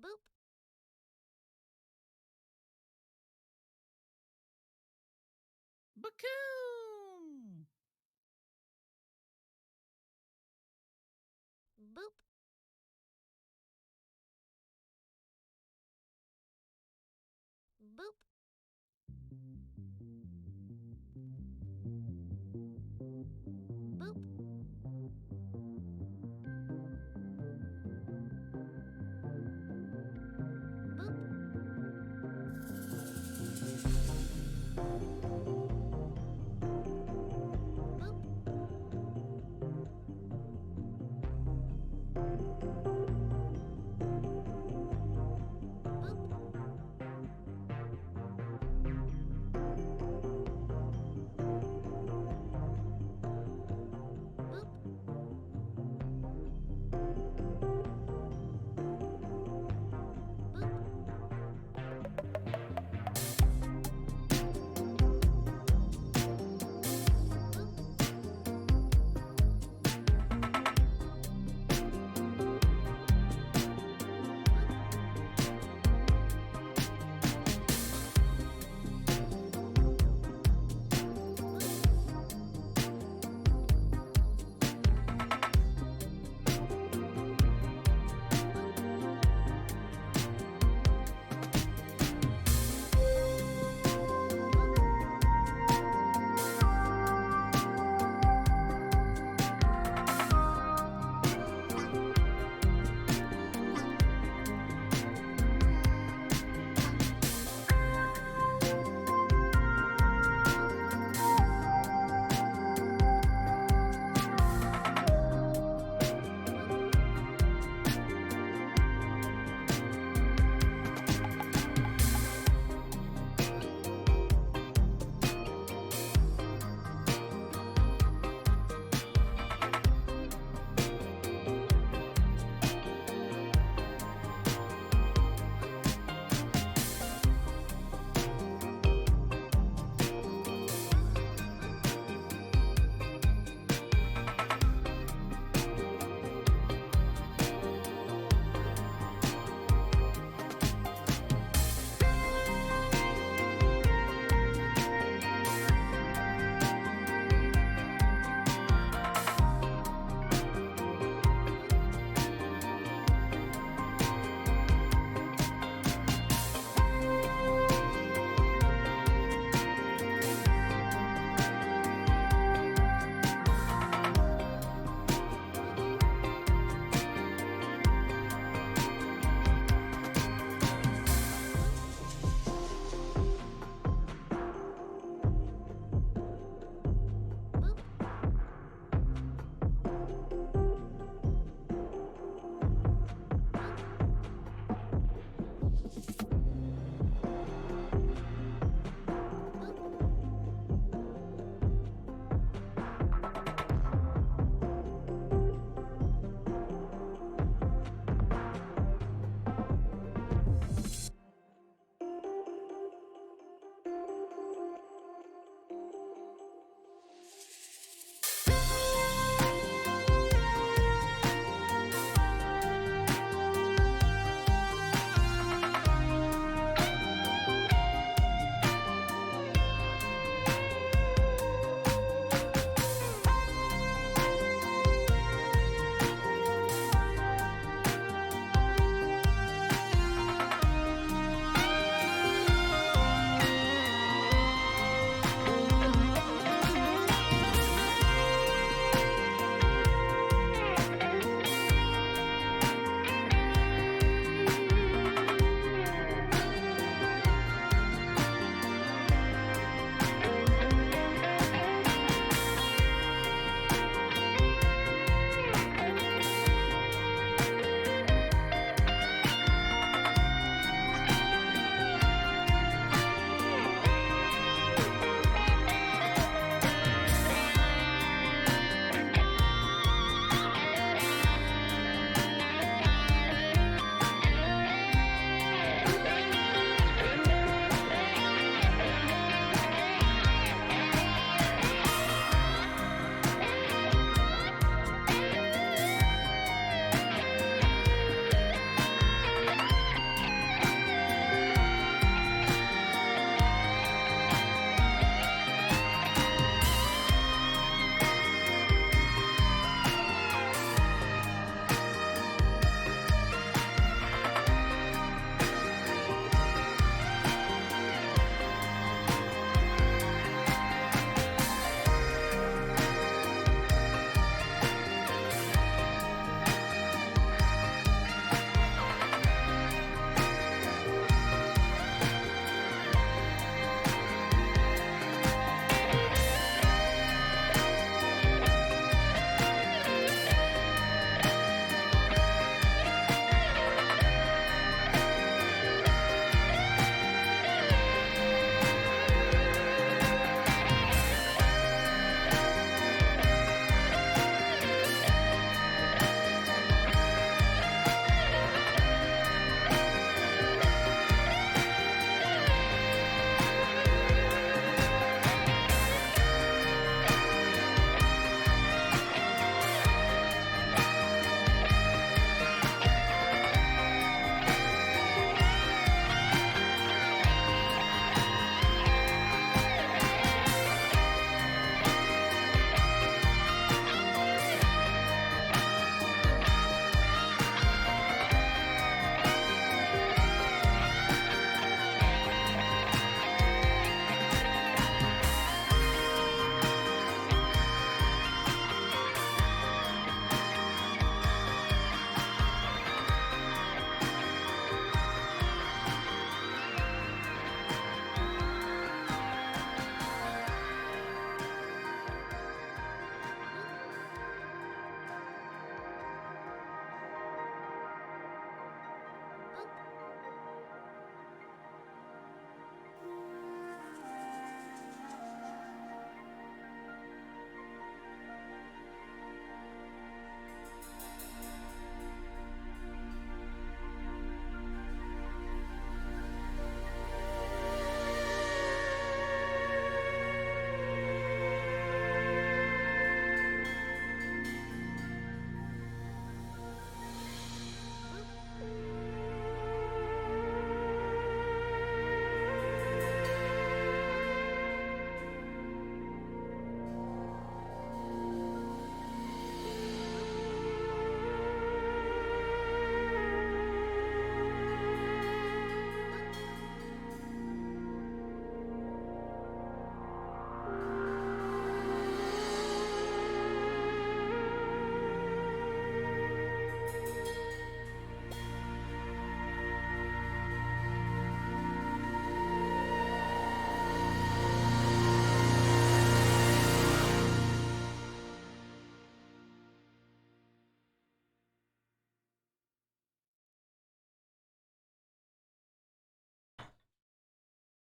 Boop. Bacoom! Boop. Boop. Boop. Boop. Boop. Boop.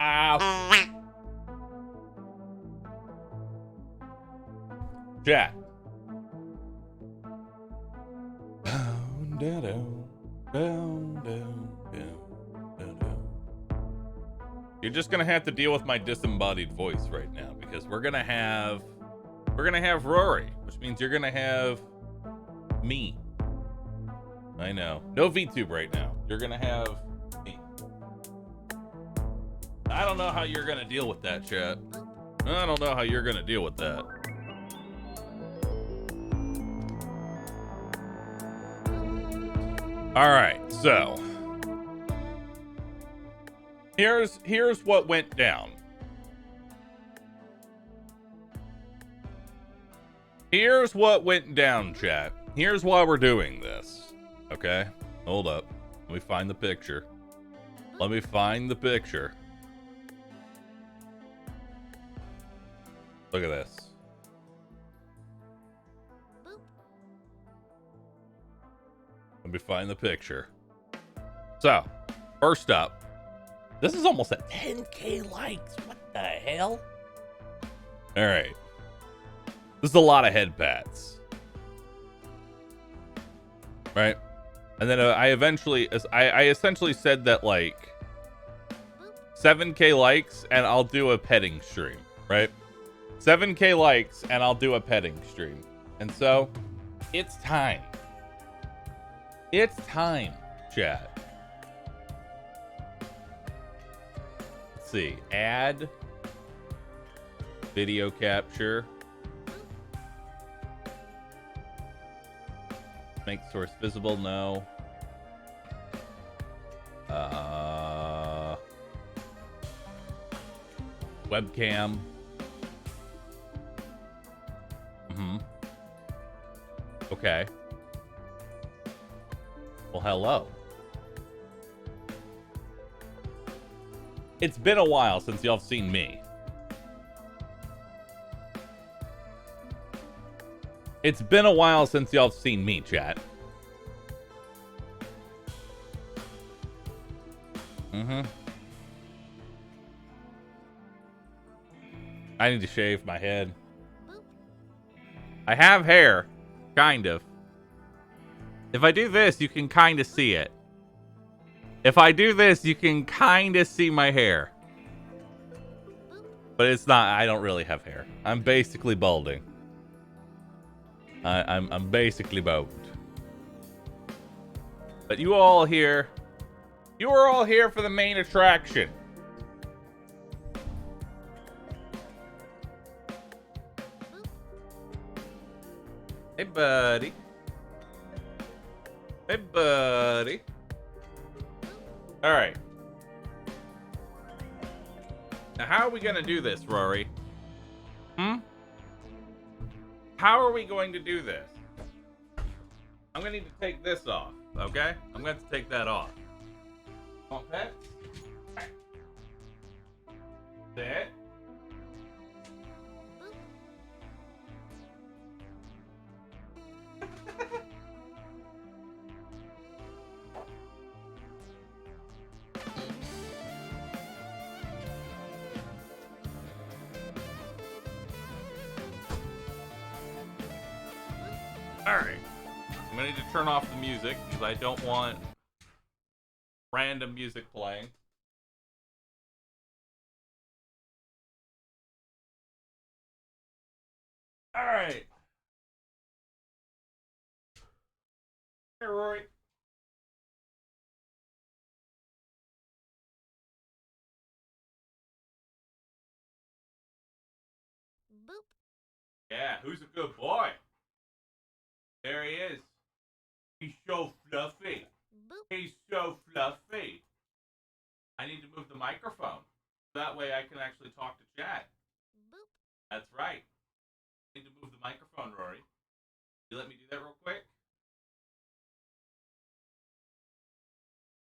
Ow. Jack. Down, down, down, down, down, down. You're just gonna have to deal with my disembodied voice right now because we're gonna have Rory, which means you're gonna have me. I know. No VTube right now. You're gonna have me. I don't know how you're gonna deal with that, chat. I don't know how you're gonna deal with that. Alright, so here's what went down. Here's what went down, chat. Here's why we're doing this. Okay? Hold up. Let me find the picture. Let me find the picture. Look at this. Let me find the picture. So, first up, this is almost at 10K likes. What the hell? All right. This is a lot of head pats. Right? And then I essentially said that like 7K likes and I'll do a petting stream, right? 7K likes and I'll do a petting stream. And so it's time. It's time, chat. Let's see. Add video capture. Make source visible, no. Webcam. Okay. Well, hello. It's been a while since y'all have seen me. It's been a while since y'all have seen me, chat. I need to shave my head. I have hair. Kind of. If I do this, you can kind of see it. If I do this, you can kind of see my hair. But it's not, I don't really have hair. I'm basically balding. I'm basically bald. But you are all here for the main attraction. Hey, buddy. Hey, buddy. All right. Now, how are we going to do this, Rory? How are we going to do this? I'm going to need to take this off, okay? I'm going to have to take that off. Want pets? Sit. Alright. I'm gonna need to turn off the music because I don't want random music playing. Alright. Hey, Rory. Boop. Yeah, who's a good boy? There he is. He's so fluffy. Boop. He's so fluffy. I need to move the microphone. That way I can actually talk to chat. Boop. That's right. I need to move the microphone, Rory. You let me do that real quick?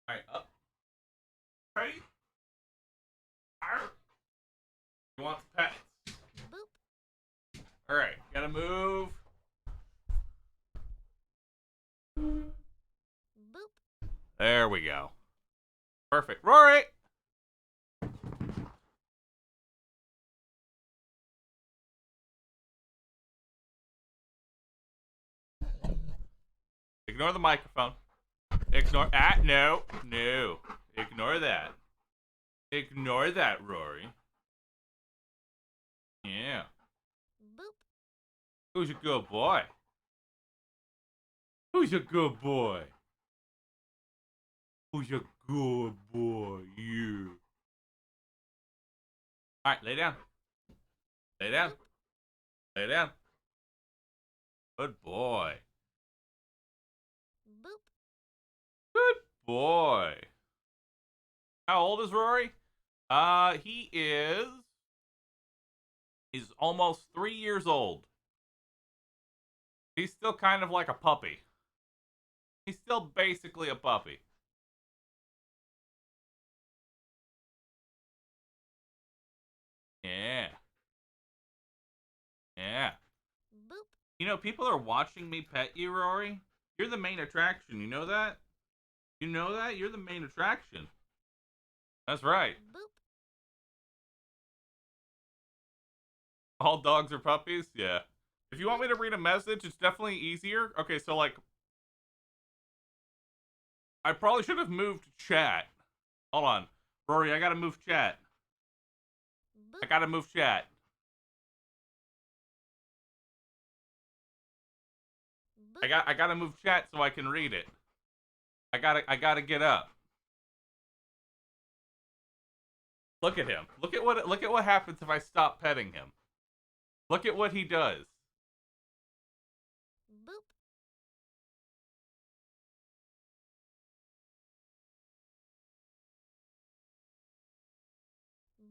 Alright, up. Ready? Arr. You want the pets? Boop. Alright, gotta move. Boop. There we go. Perfect. Rory! Ignore the microphone. Ignore. No. No. Ignore that. Ignore that, Rory. Yeah. Boop. Who's a good boy? Who's a good boy? Who's a good boy? You. All right, lay down. Lay down. Lay down. Good boy. Boop. Good boy. How old is Rory? He's almost 3 years old. He's still kind of like a puppy. He's still basically a puppy. Yeah. Yeah. Boop. You know, people are watching me pet you, Rory. You're the main attraction. You know that? You know that? You're the main attraction. That's right. Boop. All dogs are puppies? Yeah. If you want me to read a message, it's definitely easier. Okay, so like, I probably should have moved chat. Hold on. Rory, I gotta move chat. Boop. I gotta move chat. Boop. I gotta move chat so I can read it. I gotta get up. Look at him. Look at what happens if I stop petting him. Look at what he does. Boop.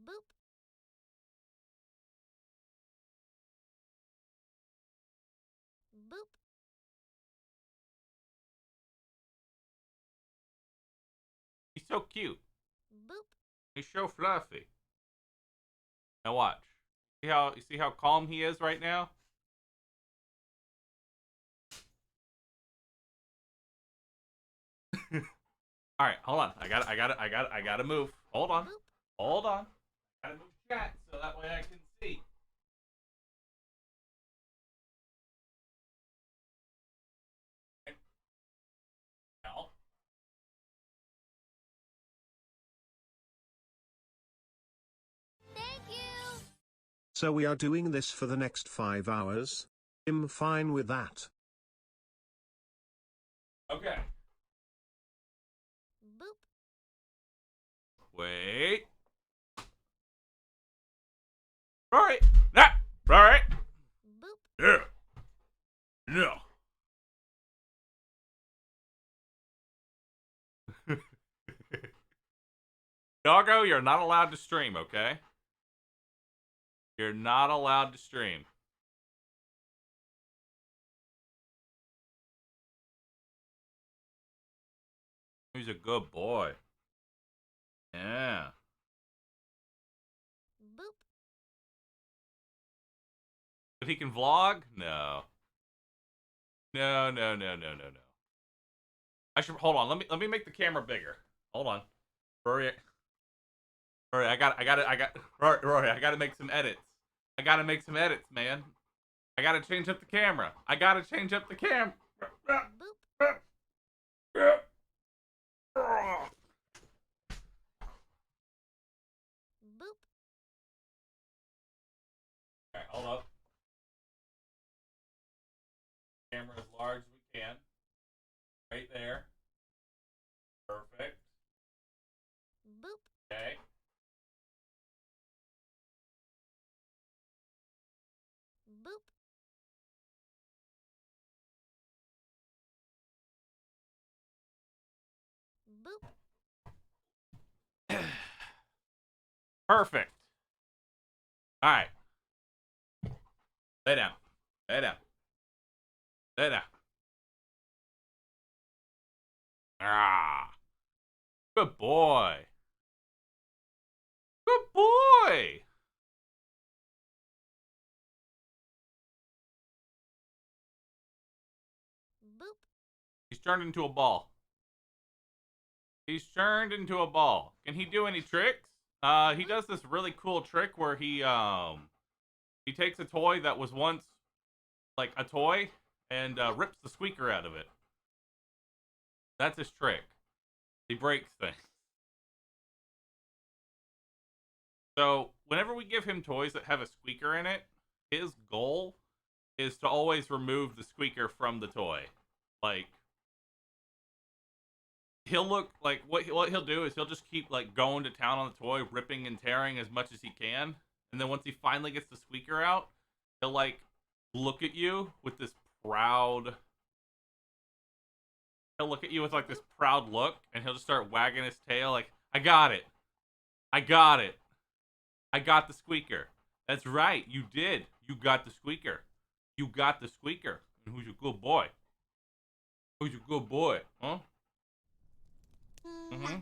Boop. Boop. He's so cute. Boop. He's so fluffy. Now watch. You see how calm he is right now? All right, hold on. I gotta move. Hold on. Boop. Hold on. I gotta move chat so that way I can see. Now. Thank you. So we are doing this for the next 5 hours? I'm fine with that. Okay. Boop. Wait. Rory. Nah. Rory. Boop. Yeah. No. Doggo, you're not allowed to stream, okay? You're not allowed to stream. He's a good boy. Yeah. Boop. But he can vlog? No. No, no, no, no, no, no. I should hold on. Let me make the camera bigger. Hold on. Rory, Rory, Rory, I gotta make some edits. I gotta make some edits, man. I gotta change up the camera. I gotta change up the camera. Boop. Boop. Alright, hold up. Camera as large as we can. Right there. Perfect. Boop. Okay. Boop. Boop. Perfect. Alright. Lay down. Lay down. Lay down. Ah. Good boy. Good boy. Boop. He's turned into a ball. He's turned into a ball. Can he do any tricks? He does this really cool trick where he takes a toy that was once like a toy and rips the squeaker out of it. That's his trick. He breaks things. So whenever we give him toys that have a squeaker in it, his goal is to always remove the squeaker from the toy. Like, he'll look like what he'll do is he'll just keep like going to town on the toy, ripping and tearing as much as he can, and then once he finally gets the squeaker out, he'll like look at you with this proud. He'll look at you with like this proud look, and he'll just start wagging his tail like, "I got it, I got it, I got the squeaker. That's right, you did. You got the squeaker. You got the squeaker. And who's your good boy? Who's your good boy? Huh? Mm-hmm.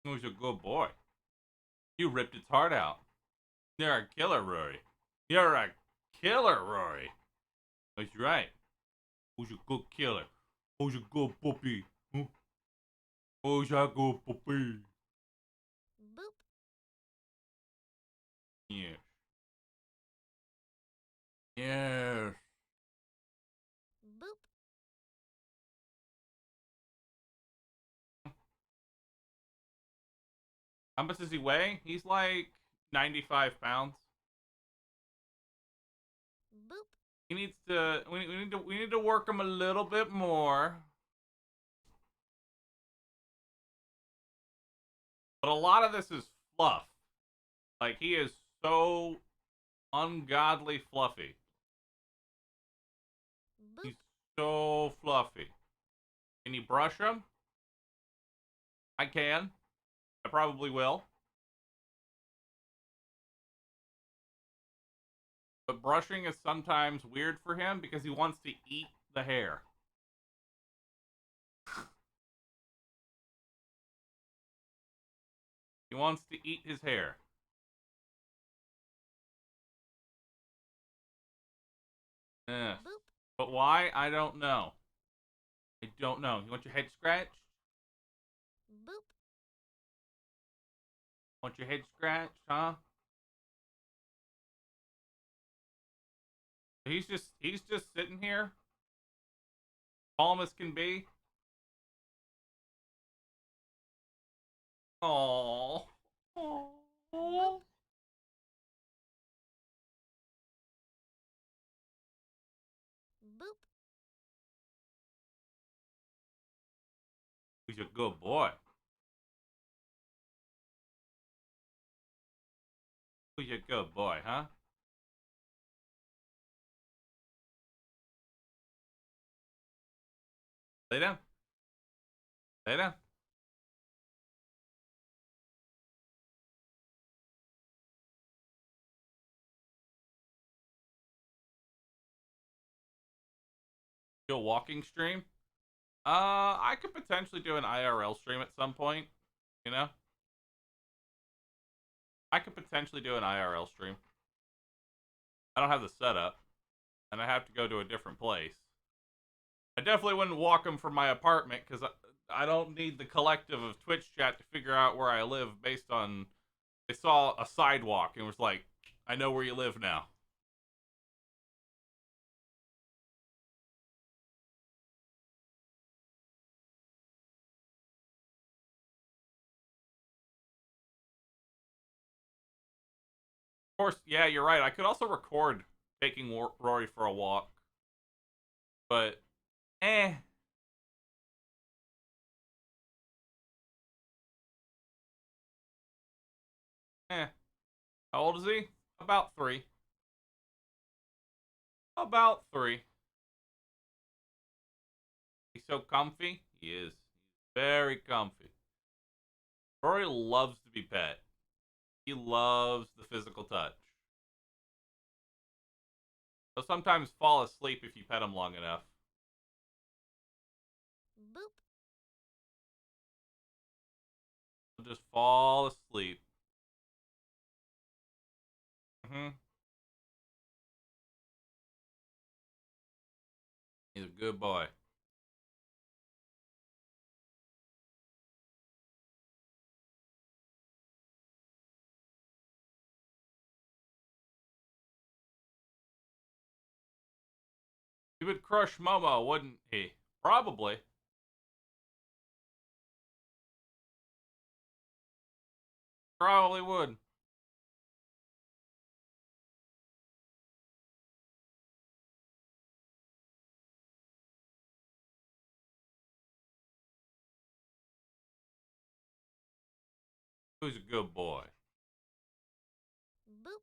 Who's your good boy? You ripped its heart out. You're a killer, Rory. You're a killer, Rory. That's right. Who's your good killer? Who's your good puppy? Huh? Who's your good puppy? Boop. Yes. Yes. Boop. How much does he weigh? He's like 95 pounds. Boop. He needs to. We need to work him a little bit more. But a lot of this is fluff. Like, he is so ungodly fluffy. Boop. He's so fluffy. Can you brush him? I can. I probably will. But brushing is sometimes weird for him because he wants to eat the hair. He wants to eat his hair. Yes. Boop. But why? I don't know. I don't know. You want your head scratched? Boop. Want your head scratched, huh? He's just sitting here, calm as can be. Aww. Boop. Boop. He's a good boy. Who's a good boy, huh? Lay down. Lay down. Do a walking stream? I could potentially do an IRL stream at some point. You know? I could potentially do an IRL stream. I don't have the setup, and I have to go to a different place. I definitely wouldn't walk him from my apartment because I don't need the collective of Twitch chat to figure out where I live based on they saw a sidewalk and was like, I know where you live now. Of course, yeah, you're right. I could also record taking Rory for a walk. But, eh. Eh. How old is he? About 3. About 3. He's so comfy. He is. He's very comfy. Rory loves to be pet. He loves the physical touch. He'll sometimes fall asleep if you pet him long enough. Boop. He'll just fall asleep. Mm-hmm. He's a good boy. He would crush Momo, wouldn't he? Probably. Probably would. Who's a good boy? Boop.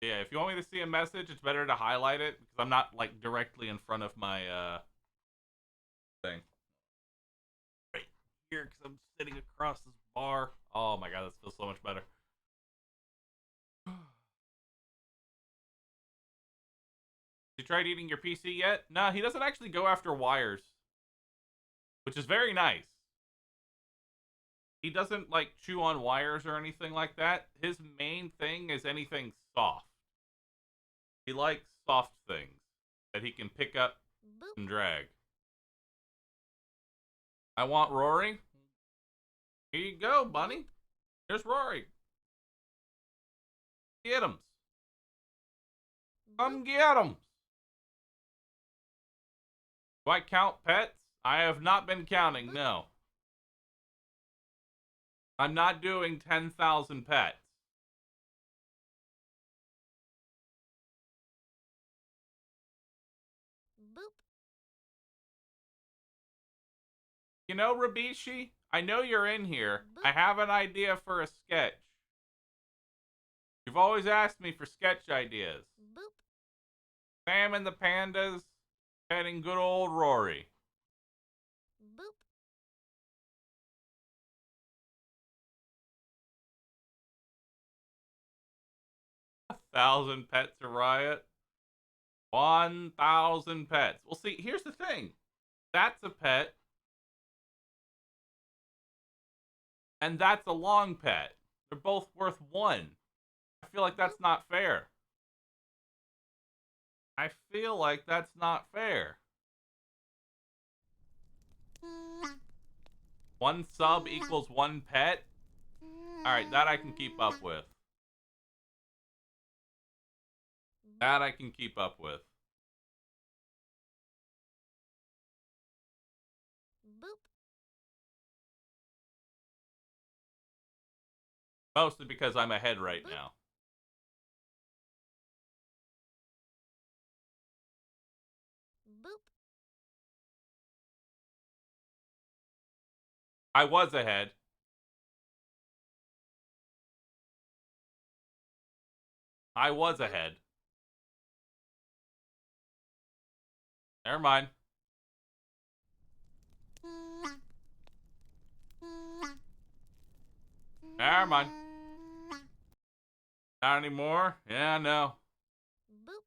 Yeah, if you want me to see a message, it's better to highlight it because I'm not like directly in front of my thing. Right here, because I'm sitting across this bar. Oh my god, this feels so much better. You tried eating your PC yet? No, he doesn't actually go after wires, which is very nice. He doesn't like chew on wires or anything like that. His main thing is anything soft. He likes soft things that he can pick up Boop. and drag. I want Rory. Here you go, bunny. Here's Rory. Get him. Come get him. Do I count pets? I have not been counting, no. I'm not doing 10,000 pets. Boop. You know, Rabishi, I know you're in here. I have an idea for a sketch. You've always asked me for sketch ideas. Boop. Sam and the Pandas petting good old Rory. Boop. A 1,000 pets a riot. 1,000 pets. Well, see, here's the thing. That's a pet. And that's a long pet. They're both worth 1. I feel like that's not fair. I feel like that's not fair. 1 sub equals 1 pet? Alright, that I can keep up with. That I can keep up with. Boop. Mostly because I'm ahead right now. Boop. I was ahead. I was ahead. Never mind. Never mind. Not anymore? Yeah, no. Boop.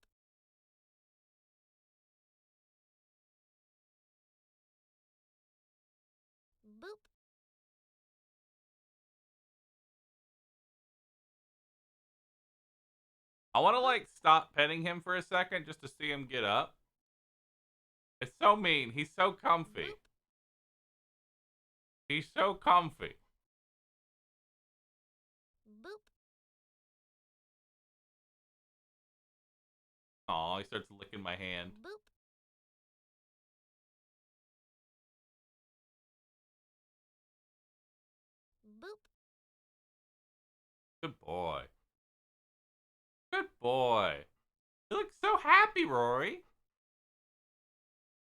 Boop. I want to like stop petting him for a second just to see him get up. It's so mean. He's so comfy. Boop. He's so comfy. Boop. Aw, he starts licking my hand. Boop. Boop. Good boy. Good boy. You look so happy, Rory.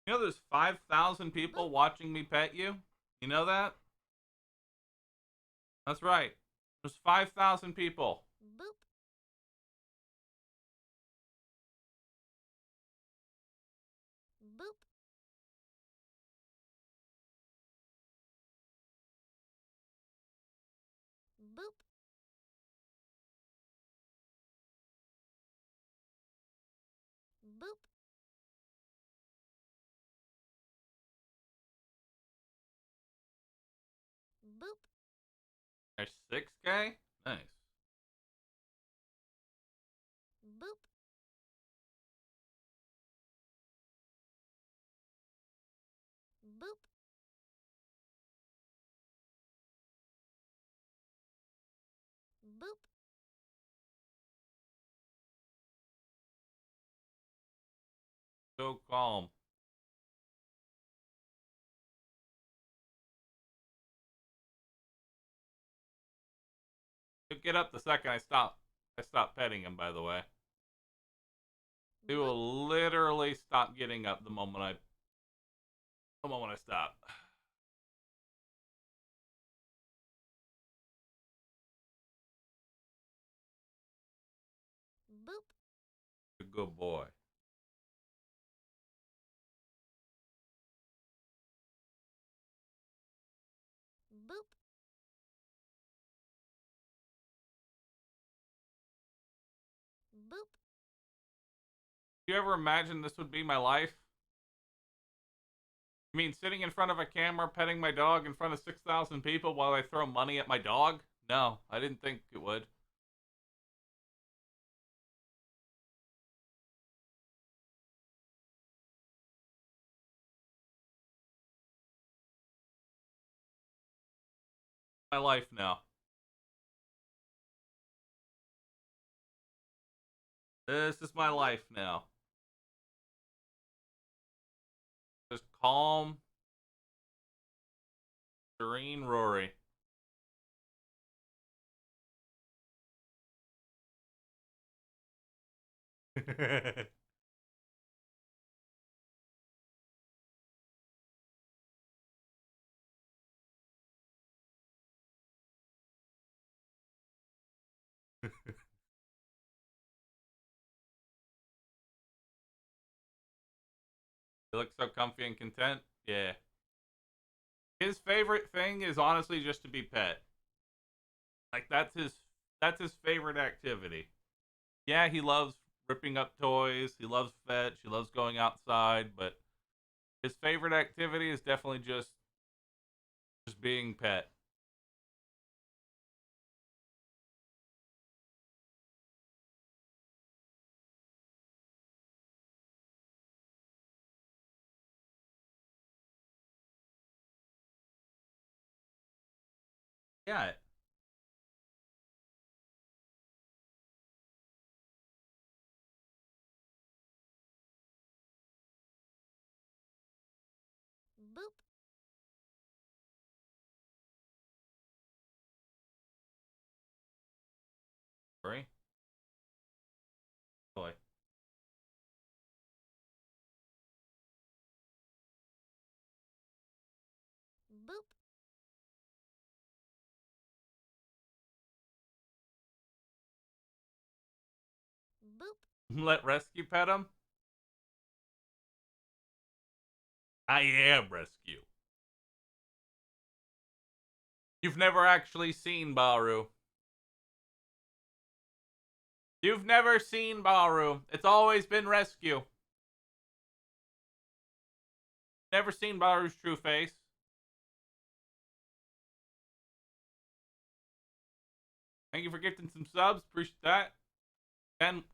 You know there's 5,000 people watching me pet you? You know that? That's right. There's 5,000 people. Boop. Boop. Boop. Boop. Boop. There's 6K? Nice. Boop. Boop. Boop. so calm. He'll get up the second I stop. I stop petting him, by the way. He will literally stop getting up the moment I stop. Boop. A good boy. Boop. Boop. Do you ever imagine this would be my life? You mean sitting in front of a camera petting my dog in front of 6,000 people while I throw money at my dog? No, I didn't think it would. My life now. This is my life now. Just calm, serene Rory. It looks so comfy and content. Yeah. His favorite thing is honestly just to be pet. Like that's his favorite activity. Yeah, he loves ripping up toys. He loves fetch. He loves going outside, but his favorite activity is definitely just being pet. Yeah. Boop. Rory. Boy. Boop. Boop. Let rescue pet him. I am rescue. You've never actually seen Bahroo. You've never seen Bahroo. It's always been rescue. Never seen Bahroo's true face. Thank you for gifting some subs. Appreciate that. 10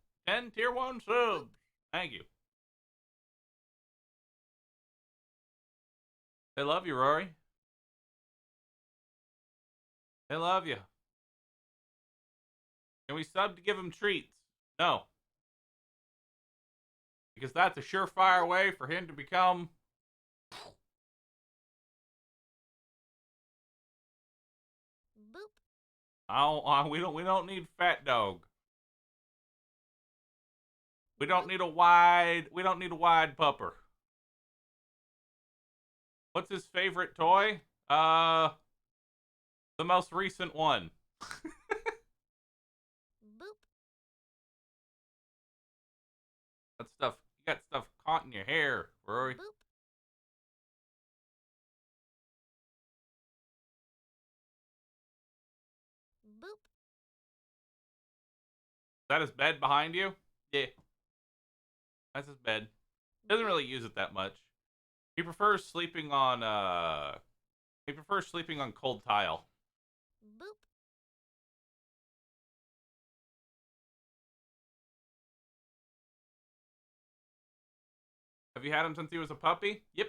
tier 1 subs. Thank you. They love you, Rory. They love you. Can we sub to give him treats? No. Because that's a surefire way for him to become... Boop. We don't need fat dog. We don't need a wide pupper. What's his favorite toy? The most recent one. Boop. That stuff, you got stuff caught in your hair, Rory. Boop. Boop. Is that his bed behind you? Yeah. That's his bed. Doesn't really use it that much. He prefers sleeping on cold tile. Boop. Have you had him since he was a puppy? Yep.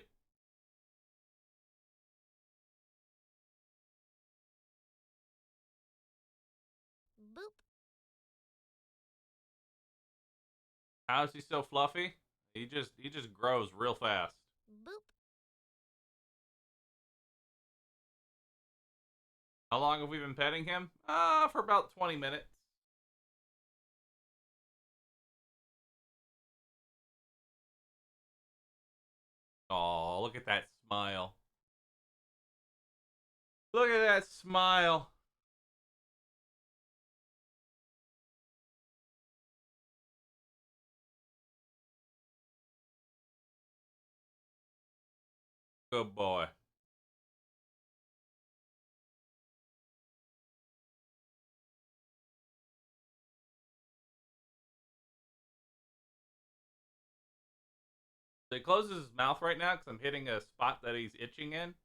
Boop. How is he so fluffy? He just grows real fast. Boop. How long have we been petting him? For about 20 minutes. Oh, look at that smile. Look at that smile. Good boy. So he closes his mouth right now because I'm hitting a spot that he's itching in.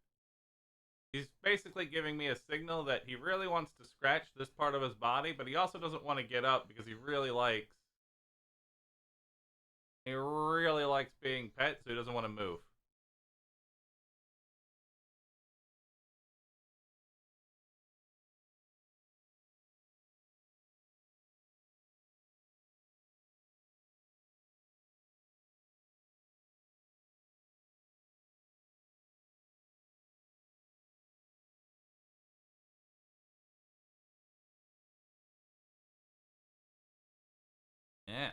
He's basically giving me a signal that he really wants to scratch this part of his body, but he also doesn't want to get up because he really likes being pet, so he doesn't want to move. Yeah.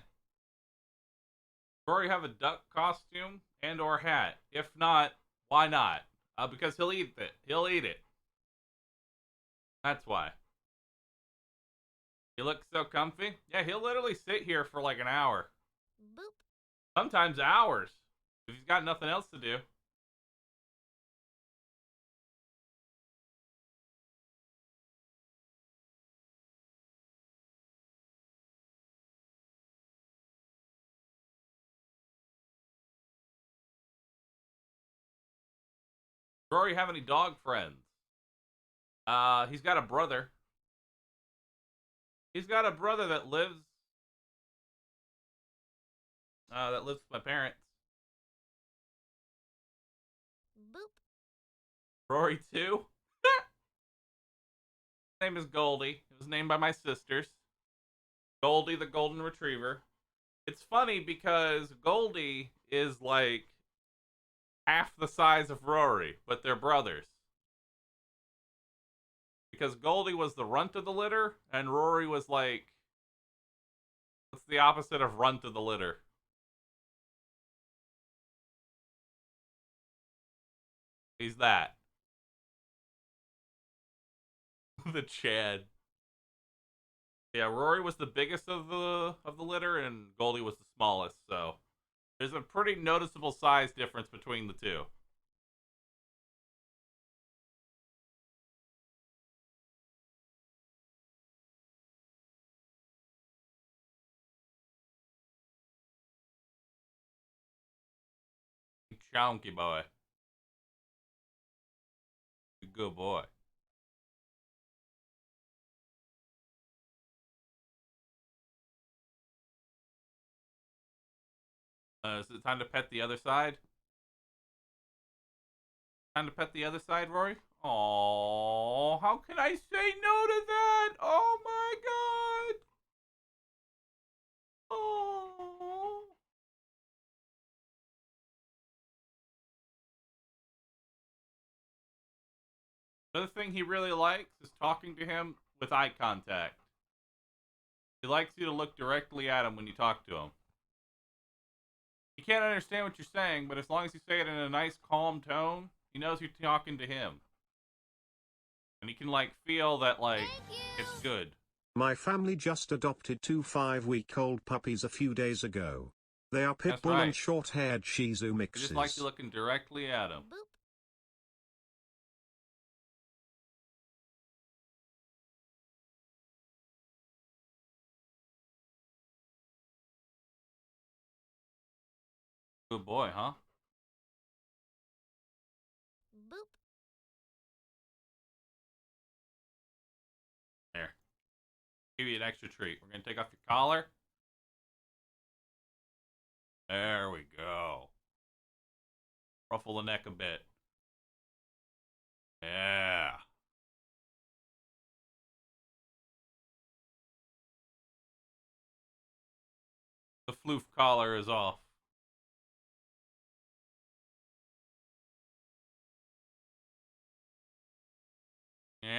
Rory have a duck costume and or hat? If not, why not? Because he'll eat it. He'll eat it. That's why. He looks so comfy. Yeah, he'll literally sit here for like an hour. Boop. Sometimes hours. If he's got nothing else to do. Rory have any dog friends? He's got a brother. He's got a brother that lives with my parents. Boop. Rory too. His name is Goldie. It was named by my sisters. Goldie the golden retriever. It's funny because Goldie is like half the size of Rory, but they're brothers. Because Goldie was the runt of the litter, and Rory was like, what's the opposite of runt of the litter? He's that. The Chad. Yeah, Rory was the biggest of the litter, and Goldie was the smallest. So there's a pretty noticeable size difference between the two. Chunky boy. Good boy. Is it time to pet the other side? Time to pet the other side, Rory? Oh, how can I say no to that? Oh my god. Oh. Another thing he really likes is talking to him with eye contact. He likes you to look directly at him when you talk to him. He can't understand what you're saying, but as long as you say it in a nice, calm tone, he knows you're talking to him. And he can, like, feel that, like, it's good. My family just adopted two 5-week-old puppies a few days ago. They are pit That's bull and right. short-haired Shih Tzu He just likes you mixes. looking directly at him. Boop. Good boy, huh? Boop. There. Give you an extra treat. We're going to take off your collar. There we go. Ruffle the neck a bit. Yeah. The floof collar is off.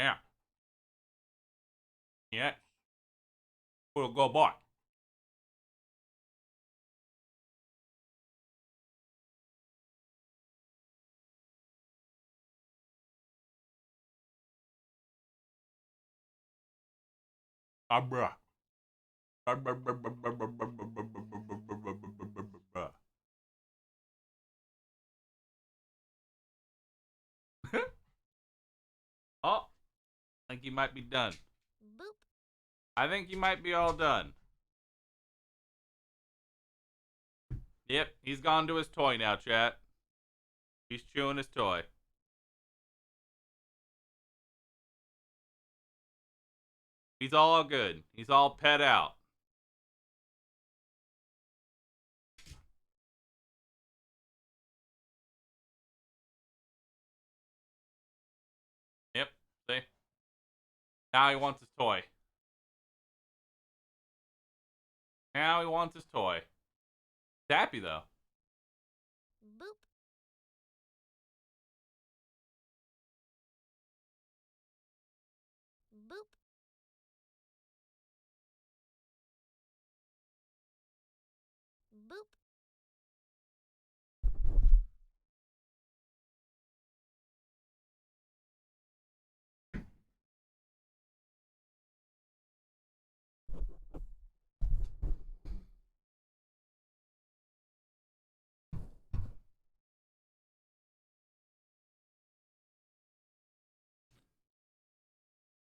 Yeah. Yeah. We'll go boy. Abra. Oh, I think you might be done. Boop. I think you might be all done. Yep, he's gone to his toy now, chat. He's chewing his toy. He's all good. He's all pet out. Yep, see? Now he wants his toy. Now he wants his toy. He's happy, though. Boop. Boop. Boop.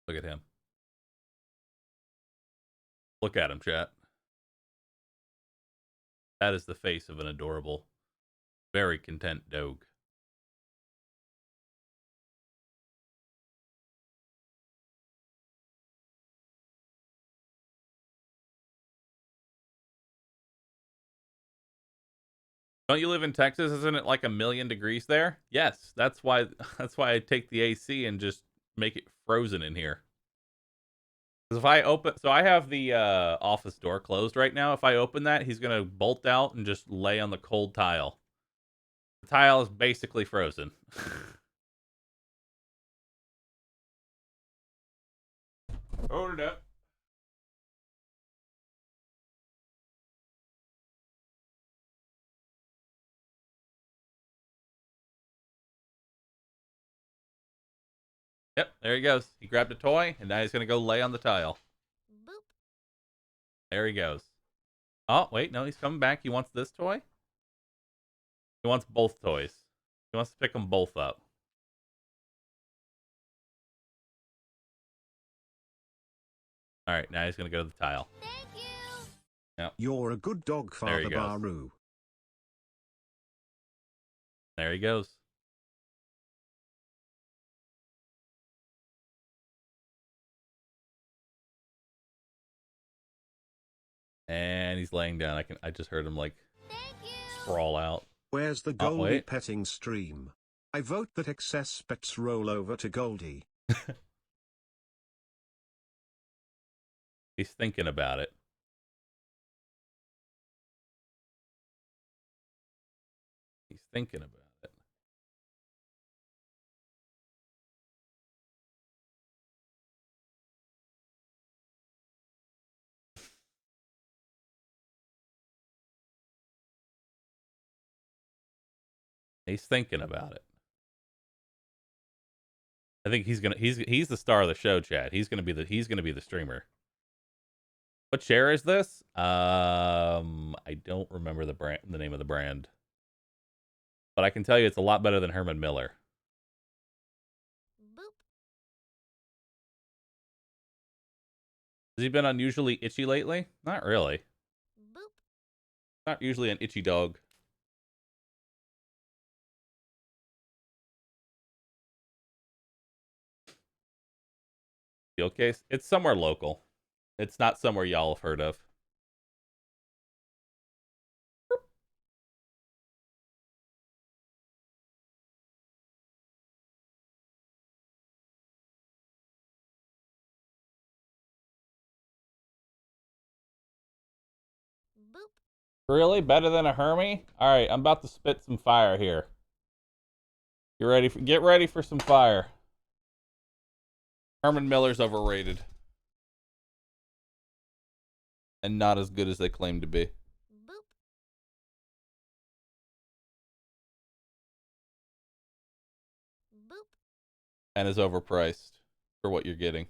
Look at him. Look at him, chat. That is the face of an adorable, very content dog. Don't you live in Texas? Isn't it like 1,000,000 degrees there? Yes, that's why I take the AC and just make it frozen in here. Because if I open, so I have the office door closed right now. If I open that, he's gonna bolt out and just lay on the cold tile. The tile is basically frozen. Hold it up. Yep, there he goes. He grabbed a toy, and now he's gonna go lay on the tile. Boop. There he goes. Oh, wait, no, he's coming back. He wants this toy? He wants both toys. He wants to pick them both up. Alright, now he's gonna go to the tile. Thank you. Yep. You're a good dog, There he Father goes. Bahroo. There he goes. And he's laying down. I just heard him like Thank you. sprawl out. Where's the Oh, Goldie wait. petting stream? I vote that excess pets roll over to Goldie. He's thinking about it. He's thinking about it. He's thinking about it. I think he's the star of the show, Chad. He's gonna be the streamer. What chair is this? I don't remember the name of the brand. But I can tell you it's a lot better than Herman Miller. Boop. Has he been unusually itchy lately? Not really. Boop. Not usually an itchy dog. Field case? It's somewhere local. It's not somewhere y'all have heard of. Boop. Really? Better than a Hermie? Alright, I'm about to spit some fire here. Get ready for some fire. Herman Miller's overrated. And not as good as they claim to be. Boop. Boop. And is overpriced for what you're getting.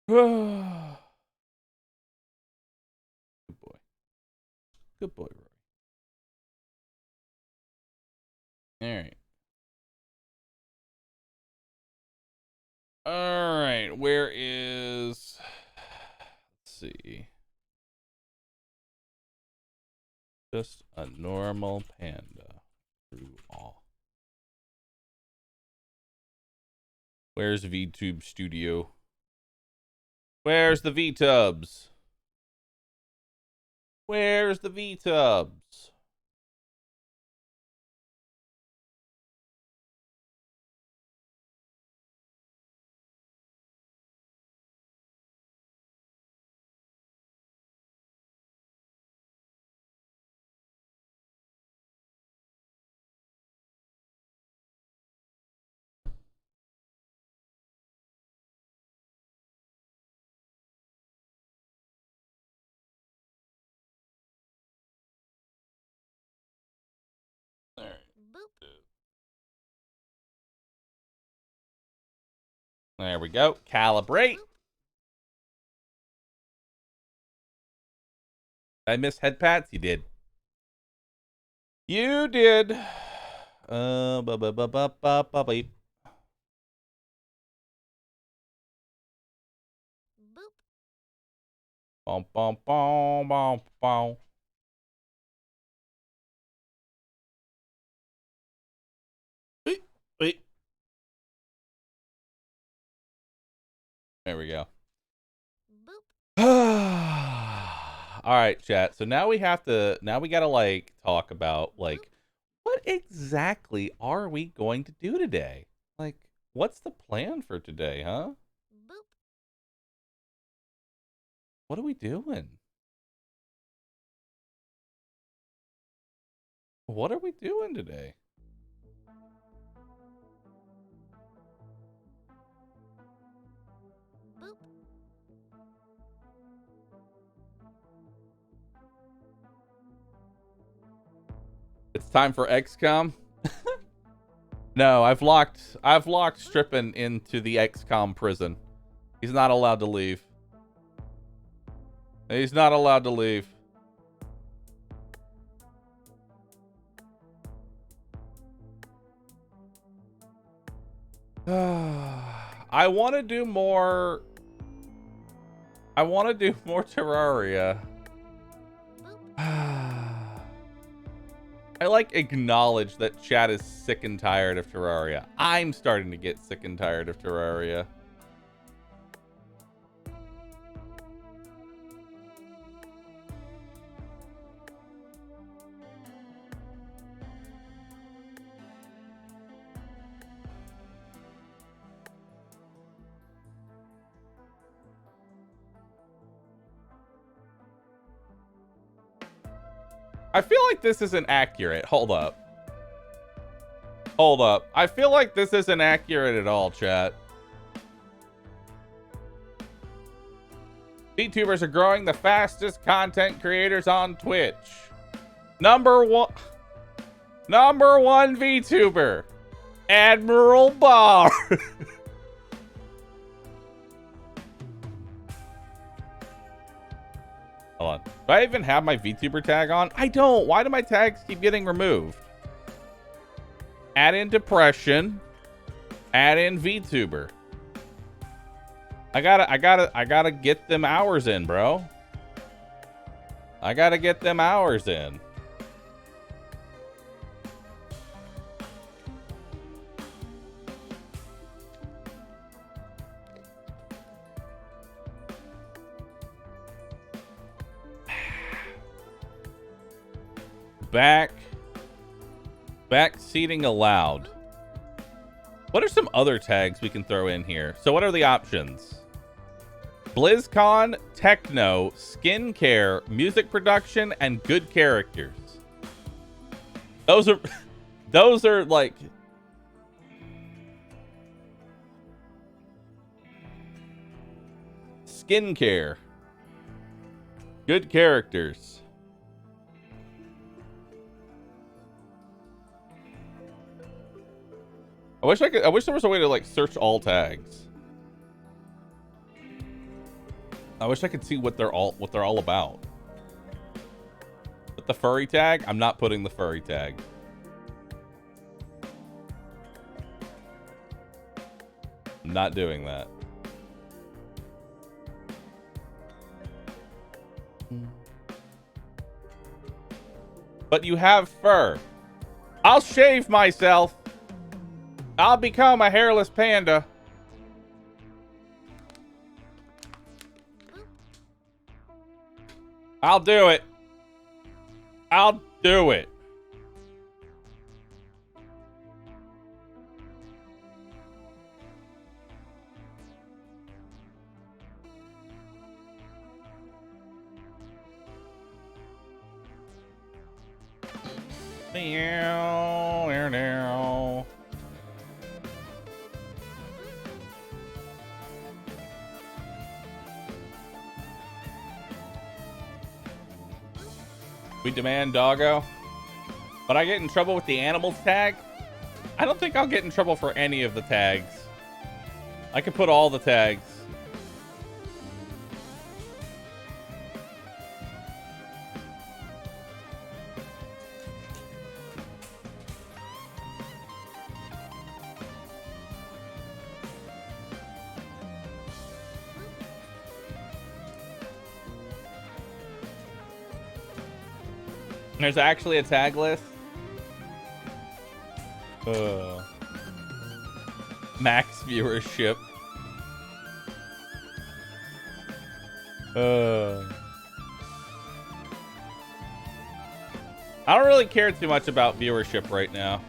Good boy. Good boy, Rory. All right. All right. Where is... Let's see. Just a normal panda. Through all. Where's VTube Studio? Where's the VTubs? Where's the VTubs? All right. Boop. There we go. Calibrate. I miss head pats? You did. You did. Beep. Boop. Bom, bom, bom, bom, bom. Wait. There we go. Boop. All right, chat. So now we gotta like talk about like what exactly are we going to do today? Like, what's the plan for today, huh? Boop. What are we doing? What are we doing today? Boop. It's time for XCOM. No, I've locked Strippin into the XCOM prison. He's not allowed to leave. He's not allowed to leave. I want to do more. I want to do more Terraria. I like acknowledge that chat is sick and tired of Terraria. I'm starting to get sick and tired of Terraria. I feel like this isn't accurate. Hold up. Hold up. I feel like this isn't accurate at all, chat. VTubers are growing the fastest content creators on Twitch. Number one VTuber, AdmiralBahroo. Hold on. Do I even have my VTuber tag on? I don't. Why do my tags keep getting removed? Add in depression. Add in VTuber. I gotta get them hours in, bro. I gotta get them hours in. Back seating allowed. What are some other tags we can throw in here? So what are the options? BlizzCon, techno, skincare, music production, and good characters. Those are like skincare, good characters. I wish there was a way to like search all tags. I wish I could see what they're all about. But the furry tag, I'm not putting the furry tag. I'm not doing that. But you have fur. I'll shave myself. I'll become a hairless panda. I'll do it. I'll do it. We demand doggo. But I get in trouble with the animals tag? I don't think I'll get in trouble for any of the tags. I can put all the tags. There's actually a tag list. Max viewership. I don't really care too much about viewership right now.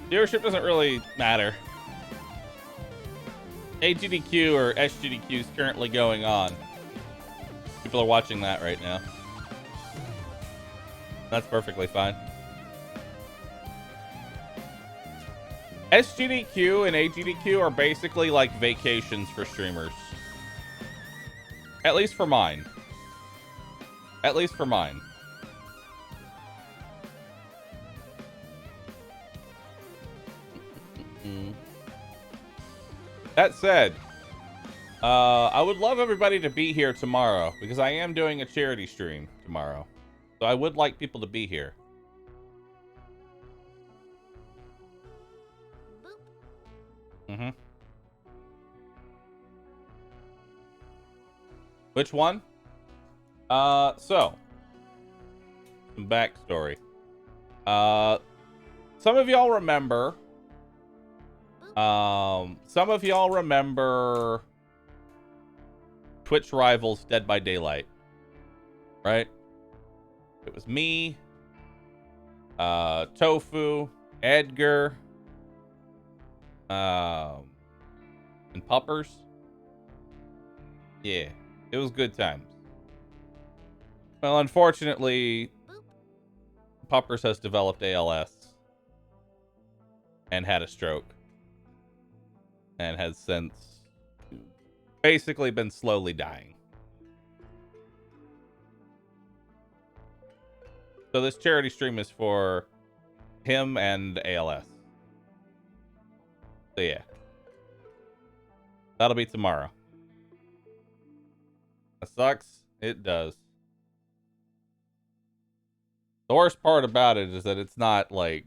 Viewership doesn't really matter. AGDQ or SGDQ is currently going on. People are watching that right now. That's perfectly fine. SGDQ and AGDQ are basically like vacations for streamers. At least for mine. At least for mine. That said, I would love everybody to be here tomorrow because I am doing a charity stream tomorrow. So I would like people to be here. Mm-hmm. Which one? So some backstory. Some of y'all remember. Some of y'all remember Twitch Rivals Dead by Daylight, right? It was me, Tofu, Edgar, and Puppers. Yeah, it was good times. Well, unfortunately, Puppers has developed ALS and had a stroke and has since basically been slowly dying. So this charity stream is for him and ALS. So yeah. That'll be tomorrow. That sucks. It does. The worst part about it is that it's not like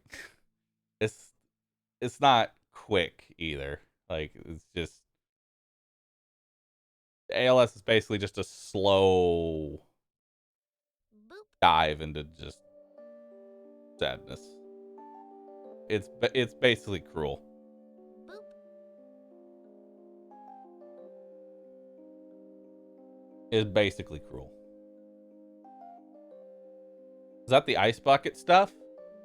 it's not quick either. Like it's just ALS is basically just a slow dive into just sadness. It's basically cruel. It's basically cruel. that the ice bucket stuff?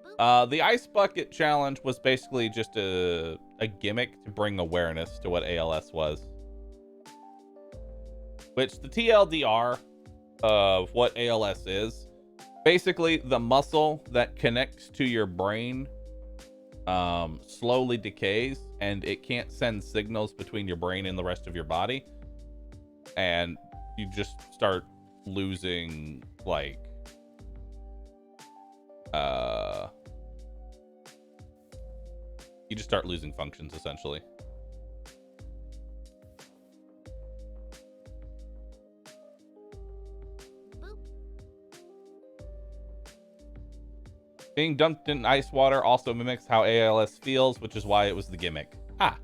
Boop. The ice bucket challenge was basically just a gimmick to bring awareness to what ALS was. Which the TLDR of what ALS is, basically the muscle that connects to your brain slowly decays, and it can't send signals between your brain and the rest of your body. And you just start losing, like, you just start losing functions, essentially. Boop. Being dunked in ice water also mimics how ALS feels, which is why it was the gimmick. Ah,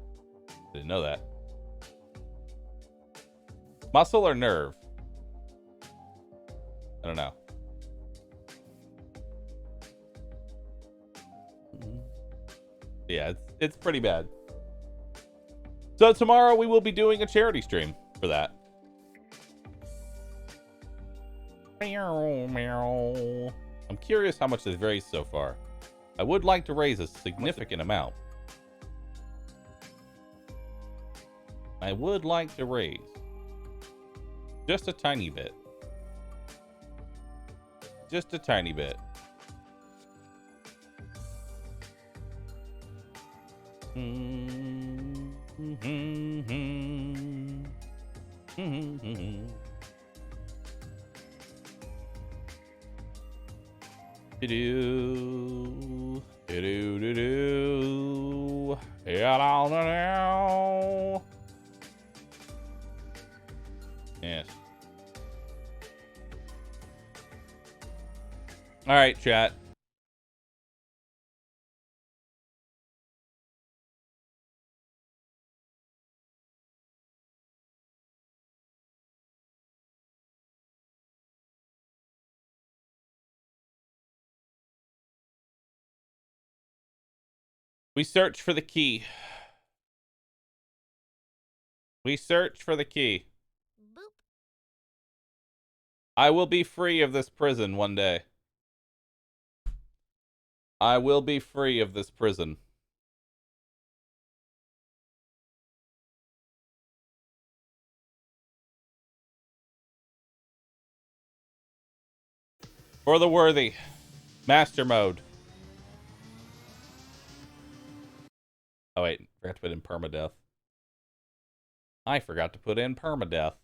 didn't know that. Muscle or nerve? I don't know. Yeah, it's pretty bad. So tomorrow we will be doing a charity stream for that. Meow, meow. I'm curious how much they've raised so far. I would like to raise a significant amount. I would like to raise just a tiny bit. Just a tiny bit. Do do do do. Yes. All right, chat. We search for the key. We search for the key. Boop. I will be free of this prison one day. I will be free of this prison. For the worthy. Master mode. Oh wait, forgot to put in permadeath. I forgot to put in permadeath.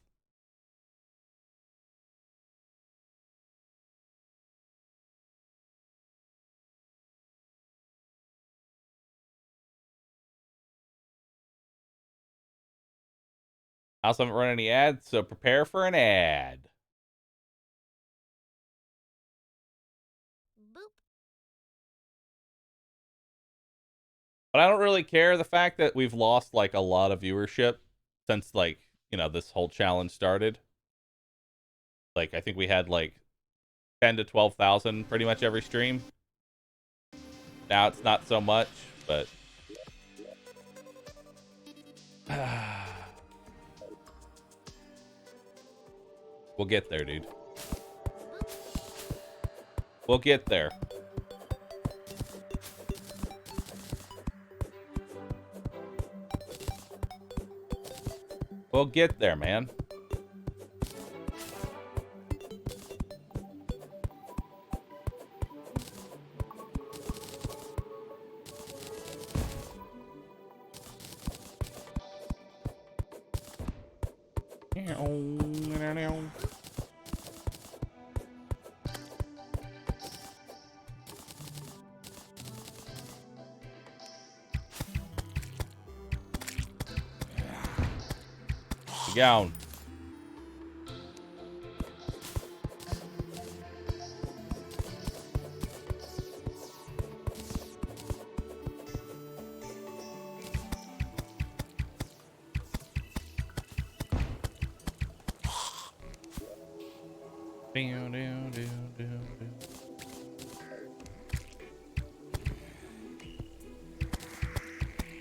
I also haven't run any ads, so prepare for an ad. Boop. But I don't really care the fact that we've lost like a lot of viewership since, like, you know, this whole challenge started. Like, I think we had like 10 to 12,000 pretty much every stream. Now it's not so much, but we'll get there, dude. We'll get there. We'll get there, man. Down.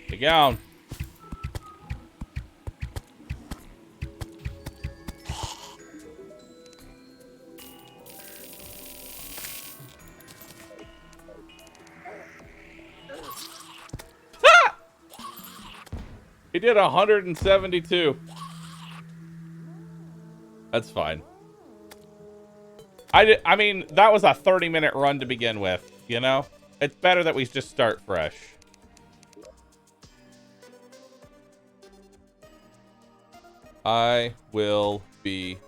Get down. He did 172. That's fine. I mean, that was a 30-minute run to begin with, you know? It's better that we just start fresh. I will be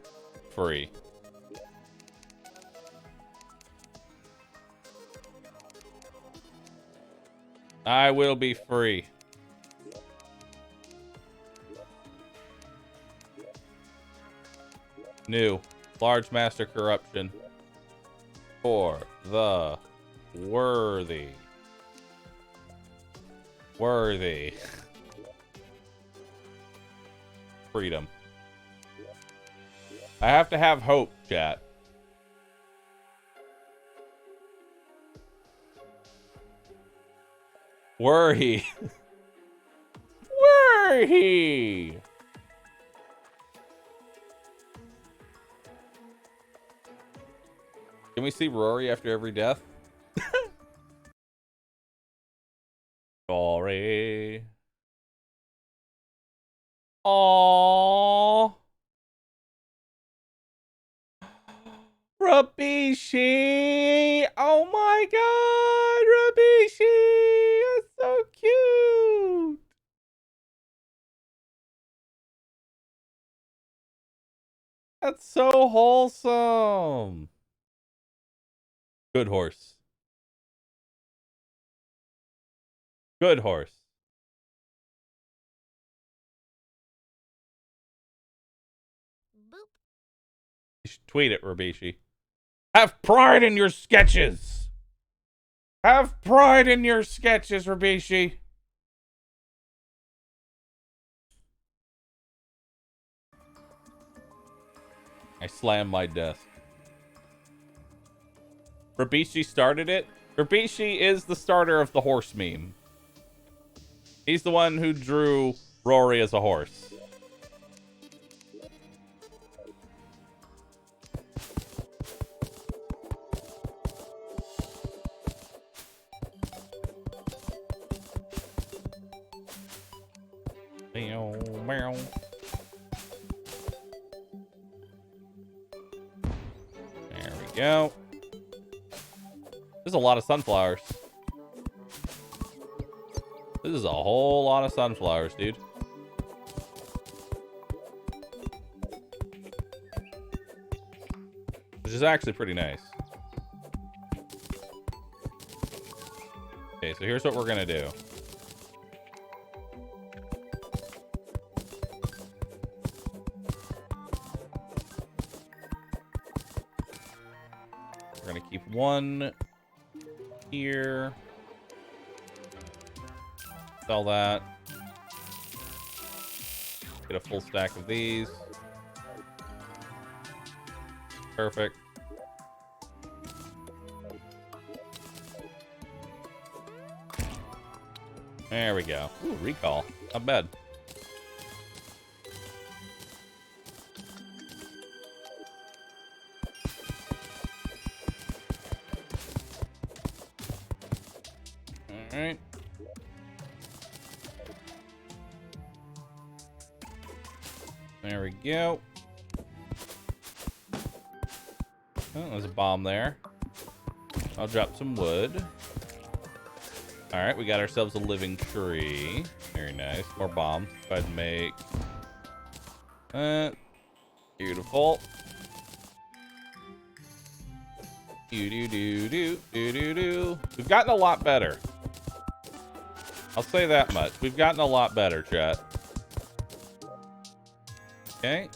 free. I will be free. New. Large master corruption. For the worthy. Worthy. Freedom. I have to have hope, chat. Worry. Worry. Can we see Rory after every death? Rory. Aww. Rabishi. Oh my god, Rabishi. That's so cute. That's so wholesome. Good horse. Good horse. Boop. You should tweet it, Rabishi. Have pride in your sketches. Have pride in your sketches, Rabishi. I slammed my desk. Rabishi started it. Rabishi is the starter of the horse meme. He's the one who drew Rory as a horse. Meow. There we go. There's a lot of sunflowers. This is a whole lot of sunflowers, dude. Which is actually pretty nice. Okay, so here's what we're gonna do. We're gonna keep one here. Sell that. Get a full stack of these. Perfect. There we go. Ooh, recall. Not bad. All right. There we go. Oh, there's a bomb there. I'll drop some wood. All right, we got ourselves a living tree. Very nice. More bombs. Go ahead and make that. Beautiful. Do. We've gotten a lot better. I'll say that much. We've gotten a lot better, chat. Okay.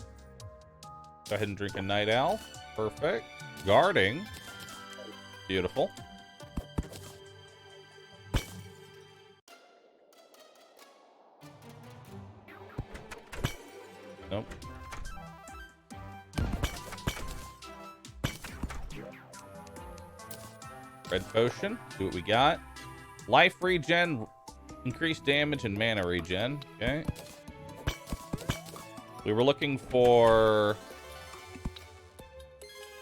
Go ahead and drink a night owl. Perfect. Guarding. Beautiful. Nope. Red potion. See what we got. Life regen. Increased damage and mana regen. Okay. We were looking for...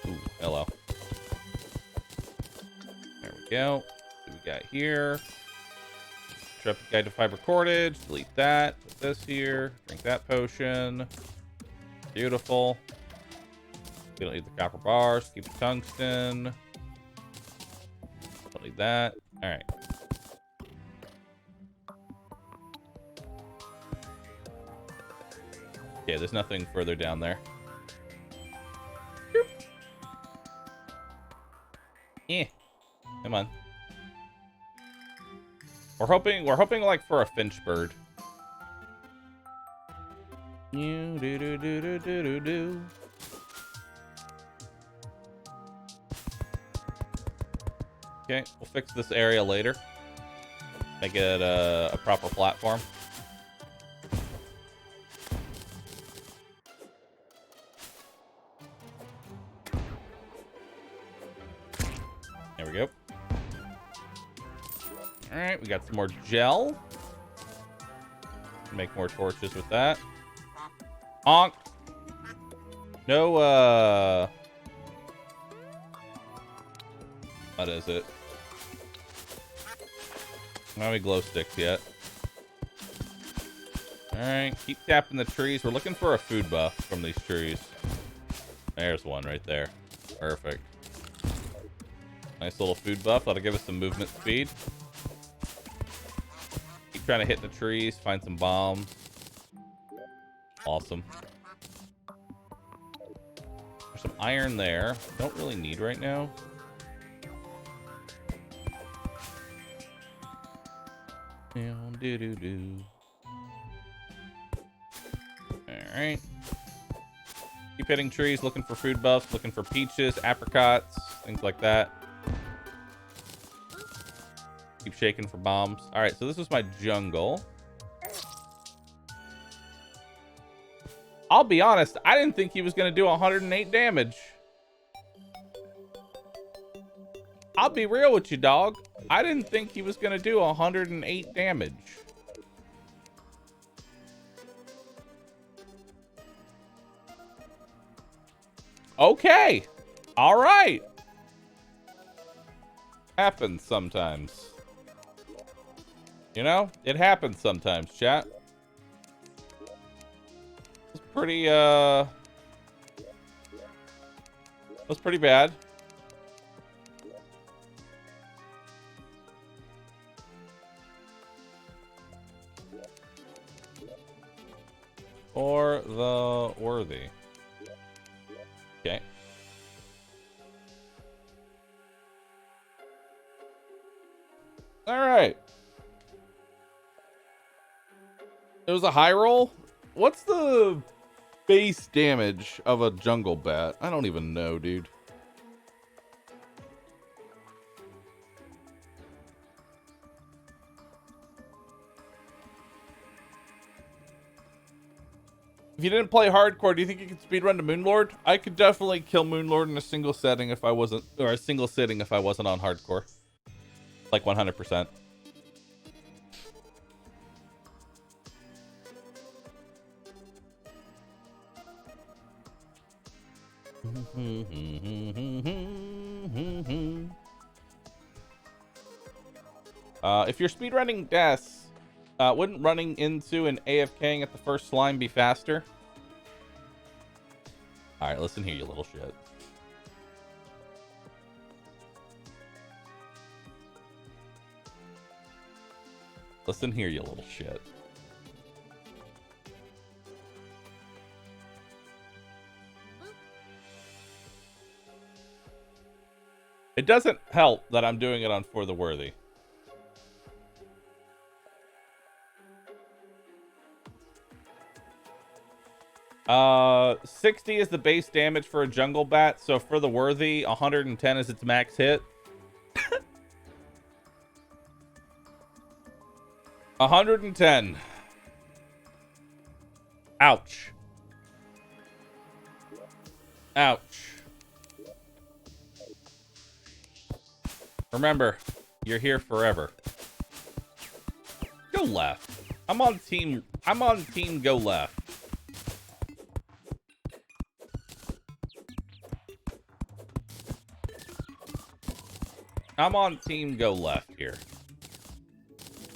Ooh, hello. There we go. What do we got here? Trip guide to fiber cordage. Delete that. Put this here. Drink that potion. Beautiful. We don't need the copper bars. Keep the tungsten. Don't need that. All right. Okay, there's nothing further down there. Boop. Yeah. Come on. We're hoping like for a finch bird. Do do do do do do. Okay, we'll fix this area later. Make it a proper platform. There we go. Alright, we got some more gel. Make more torches with that. Honk! No, what is it? Not any glow sticks yet. Alright, keep tapping the trees. We're looking for a food buff from these trees. There's one right there. Perfect. Nice little food buff. That'll give us some movement speed. Keep trying to hit the trees, find some bombs. Awesome. There's some iron there. Don't really need right now. Alright. Keep hitting trees, looking for food buffs, looking for peaches, apricots, things like that. Keep shaking for bombs. Alright, so this is my jungle. I'll be honest, I didn't think he was going to do 108 damage. I'll be real with you, dog. I didn't think he was going to do 108 damage. Okay. All right. Happens sometimes. You know, it happens sometimes, chat. It's pretty, it was pretty bad. For the worthy. Okay. All right. It was a high roll. What's the base damage of a jungle bat? I don't even know, dude. If you didn't play hardcore, do you think you could speedrun to Moonlord? I could definitely kill Moonlord in a single setting if I wasn't, or a single sitting if I wasn't on hardcore. Like 100%. If you're speedrunning deaths, wouldn't running into an AFKing at the first slime be faster? Alright, listen here, you little shit. Listen here, you little shit. It doesn't help that I'm doing it on For the Worthy. Uh, 60 is the base damage for a jungle bat, so For the Worthy, 110 is its max hit. 110. Ouch. Ouch. Remember, you're here forever. Go left. I'm on team go left. I'm on team go left here.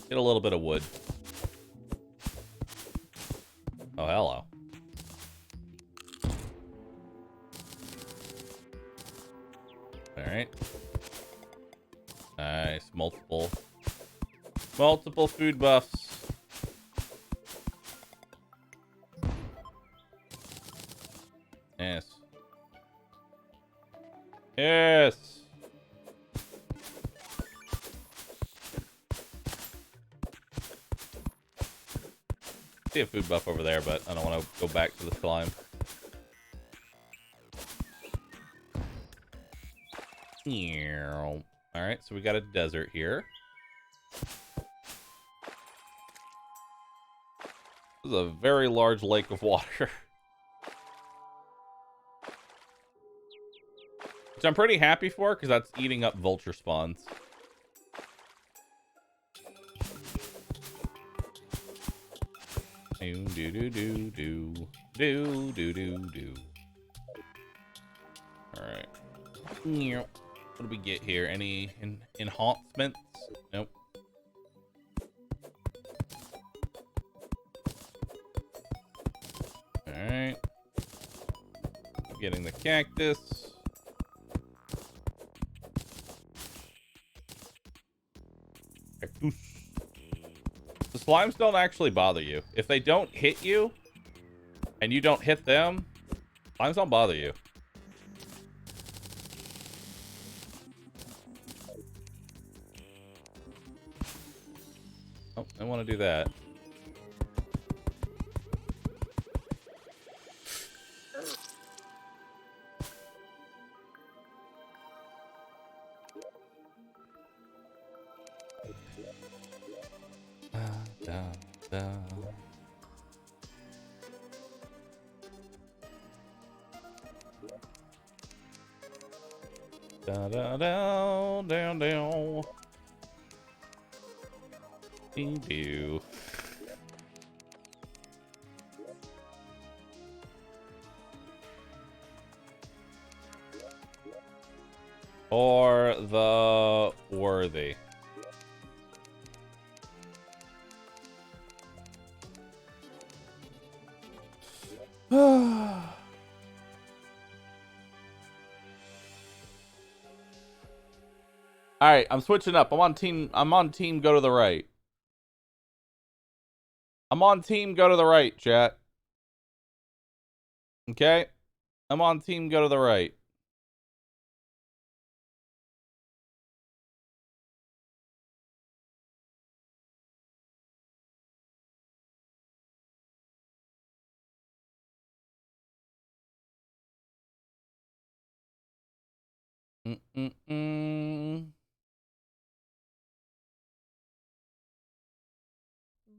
Get a little bit of wood. Oh, hello. Alright. Nice. Multiple food buffs. Yes. Yes. See a food buff over there, but I don't want to go back to the slime. Alright, so we got a desert here. This is a very large lake of water. Which I'm pretty happy for, because that's eating up vulture spawns. Do do do do do do do do do. All right. What do we get here? Any enhancements? Nope. All right. Getting the cactus. Cactus. The slimes don't actually bother you. If they don't hit you, and you don't hit them, slimes don't bother you. Oh, I want to do that. Down. Do. Or the worthy. All right, I'm switching up. I'm on team go to the right. I'm on team go to the right, chat. Okay? I'm on team go to the right.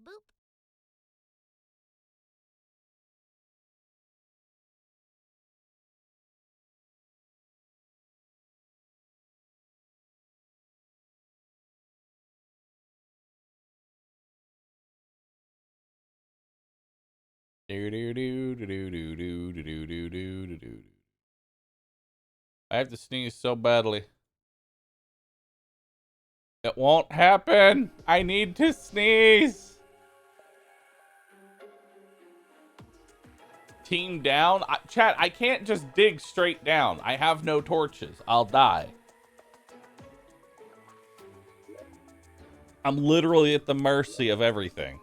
Boop. I have to sneeze so badly. It won't happen. I need to sneeze. Team down. Chat, I can't just dig straight down. I have no torches. I'll die. I'm literally at the mercy of everything.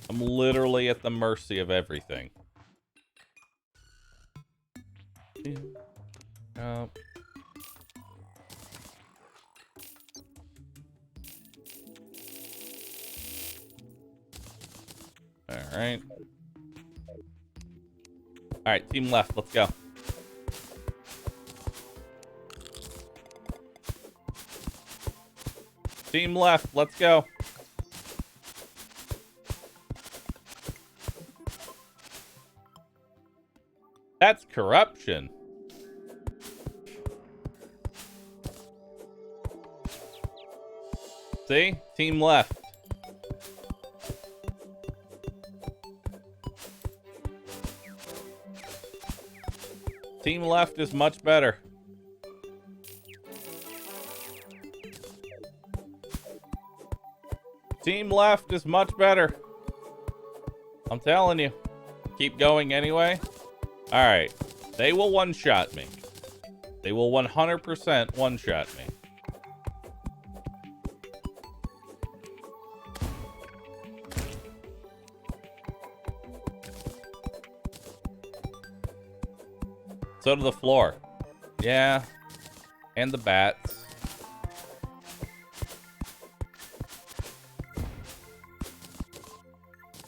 I'm literally at the mercy of everything. Alright. Alright, team left. Let's go. Team left. Let's go. That's corruption. See? Team left. Team left is much better. Team left is much better. I'm telling you. Keep going anyway. Alright. They will one-shot me. They will 100% one-shot me. So to the floor. Yeah. And the bats.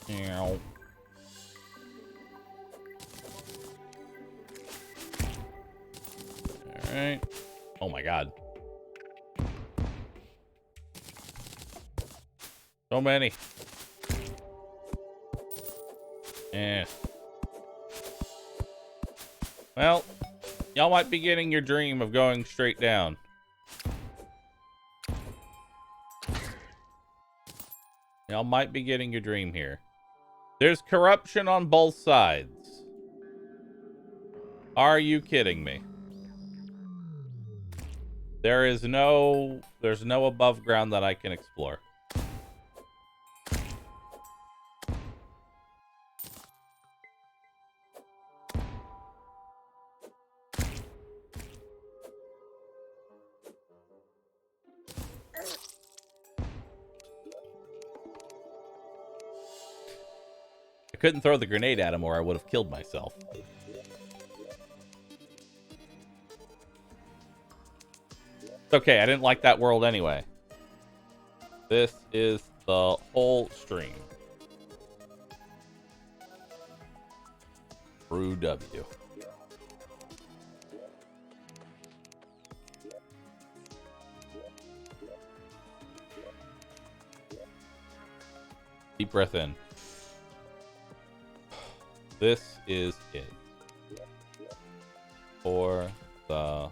All right. Oh my god. So many. Yeah. Well, y'all might be getting your dream of going straight down. Y'all might be getting your dream here. There's corruption on both sides. Are you kidding me? There's no above ground that I can explore. I couldn't throw the grenade at him or I would have killed myself. It's okay, I didn't like that world anyway. This is the whole stream. Brew W. Deep breath in. This is it. For the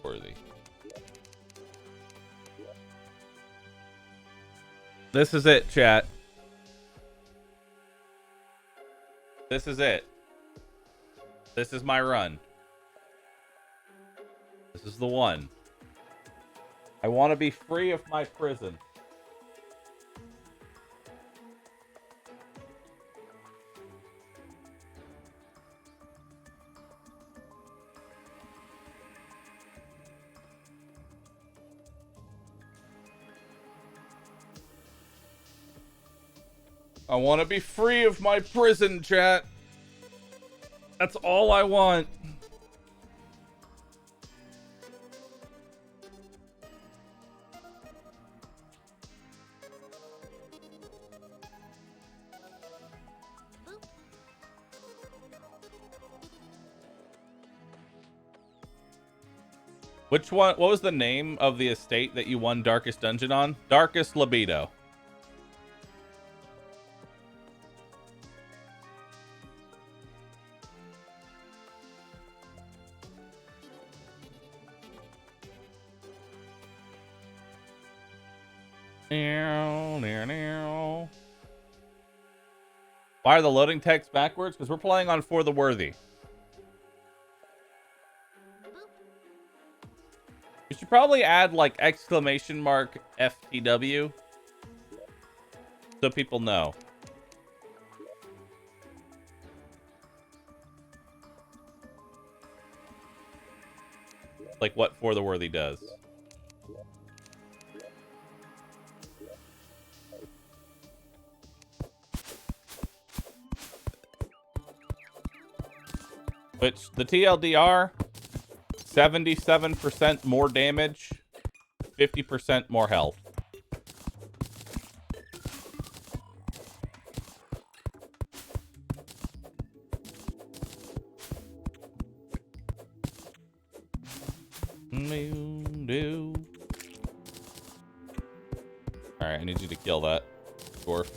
worthy. This is it, chat. This is it. This is my run. This is the one. I want to be free of my prison. I want to be free of my prison, chat. That's all I want. Which one? What was the name of the estate that you won Darkest Dungeon on? Darkest Libido. Why are the loading text backwards? Because we're playing on For the Worthy. You should probably add like exclamation mark FTW so people know. Like what For the Worthy does. Which, the TLDR, 77% more damage, 50% more health. Alright, I need you to kill that, dwarf.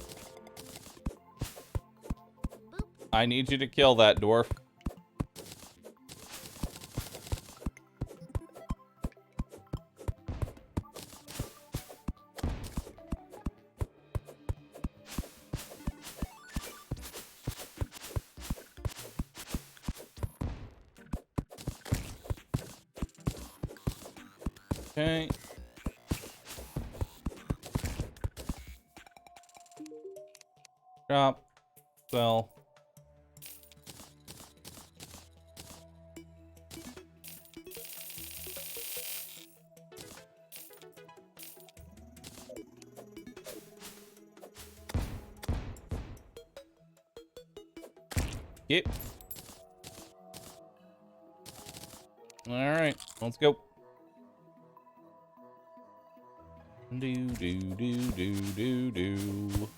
I need you to kill that, dwarf. Okay. Drop. Sell. Yep. All right, let's go. Do do do do do do.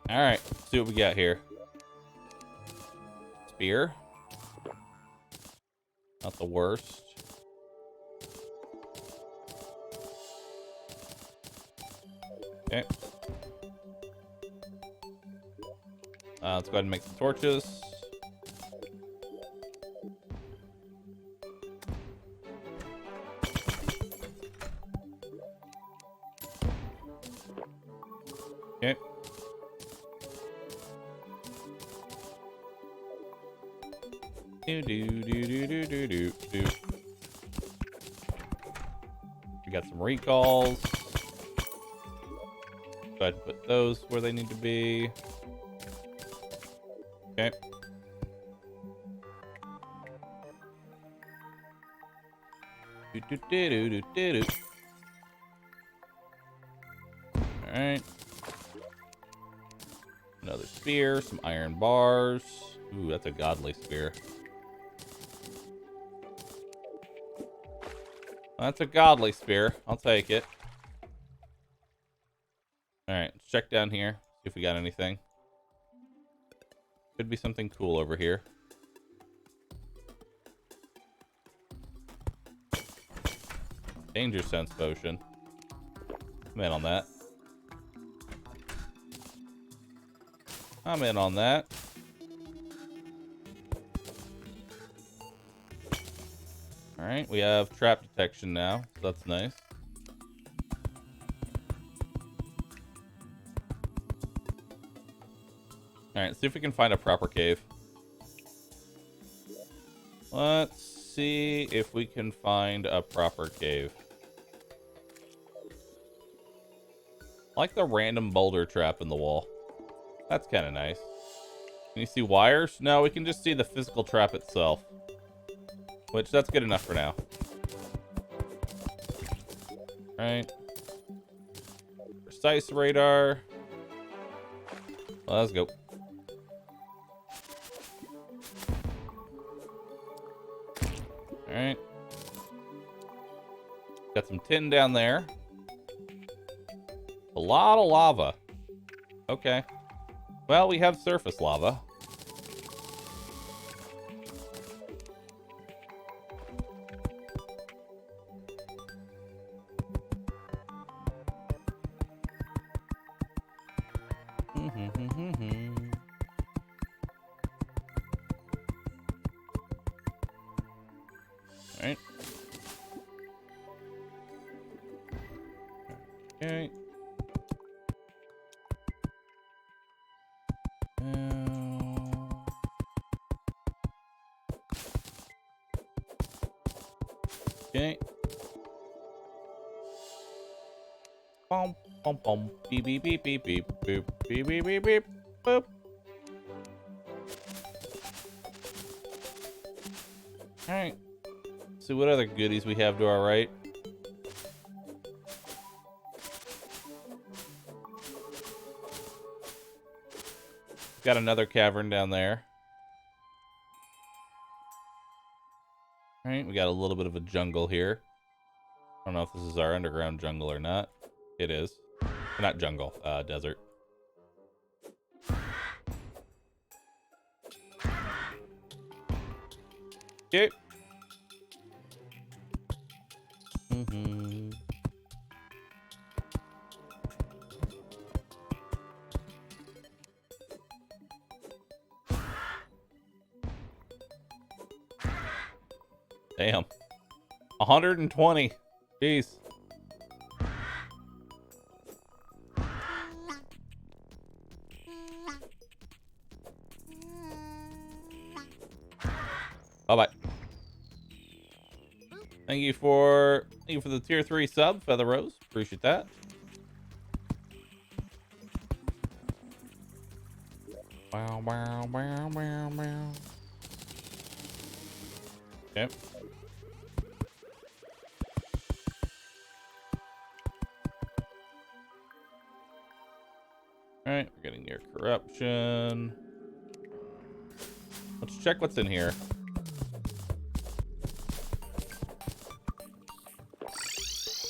All right, let's see what we got here. Spear. Not the worst. Okay. Let's go ahead and make some torches. Okay. Do do do do do do do do. We got some recalls. Go ahead and put those where they need to be. Okay. Do do do do do do do. All right. Another spear, some iron bars. Ooh, that's a godly spear. That's a godly spear. I'll take it. Alright, let's check down here. See if we got anything. Could be something cool over here. Danger sense potion. I'm in on that. I'm in on that. Alright, we have trap detection now. So that's nice. Alright, see if we can find a proper cave. Let's see if we can find a proper cave. I like the random boulder trap in the wall. That's kind of nice. Can you see wires? No, we can just see the physical trap itself. Which, that's good enough for now. Alright. Precise radar. Well, let's go. Alright. Got some tin down there. A lot of lava. Okay. Well, we have surface lava. Alright. Okay. Okay. Bum bum bum. Beep beep beep beep beep boop beep beep beep beep boop. Alright. See what other goodies we have to our right. Got another cavern down there. Alright, we got a little bit of a jungle here. I don't know if this is our underground jungle or not. It is. Not jungle, desert. Okay. Damn. 120. Jeez. Bye-bye. Thank you for the tier 3 sub, Feather Rose. Appreciate that. Wow, wow, wow, wow, wow. Okay. Alright, we're getting near corruption. Let's check what's in here.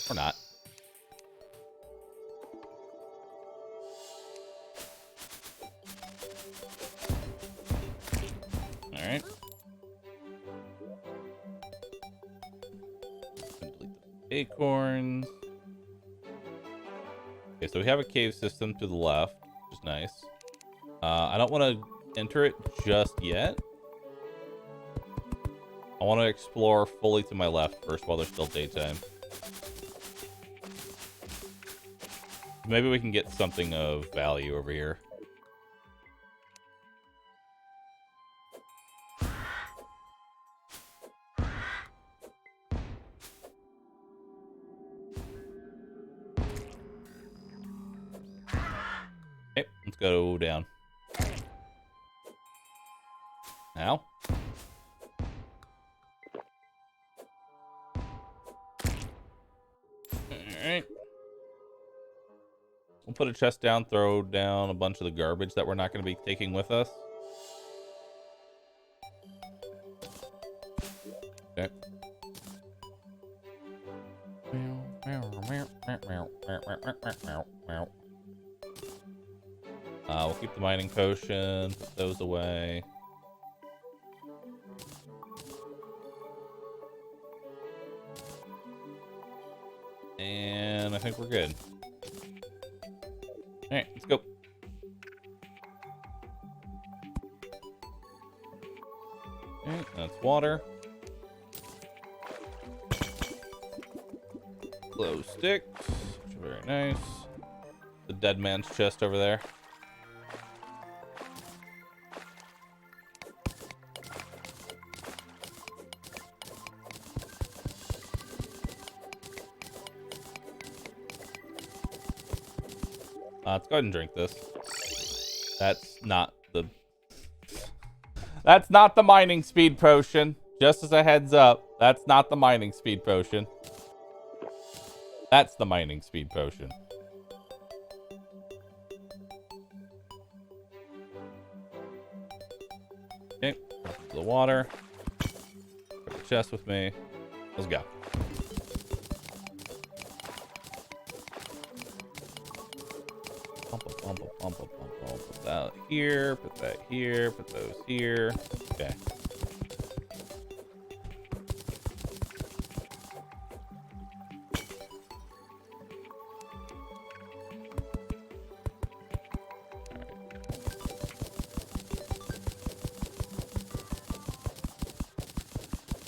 Or not. Alright. Delete the acorns. Okay, so we have a cave system to the left, which is nice. I don't want to enter it just yet. I want to explore fully to my left first while there's still daytime. Maybe we can get something of value over here. Okay, let's go down. Now. Alright. We'll put a chest down, throw down a bunch of the garbage that we're not going to be taking with us. Okay. We'll keep the mining potion, put those away. And I think we're good. Alright, let's go. Alright, that's water. Glow sticks, which are very nice. The dead man's chest over there. Let's go ahead and drink this. That's not the mining speed potion. Just as a heads up, that's not the mining speed potion. That's the mining speed potion. Okay, the water. Put the chest with me. Let's go. Put that here, put that here, put those here. Okay.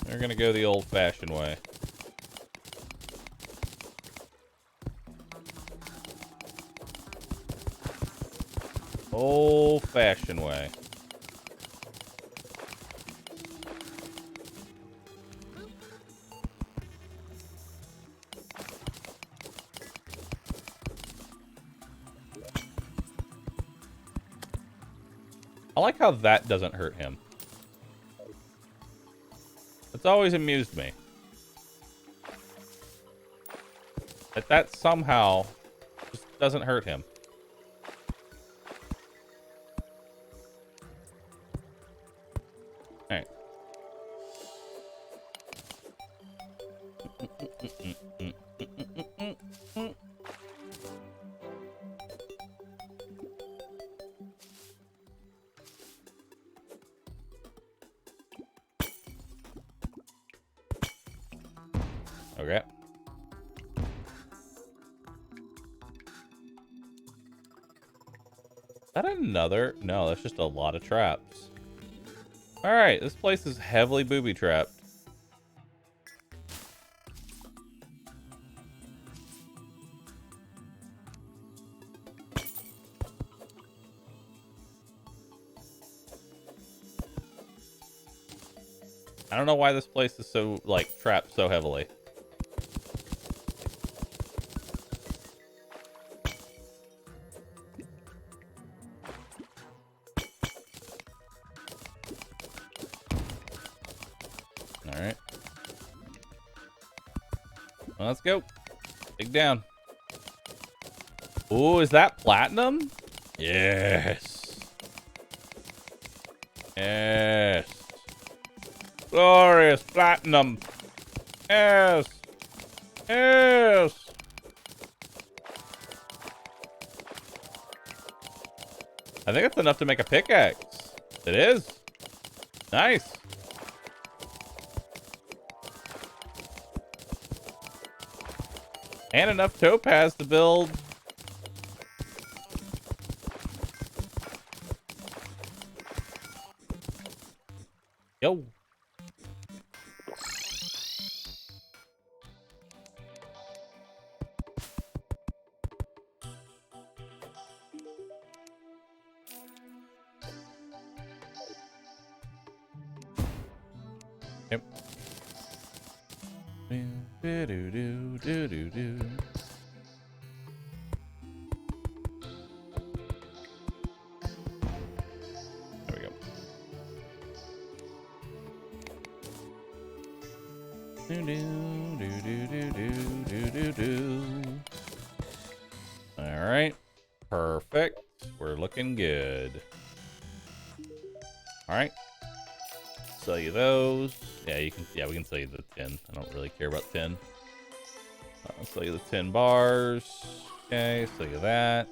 We're gonna go the old-fashioned way. Old-fashioned way. I like how that doesn't hurt him. It's always amused me. That somehow just doesn't hurt him. Alright. Okay. Is that another? No, that's just a lot of traps. Alright, this place is heavily booby-trapped. I don't know why this place is so, like, trapped so heavily. Alright. Well, let's go. Dig down. Ooh, is that platinum? Yes. Yes. Glorious platinum. Yes. Yes. I think it's enough to make a pickaxe. It is. Nice. And enough topaz to build. Yo. Yep. Do do do do do do. There we go. Do do do do do do do do. All right, perfect. We're looking good. All right, sell you those. Yeah, you can. Yeah, we can sell you the tin. I don't really care about tin. I'll sell you the 10 bars. Okay, sell you that.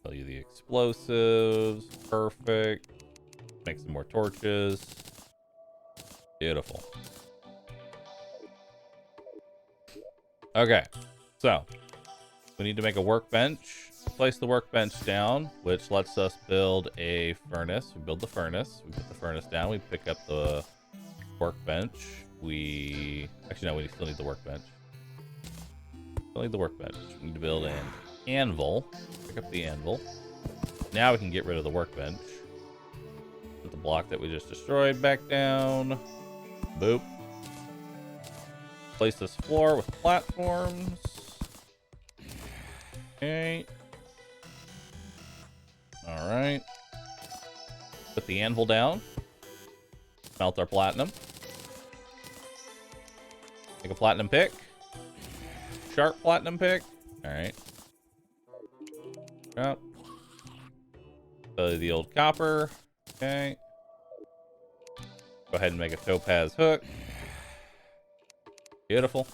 Sell you the explosives. Perfect. Make some more torches. Beautiful. Okay, so we need to make a workbench. Place the workbench down, which lets us build a furnace. We build the furnace. We put the furnace down. We pick up the workbench. We actually no, we still need the workbench. Still need the workbench. We need to build an anvil. Pick up the anvil. Now we can get rid of the workbench. Put the block that we just destroyed back down. Boop. Place this floor with platforms. Okay. Alright. Put the anvil down. Melt our platinum. Make a platinum pick. Sharp platinum pick. Alright. Yep. The old copper. Okay. Go ahead and make a topaz hook. Beautiful.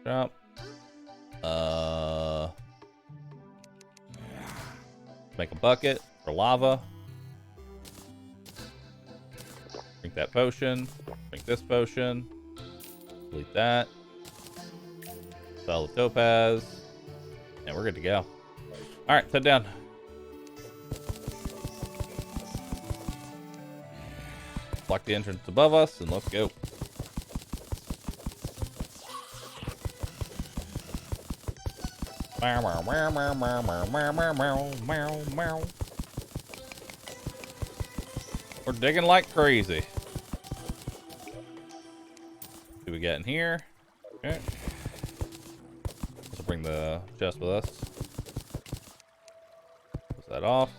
Drop. Make a bucket for lava. Drink that potion. Drink this potion. Delete that. Sell the topaz. And we're good to go. Alright, head down. Block the entrance above us and let's go. We're digging like crazy. What do we got in here? Okay. Let's bring the chest with us. Close that off.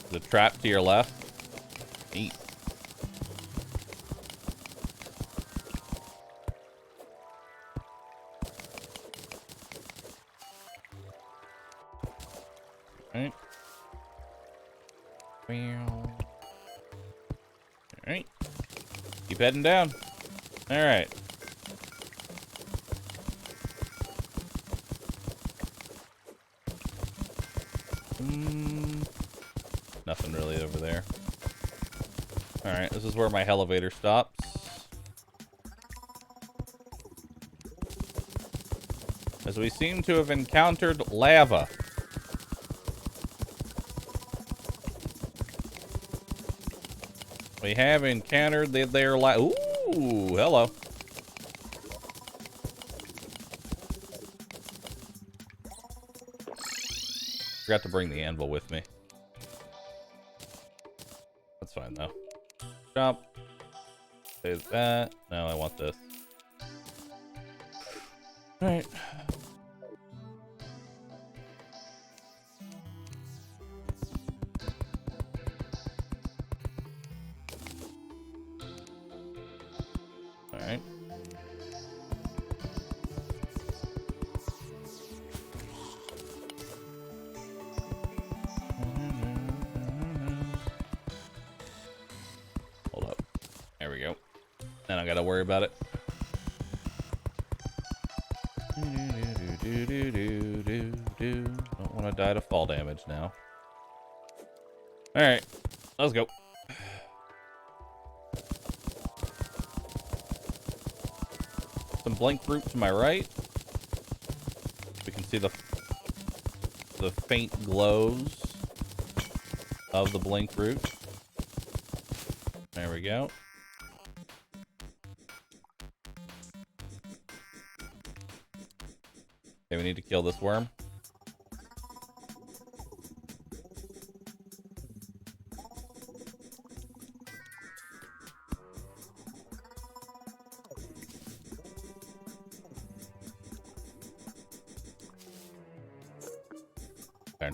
The trap to your left. Neat. Alright. Alright. Keep heading down. Alright. Nothing really over there. Alright, this is where my elevator stops. As we seem to have encountered lava. We have encountered their Ooh, hello. forgot to bring the anvil with me. That's fine, though. Jump. Save that. No, I want this. Alright. Alright. Hold up. There we go. Then I gotta worry about it. Don't want to die to fall damage now. Alright. Let's go. Some blank fruit to my right. We can see the faint glows of the blank fruit. There we go. Okay, we need to kill this worm. There.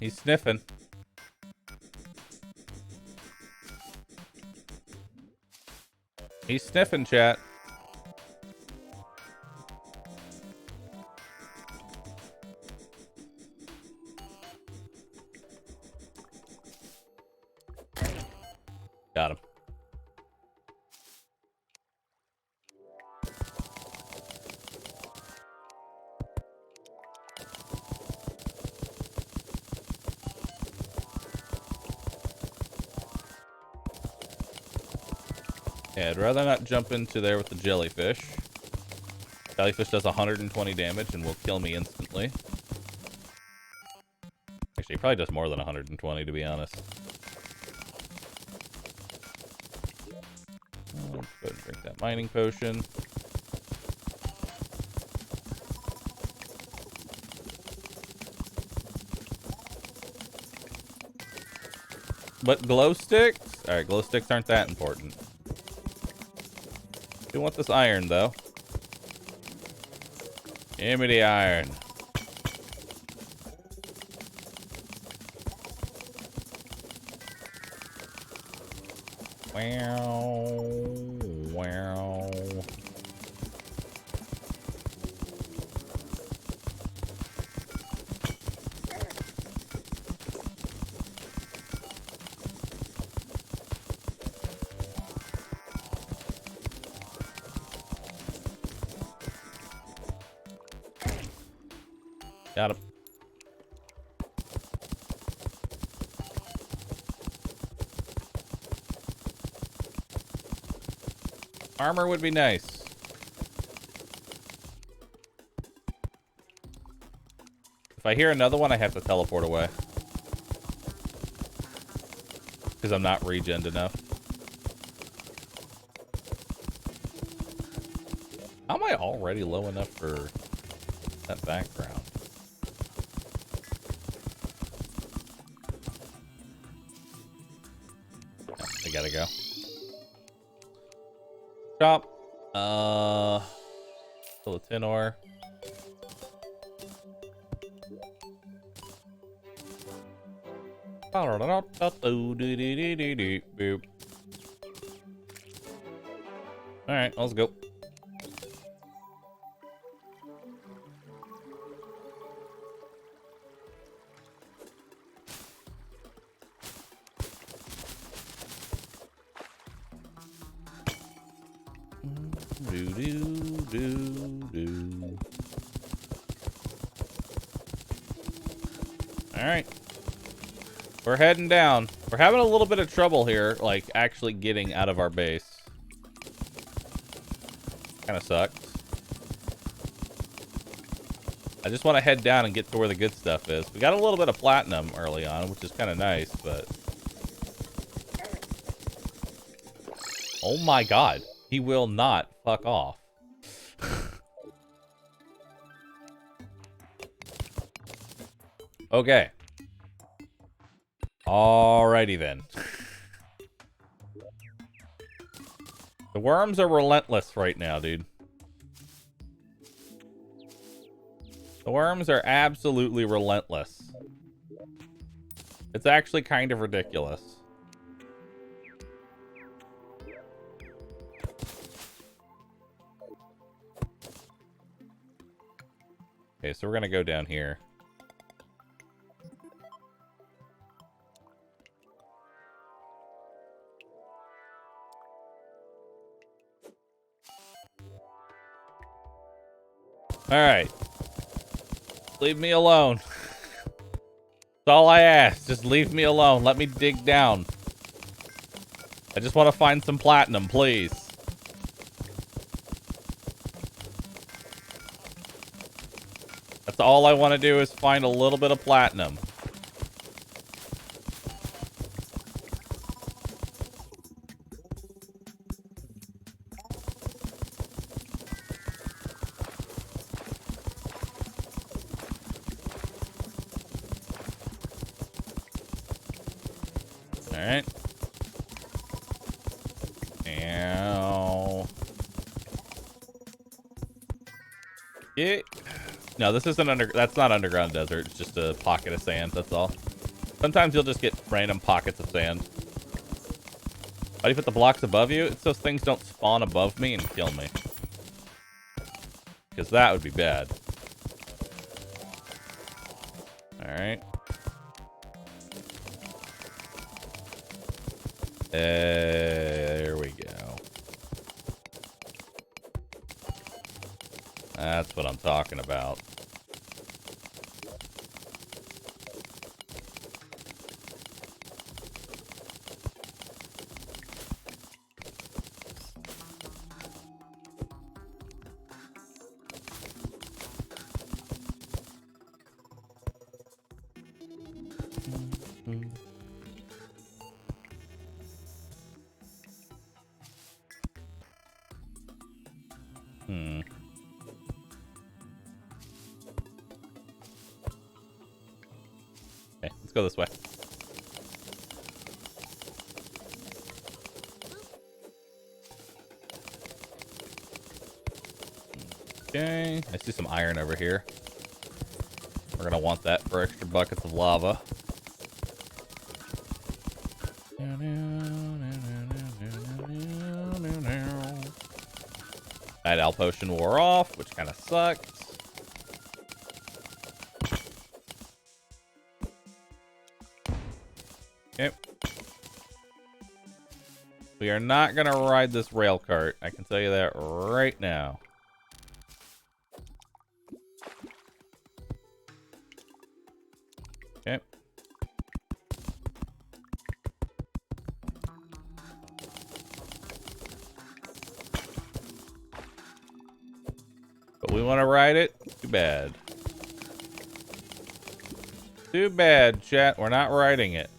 He's sniffing. He's sniffing, chat. Got him. Yeah, I'd rather not jump into there with the jellyfish. Jellyfish does 120 damage and will kill me instantly. Actually, it probably does more than 120, to be honest. Let's go ahead and drink that mining potion. But glow sticks? Alright, glow sticks aren't that important. Do want this iron, though. Give me the iron. Wow. Wow. Got him. Armor would be nice. If I hear another one, I have to teleport away. Because I'm not regened enough. How am I already low enough for that background? I gotta go. Chop. Still a tin ore. Alright, let's go. Alright. We're heading down. We're having a little bit of trouble here, like, actually getting out of our base. Kinda sucks. I just want to head down and get to where the good stuff is. We got a little bit of platinum early on, which is kind of nice, but... Oh my god. He will not fuck off. Okay. Alrighty then. The worms are relentless right now, dude. The worms are absolutely relentless. It's actually kind of ridiculous. Okay, so we're gonna go down here. Alright. Leave me alone. That's all I ask. Just leave me alone. Let me dig down. I just want to find some platinum, please. That's all I want to do is find a little bit of platinum. Alright. Ow. Yeah. No, this isn't that's not underground desert. It's just a pocket of sand, that's all. Sometimes you'll just get random pockets of sand. Why do you put the blocks above you? It's so things don't spawn above me and kill me. Because that would be bad. Alright. There we go. That's what I'm talking about. Okay, let's go this way. Okay, I see some iron over here. We're gonna want that for extra buckets of lava. That Al potion wore off, which kind of sucks. Okay. We are not gonna ride this rail cart. I can tell you that right now. Okay. But we want to ride it? Too bad. Too bad, chat. We're not riding it.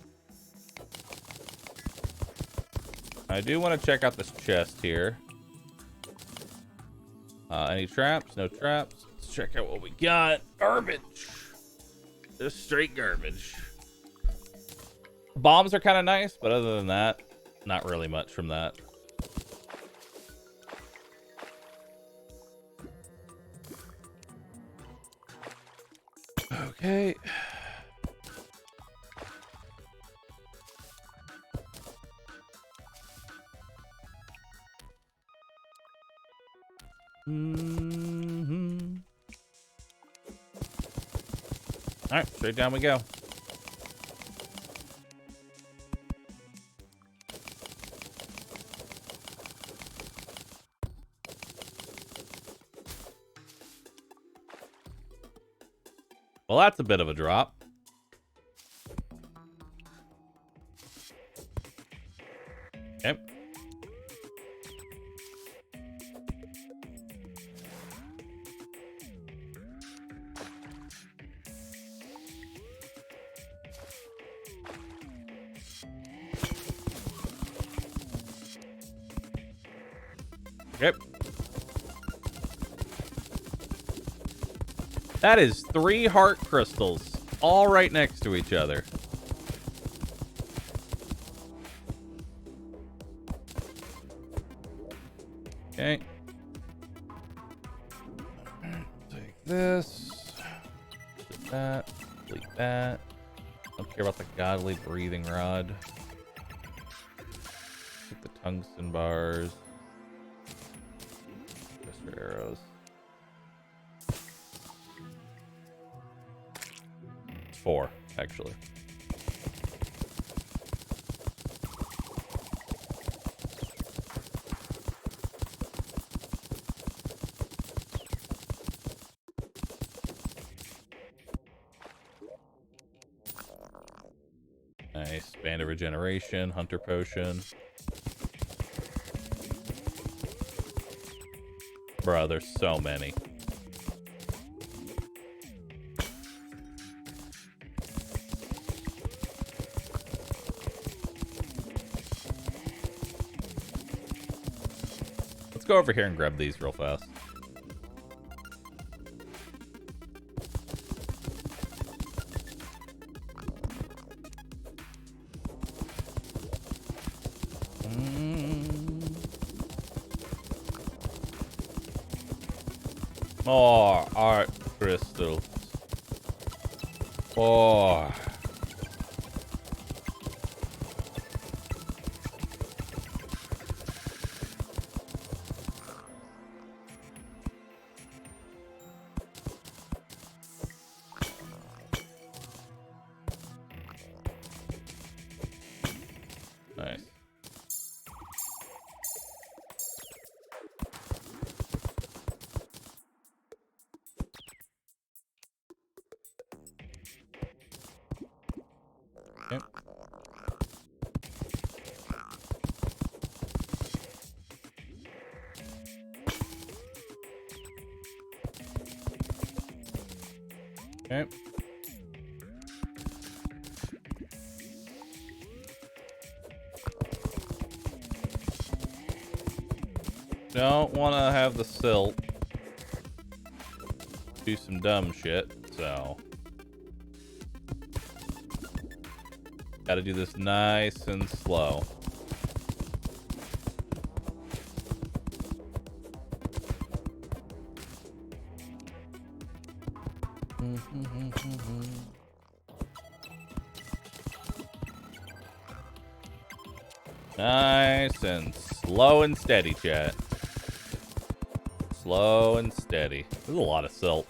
I do want to check out this chest here. Any traps? No traps. Let's check out what we got. Garbage. Just straight garbage. Bombs are kind of nice, but other than that, not really much from that. Okay. All right, straight down we go. Well, that's a bit of a drop. Okay. Okay. That is 3 heart crystals, all right next to each other. Okay. Take this. Take that. Delete that. Don't care about the godly breathing rod. Take the tungsten bars. Mr. Arrows. 4, actually. Nice. Band of Regeneration, Hunter Potion. Bro, there's so many. Let's go over here and grab these real fast. More art crystals. Oh. Nice. Okay. Okay. Don't want to have the silt do some dumb shit, so gotta do this nice and slow. Nice and slow and steady, chat. Slow and steady. There's a lot of silt.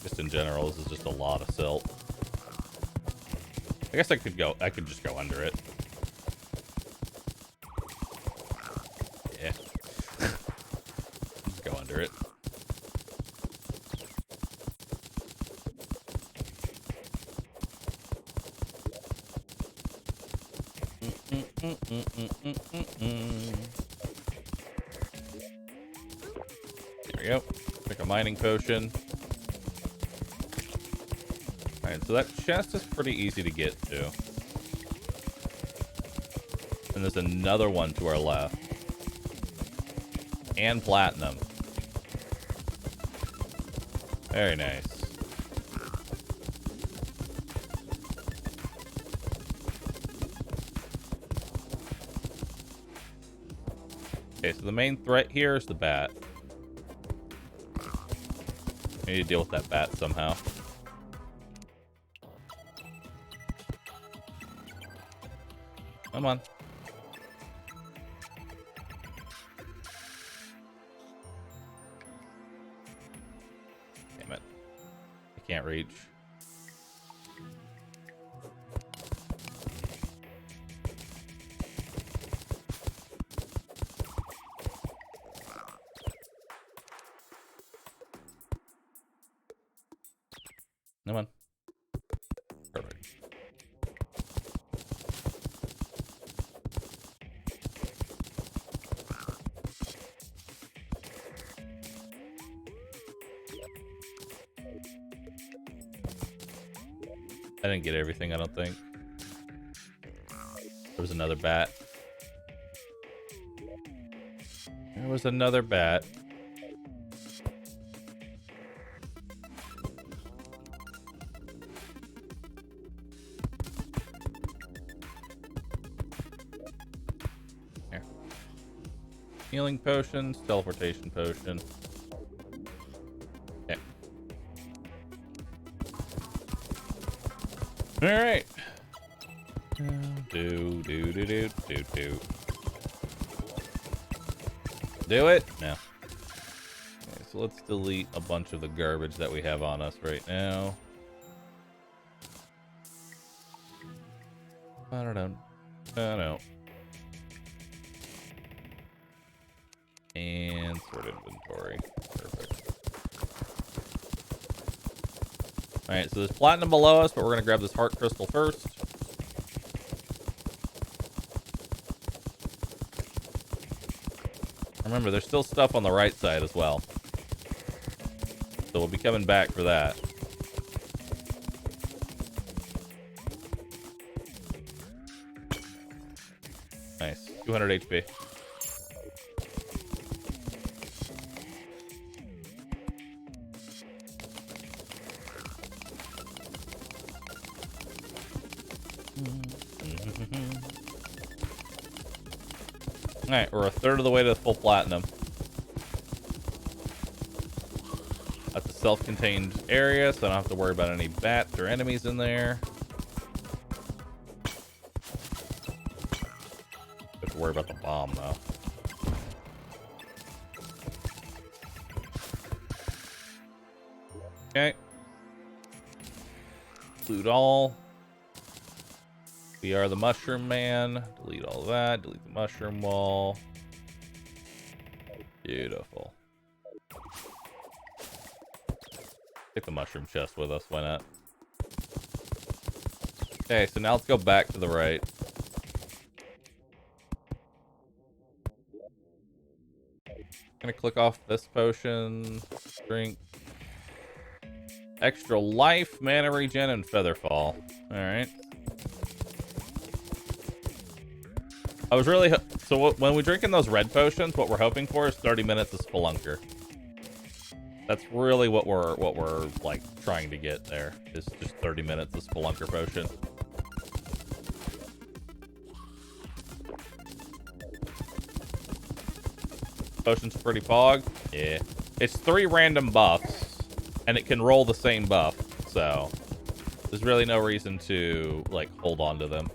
Just in general, this is just a lot of silt. I guess I could just go under it. Yeah. Just go under it. There we go. Pick a mining potion. Alright, so that chest is pretty easy to get to. And there's another one to our left. And platinum. Very nice. Okay, so the main threat here is the bat. I need to deal with that bat somehow. Come on. Damn it. I can't reach. Come on. Perfect. I didn't get everything, I don't think. There was another bat. There was another bat. Here. Healing potions, teleportation potion. Okay. All right. Do. Do it? No. Okay, so let's delete a bunch of the garbage that we have on us right now. I don't know. And sort inventory. Perfect. Alright, so there's platinum below us, but we're going to grab this heart crystal first. Remember, there's still stuff on the right side as well. So we'll be coming back for that. Nice. 200 HP. Alright, we're a third of the way to the full platinum. That's a self-contained area, so I don't have to worry about any bats or enemies in there. Have to worry about the bomb, though. Okay. Loot all. We are the mushroom man. Delete all that. Delete the mushroom wall. Beautiful. Take the mushroom chest with us. Why not? Okay, so now let's go back to the right. Gonna click off this potion. Drink. Extra life, mana regen, and featherfall. Alright. I was really... So when we're drinking those red potions, what we're hoping for is 30 minutes of Spelunker. That's really what we're like trying to get there. Is just 30 minutes of Spelunker potion. Potion's pretty pog. Yeah. It's 3 random buffs, and it can roll the same buff, so there's really no reason to like hold on to them.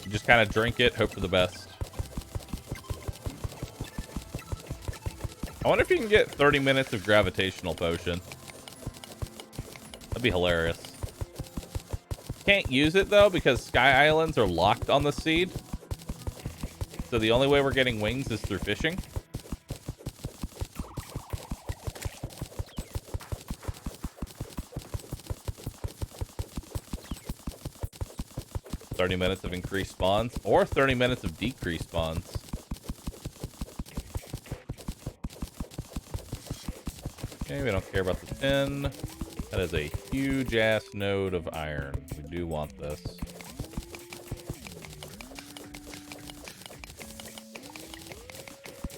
You just kind of drink it, hope for the best. I wonder if you can get 30 minutes of gravitational potion. That'd be hilarious. Can't use it though because Sky Islands are locked on the seed. So the only way we're getting wings is through fishing. $30 minutes of increased spawns, or 30 minutes of decreased spawns. Okay, we don't care about the tin. That is a huge ass node of iron. We do want this.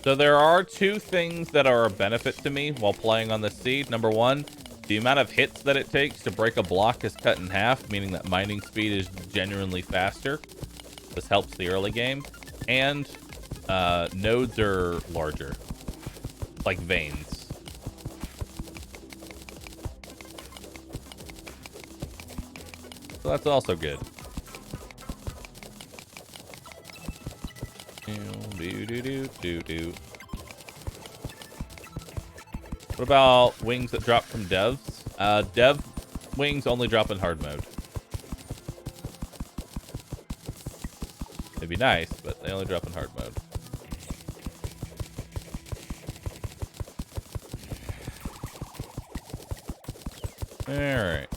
So there are 2 things that are a benefit to me while playing on this seed. Number 1, the amount of hits that it takes to break a block is cut in half, meaning that mining speed is genuinely faster. This helps the early game. And nodes are larger, like veins. So that's also good. What about wings that drop from devs? Dev wings only drop in hard mode. They'd be nice, but they only drop in hard mode. Alright.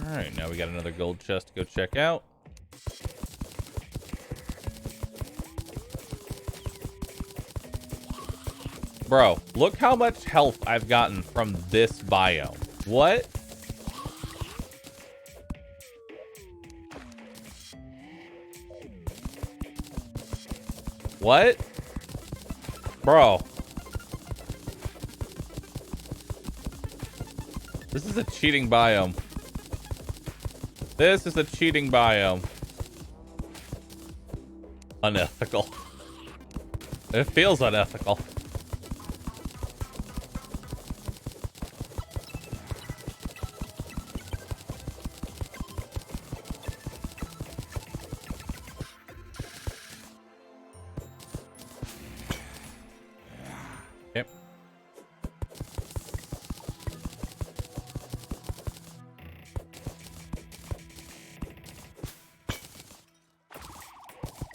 Alright, now we got another gold chest to go check out. Bro, look how much health I've gotten from this biome. What? What? Bro. This is a cheating biome. This is a cheating biome. Unethical. It feels unethical. Yep.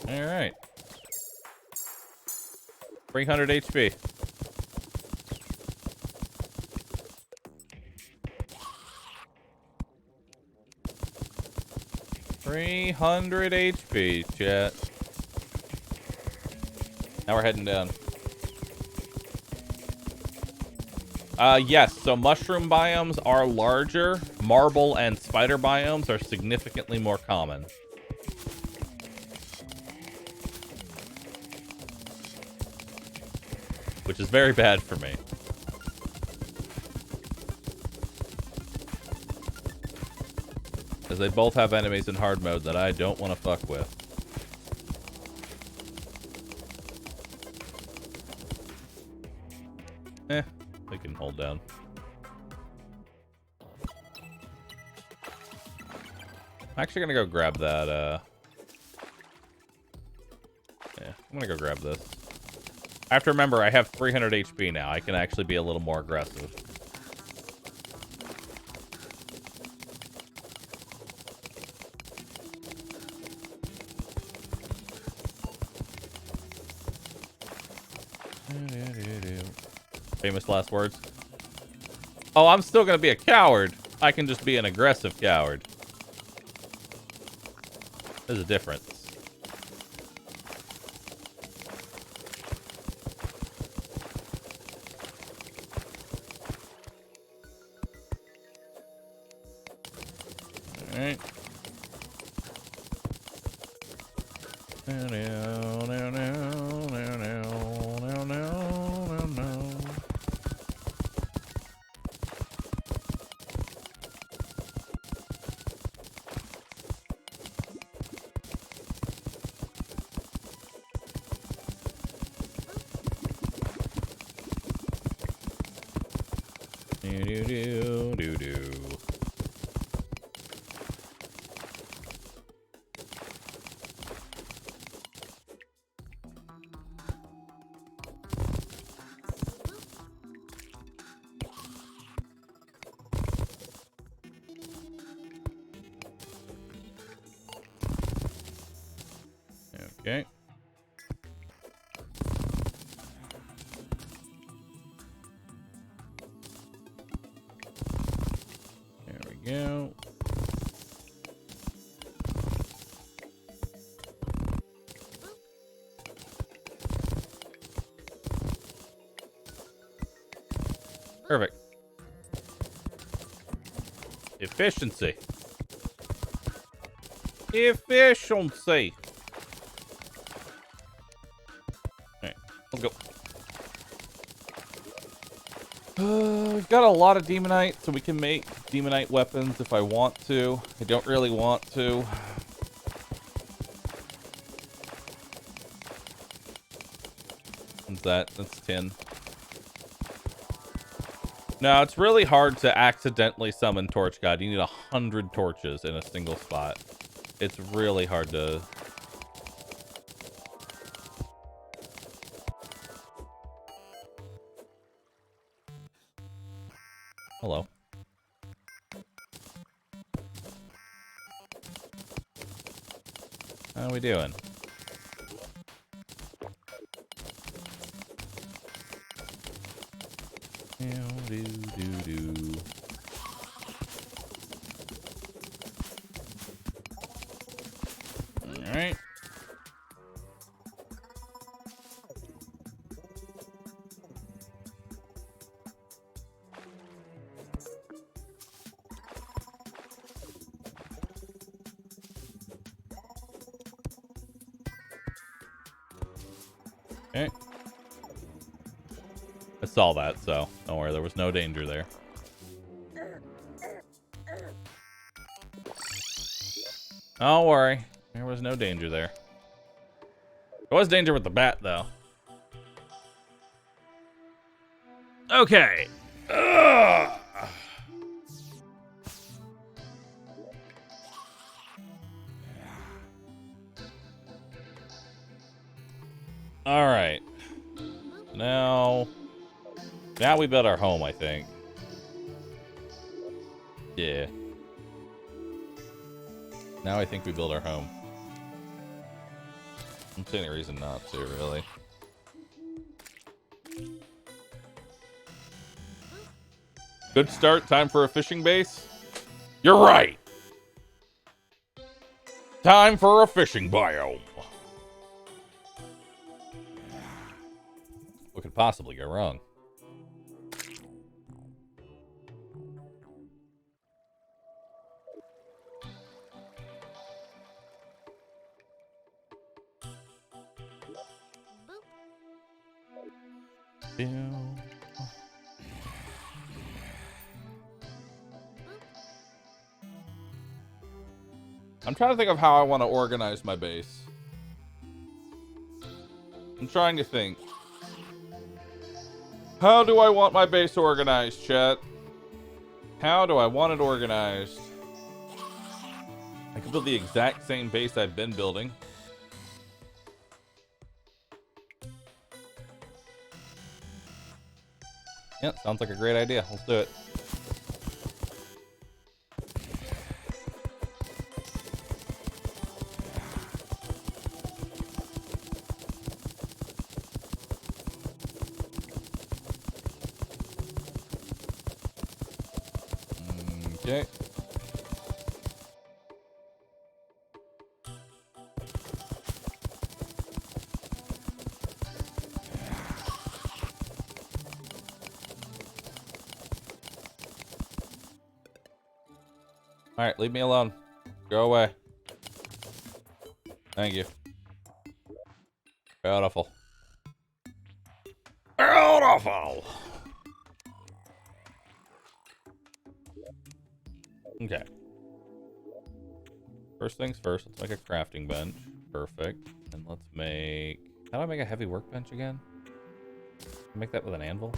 All right. 300 HP. $300 HP, chat. Now we're heading down. Yes, so mushroom biomes are larger. Marble and spider biomes are significantly more common. Which is very bad for me. As they both have enemies in hard mode that I don't want to fuck with. We can hold down. I'm actually gonna go grab that, yeah, I'm gonna go grab this. I have to remember, I have 300 HP now. I can actually be a little more aggressive. Famous last words. Oh, I'm still gonna be a coward. I can just be an aggressive coward. There's a difference. Alright. Okay. There we go. Perfect. Efficiency. Efficiency. Alright, we'll go. We've got a lot of demonite, so we can make demonite weapons if I want to. I don't really want to. What's that? That's tin. No, it's really hard to accidentally summon Torch God. You need 100 torches in a single spot. It's really hard to... Hello. How are we doing? Alright. Okay. I saw that, so don't worry, there was no danger there. Don't worry, there was no danger there. There was danger with the bat, though. Okay. Ugh. All right. Now we built our home, I think. Yeah. Now I think we build our home. I don't see any reason not to, really. Good start. Time for a fishing base? You're right. Time for a fishing biome. What could possibly go wrong? I'm trying to think of how I want to organize my base. I'm trying to think. How do I want my base organized, chat? How do I want it organized? I could build the exact same base I've been building. Yeah, sounds like a great idea. Let's do it. Okay. Alright, leave me alone. Go away. Thank you. Beautiful. Beautiful! Okay. First things first, let's make a crafting bench. Perfect. And let's make... How do I make a heavy workbench again? Make that with an anvil?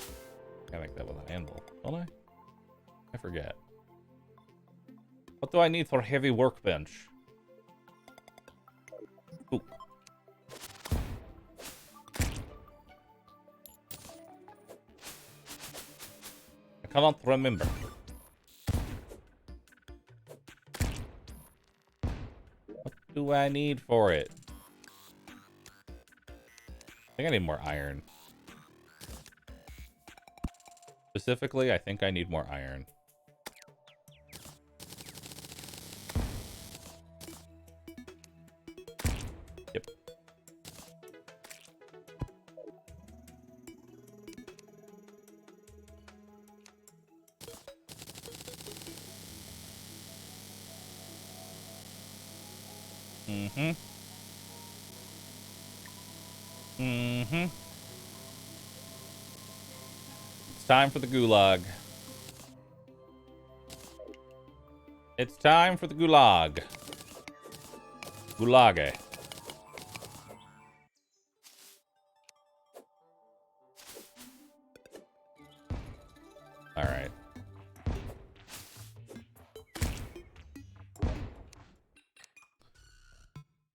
I gotta make that with an anvil, don't I? I forget. What do I need for heavy workbench? Ooh. I cannot remember. What do I need for it? I think I need more iron. Specifically, I think I need more iron. Yep. Mm-hmm. Mm-hmm. It's time for the gulag. It's time for the gulag. Gulage. All right.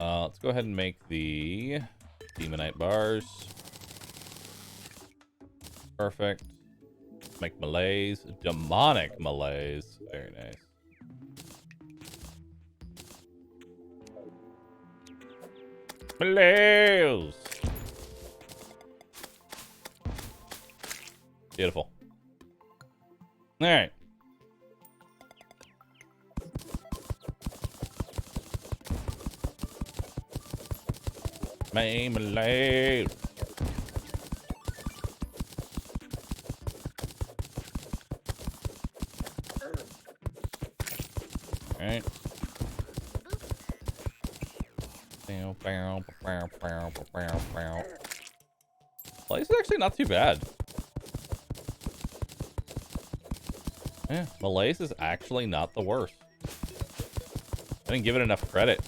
Let's go ahead and make the demonite bars. Perfect. Make malaise. Demonic malaise. Very nice. Malaise. Beautiful. All right. Malaise. All right. Well, it's actually not too bad. Yeah, Malaise is actually not the worst. I didn't give it enough credit.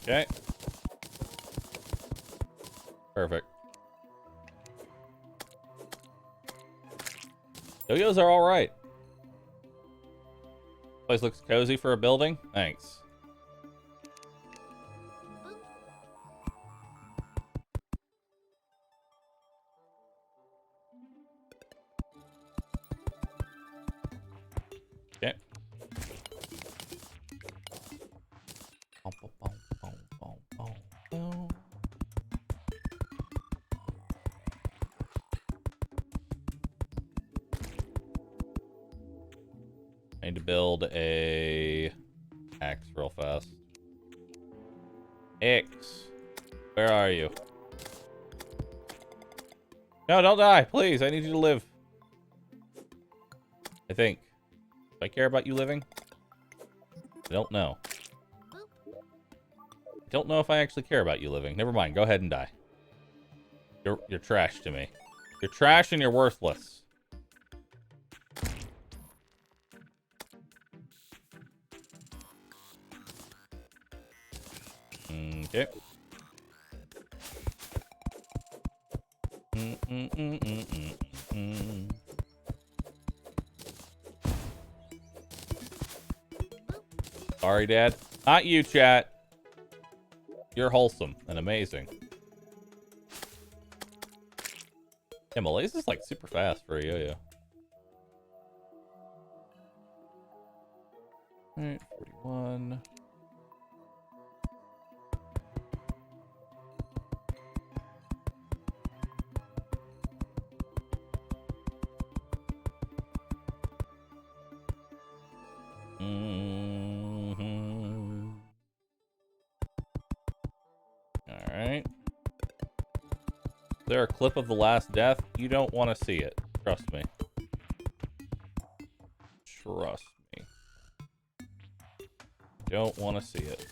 Okay. Perfect. Yo-yos are alright. Place looks cozy for a building. Thanks. Okay. I need to build a axe real fast. X, where are you? No, don't die, please. I need you to live. I think. Do I care about you living? I don't know. I don't know if I actually care about you living. Never mind. Go ahead and die. You're trash to me. You're trash and you're worthless. Okay. Sorry, Dad. Not you, chat. You're wholesome and amazing. Yeah, Malaise is like super fast for a yo-yo. Alright, 41. Alright. Is there a clip of the last death? You don't want to see it. Trust me. Trust me. Don't want to see it.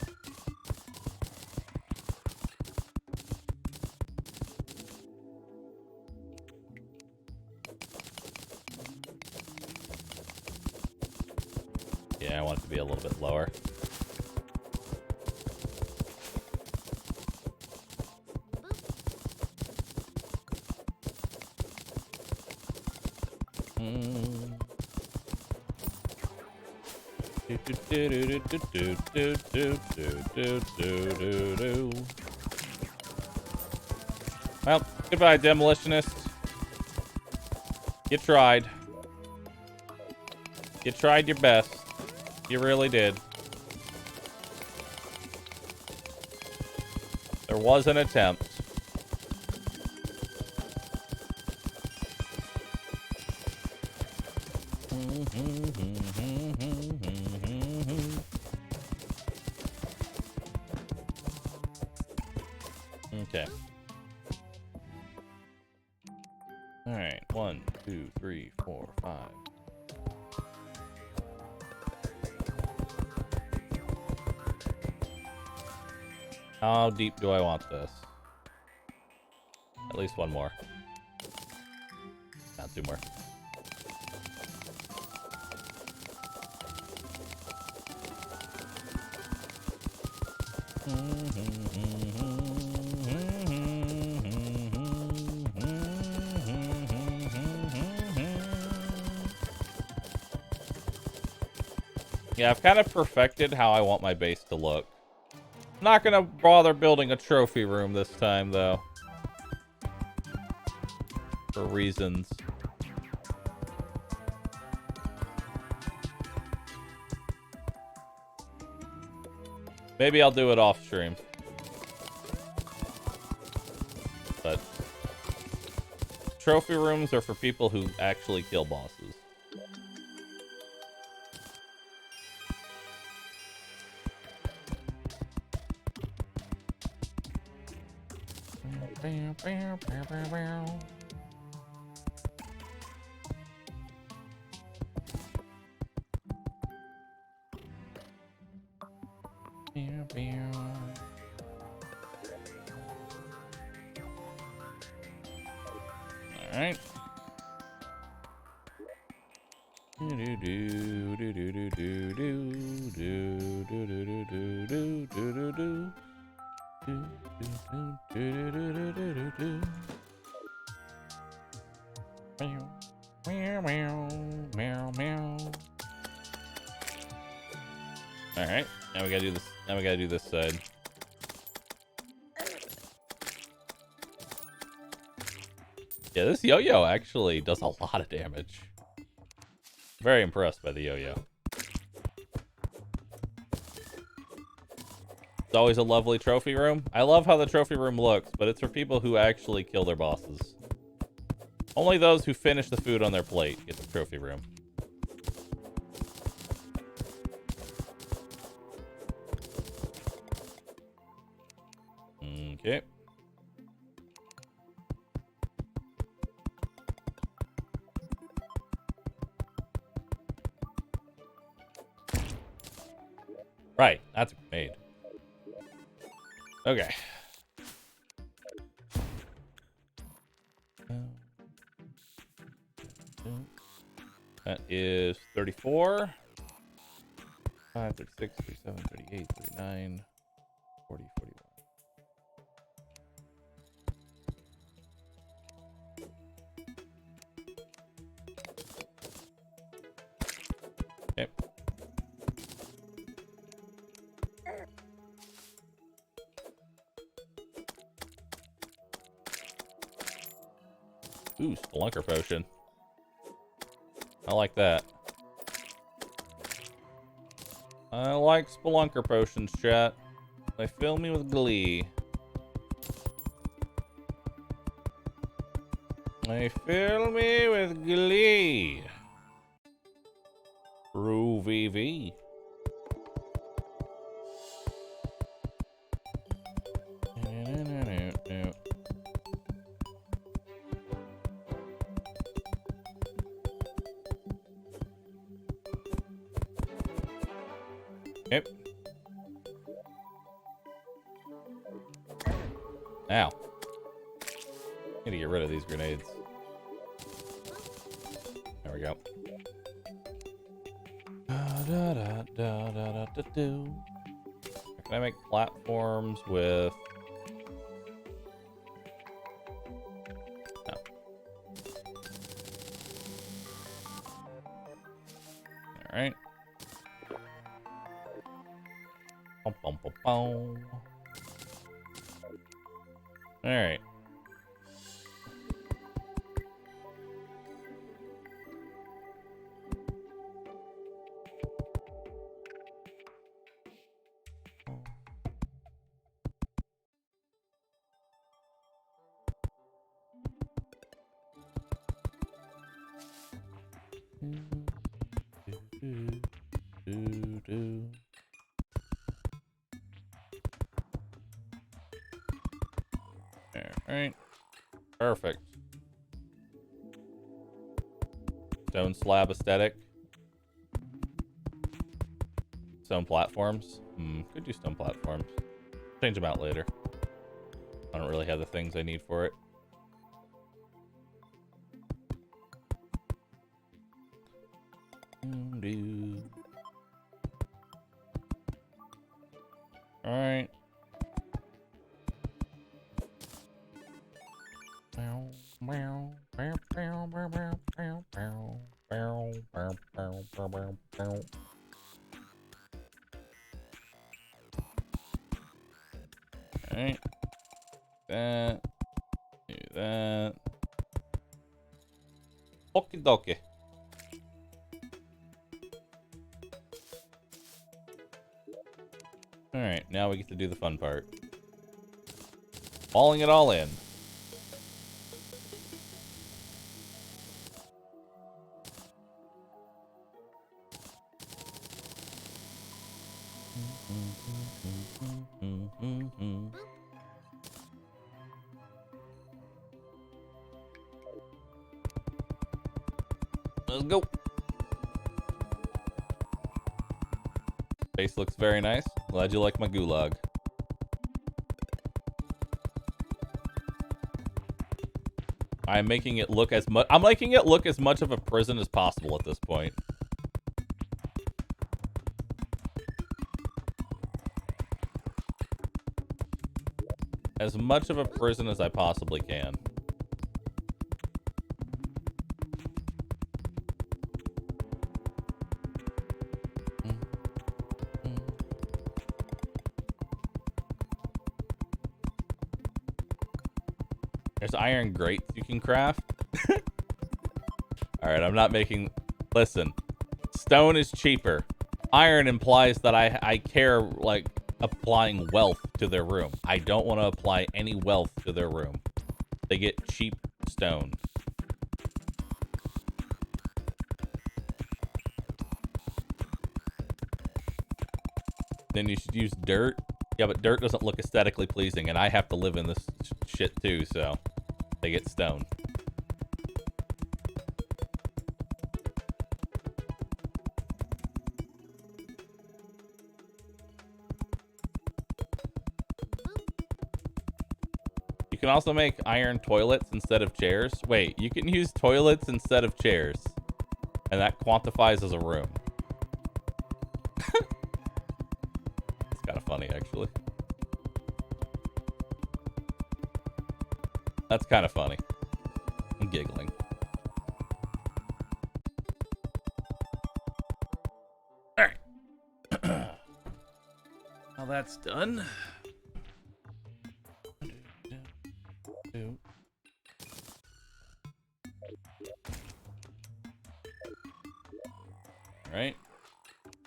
Yeah, I want it to be a little bit lower. Well, goodbye, demolitionist. You tried. You tried your best. You really did. There was an attempt. Okay. All right. 1, 2, 3, 4, 5. How deep do I want this? At least one more. Not 2 more. Yeah, I've kind of perfected how I want my base to look. I'm not gonna bother building a trophy room this time, though. For reasons. Maybe I'll do it off stream. But trophy rooms are for people who actually kill bosses. Alright. Alright, now we gotta do this. Now we gotta do this side. Yeah, this yo-yo actually does a lot of damage. Very impressed by the yo-yo. It's always a lovely trophy room. I love how the trophy room looks, but it's for people who actually kill their bosses. Only those who finish the food on their plate get the trophy room. Okay. Right, that's a grenade. Okay. That is 34. 5, 36, 37, 38, 39, 40, 41. Okay. Ooh, Spelunker Potion. I like that. I like Spelunker Potions, chat. They fill me with glee. They fill me with glee. Roo VV. Yep. Ow. Need to get rid of these grenades. There we go. Can I make platforms with... No. Alright. Bum, bum, bum, bum. Alright. Alright. Perfect. Stone slab aesthetic. Stone platforms. Could do stone platforms. Change them out later. I don't really have the things I need for it. Alright. Alright. That. Do that. Okie dokie. Alright, now we get to do the fun part. Falling it all in. Let's go. Face looks very nice. Glad you like my gulag. I'm making it look as much. I'm making it look as much of a prison as possible at this point. As much of a prison as I possibly can. There's iron grates you can craft. All right, I'm not making... Listen, stone is cheaper. Iron implies that I care, like, applying wealth to their room. I don't want to apply any wealth to their room. They get cheap stone. Then you should use dirt. Yeah, but dirt doesn't look aesthetically pleasing, and I have to live in this shit too, so they get stone. You can also make iron toilets instead of chairs. Wait, you can use toilets instead of chairs, and that quantifies as a room. It's kind of funny, actually. That's kind of funny. I'm giggling. All right. Now that's done. All right.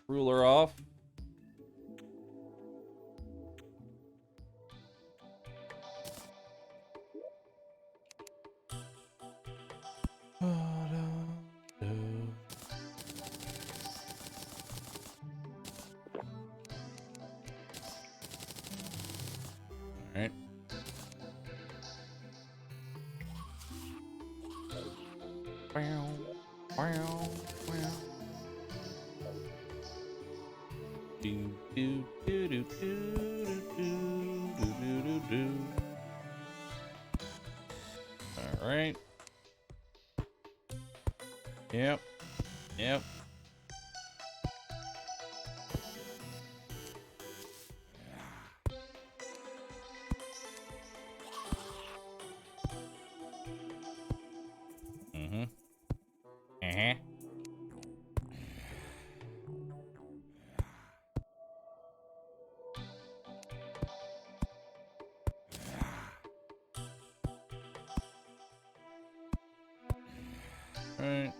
Ruler off. Alright. Alright. Yep. Yep. Mm-hmm. Uh-huh. Right.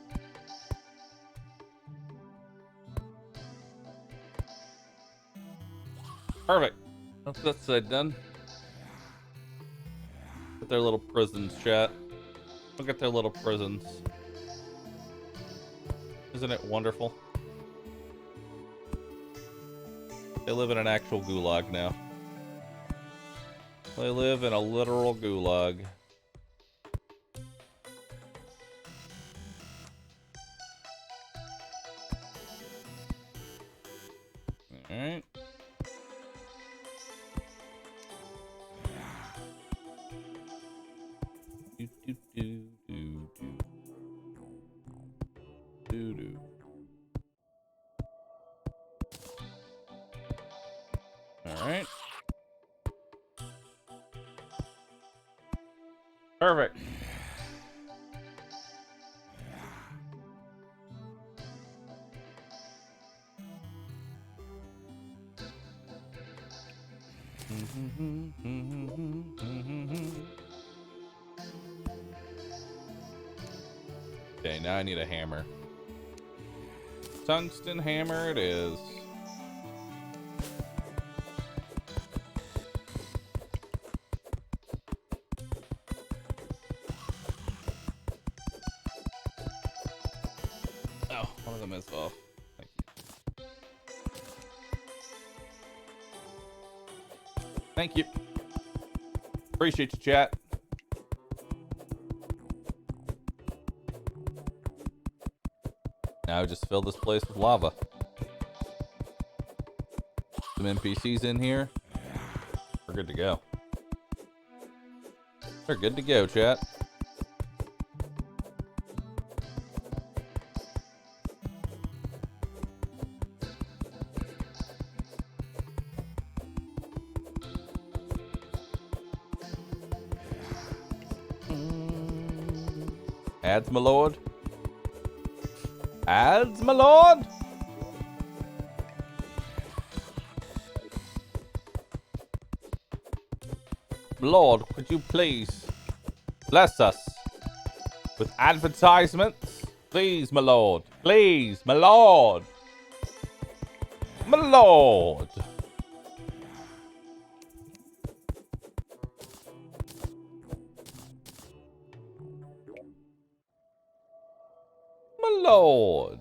Perfect. That's that side done. Get their little prisons, chat. Look at their little prisons. Isn't it wonderful? They live in an actual gulag now. They live in a literal gulag. Alright. Do, do, do, do, do. Do, do. Alright. Perfect. Okay, now I need a hammer. Tungsten hammer it is. Oh, one of them is off. Thank you. Thank you. Appreciate you, chat. Now just fill this place with lava. Some NPCs in here. We're good to go. We're good to go, chat. Ads, my lord. Ads, my lord. Lord, could you please bless us with advertisements? Please, my lord. Please, my lord. My lord. My lord.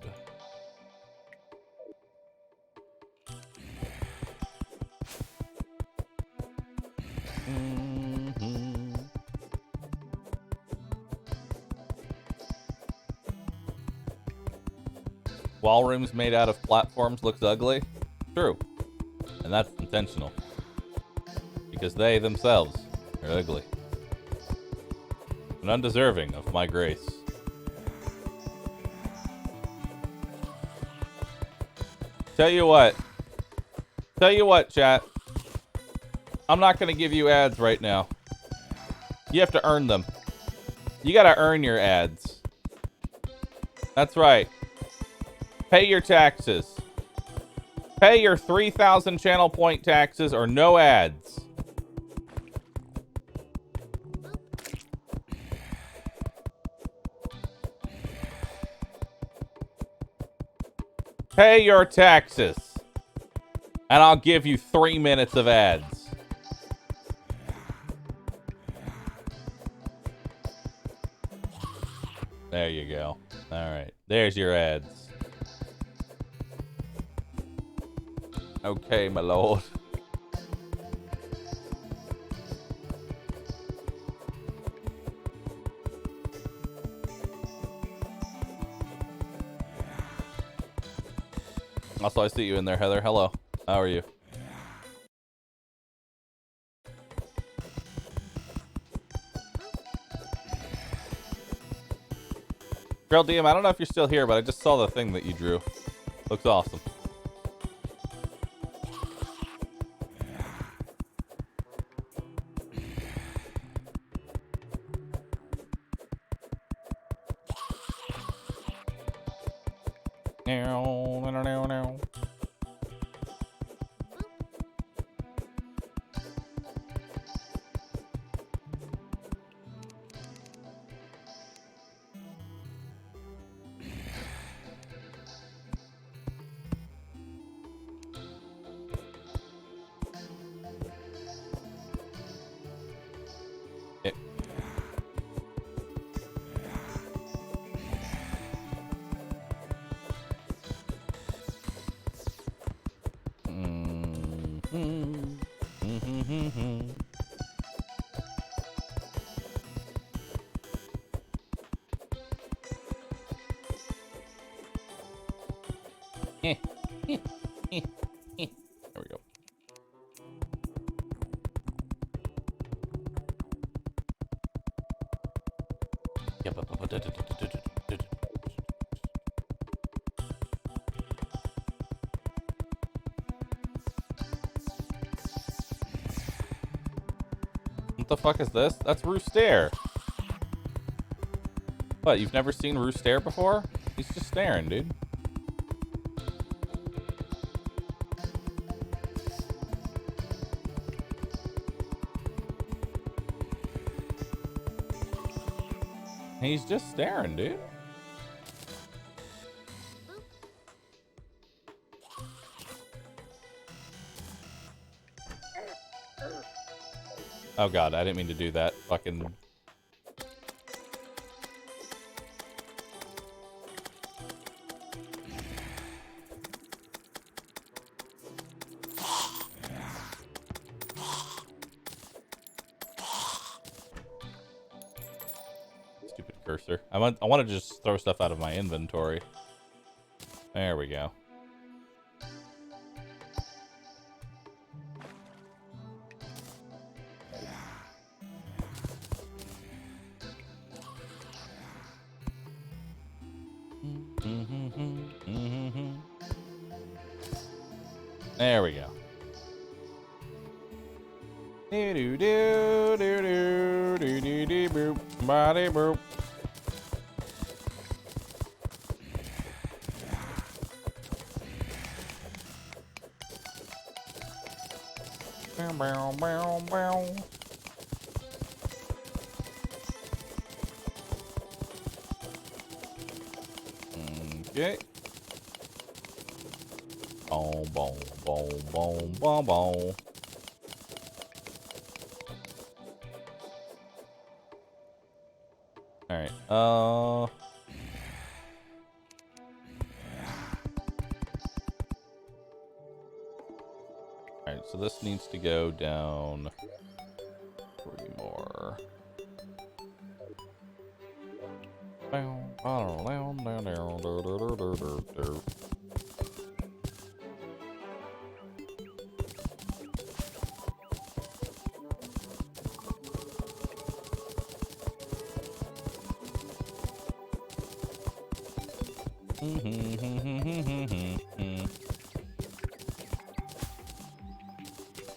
Wall rooms made out of platforms looks ugly. True. And that's intentional. Because they themselves are ugly. And undeserving of my grace. Tell you what, chat. I'm not going to give you ads right now. You have to earn them. You got to earn your ads. That's right. Pay your taxes. Pay your 3,000 channel point taxes or no ads. Pay your taxes. And I'll give you 3 minutes of ads. There you go. All right. There's your ads. Okay, my lord. Also, I see you in there, Heather. Hello. How are you? Girl DM, I don't know if you're still here, but I just saw the thing that you drew. Looks awesome. There we go. What the fuck is this? That's Rooster. What, you've never seen Rooster before? He's just staring, dude. He's just staring, dude. Oh god, I didn't mean to do that. Fucking... Stupid cursor. I want to just throw stuff out of my inventory. There we go. There we go. Do do do do do do do boop body boop. Bow bow bow bow. Okay. Boom boom boom boom boom boom. Alright, Alright, so this needs to go down 3 more.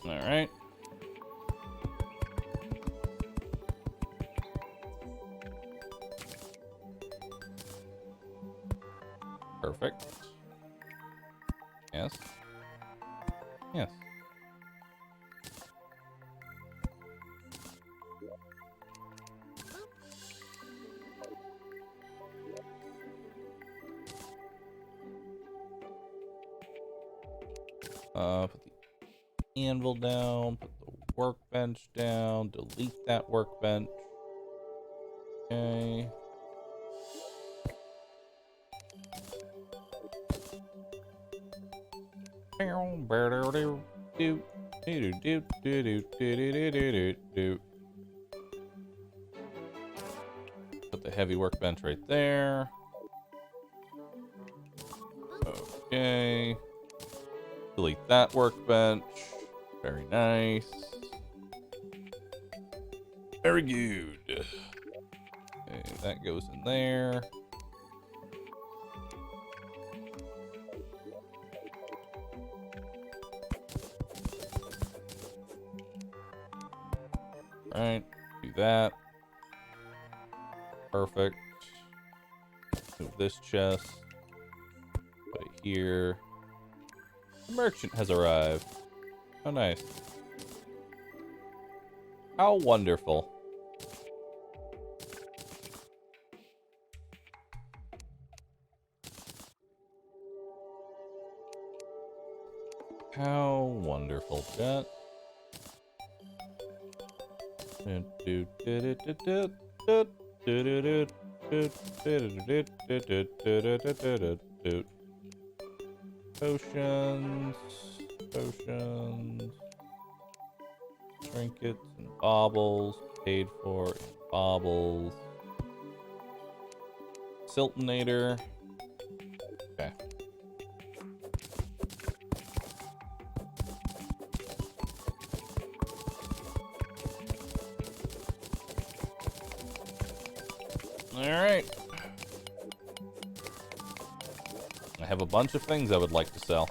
All right. Perfect. Yes. Yes. Put the anvil down, put the workbench down, delete that workbench. Okay. Put the heavy workbench right there. Okay. Delete that workbench. Very nice. Very good. Okay, that goes in there. Right, do that. Perfect. Move this chest. Put it here. The merchant has arrived. Oh, nice. How wonderful. How wonderful, chat. Potions, potions, trinkets and baubles, paid for in baubles. Siltonator. Okay. Alright. I have a bunch of things I would like to sell.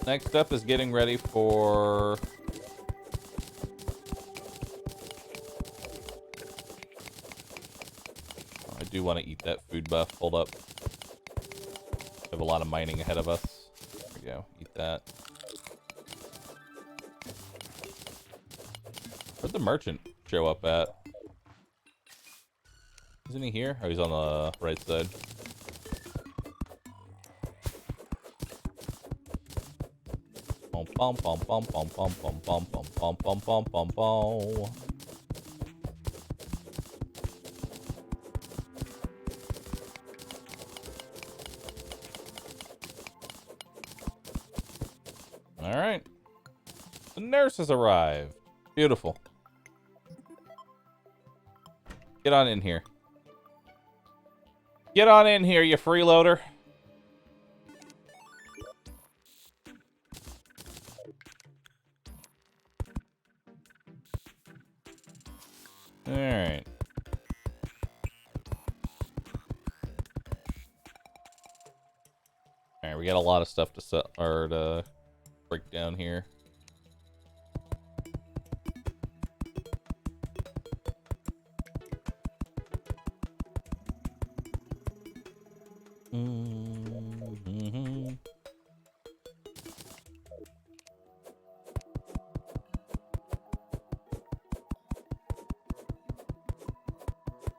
Next up is getting ready for... I do want to eat that food buff. Hold up. We have a lot of mining ahead of us. There we go. Eat that. Where'd the merchant show up at? Isn't he here? Oh, he's on the right side. Bum bum bum bum bum bum bum bum bum bum bum bum bum. All right. The nurse has arrived. Beautiful. Get on in here. Get on in here, you freeloader. All right. All right, we got a lot of stuff to sell or to break down here. Mm-hmm.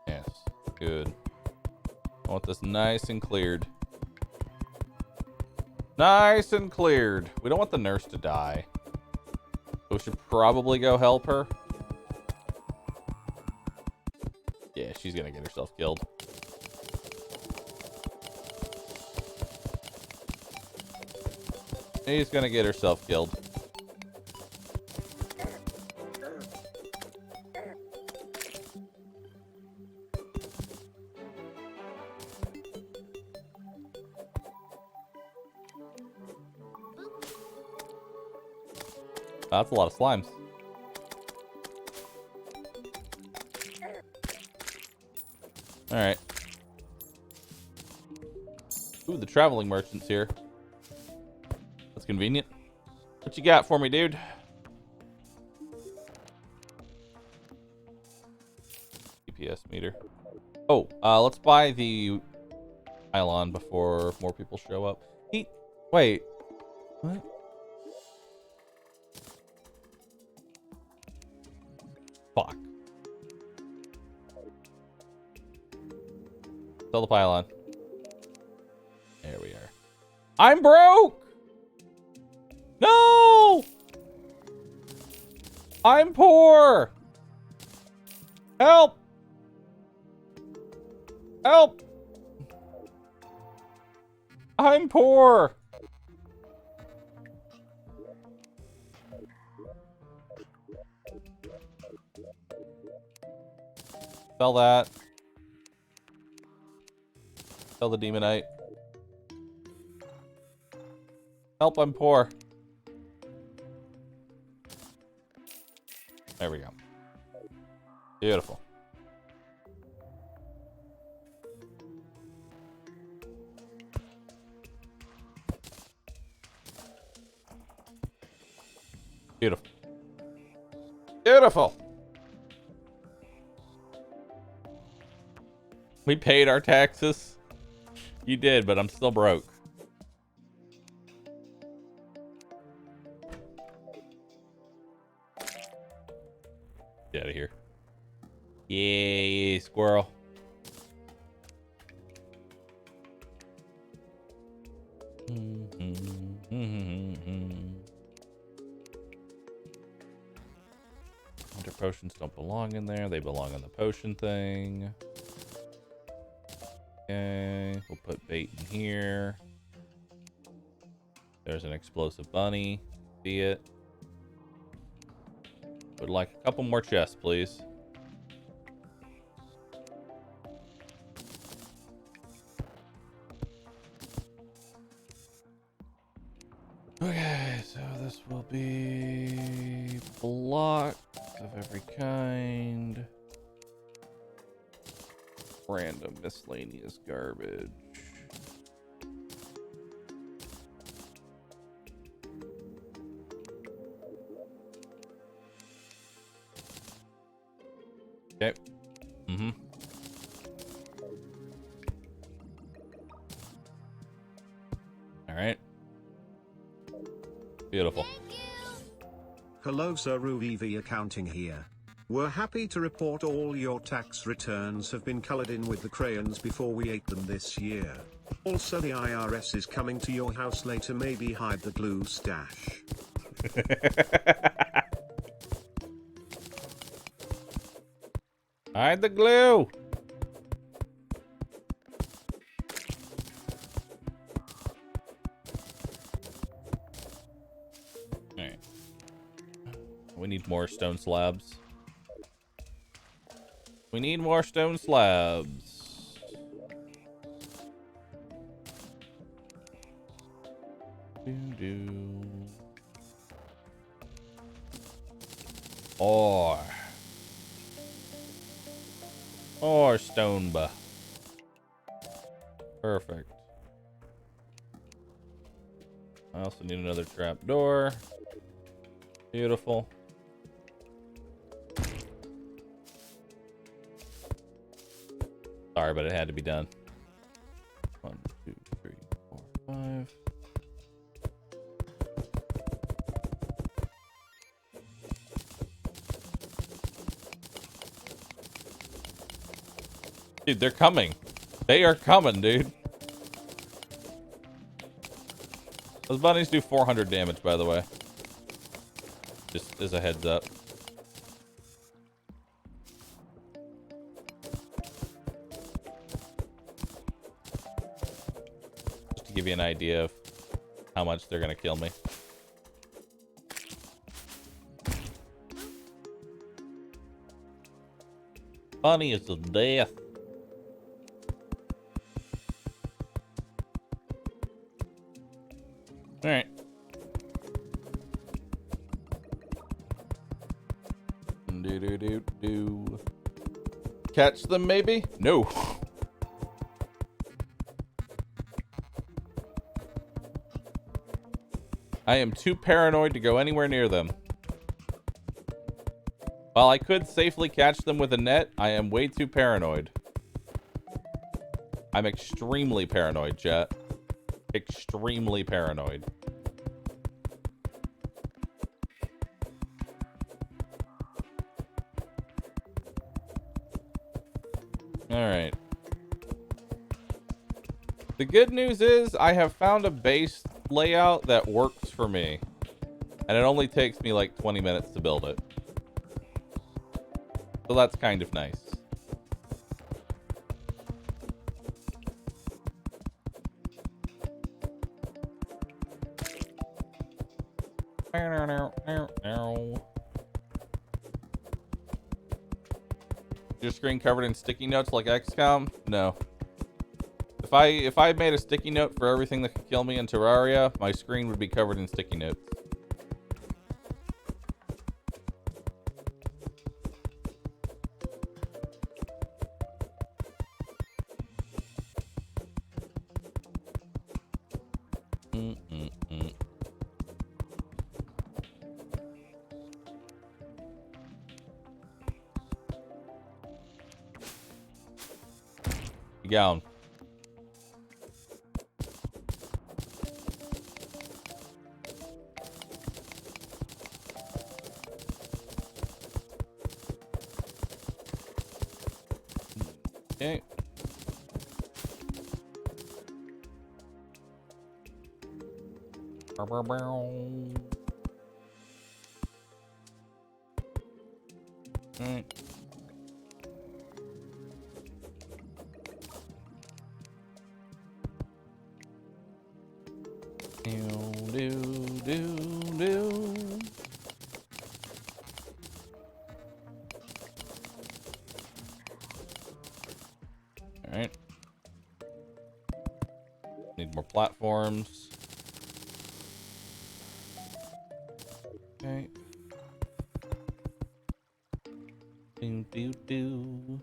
Yes, good. I want this nice and cleared. Nice and cleared. We don't want the nurse to die. We should probably go help her. Yeah, she's gonna get herself killed. She's gonna get herself killed. That's a lot of slimes. Alright. Ooh, the traveling merchant's here. That's convenient. What you got for me, dude? GPS meter. Oh, let's buy the pylon before more people show up. Wait. What? Fuck. Sell the pylon. There we are. I'm broke! No! I'm poor! Help! Help! I'm poor! Sell that. Sell the demonite. Help, I'm poor. There we go. Beautiful. Beautiful. Beautiful. We paid our taxes. You did, but I'm still broke. Get out of here. Yay, squirrel. Winter potions don't belong in there. They belong in the potion thing. Okay, we'll put bait in here. There's an explosive bunny. See it? Would like a couple more chests, please. Okay, so this will be blocks of every kind. Random miscellaneous garbage. Okay. Mm-hmm. All right. Beautiful. Hello Sir EV Accounting here. We're happy to report all your tax returns have been colored in with the crayons before we ate them this year. Also the IRS is coming to your house later, maybe hide the glue stash. Hide the glue. All right. We need more stone slabs. We need more stone slabs. Ore. Or Stoneba. Perfect. I also need another trap door. Beautiful. Sorry, but it had to be done. 1, 2, 3, 4, 5. Dude, they're coming. They are coming, dude. Those bunnies do 400 damage, by the way. Just as a heads up. Just to give you an idea of how much they're going to kill me. Bunny is a death. All right. Do. Catch them, maybe? No. I am too paranoid to go anywhere near them. While I could safely catch them with a net, I am way too paranoid. I'm extremely paranoid, chat. Extremely paranoid. Alright. The good news is I have found a base layout that works for me. And it only takes me like 20 minutes to build it. So that's kind of nice. Your screen covered in sticky notes like XCOM? No. If I made a sticky note for everything that could kill me in Terraria, my screen would be covered in sticky notes. Gown. Okay. Alright. Alright. Need more platforms. Okay. Do.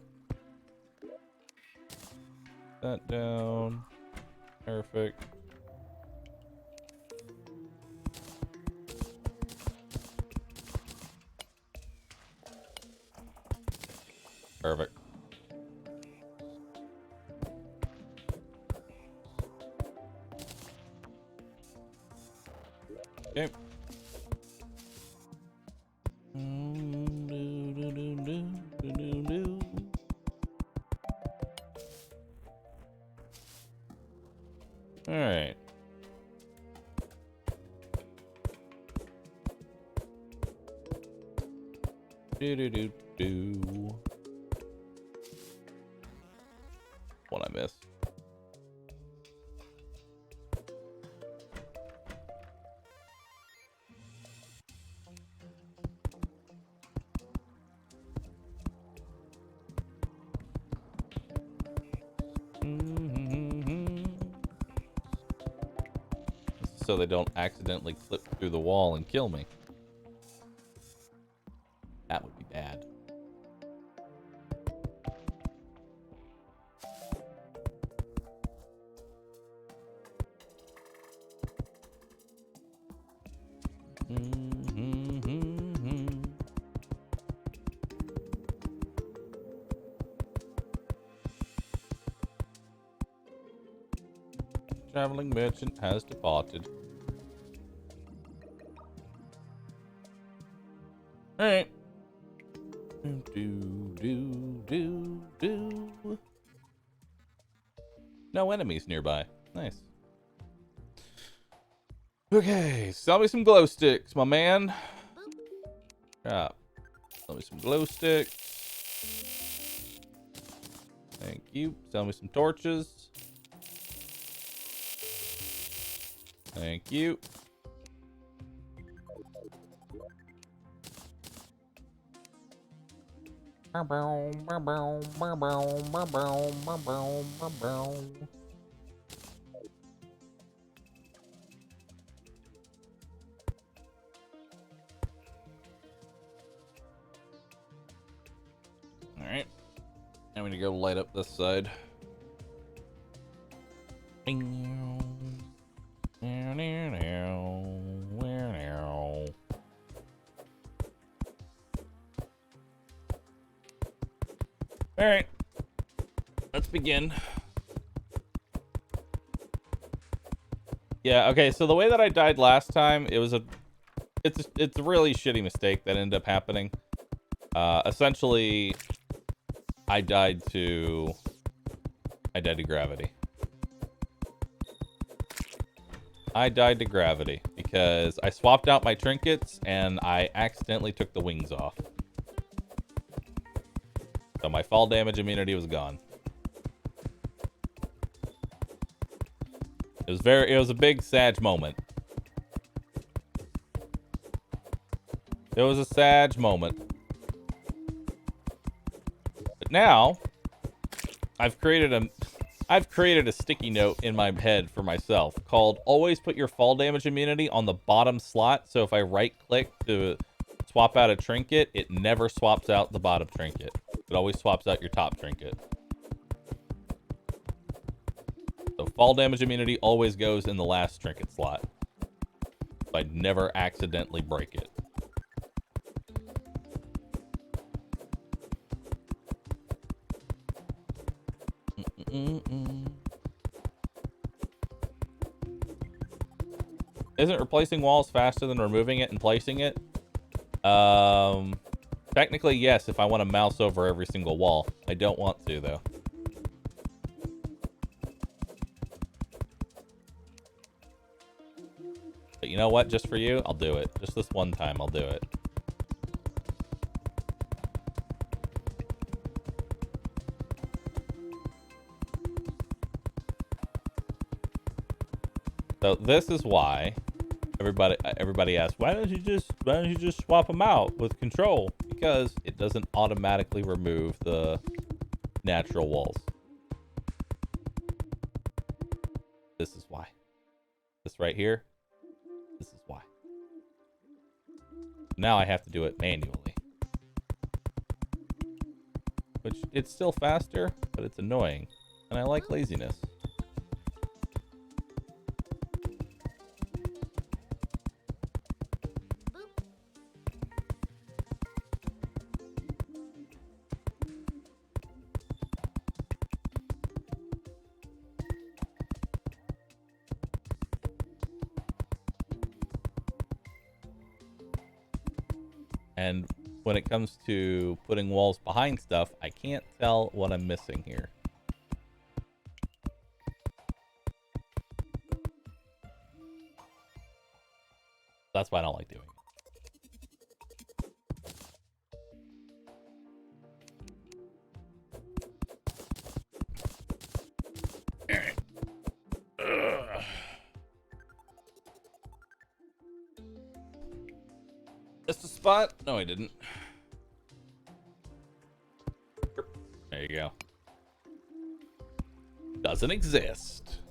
That down. Perfect. Perfect. Okay. All right. Do. What I missed. So they don't accidentally clip through the wall and kill me. That would be bad. traveling merchant has departed. All right. Do. No enemies nearby. Nice. Okay, sell me some glow sticks, my man. Yeah. Sell me some glow sticks. Thank you. Sell me some torches. Thank you. Alright. I'm gonna go light up this side. Alright. Let's begin. Yeah, okay, so the way that I died last time, it's a really shitty mistake that ended up happening. Essentially, I died to gravity. I died to gravity because I swapped out my trinkets and I accidentally took the wings off. So my fall damage immunity was gone. It was a big sad moment. It was a sad moment. But now I've created a sticky note in my head for myself called always put your fall damage immunity on the bottom slot. So if I right click to swap out a trinket, it never swaps out the bottom trinket. It always swaps out your top trinket. So fall damage immunity always goes in the last trinket slot. So I never accidentally break it. Isn't replacing walls faster than removing it and placing it? Technically, yes, if I want to mouse over every single wall. I don't want to, though. But you know what? Just for you, I'll do it. Just this one time, I'll do it. So this is why everybody asks, why don't you just swap them out with control? Because it doesn't automatically remove the natural walls. This is why. This right here. This is why. Now I have to do it manually. Which, it's still faster, but it's annoying. And I like laziness. And when it comes to putting walls behind stuff, I can't tell what I'm missing here. That's why I don't like doing it. Missed a spot? No, I didn't. There you go. Doesn't exist.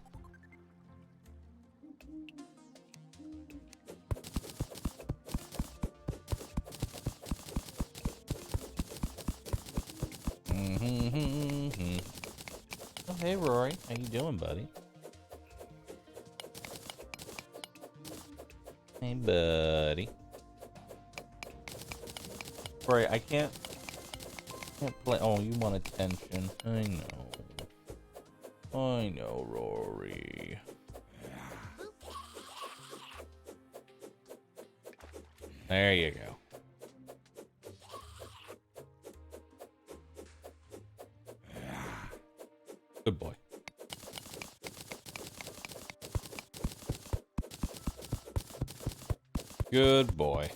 Oh, hey, Rory. How you doing, buddy? Hey, buddy. Rory, I can't play. Oh, you want attention. I know, Rory. There you go. Good boy. Good boy.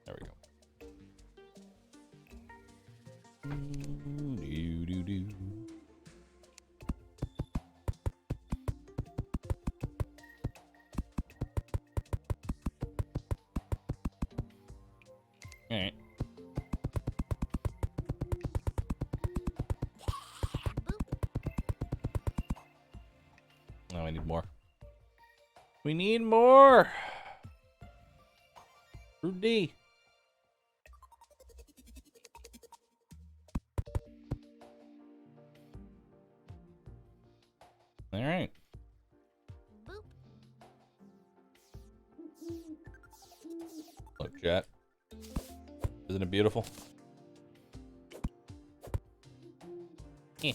There we go. Do. All right. Oh, I need more. We need more. Rudy. All right. Boop. Look, chat. Isn't it beautiful? Eh.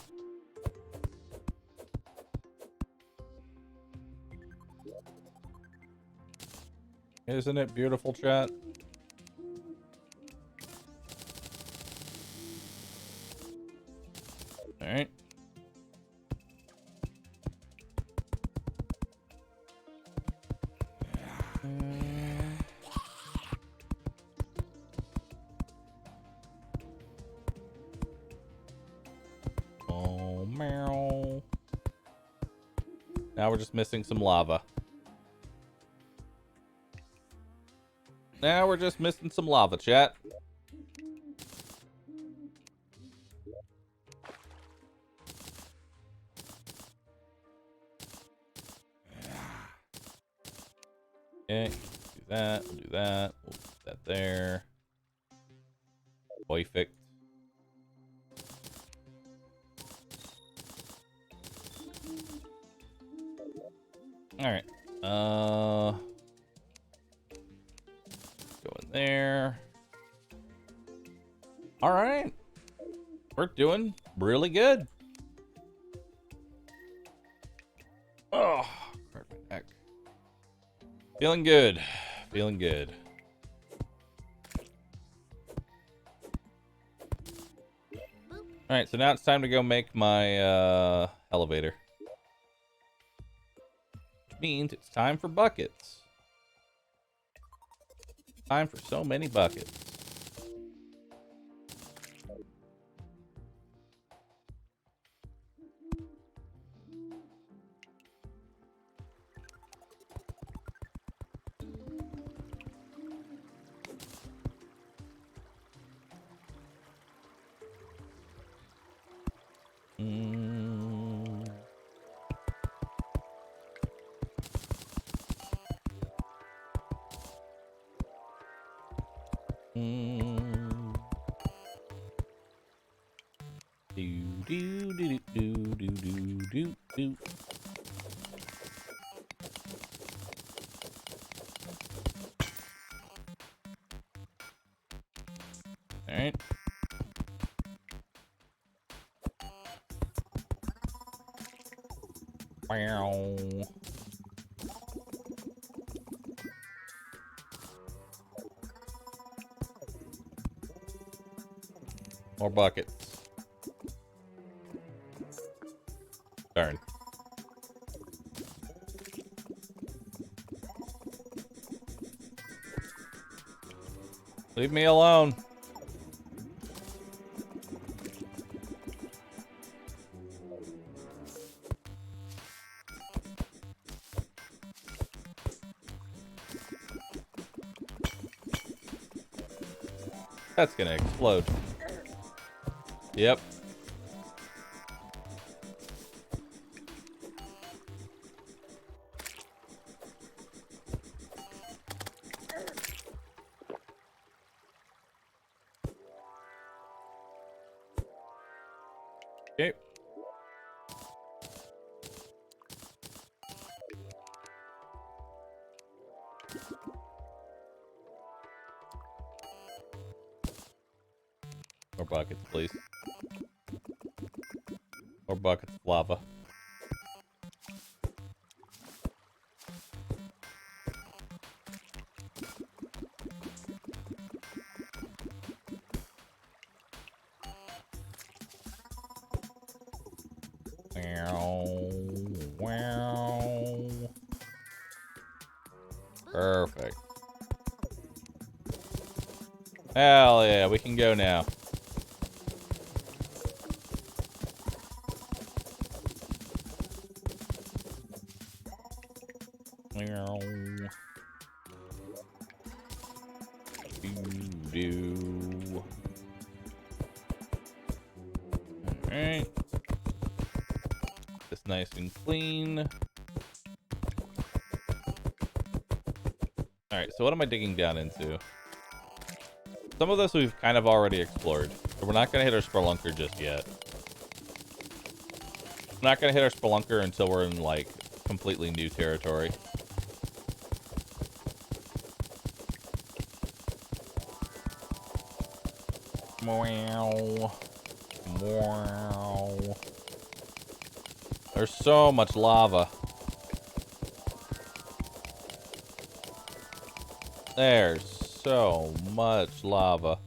Isn't it beautiful, chat? All right. Oh, meow. Now we're just missing some lava. Now we're just missing some lava, chat. Okay, do that, we'll do that, we'll put that there. Perfect. Alright. Go in there. Alright. We're doing really good. Oh, hurt my neck. Feeling good. Feeling good. Alright, so now it's time to go make my elevator. Which means it's time for buckets. Time for so many buckets. Do. All right. Wow. More buckets. Darn. Leave me alone. That's gonna explode. Yep. Okay. More buckets, please. More buckets of lava. Wow. Perfect. Hell yeah, we can go now. Alright. This nice and clean. Alright, so what am I digging down into? Some of this we've kind of already explored. So we're not going to hit our spelunker just yet. We're not going to hit our spelunker until we're in, like, completely new territory. Wow. Wow. There's so much lava. There's so much lava.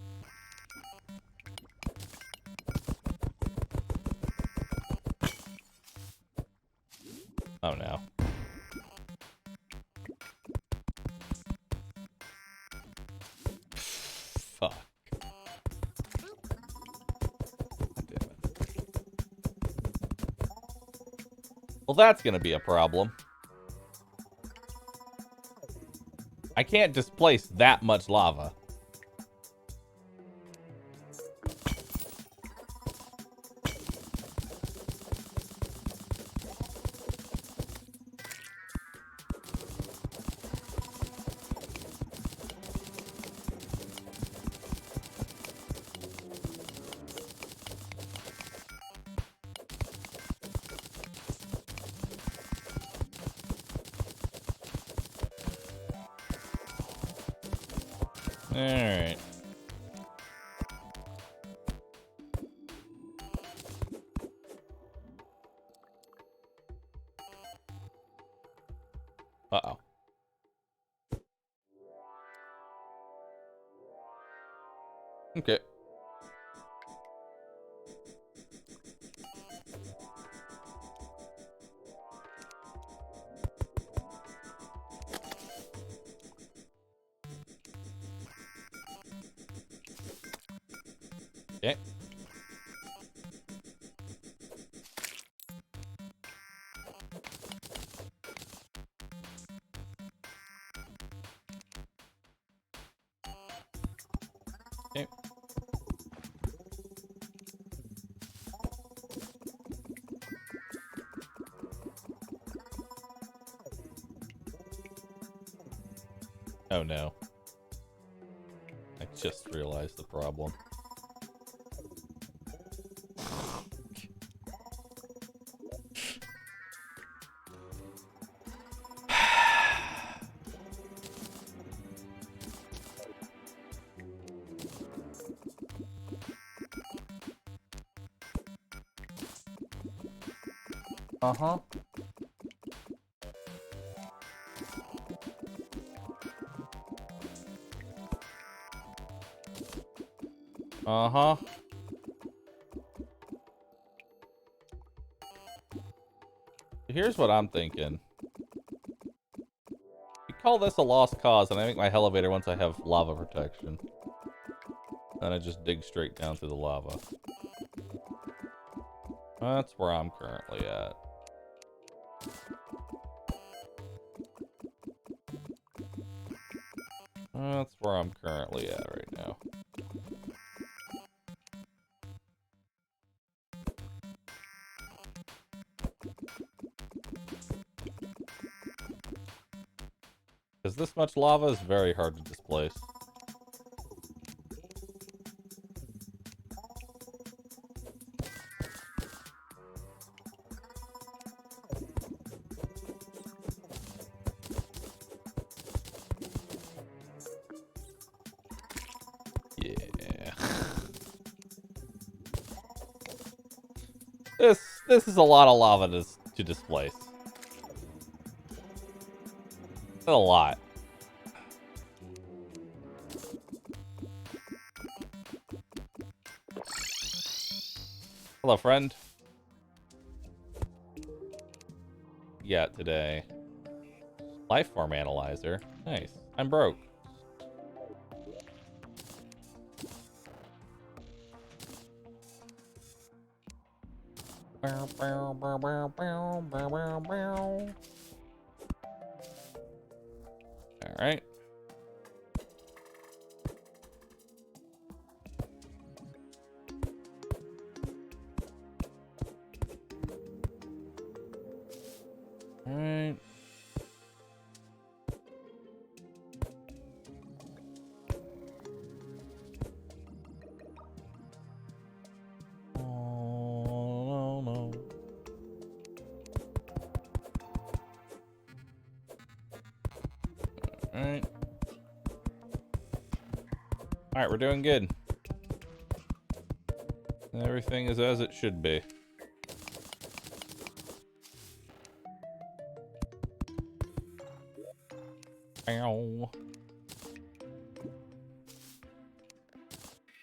Oh no. Fuck. Damn it. Well, that's gonna be a problem. I can't displace that much lava. Alright. Uh-oh. Okay. Okay. Okay. Oh no. I just realized the problem. Uh-huh. Uh-huh. Here's what I'm thinking. We call this a lost cause, and I make my elevator once I have lava protection. Then I just dig straight down through the lava. That's where I'm currently at. That's where I'm currently at right now. Because this much lava is very hard to displace. This is a lot of lava to displace. A lot. Hello, friend. Yeah, today. Lifeform analyzer. Nice. I'm broke. All right. All right. Oh, no. All right. All right, we're doing good. Everything is as it should be. Ow.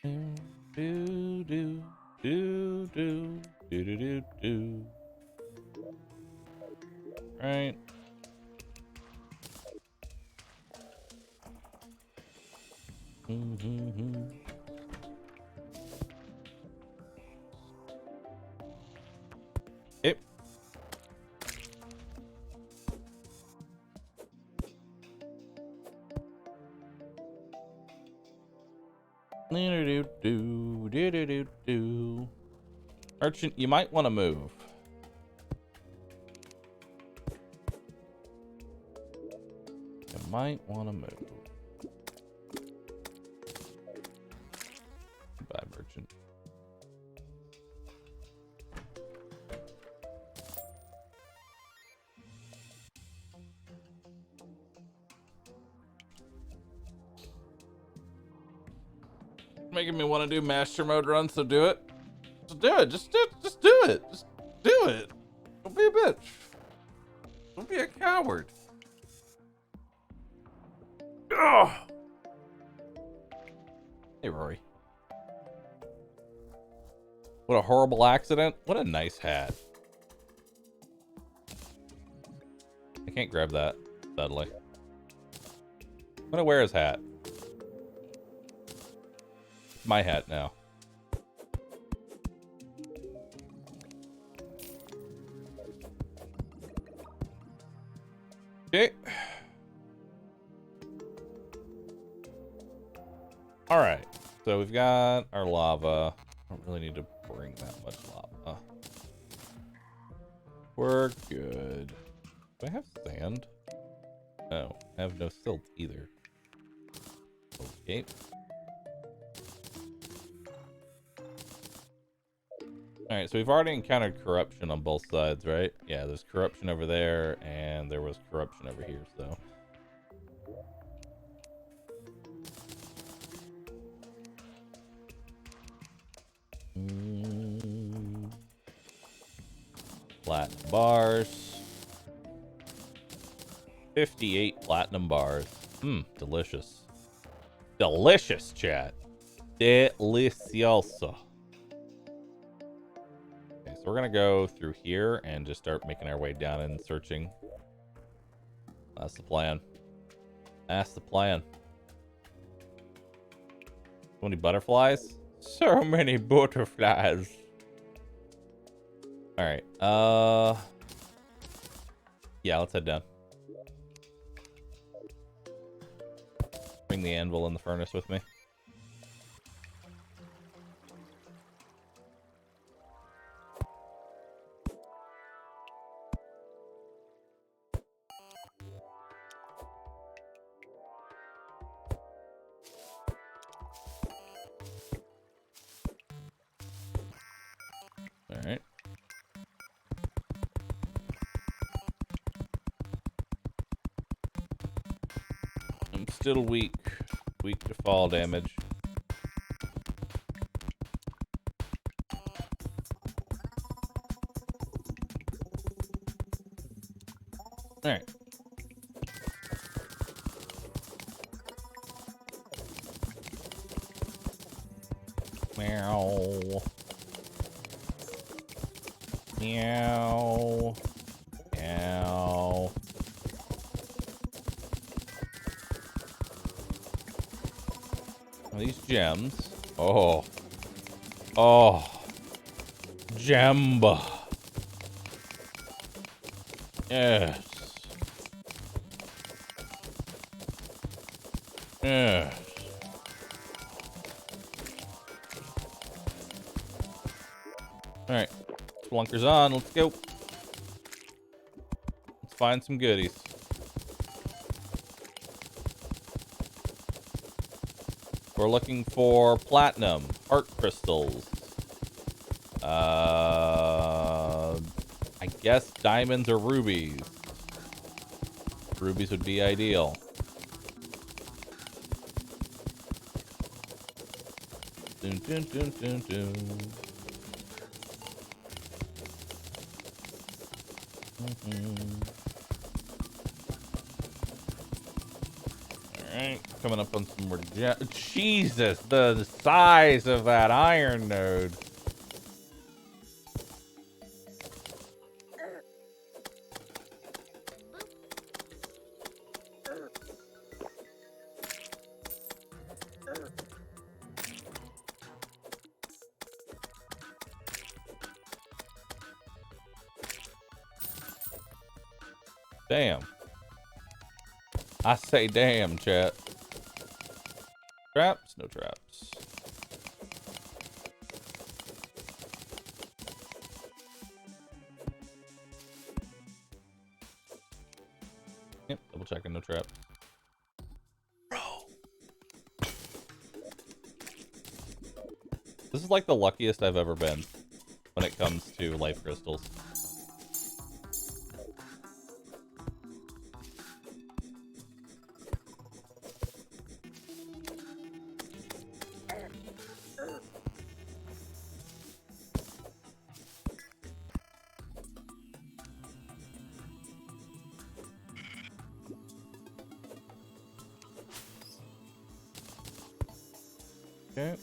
Do do do do do do do do. Right. Yep. Do. Merchant, you might want to move. You might want to move. Goodbye, merchant. Making me want to do master mode run, so do it. Just do it. Just do it. Just do it. Don't be a bitch. Don't be a coward. Ugh. Hey, Rory. What a horrible accident. What a nice hat. I can't grab that, sadly. I'm gonna wear his hat. It's my hat now. Okay. All right. So we've got our lava. I don't really need to bring that much lava. We're good. Do I have sand? No, I have no silt either. Okay. Alright, so we've already encountered corruption on both sides, right? Yeah, there's corruption over there, and there was corruption over here, so. Platinum bars. 58 platinum bars. Delicious. Delicious, chat. Delicioso. Okay, so we're gonna go through here and just start making our way down and searching. That's the plan. That's the plan. So many butterflies? So many butterflies. Alright, yeah, let's head down. Bring the anvil in the furnace with me. Alright. I'm still weak. Weak to fall damage. Alright. Meow. Meow. Meow. These gems. Oh. Oh. Gemba. Yes. Yes. Alright. Splunkers on. Let's go. Let's find some goodies. We're looking for platinum, heart crystals. I guess diamonds or rubies. Rubies would be ideal. Dun, dun, dun, dun, dun. Alright, coming up on some more Jesus, the size of that iron node. Damn. I say damn, chat. Traps? No traps. Yep, double checking, no trap. Bro. This is like the luckiest I've ever been when it comes to life crystals. Okay.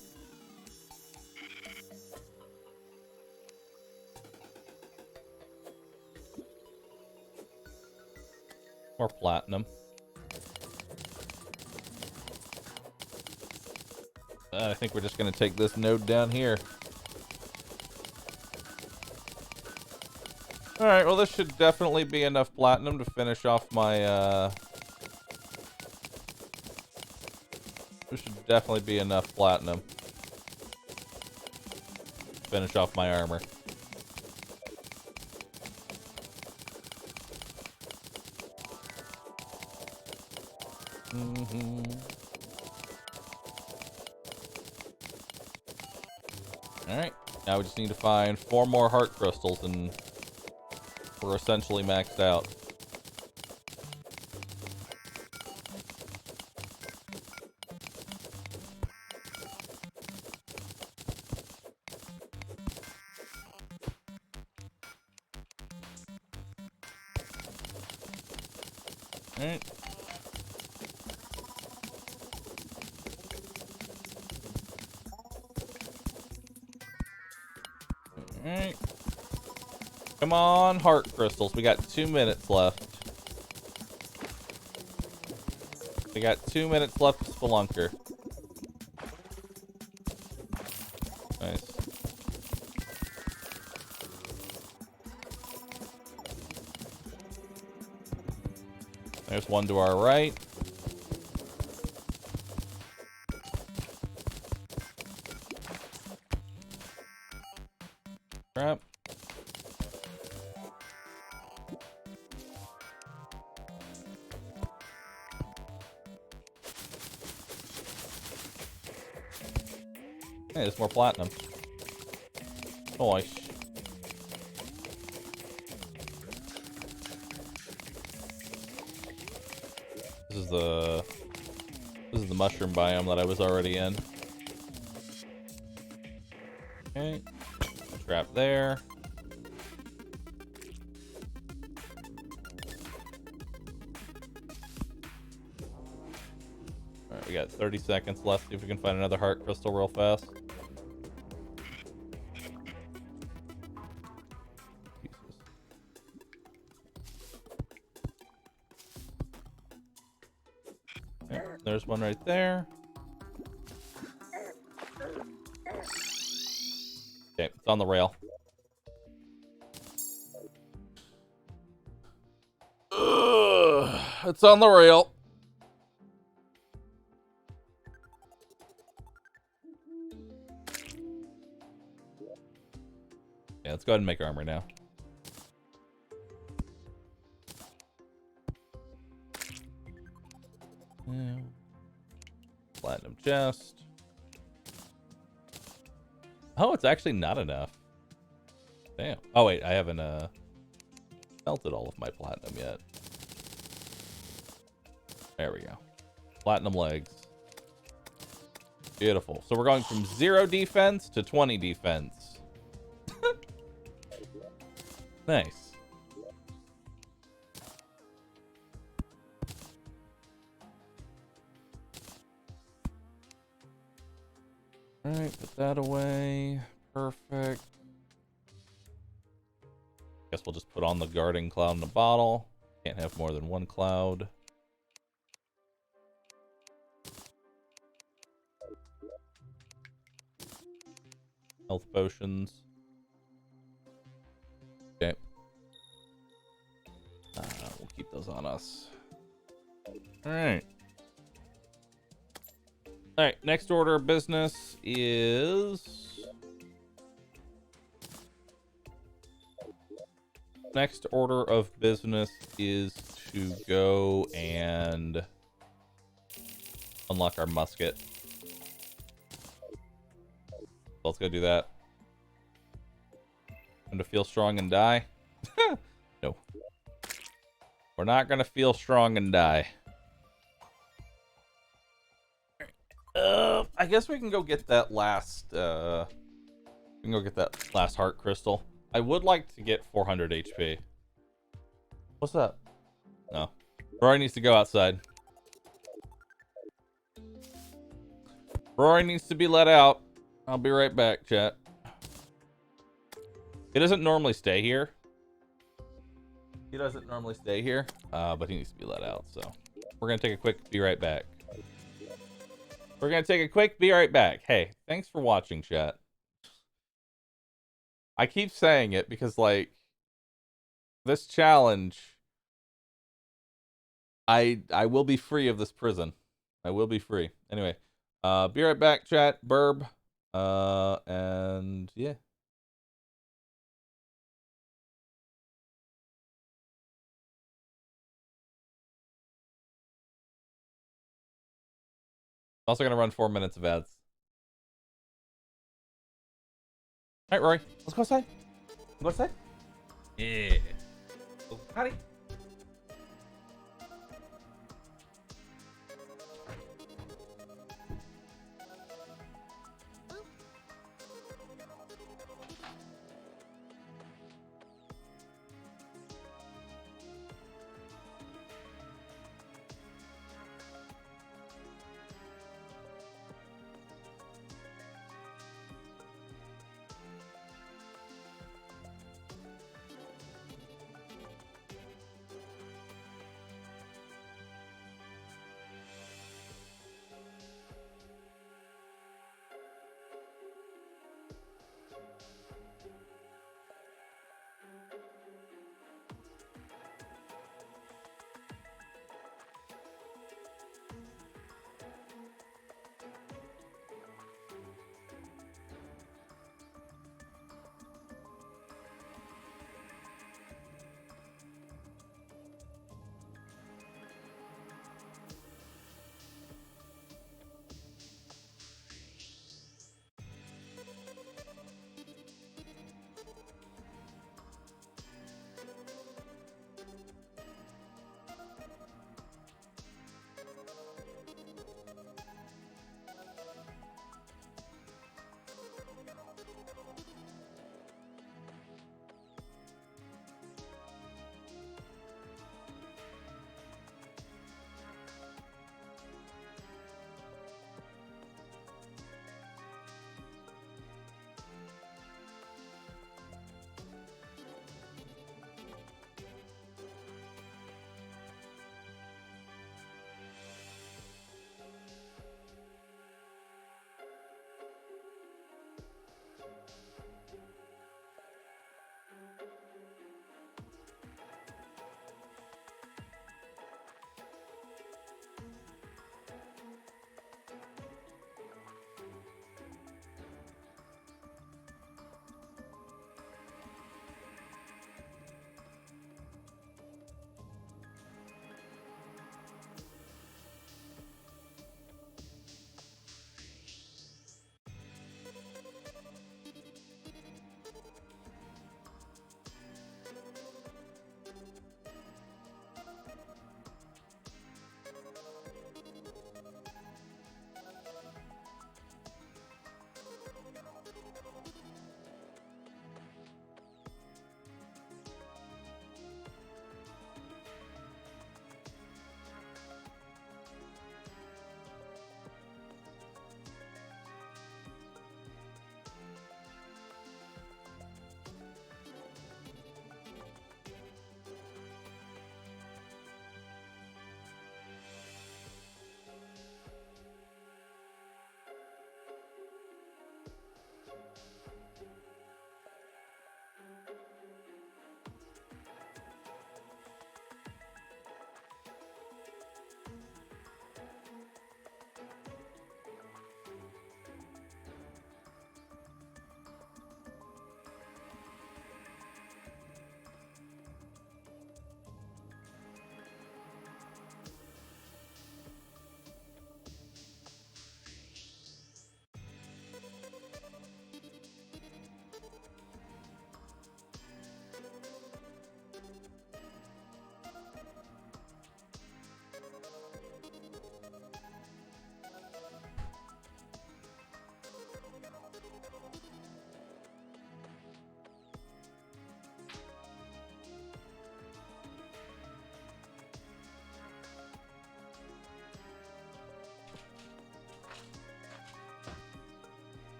More platinum. I think we're just going to take this node down here. Alright, well this should definitely be enough platinum to finish off my, This should definitely be enough platinum to finish off my armor. Alright, now we just need to find 4 more heart crystals and we're essentially maxed out. Alright. Alright. Come on, heart crystals. We got 2 minutes left. We got 2 minutes left to Spelunker. Nice. There's one to our right. Crap. Hey, there's more platinum. Nice. This is the mushroom biome that I was already in. Okay. Trap there. got 30 seconds left. See if we can find another heart crystal real fast. Jesus. Okay, there's one right there. Okay, it's on the rail. Ugh, it's on the rail. Yeah, let's go ahead and make armor now. Yeah. Platinum chest. Oh, it's actually not enough. Damn. Oh, wait, I haven't melted all of my platinum yet. There we go. Platinum legs. Beautiful. So we're going from 0 defense to 20 defense. Nice. Alright, put that away. Perfect. Guess we'll just put on the guarding cloud in a bottle. Can't have more than one cloud. Health potions. Okay. We'll keep those on us. Alright. Alright, next order of business is... Next order of business is to go and unlock our musket. Let's go do that. Time to feel strong and die? No. We're not gonna feel strong and die. I guess we can go get that last, we can go get that last heart crystal. I would like to get 400 HP. What's that? No. Rory needs to go outside. Rory needs to be let out. I'll be right back, chat. He doesn't normally stay here. He doesn't normally stay here, but he needs to be let out, so. We're gonna take a quick be right back. We're gonna take a quick be right back. Hey, thanks for watching, chat. I keep saying it because, like, this challenge, I will be free of this prison. I will be free. Anyway, be right back, chat. Burb. And yeah. Also gonna run 4 minutes of ads. All right, Rory, let's go outside. Go outside. Yeah. Oh, howdy.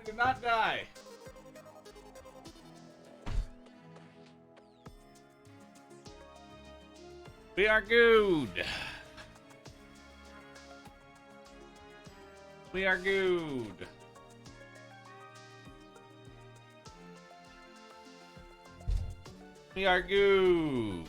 We did not die. We are good. We are good. We are good.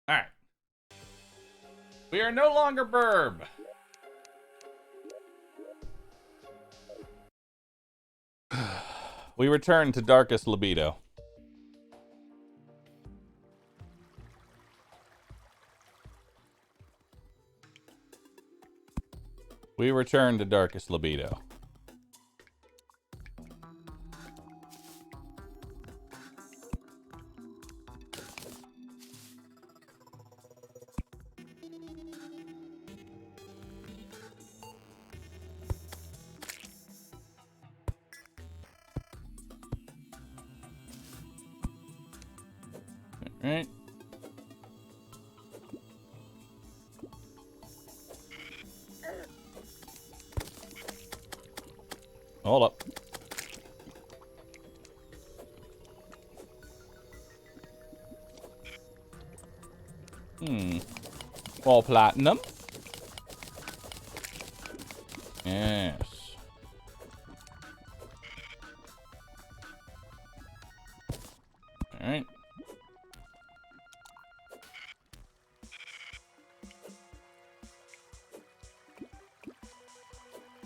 All right. We are no longer Burb. We return to Darkest Libido. We return to Darkest Libido. All right. Hold up. All platinum. Yes. All right.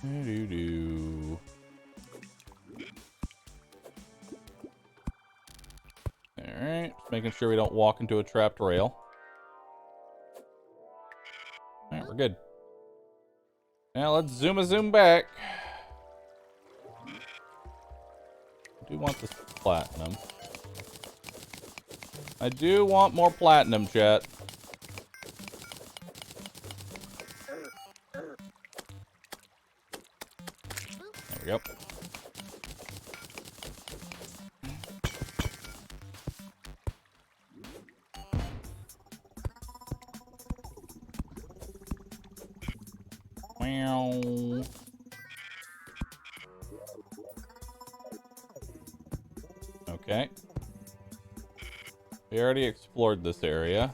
Do-do-do. Alright, just making sure we don't walk into a trapped rail. Alright, we're good. Now let's zoom back. I do want this platinum. I do want more platinum, chat. There we go. Meow. Okay. We already explored this area.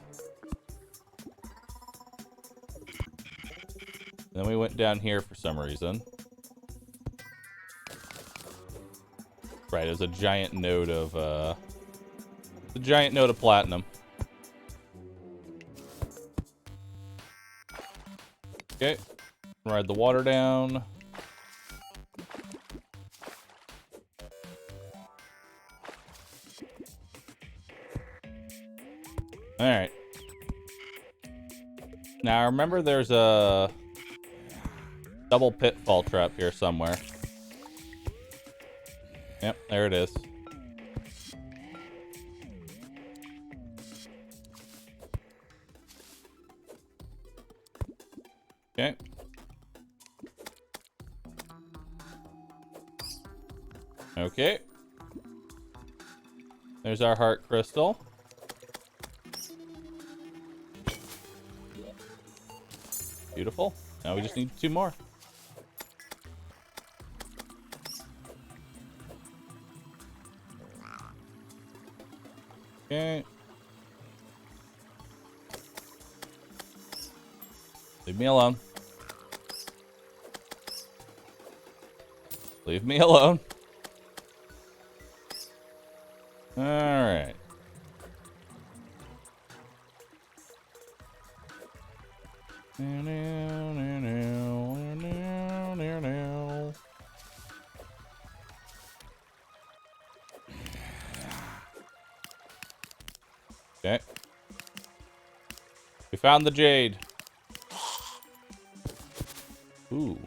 Then we went down here for some reason. Right, there's a giant node of platinum. Okay. Ride the water down. Alright. Now remember there's a double pitfall trap here somewhere. Yep, there it is. Okay. Okay. There's our heart crystal. Beautiful. Now we just need 2 more. Okay. Leave me alone. Leave me alone. All right. Okay. We found the jade. Ooh.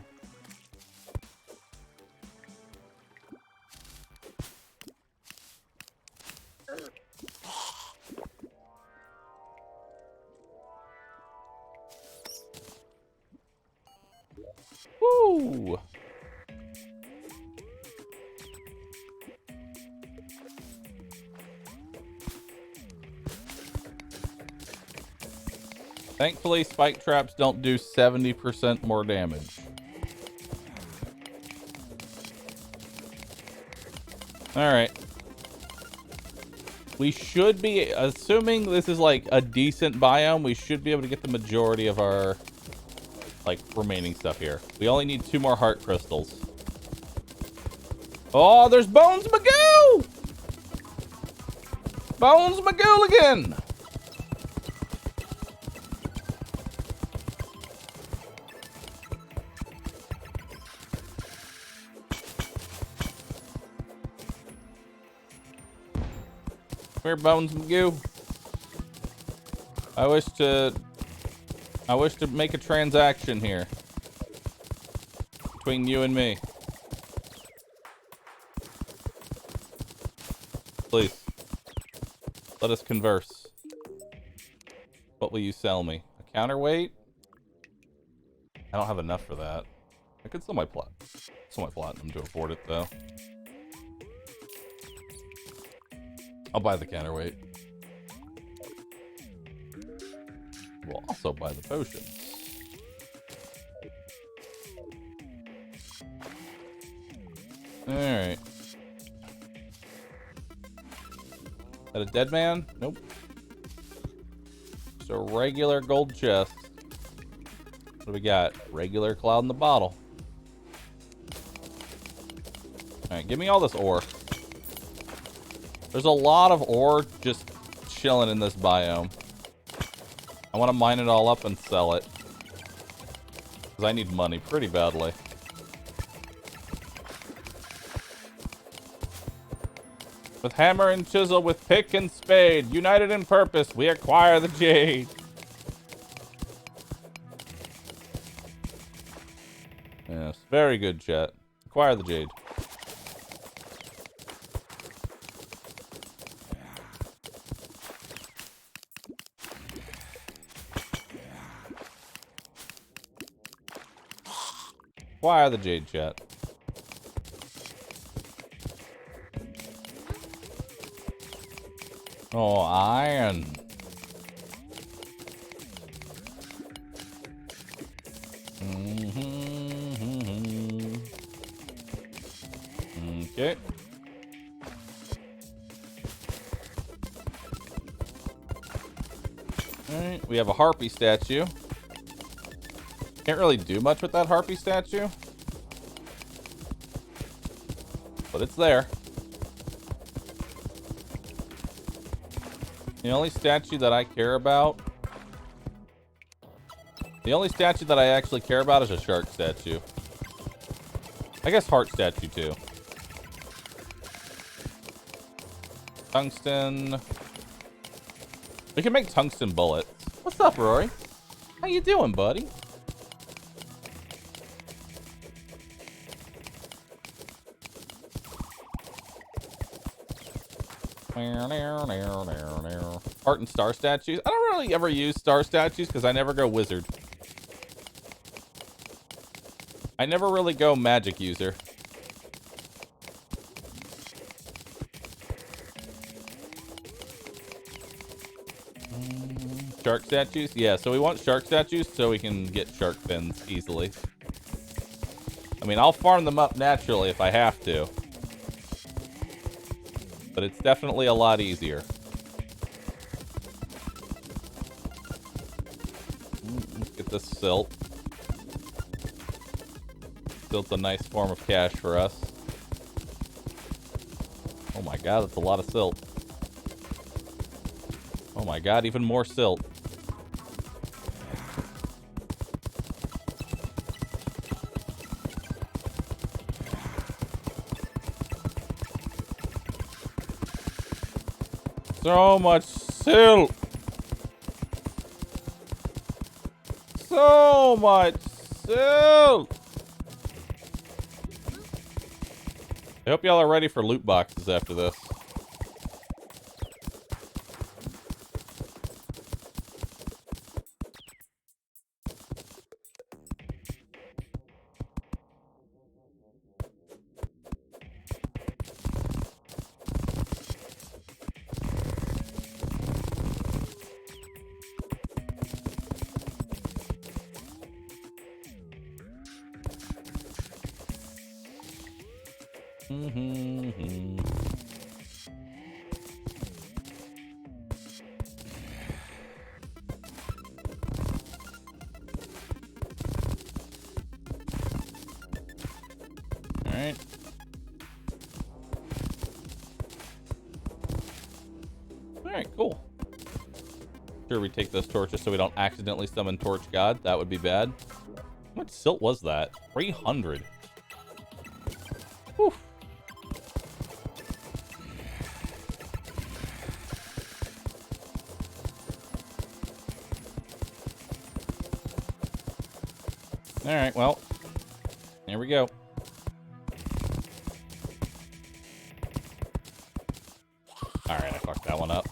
Woo! Thankfully, spike traps don't do 70% more damage. Alright. We should be, assuming this is like a decent biome, we should be able to get the majority of our, like, remaining stuff here. We only need 2 more heart crystals. Oh, there's Bones Magoo! Bones Magooligan! Here, Bones Magoo. I wish to make a transaction here between you and me. Please, let us converse. What will you sell me? A counterweight? I don't have enough for that. I could sell my platinum to afford it, though. I'll buy the counterweight. We'll also buy the potions. Alright. Is that a dead man? Nope. Just a regular gold chest. What do we got? Regular cloud in the bottle. Alright, give me all this ore. There's a lot of ore just chilling in this biome. I want to mine it all up and sell it. Because I need money pretty badly. With hammer and chisel, with pick and spade, united in purpose, we acquire the jade. Yes, very good, chat. Acquire the jade. Acquire the jade, chat. Oh, iron. Okay. Alright, we have a harpy statue. Can't really do much with that harpy statue. But it's there. The only statue that I care about... The only statue that I actually care about is a shark statue. I guess heart statue too. Tungsten. We can make tungsten bullets. What's up, Rory? How you doing, buddy? Heart and star statues. I don't really ever use star statues because I never go wizard. I never really go magic user. Shark statues? Yeah, so we want shark statues so we can get shark fins easily. I mean, I'll farm them up naturally if I have to. But it's definitely a lot easier. Let's get this silt. Silt's a nice form of cash for us. Oh my god, that's a lot of silt. Oh my god, even more silt. So much silt. So much silt. I hope y'all are ready for loot boxes after this. Alright. Alright, cool. Sure, we take those torches so we don't accidentally summon Torch God. That would be bad. How much silt was that? 300. Whew. Alright, well. Here we go. Alright, I fucked that one up.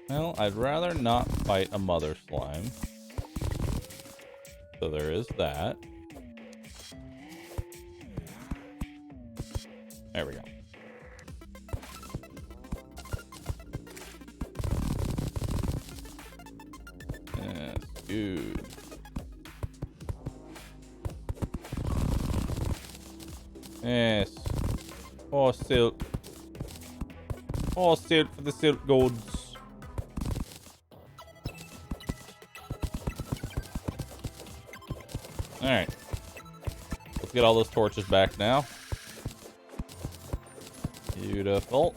Well, I'd rather not fight a mother slime. So there is that. There we go. Yes, good. Yes. More silk. More silk for the silk golds. Alright. Let's get all those torches back now. Beautiful.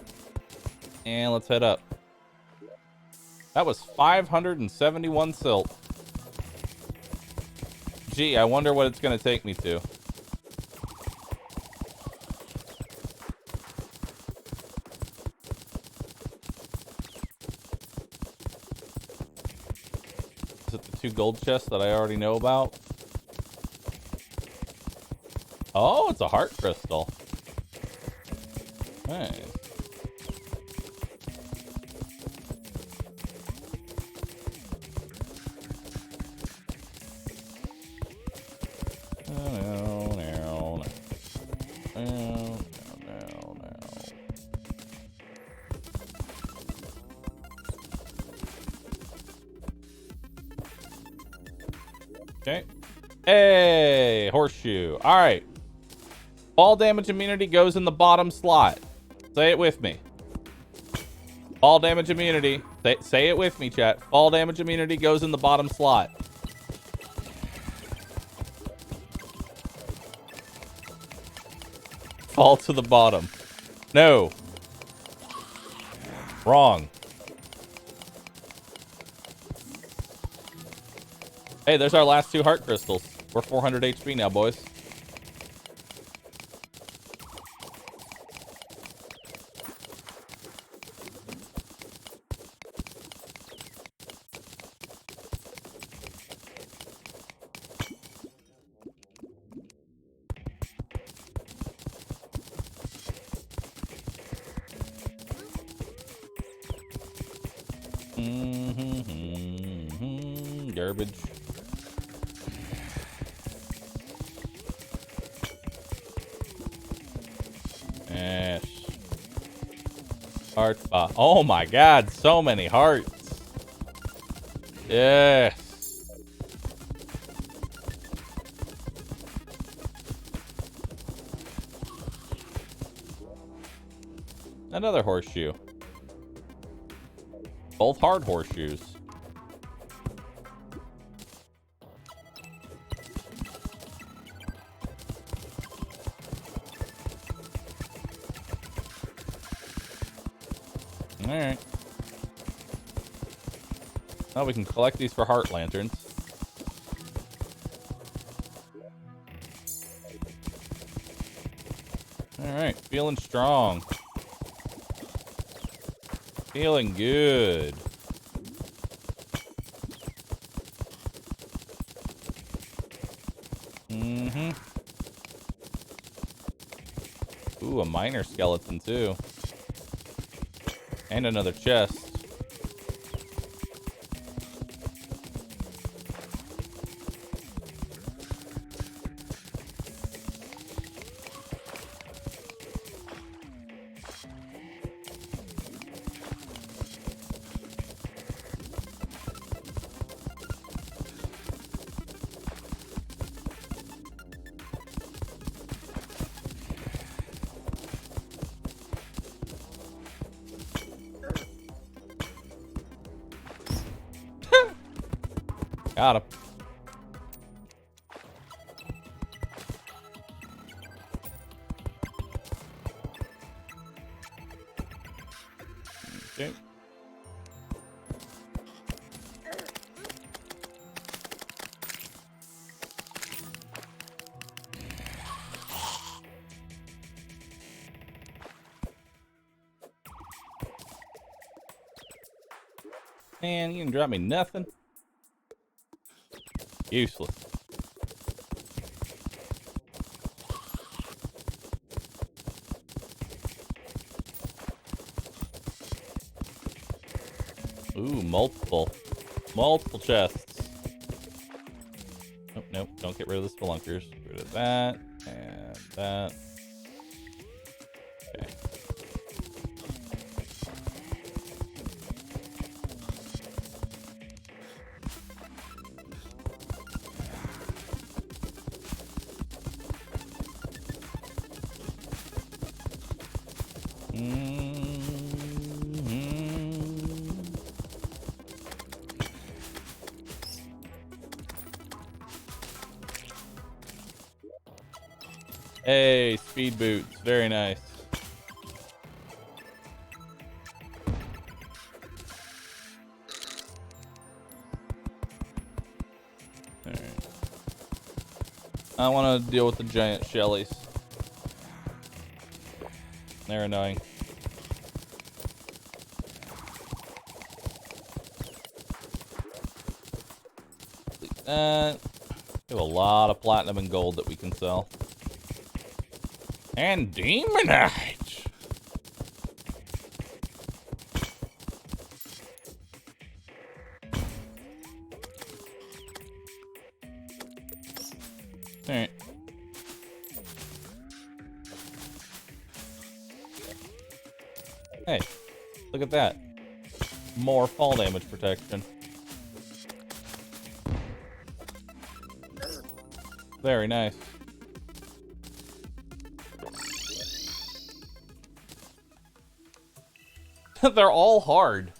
And let's head up. That was 571 silt. Gee, I wonder what it's going to take me to. Is it the 2 gold chests that I already know about? Oh, it's a heart crystal. Nice. Okay. Hey, horseshoe. All right. Fall damage immunity goes in the bottom slot. Say it with me. Fall damage immunity. Say it with me, chat. Fall damage immunity goes in the bottom slot. Fall to the bottom. No. Wrong. Hey, there's our last 2 heart crystals. We're 400 HP now, boys. Garbage. Yes. Heart spot. Oh my god, so many hearts. Yes. Another horseshoe. Both hard horseshoes. Alright. Now we can collect these for heart lanterns. Alright, feeling strong. Feeling good. Ooh, a miner skeleton too. And another chest. Got him. Okay. Man, you can drop me nothing. Useless. Ooh, multiple chests. Nope, nope, don't get rid of the spelunkers. Get rid of that, and that. Okay. Hey, speed boots. Very nice. Alright. I want to deal with the giant shellies. They're annoying. We have a lot of platinum and gold that we can sell. And demonite! Alright. Hey, look at that. More fall damage protection. Very nice. They're all hard.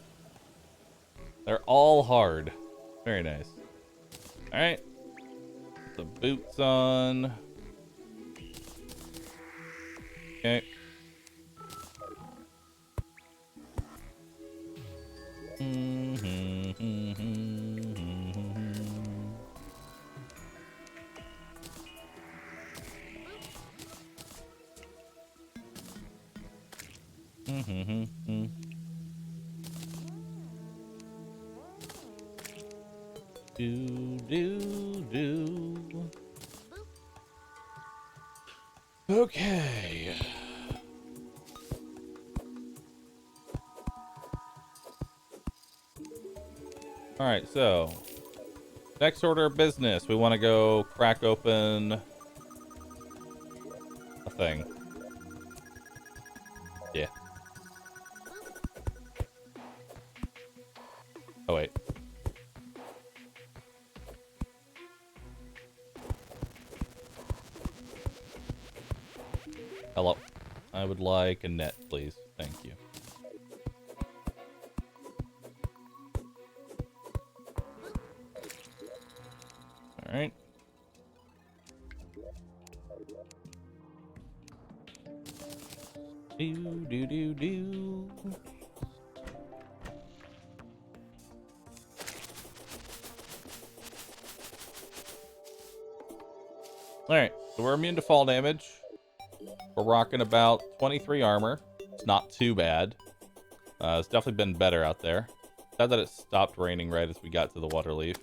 They're all hard. Very nice. Alright. Put the boots on. Okay. Do. Okay. All right, so next order of business, we want to go crack open a thing. Yeah. Oh, wait. Hello. I would like a net, please. Thank you. All right. Do. All right, so we're immune to fall damage. We're rocking about 23 armor. It's not too bad. It's definitely been better out there. Sad that it stopped raining right as we got to the water leaf.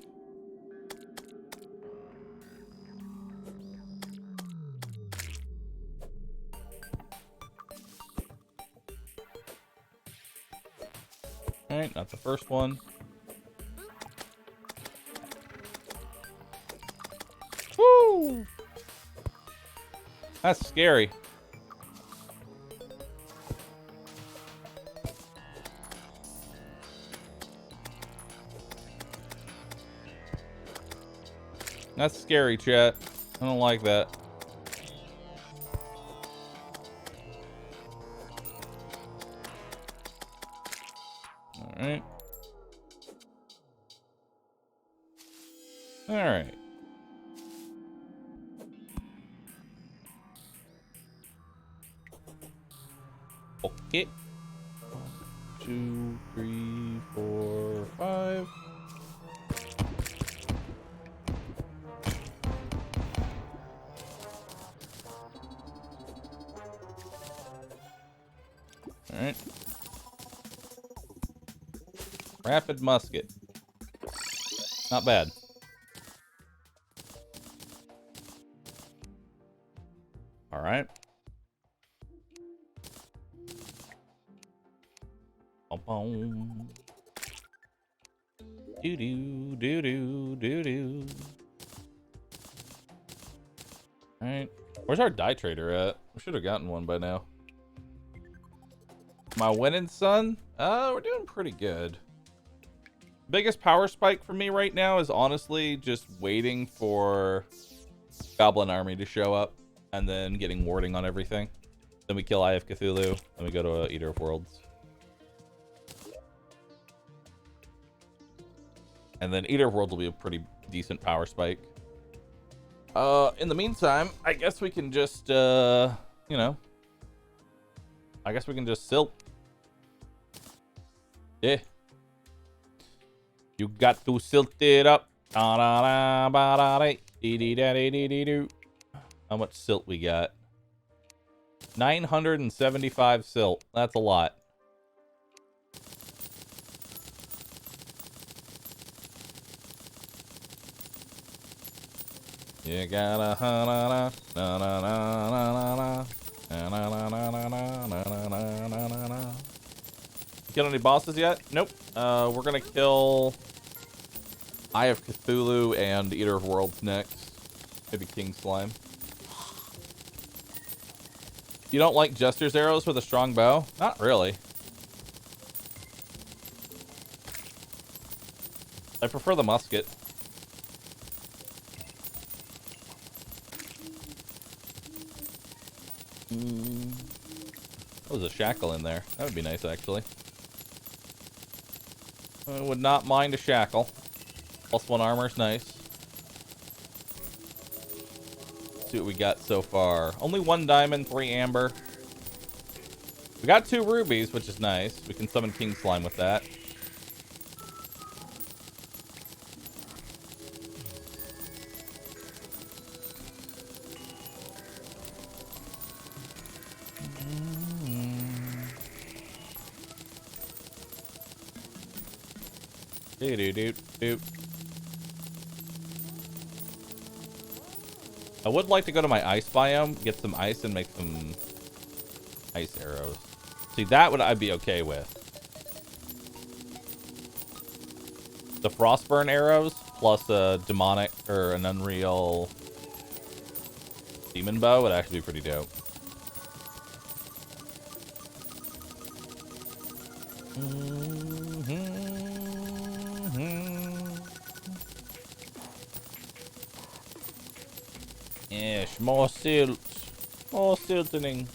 Alright, not the first one. Woo! That's scary. That's scary, chat. I don't like that. Alright. All right. Okay. 1, 2, 3, 4, 5. All right. Rapid musket. Not bad. All right. Boom. Doo doo doo doo doo doo. All right. Where's our die trader at? We should have gotten one by now. Am I winning, son? We're doing pretty good. Biggest power spike for me right now is honestly just waiting for Goblin Army to show up and then getting warding on everything. Then we kill Eye of Cthulhu. Then we go to Eater of Worlds. And then Eater of Worlds will be a pretty decent power spike. In the meantime, I guess we can just, you know. I guess we can just silt. Yeah. You got to silt it up. How much silt we got? 975 silt. That's a lot. You gotta kill any bosses yet? Nope. We're gonna kill Eye of Cthulhu and Eater of Worlds next. Maybe King Slime. You don't like Jester's arrows with a strong bow? Not really. I prefer the musket. Oh, there's a shackle in there. That would be nice, actually. I would not mind a shackle. +1 armor's nice. Let's see what we got so far. Only 1 diamond, 3 amber. We got 2 rubies, which is nice. We can summon King Slime with that. Doo-doo-doo-doo. I would like to go to my ice biome, get some ice, and make some ice arrows. See, that would I'd be okay with. The frostburn arrows plus a demonic or an unreal demon bow would actually be pretty dope. Yes, more silt. More silting.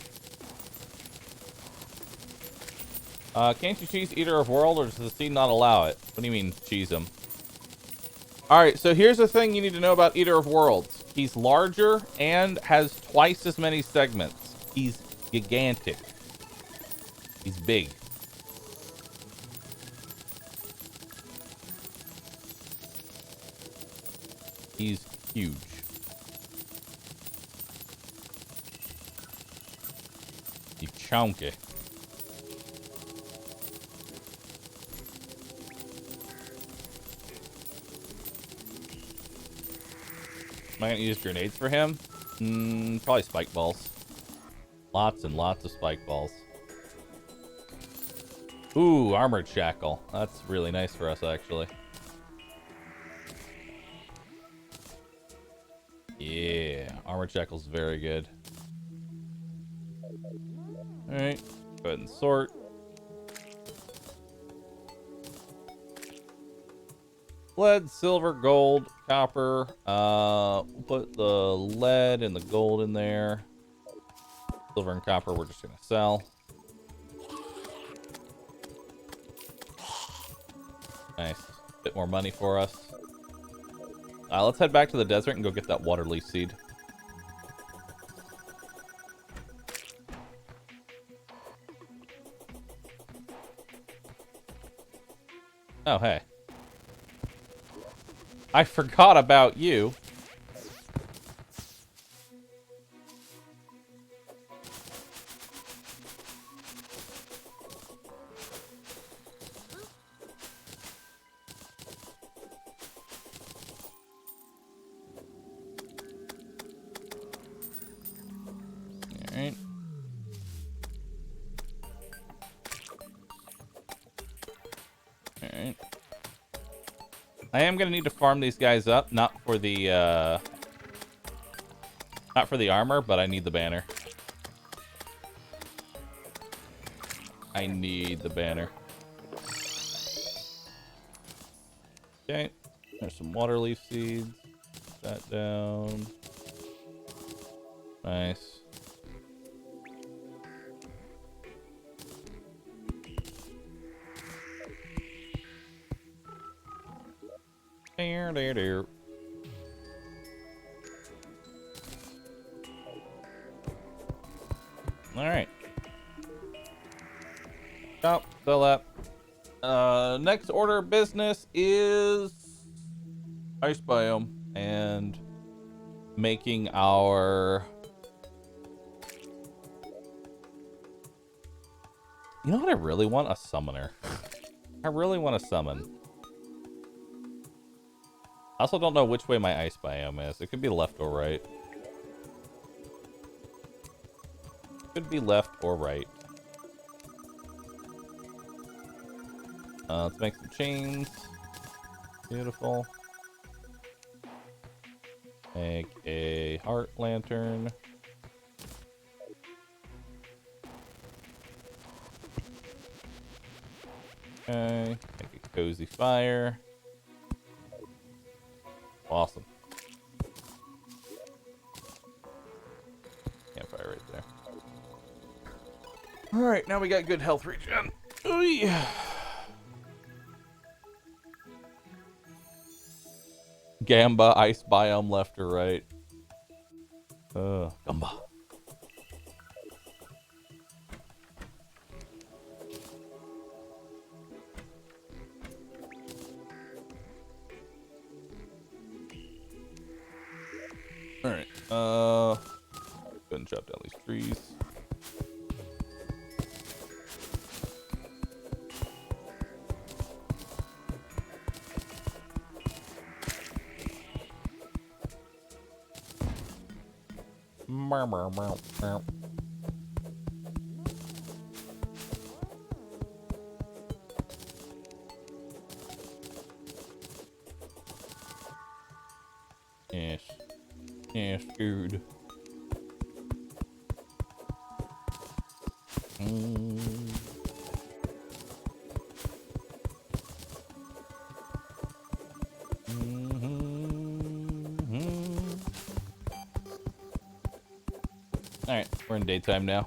Can't you cheese Eater of World, or does the scene not allow it? What do you mean, cheese him? Alright, so here's the thing you need to know about Eater of Worlds. He's larger and has twice as many segments. He's gigantic. He's big. He's huge. He's chunky. Am I gonna use grenades for him? Probably spike balls. Lots and lots of spike balls. Ooh, armored shackle. That's really nice for us, actually. Yeah, armored shackle's very good. Alright, go ahead and sort. Lead, silver, gold, copper. We'll put the lead and the gold in there. Silver and copper we're just gonna sell. Nice. Bit more money for us. Let's head back to the desert and go get that water leaf seed. Oh, hey. I forgot about you. Alright. Alright. I am gonna need to farm these guys up, not for the armor, but I need the banner. I need the banner. Okay, there's some water leaf seeds. Put that down. Nice. There. All right. Oh, fill up. Next order of business is ice biome and making our. You know what I really want? A summoner. I really want to summon. I also don't know which way my ice biome is. It could be left or right. Could be left or right. Let's make some chains. Beautiful. Make a heart lantern. Okay. Make a cozy fire. Awesome. Campfire right there. Alright, now we got good health regen. Oh yeah. Gamba, ice biome left or right. Gamba. Alright, go ahead and chop down these trees. Yes. Yes, dude. Alright, we're in daytime now.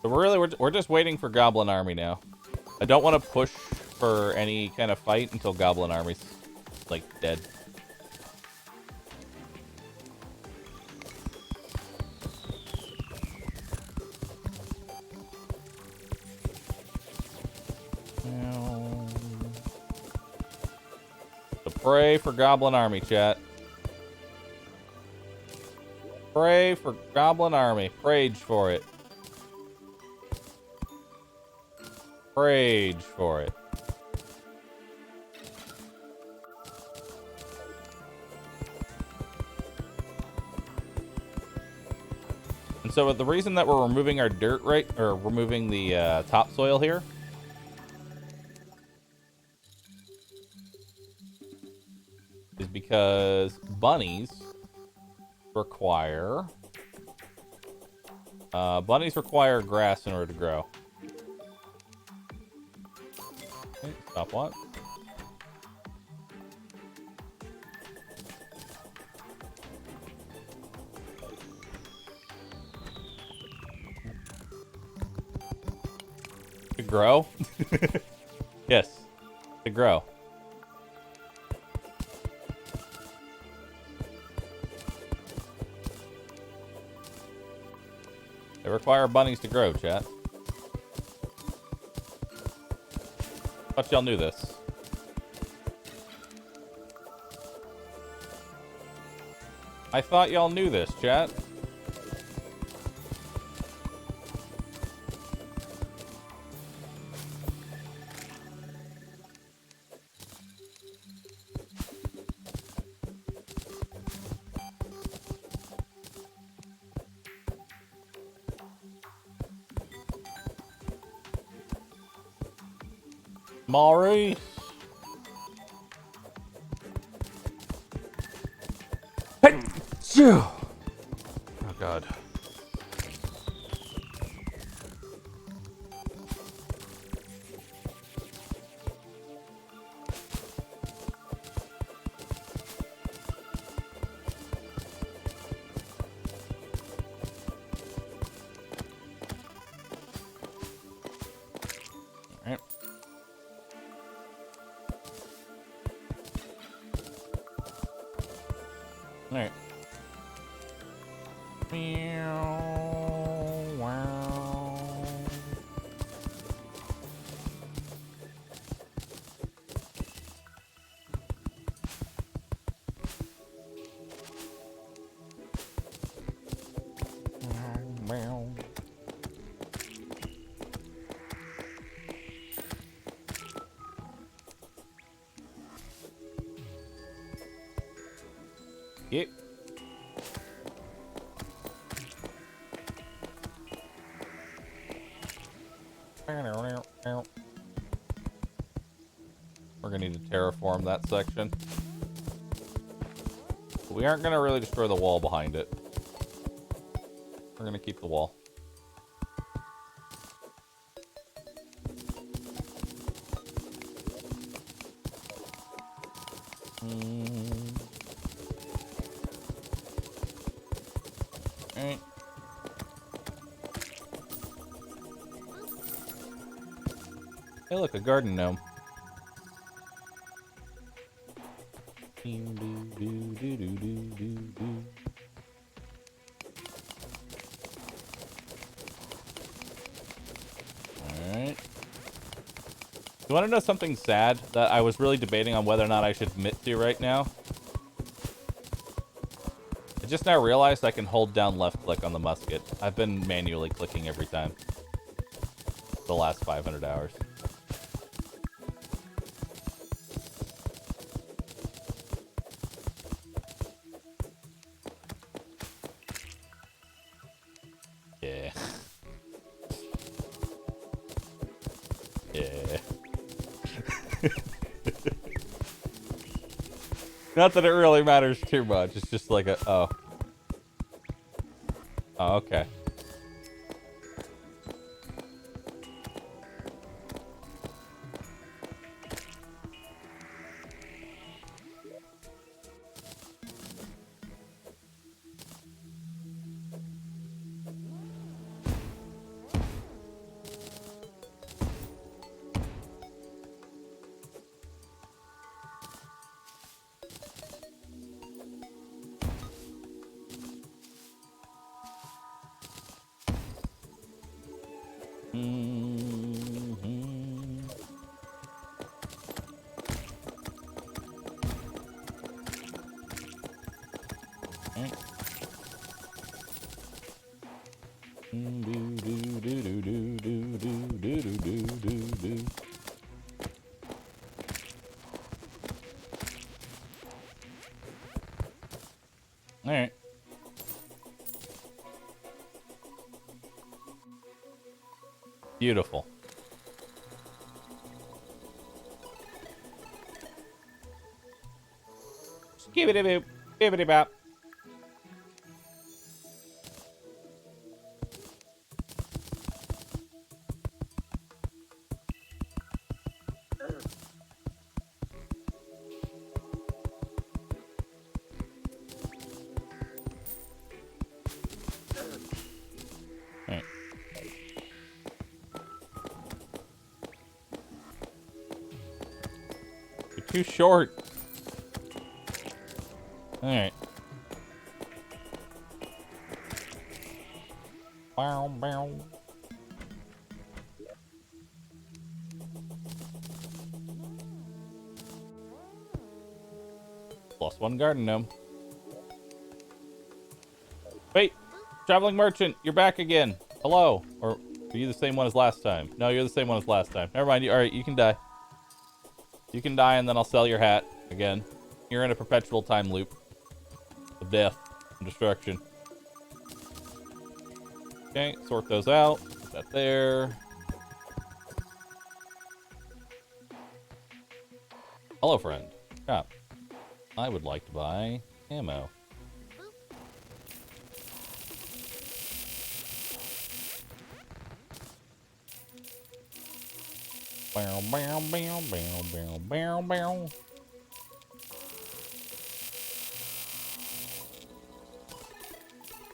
So we're just waiting for Goblin Army now. I don't want to push for any kind of fight until Goblin Army's like dead. So pray for Goblin Army, chat. Pray for Goblin Army. Prage for it. Prage for it. And so the reason that we're removing our dirt or removing the topsoil here is because bunnies require grass in order to grow. Okay, stop what? To grow? Yes, to grow. They require bunnies to grow, chat. Thought y'all knew this. I thought y'all knew this, chat. Maurice. Hey! Oh God. All right. All right. Meow. Wow. Meow. Yep. We're gonna need to terraform that section. But we aren't gonna really destroy the wall behind it. We're gonna keep the wall. Alright. Hey, look, a garden gnome. Alright. You want to know something sad that I was really debating on whether or not I should admit to right now? I just now realized I can hold down left click on the musket. I've been manually clicking every time. The last 500 hours. Yeah. Yeah. Not that it really matters too much. It's just like a, oh. Oh, okay. Alright. Beautiful. Skibbity boop, bibbity bop. Alright. You're too short. Alright. Bow, bow. Plus one garden gnome. Wait, traveling merchant, you're back again. Hello. Or are you the same one as last time? No, you're the same one as last time. Never mind. All right, you can die. You can die, and then I'll sell your hat again. You're in a perpetual time loop of death and destruction. Okay, sort those out. Put that there. Hello, friend. Shop. I would like to buy ammo. Bow, bow, bow, bow, bow, bow, bow.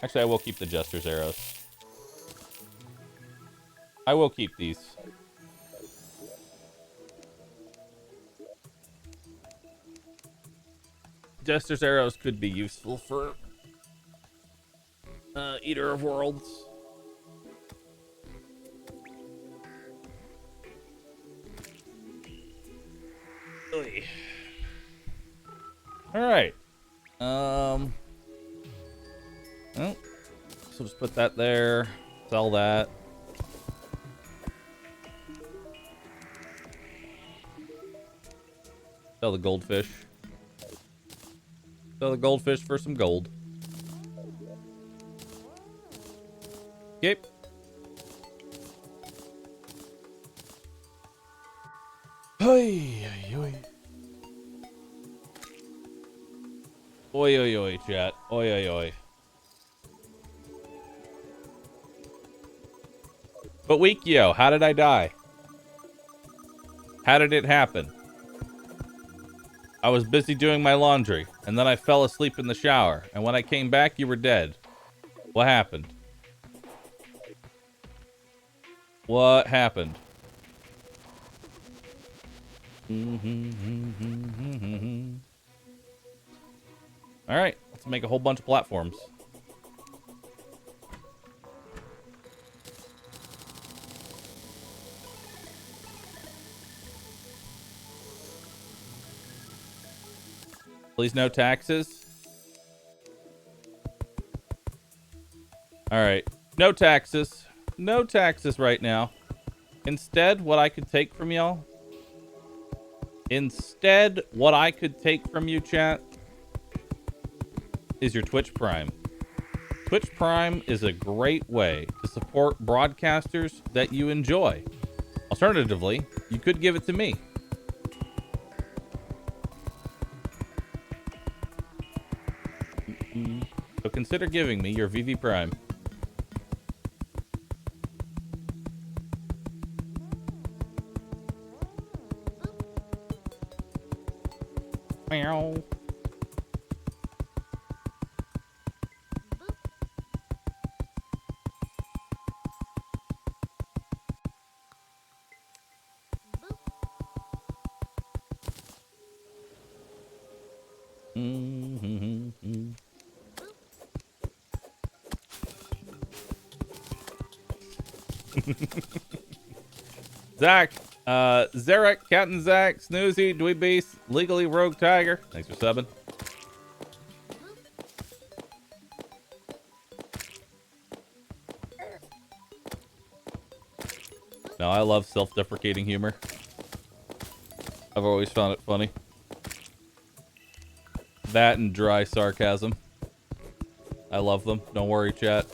Actually, I will keep the Jester's arrows. I will keep these. Jester's arrows could be useful for Eater of Worlds. Oy. All right. Well, so just put that there. Sell that. Sell the goldfish. Sell the goldfish for some gold. Yep. Oi, oi, oi, oi, oi, chat. Oi, oi, oi. But Wikio, how did I die? How did it happen? I was busy doing my laundry, and then I fell asleep in the shower, and when I came back, you were dead. What happened? What happened? All right, let's make a whole bunch of platforms. Please no taxes. All right, no taxes. No taxes right now. Instead, what I could take from y'all. Instead, what I could take from you, chat, is your Twitch Prime. Twitch Prime is a great way to support broadcasters that you enjoy. Alternatively, you could give it to me. So consider giving me your VV Prime. Meow. Zach, Zarek, Captain Zach, Snoozy, Dweeb Beast, Legally Rogue Tiger. Thanks for subbing. No, I love self-deprecating humor. I've always found it funny. That and dry sarcasm. I love them. Don't worry, chat.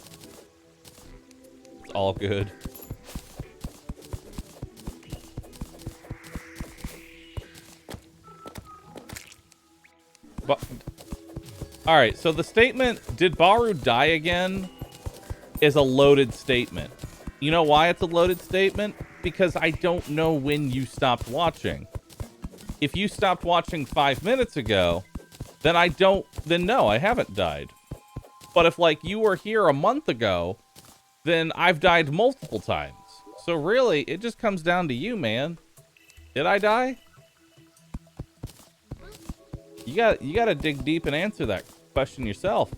It's all good. But, all right, so the statement, did Bahroo die again, is a loaded statement. You know why it's a loaded statement? Because I don't know when you stopped watching. If you stopped watching 5 minutes ago, then no, I haven't died. But if, like, you were here a month ago, then I've died multiple times. So really, it just comes down to you, man. Did I die? You gotta dig deep and answer that question yourself.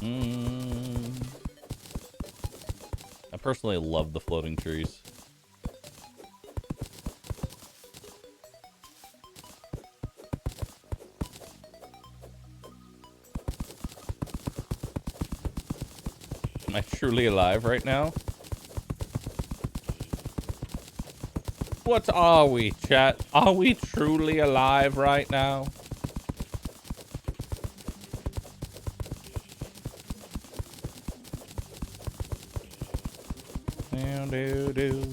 I personally love the floating trees. Am I truly alive right now? What are we, chat? Are we truly alive right now? Do.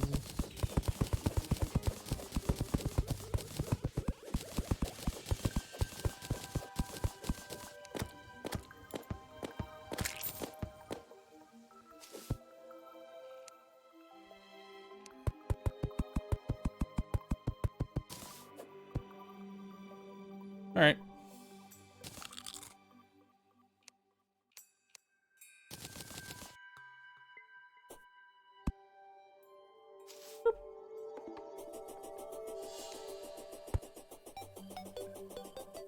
All right.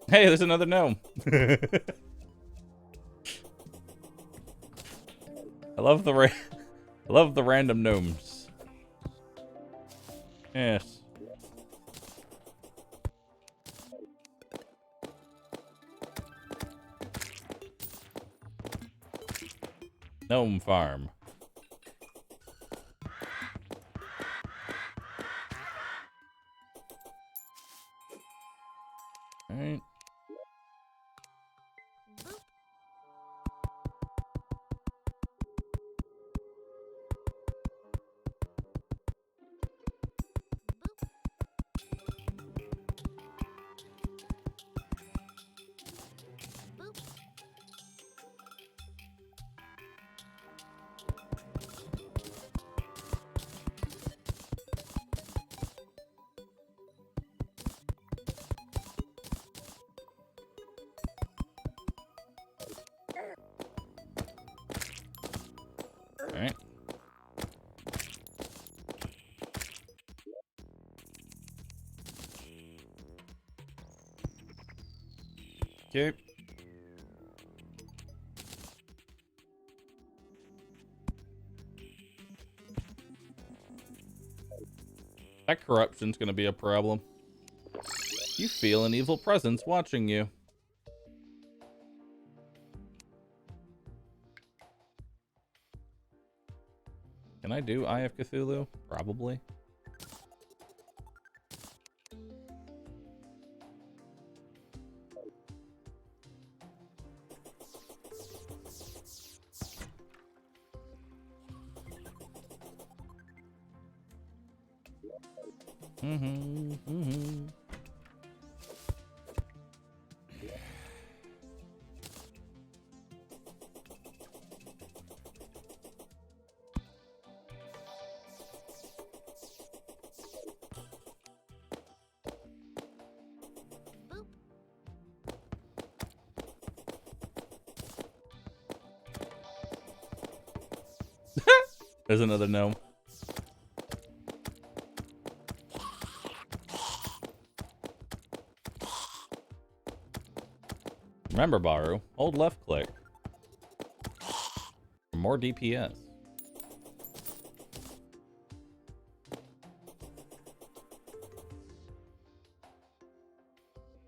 Hey, there's another gnome. I love the I love the random gnomes. Yes. Gnome farm. All right. All right. Okay. That corruption's gonna be a problem. You feel an evil presence watching you. Can I do Eye of Cthulhu? Probably. Mm-hmm. There's another gnome. Remember, Bahroo, hold left click for more DPS.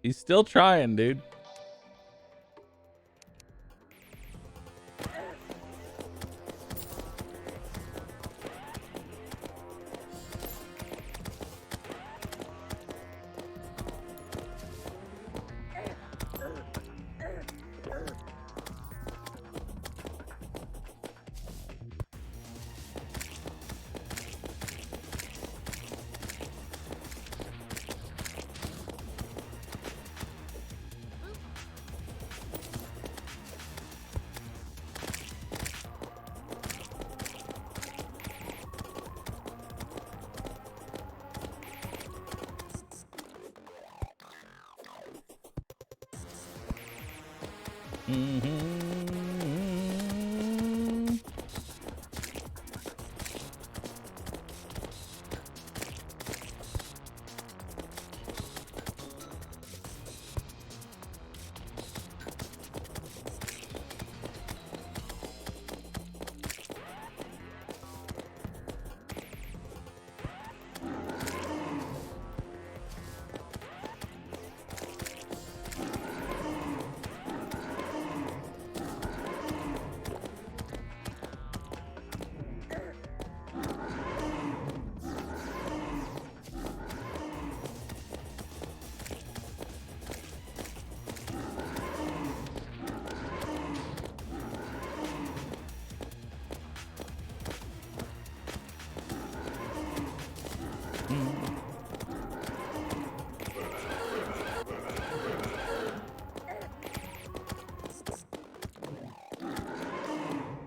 He's still trying, dude.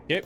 Okay.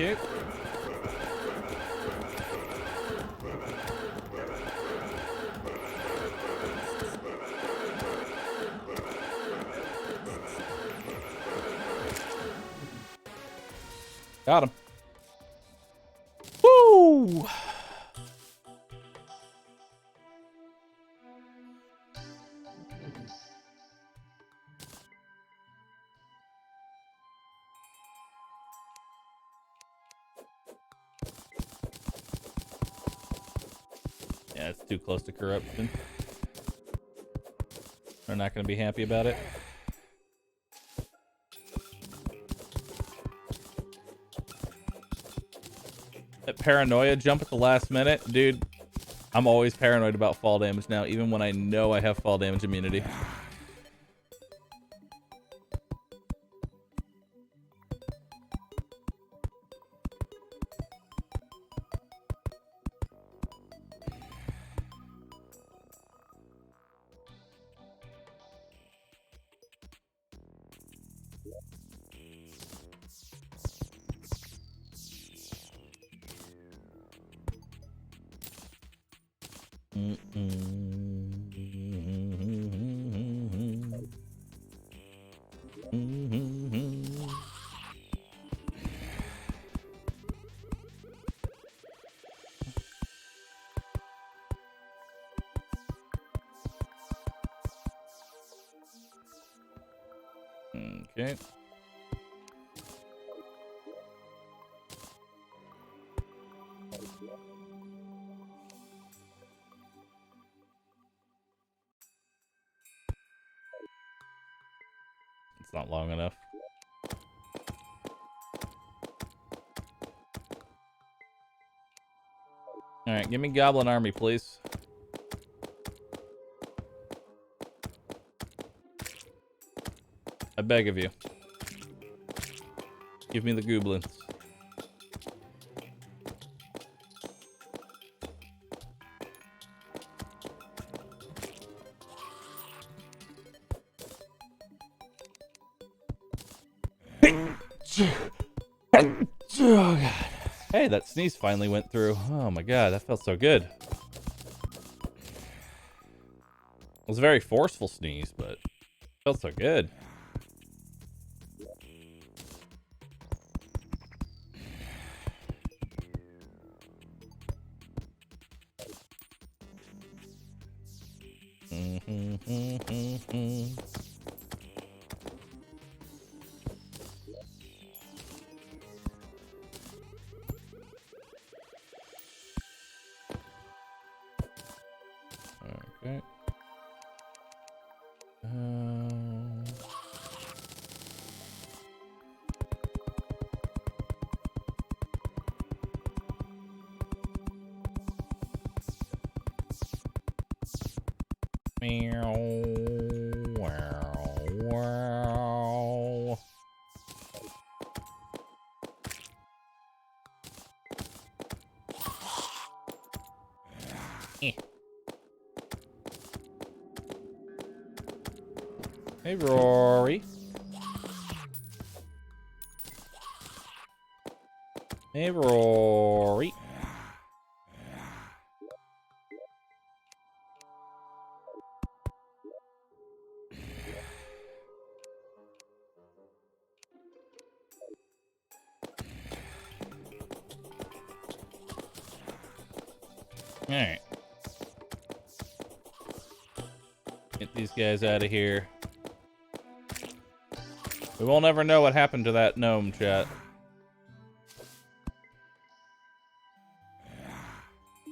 Okay. Got him. Woo! Yeah, it's too close to corruption. They're not going to be happy about it. That paranoia jump at the last minute, dude. I'm always paranoid about fall damage now, even when I know I have fall damage immunity. Okay. It's not long enough. All right, give me Goblin Army, please. I beg of you. Give me the goblins. Oh, God. Hey, that sneeze finally went through. Oh my God, that felt so good. It was a very forceful sneeze, but it felt so good. Okay. Meow. Wow. Wow. Hey, Rory. Hey, Rory. All right. Get these guys out of here. We won't ever know what happened to that gnome, chat.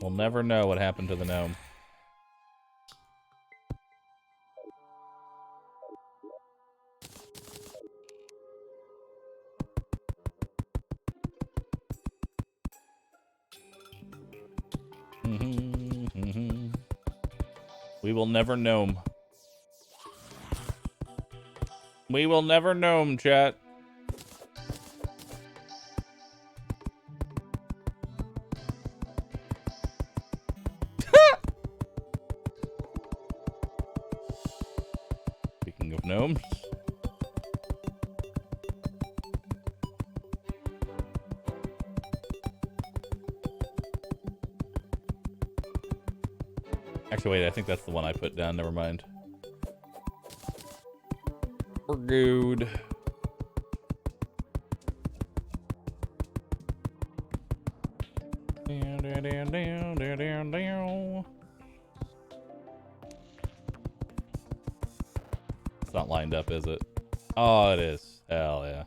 We'll never know what happened to the gnome. We will never gnome. We will never gnome, chat. Speaking of gnomes. Actually, wait, I think that's the one I put down. Never mind. We're good. It's not lined up, is it? Oh, it is. Hell yeah.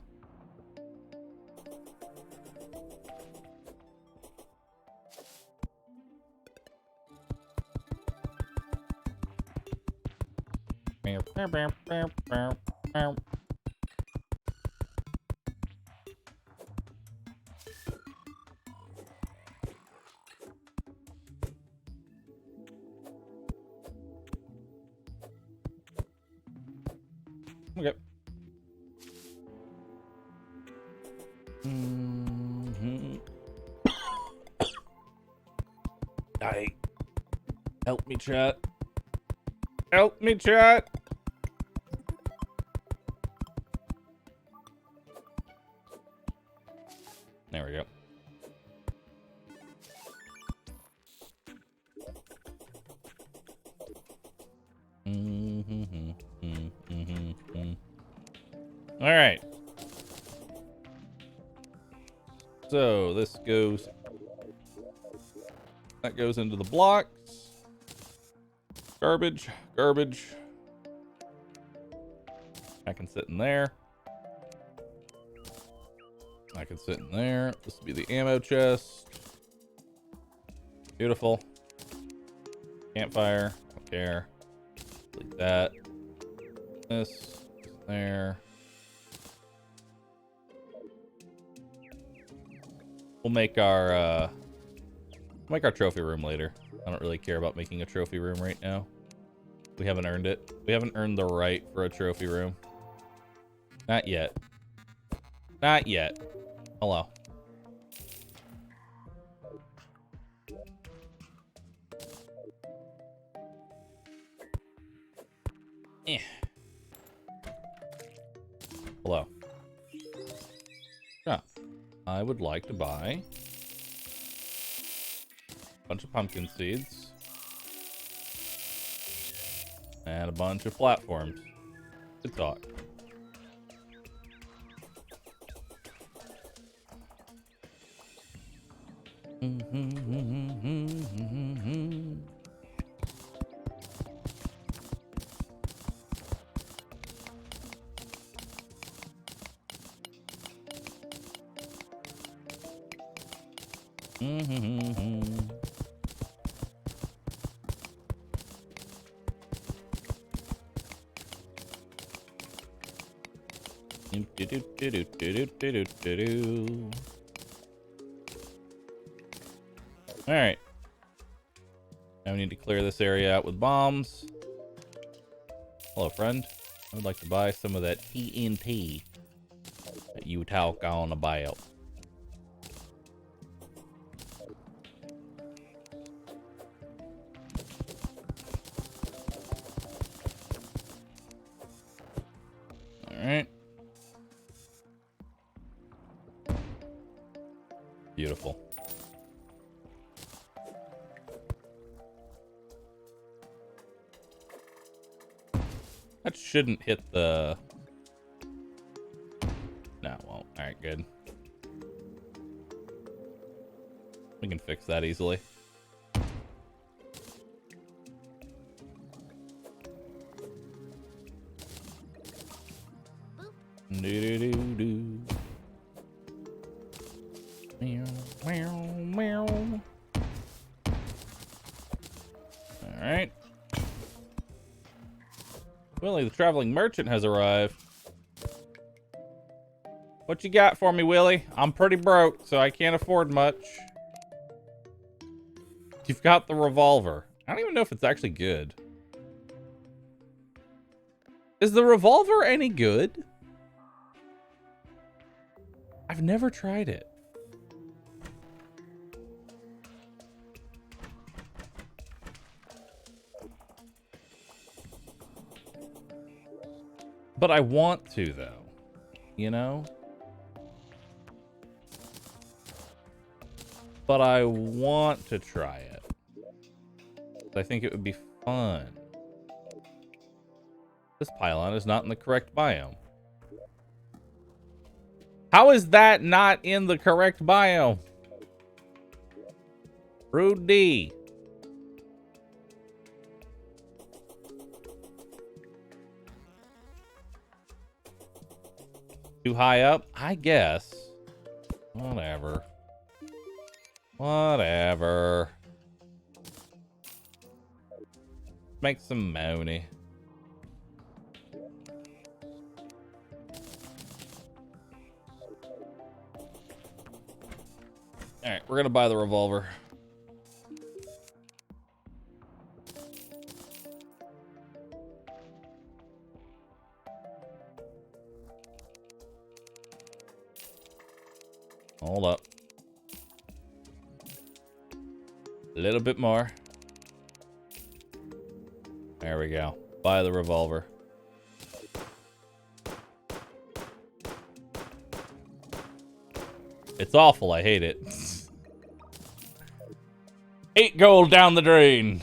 Okay. Help me, chat. Help me, chat. There we go. All right. So this goes. That goes into the blocks. Garbage, garbage. I can sit in there. I can sit in there. This will be the ammo chest. Beautiful. Campfire. Don't care. Like that. This. There. We'll make our trophy room later. I don't really care about making a trophy room right now. We haven't earned it. We haven't earned the right for a trophy room. Not yet. Not yet. Hello. Hello. Yeah. I would like to buy a bunch of pumpkin seeds and a bunch of platforms. Good talk. All right. Now we need to clear this area out with bombs. Hello, friend. I would like to buy some of that TNT that you talk on about. All right. Beautiful. That shouldn't hit the... No, it won't. Alright, good. We can fix that easily. Do-do-do-do. Meow, meow, meow. All right. Willie, the traveling merchant, has arrived. What you got for me, Willie? I'm pretty broke, so I can't afford much. You've got the revolver. I don't even know if it's actually good. Is the revolver any good? I've never tried it. But I want to, though. You know? But I want to try it. I think it would be fun. This pylon is not in the correct biome. How is that not in the correct biome? Rudy. Too high up? I guess. Whatever. Whatever. Make some money. Alright, we're gonna buy the revolver. Hold up. A little bit more. There we go. Buy the revolver. It's awful. I hate it. 8 gold down the drain.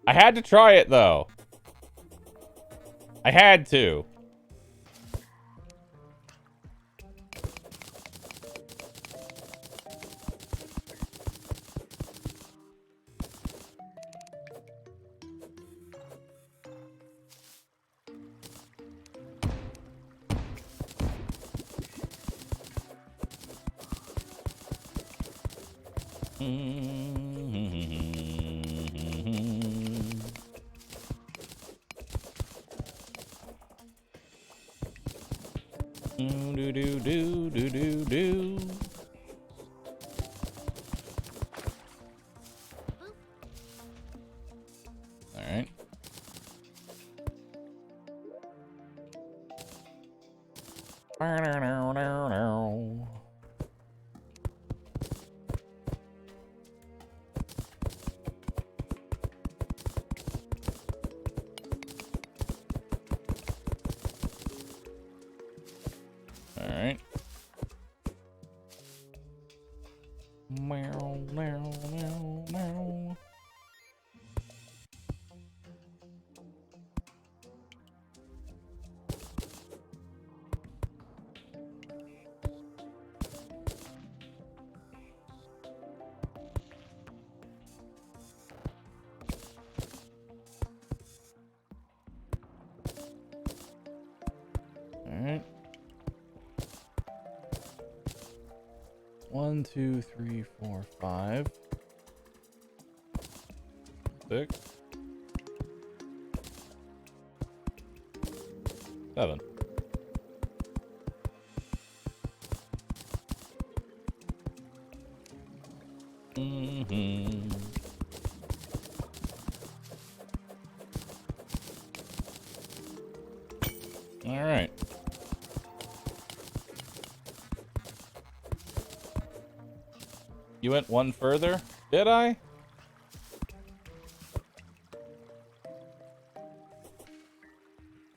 I had to try it, though. I had to. Alright. 1, 2, 3, 4, 5, 6, 7. All right. You went one further? Did I?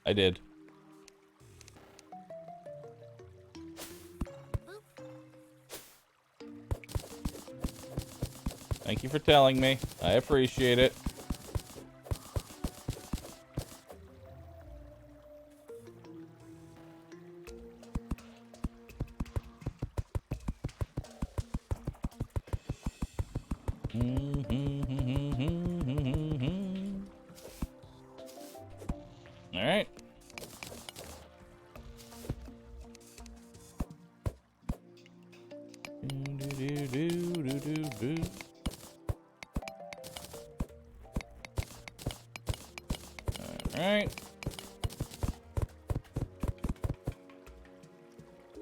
I did. Thank you for telling me. I appreciate it. Alright.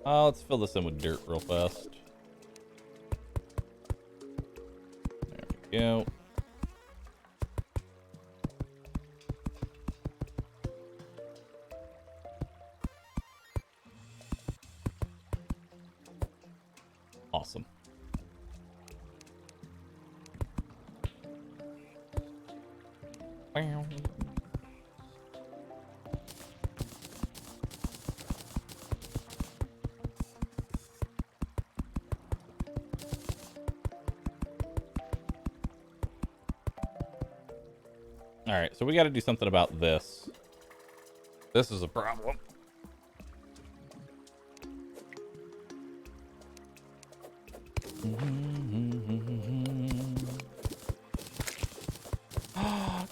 Let's fill this in with dirt real fast. There we go. Awesome. Wow. All right, so we got to do something about this. This is a problem.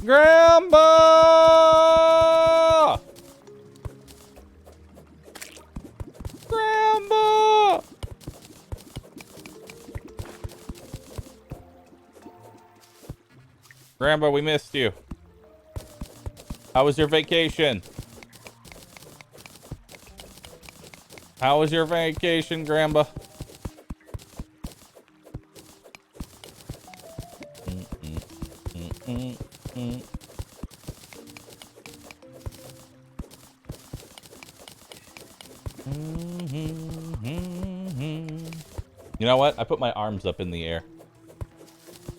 Grandpa! Grandpa! Grandpa, we missed you. How was your vacation? How was your vacation, Grandpa? You know what? I put my arms up in the air.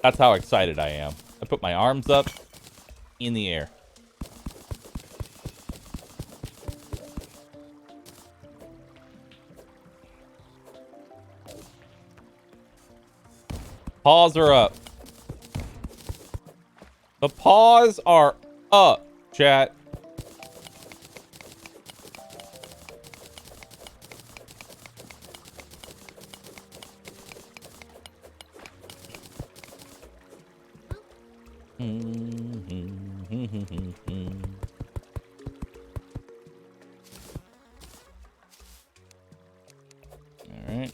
That's how excited I am. I put my arms up in the air. Paws are up. The paws are up, chat. All right.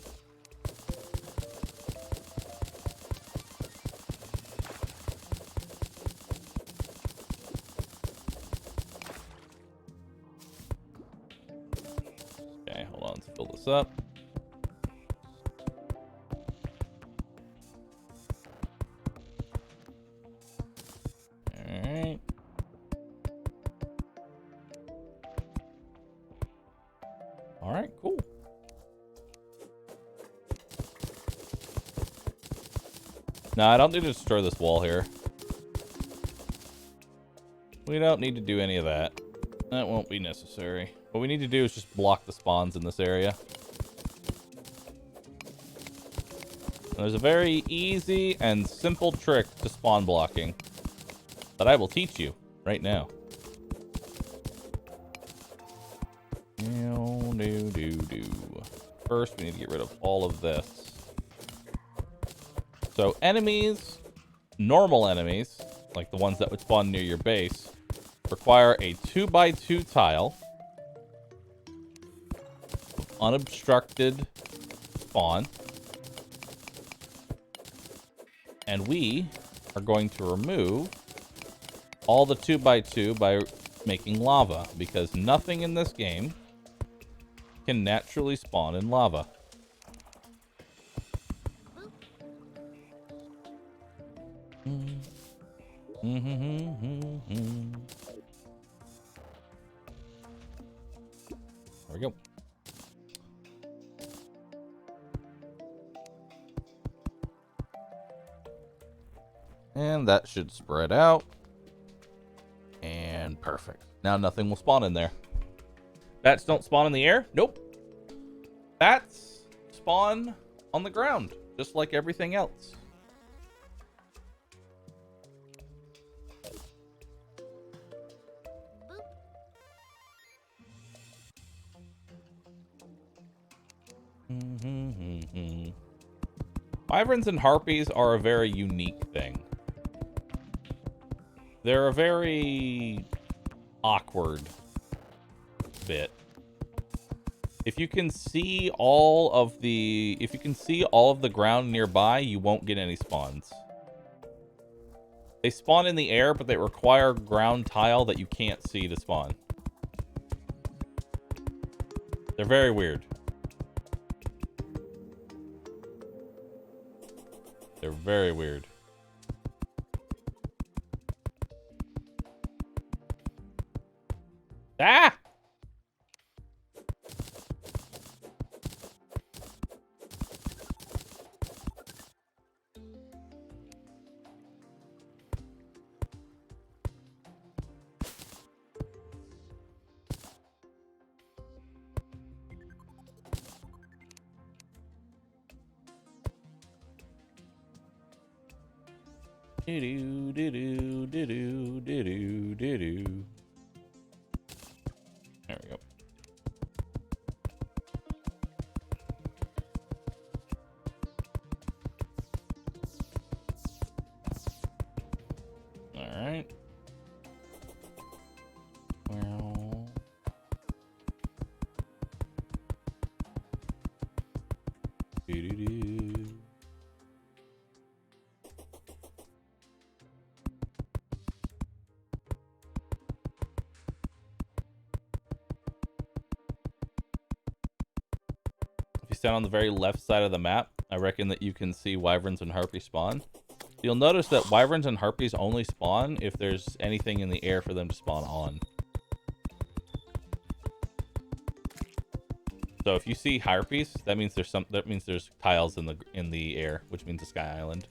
Okay, hold on. Let's fill this up. Alright, cool. No, I don't need to destroy this wall here. We don't need to do any of that. That won't be necessary. What we need to do is just block the spawns in this area. And there's a very easy and simple trick to spawn blocking that I will teach you right now. First, we need to get rid of all of this. So enemies, normal enemies, like the ones that would spawn near your base, require a 2x2 tile of unobstructed spawn. And we are going to remove all the 2x2 by making lava, because nothing in this game can naturally spawn in lava. There we go. And that should spread out. And perfect. Now nothing will spawn in there. Bats don't spawn in the air? Nope. Bats spawn on the ground, just like everything else. Wyverns and harpies are a very unique thing. They're a very awkward bit. If you can see all of the ground nearby, you won't get any spawns. They spawn in the air, but they require ground tile that you can't see to spawn. They're very weird. They're very weird. Ah! Do do do do do do do do. There we go. All right. Well. Do do do. Stand on the very left side of the map, I reckon that you can see wyverns and harpies spawn. You'll notice that wyverns and harpies only spawn if there's anything in the air for them to spawn on. So if you see harpies, that means there's tiles in the air, which means a sky island.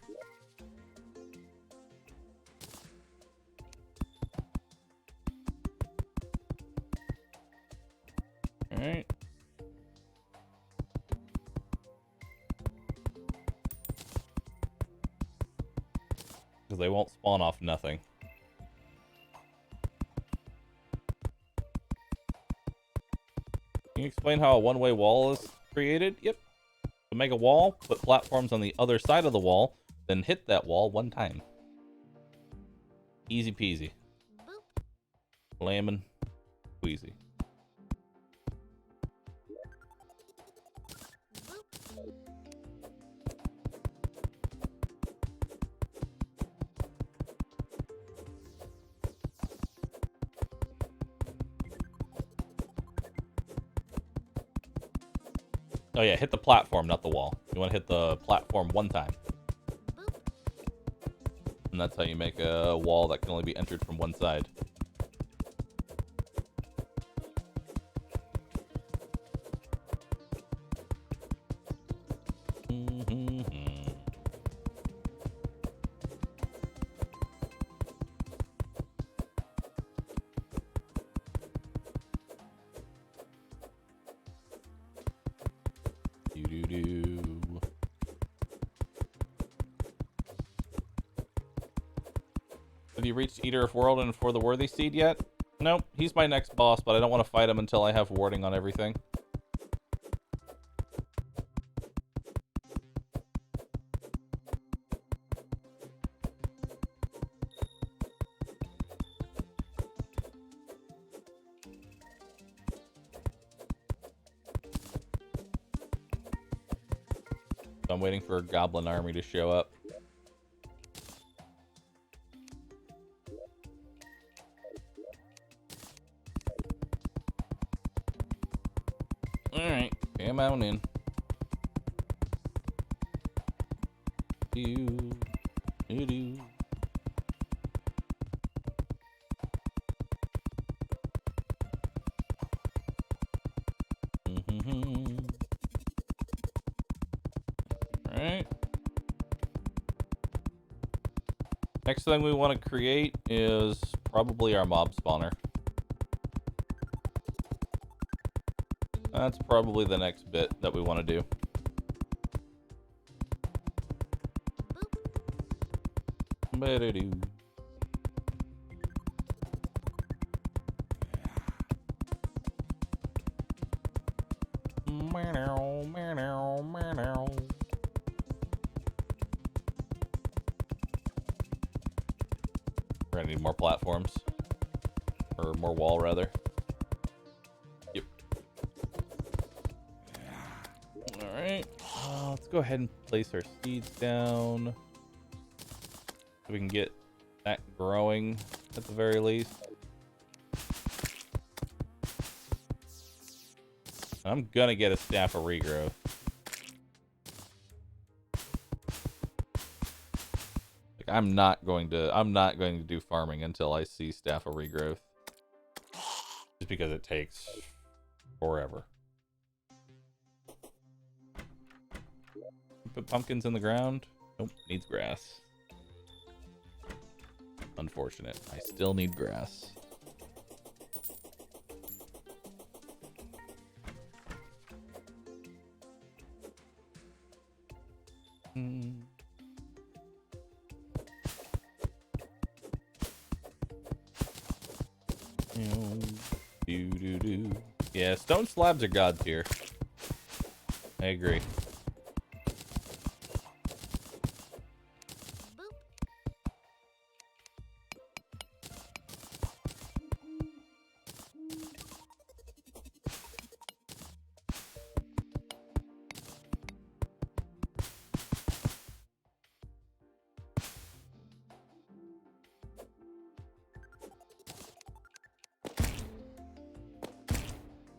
All right. Because they won't spawn off nothing. Can you explain how a one-way wall is created? Yep. To make a wall, put platforms on the other side of the wall, then hit that wall one time. Easy peasy. Lemon squeezy. Oh yeah, hit the platform, not the wall. You want to hit the platform one time. And that's how you make a wall that can only be entered from one side. Have you reached Eater of World and for the Worthy Seed yet? Nope, he's my next boss, but I don't want to fight him until I have warding on everything. I'm waiting for a goblin army to show up. Alright, come on in. Do. Alright. Next thing we want to create is probably our mob spawner. That's probably the next bit that we want to do. Ba-da-doo. We're gonna need more platforms. Or more wall, rather. Yep. let's go ahead and place our seeds down so we can get that growing at the very least. I'm gonna get a staff of regrowth. Like, I'm not going to do farming until I see staff of regrowth. Just because it takes forever. Put pumpkins in the ground. Nope, needs grass. Unfortunate. I still need grass. Yeah, stone slabs are god tier. I agree.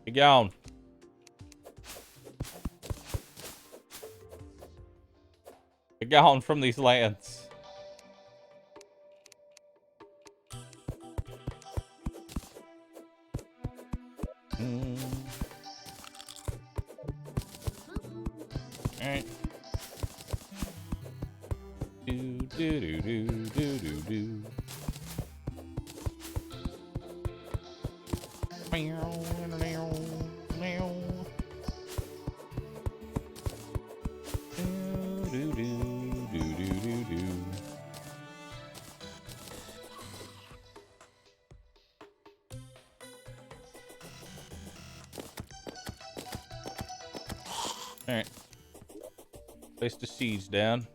Get going. Get going from these lands. Alright. Do do do do do do do. Alright. Place the siege down.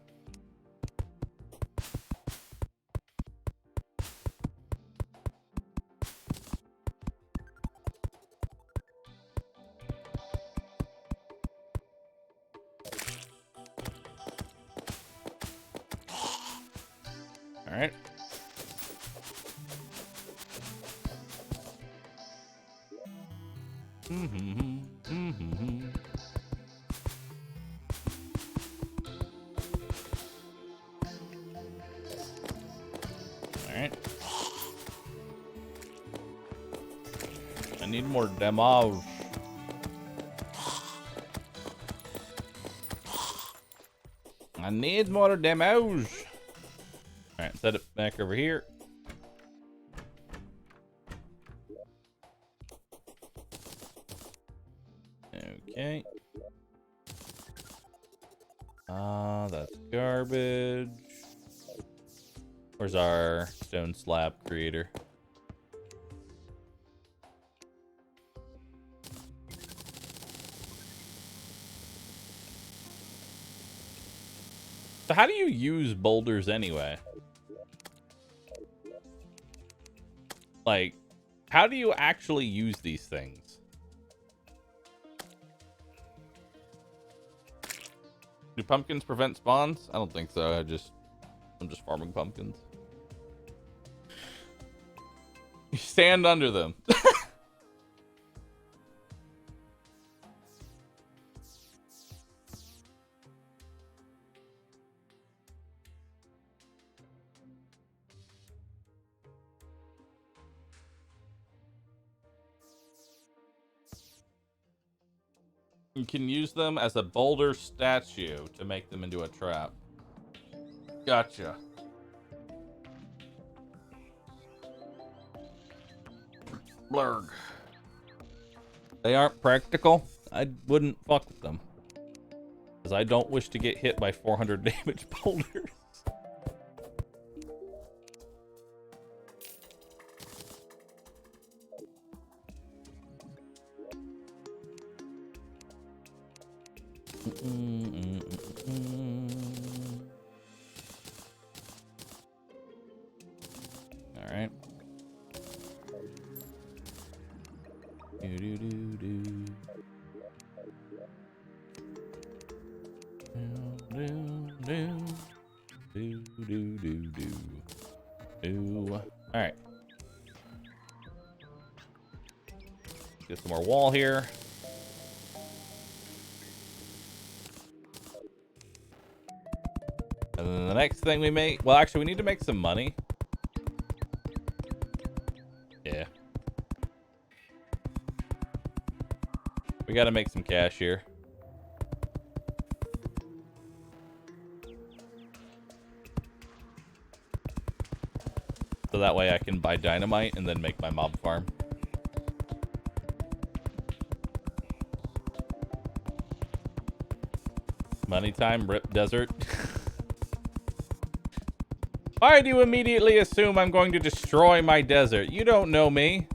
Alright. Alright. I need more damage. I need more damage. Alright, set it back over here. Okay. That's garbage. Where's our stone slab creator? So how do you use boulders anyway? Like, how do you actually use these things? Do pumpkins prevent spawns? I don't think so. I'm just farming pumpkins. You stand under them. You can use them as a boulder statue to make them into a trap. Gotcha. Blurg. They aren't practical. I wouldn't fuck with them. Because I don't wish to get hit by 400 damage boulders. All right. do, do, do, do, do, do. All right. Get some more wall here. And then the next thing we make, well, actually, we need to make some money. Yeah. We got to make some cash here. So that way I can buy dynamite and then make my mob farm. Money time, rip desert. Why do you immediately assume I'm going to destroy my desert? You don't know me.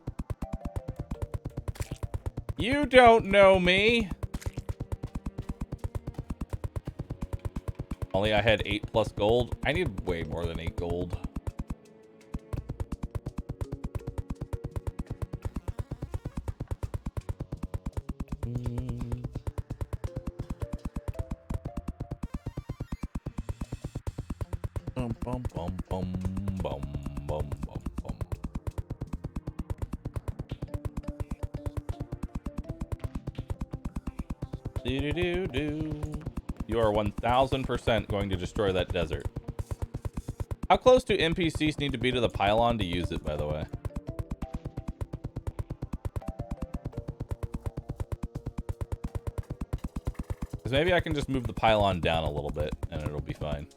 You don't know me. Only I had 8+ gold. I need way more than 8 gold. Bum, bum, bum, bum, bum, bum, bum, bum. Do-do-do-do. You are 1000% going to destroy that desert. How close do NPCs need to be to the pylon to use it, by the way? Because maybe I can just move the pylon down a little bit and it'll be fine.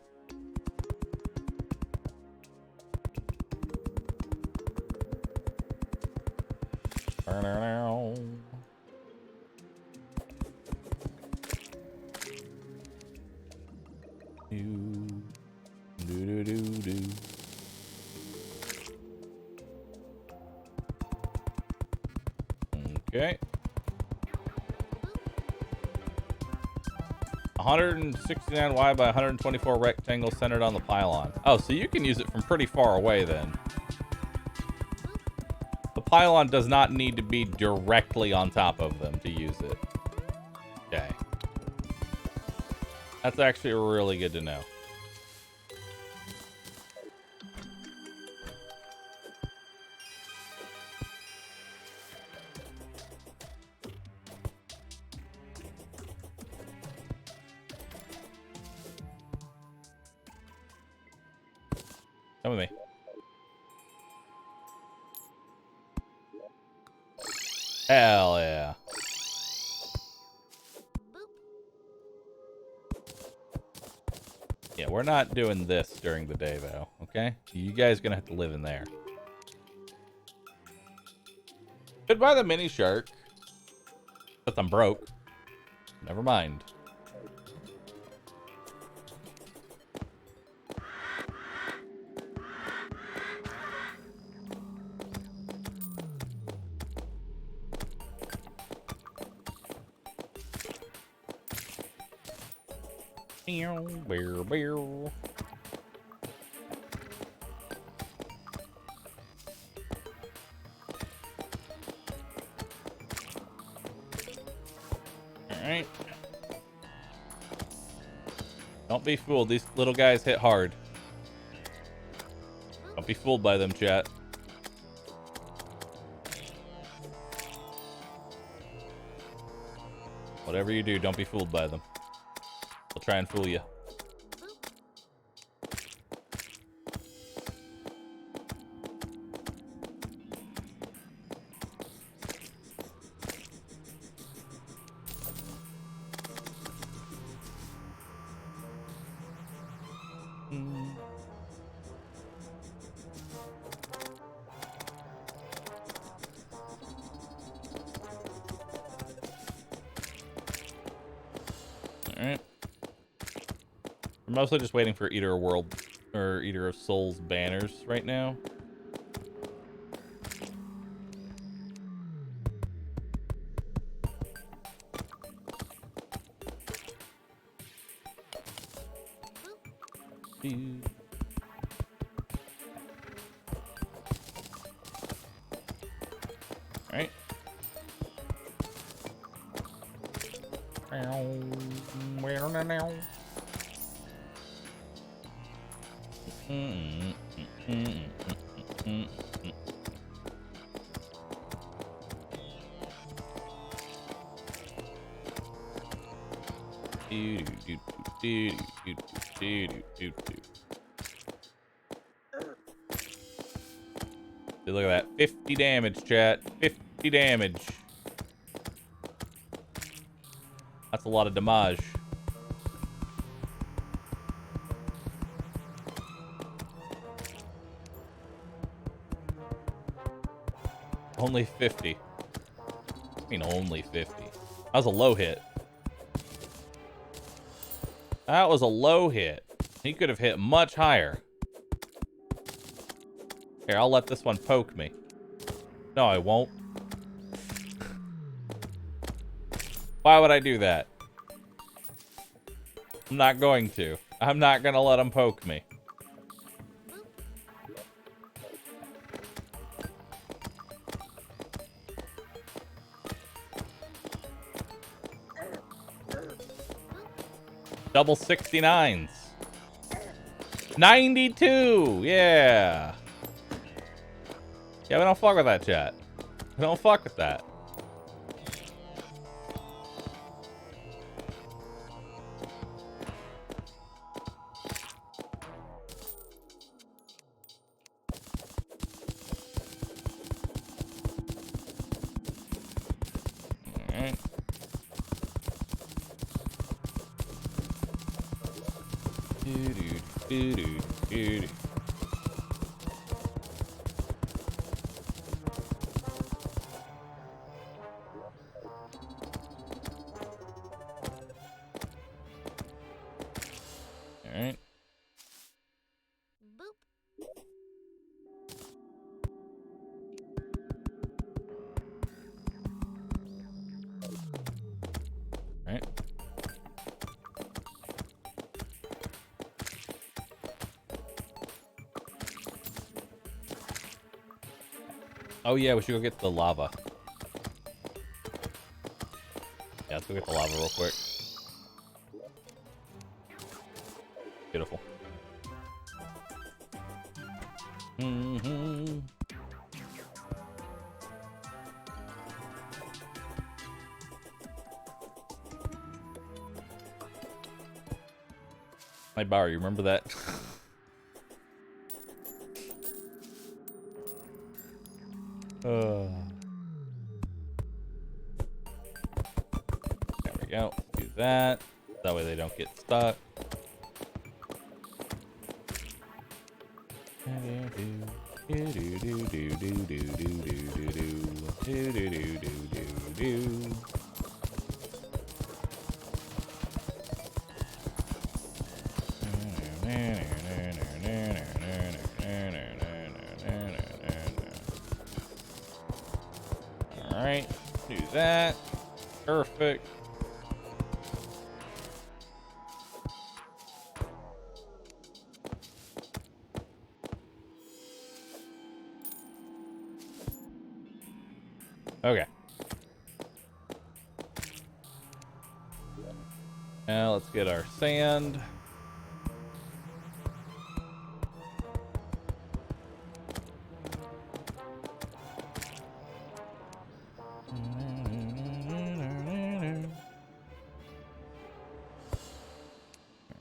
Okay. 169 wide by 124 rectangles centered on the pylon. Oh, so you can use it from pretty far away then. The pylon does not need to be directly on top of them to use it. Okay. That's actually really good to know. Come with me. Hell yeah. Yeah, we're not doing this during the day, though, okay? You guys gonna have to live in there. Goodbye the mini shark. But I'm broke. Never mind. Bear, bear. Alright. Don't be fooled. These little guys hit hard. Don't be fooled by them, chat. Whatever you do, don't be fooled by them. They'll try and fool you. Alright. We're mostly just waiting for Eater of World or Eater of Souls banners right now. Alright. Look at that. 50 damage, chat. 50 damage. That's a lot of damage. Only 50. I mean, only 50. That was a low hit. That was a low hit. He could have hit much higher. Here, I'll let this one poke me. No, I won't. Why would I do that? I'm not going to. I'm not gonna let him poke me. Double 69s. 92! Yeah! Yeah, we don't fuck with that, chat. We don't fuck with that. Alright. Doo-doo-doo-doo-doo-doo. Alright. Boop. Alright. Oh yeah, we should go get the lava. Yeah, let's go get the lava real quick. Beautiful. Mm-hmm. My bar, you remember that? There we go. Do that. That way they don't get stuck. Alright, do that. Perfect. Okay. Now let's get our sand.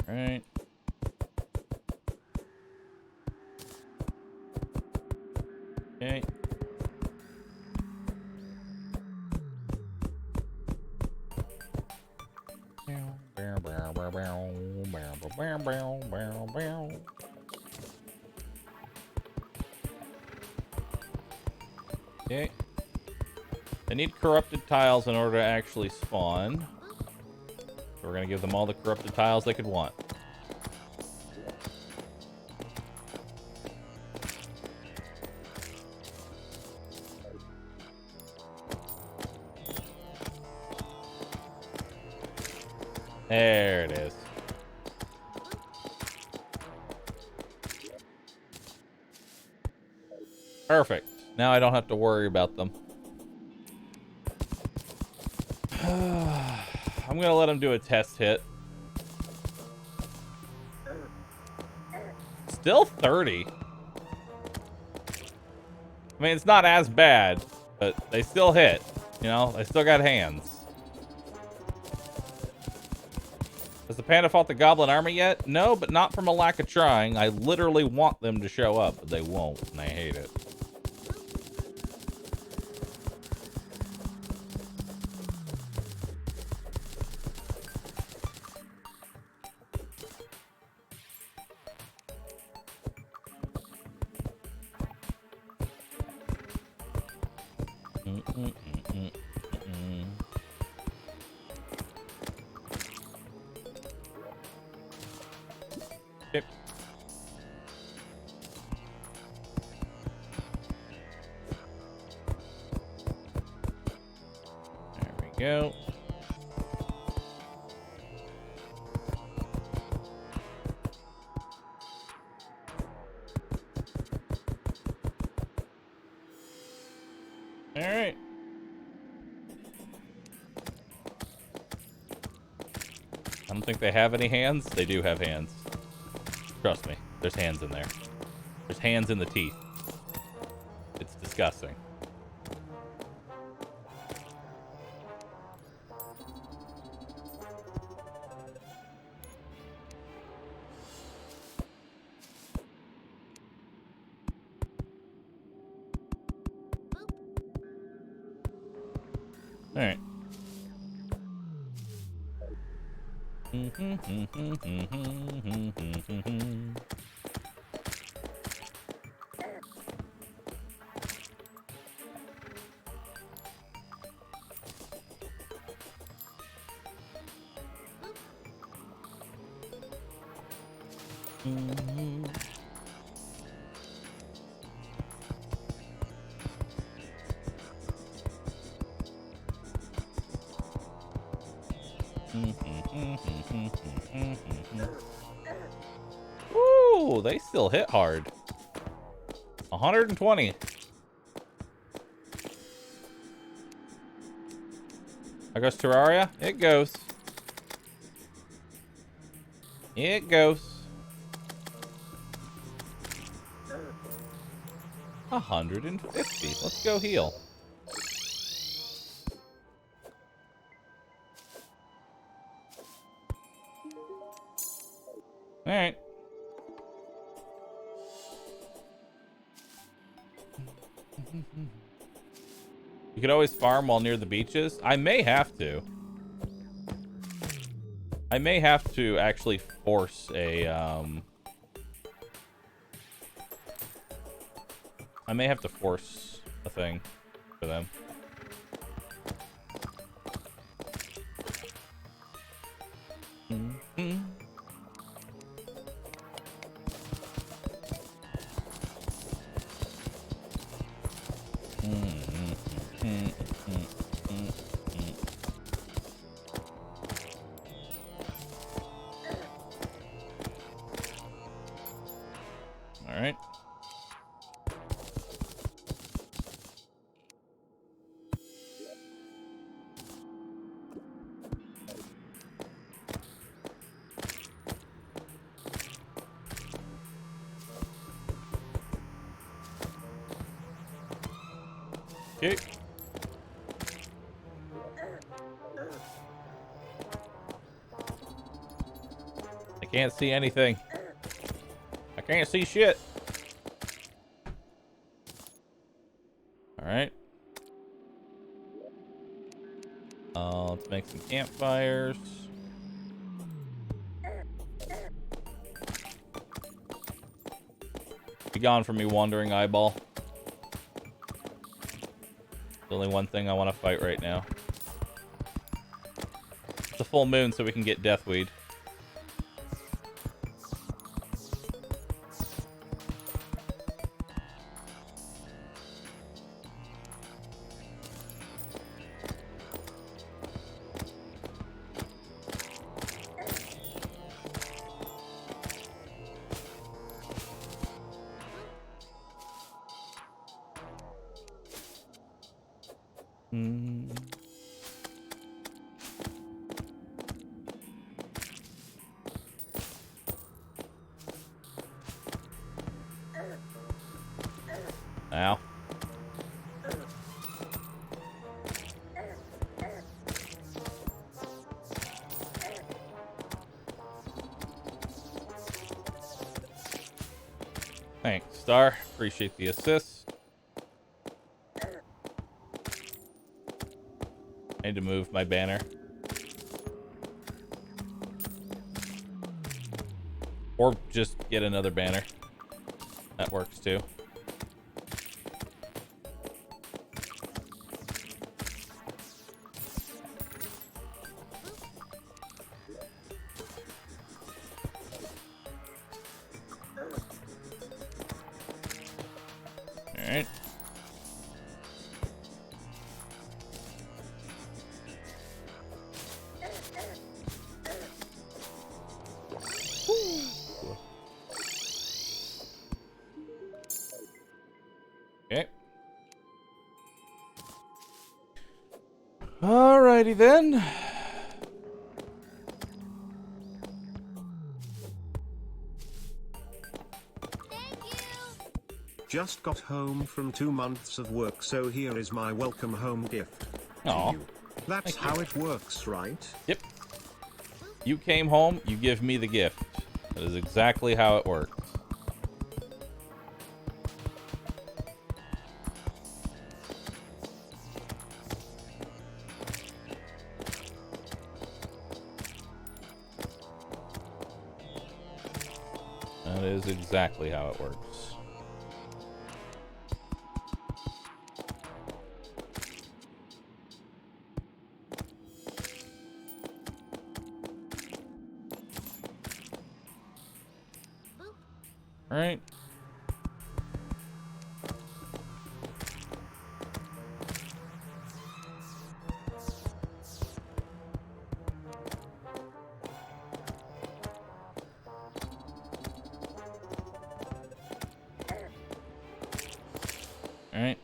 All right. Okay. Okay. I need corrupted tiles in order to actually spawn. So we're gonna give them all the corrupted tiles they could want. There it is. Perfect. Now I don't have to worry about them. I'm gonna let him do a test hit. Still 30. I mean, it's not as bad, but they still hit. You know, they still got hands. Has the panda fought the goblin army yet? No, but not from a lack of trying. I literally want them to show up, but they won't, and I hate it. Yep. There we go. All right. I don't think they have any hands. They do have hands. Trust me, there's hands in there. There's hands in the teeth. It's disgusting. All right. Ooh, they still hit hard. 120. There goes Terraria. It goes. It goes. 150. Let's go heal. All right. You could always farm while near the beaches. I may have to. I may have to actually force a, I may have to force a thing for them. All right. Okay. I can't see anything. I can't see shit. All right. Let's make some campfires. Be gone from me, wandering eyeball. There's only one thing I want to fight right now. It's a full moon, so we can get deathweed. Ow. Thanks, Star. Appreciate the assist. I need to move my banner. Or just get another banner. That works too. Alright. Okay. Alrighty then. Just got home from 2 months of work, so here is my welcome home gift to Aw. you. That's how it works, right? Yep. You came home, you give me the gift. That is exactly how it works. That is exactly how it works. All right. All right.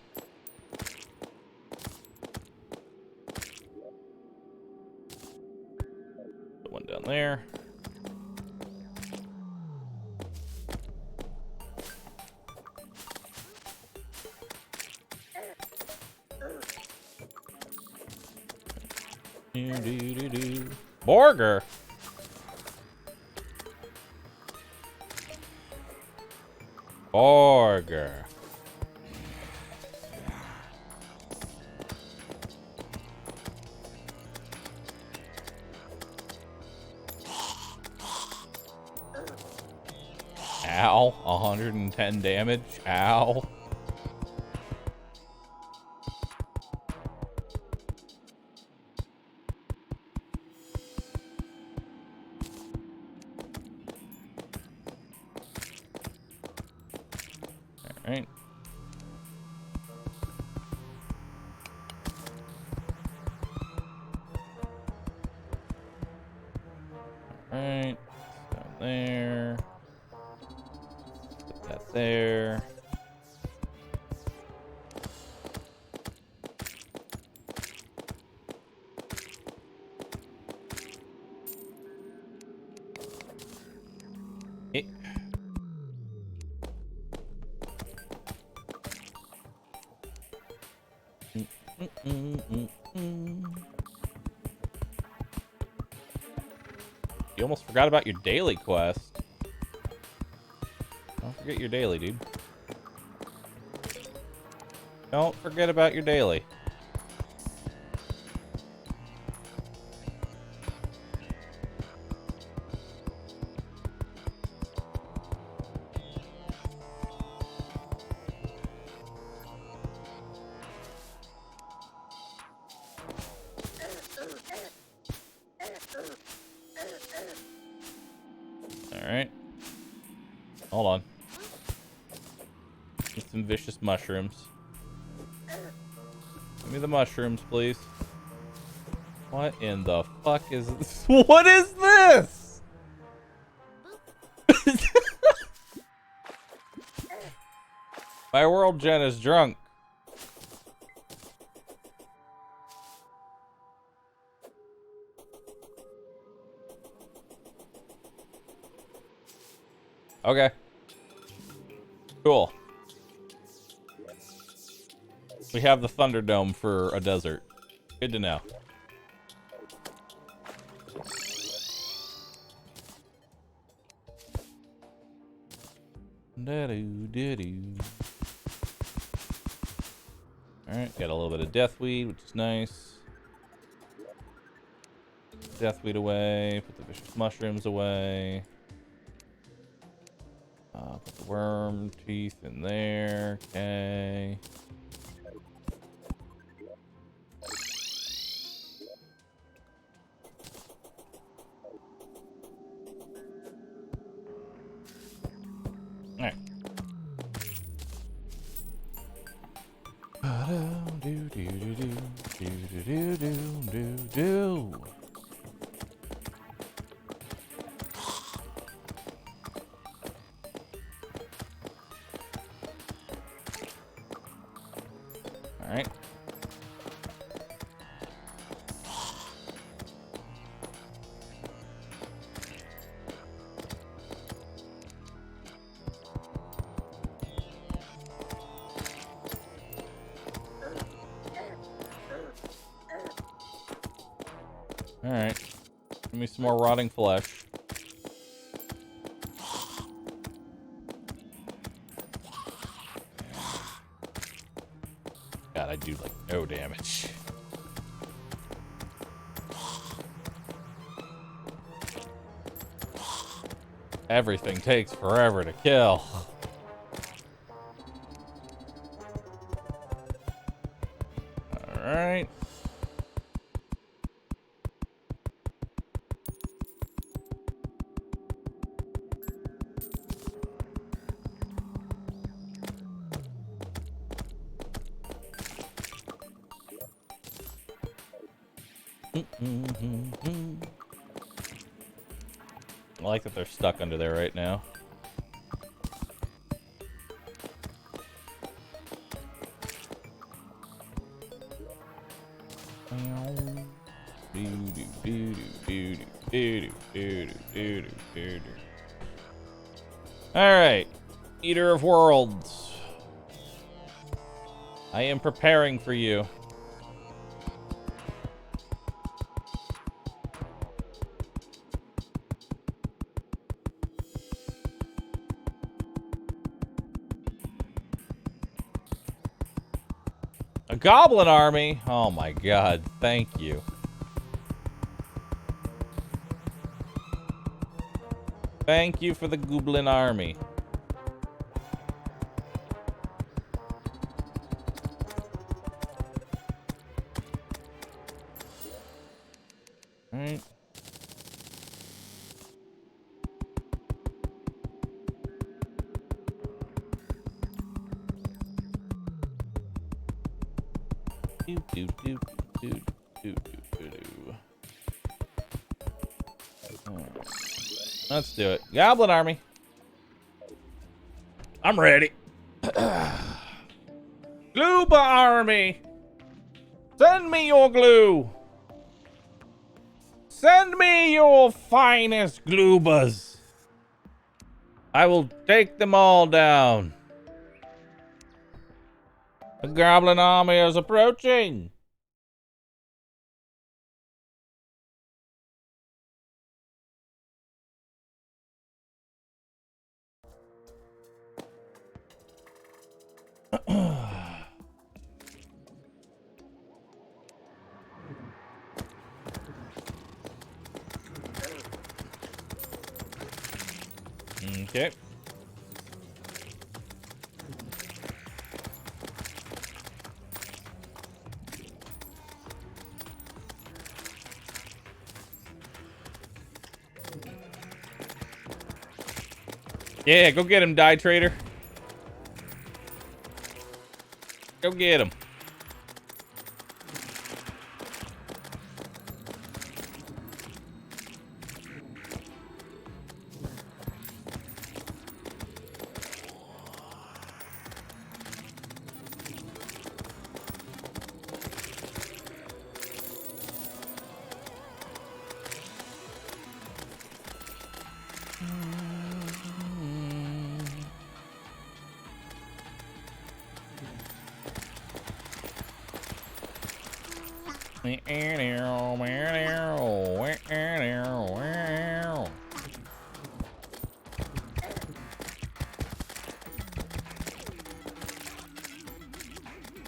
Put one down there. Burger. Burger. Ow. 110 damage. Ow. Alright. Alright. Down there. Put that there. It. You almost forgot about your daily quest. Don't forget your daily, dude. Don't forget about your daily. Alright. Hold on. Get some vicious mushrooms. Give me the mushrooms, please. What in the fuck is this? What is this? My world gen is drunk. Okay. Cool. We have the Thunderdome for a desert. Good to know. Alright, got a little bit of deathweed, which is nice. Deathweed away, put the vicious mushrooms away. Put the worm teeth in there, okay. Alright. Alright. Alright. Give me some more rotting flesh. God, I do like no damage. Everything takes forever to kill. Alright. I like that they're stuck under there right now. Alright. Eater of Worlds. I am preparing for you. A goblin army? Oh my god, thank you. Thank you for the goblin army. Alright. Let's do it. Goblin army. I'm ready. Glooba army. Send me your glue. Send me your finest gloobas. I will take them all down. The goblin army is approaching. Okay. Yeah, go get him, Die Trader. Go get him.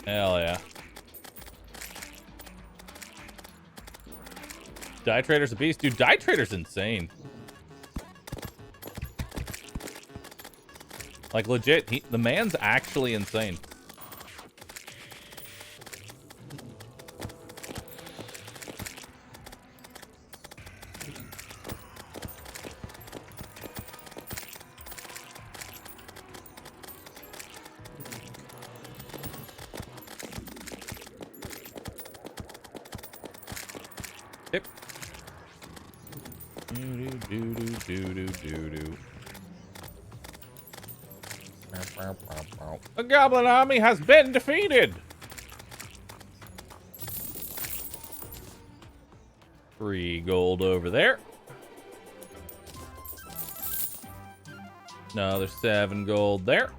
Hell yeah. Die Trader's a beast. Dude, Die Trader's insane. Like, legit, the man's actually insane. Yep. The Goblin Army has been defeated. 3 gold over there. No, there's 7 gold there.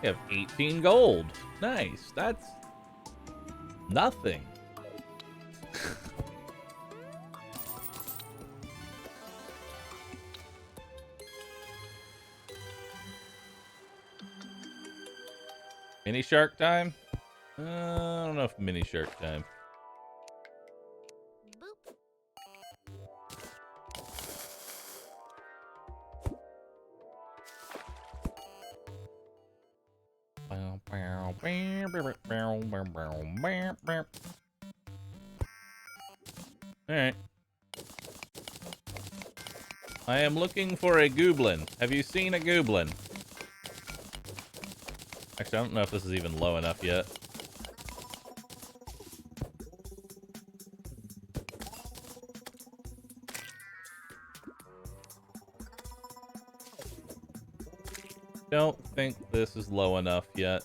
We have 18 gold. Nice. That's nothing. Mini shark time? I don't know if mini shark time. Alright. I am looking for a goblin. Have you seen a goblin? Actually, I don't know if this is even low enough yet. Don't think this is low enough yet.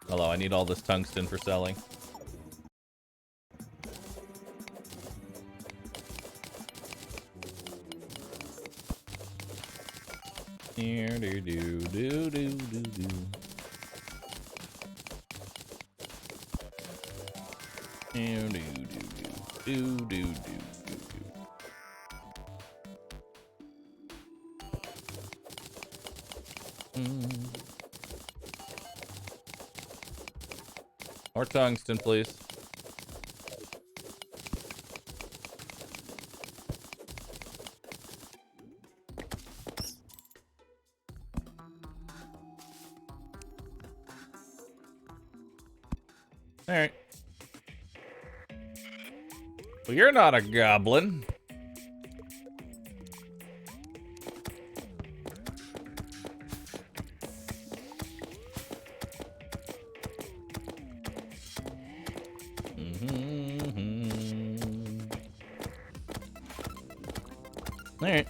Hello, I need all this tungsten for selling. Here, do do do do do do. Here, do do do do do do. More tungsten, please. All right. Well, you're not a goblin. Alright.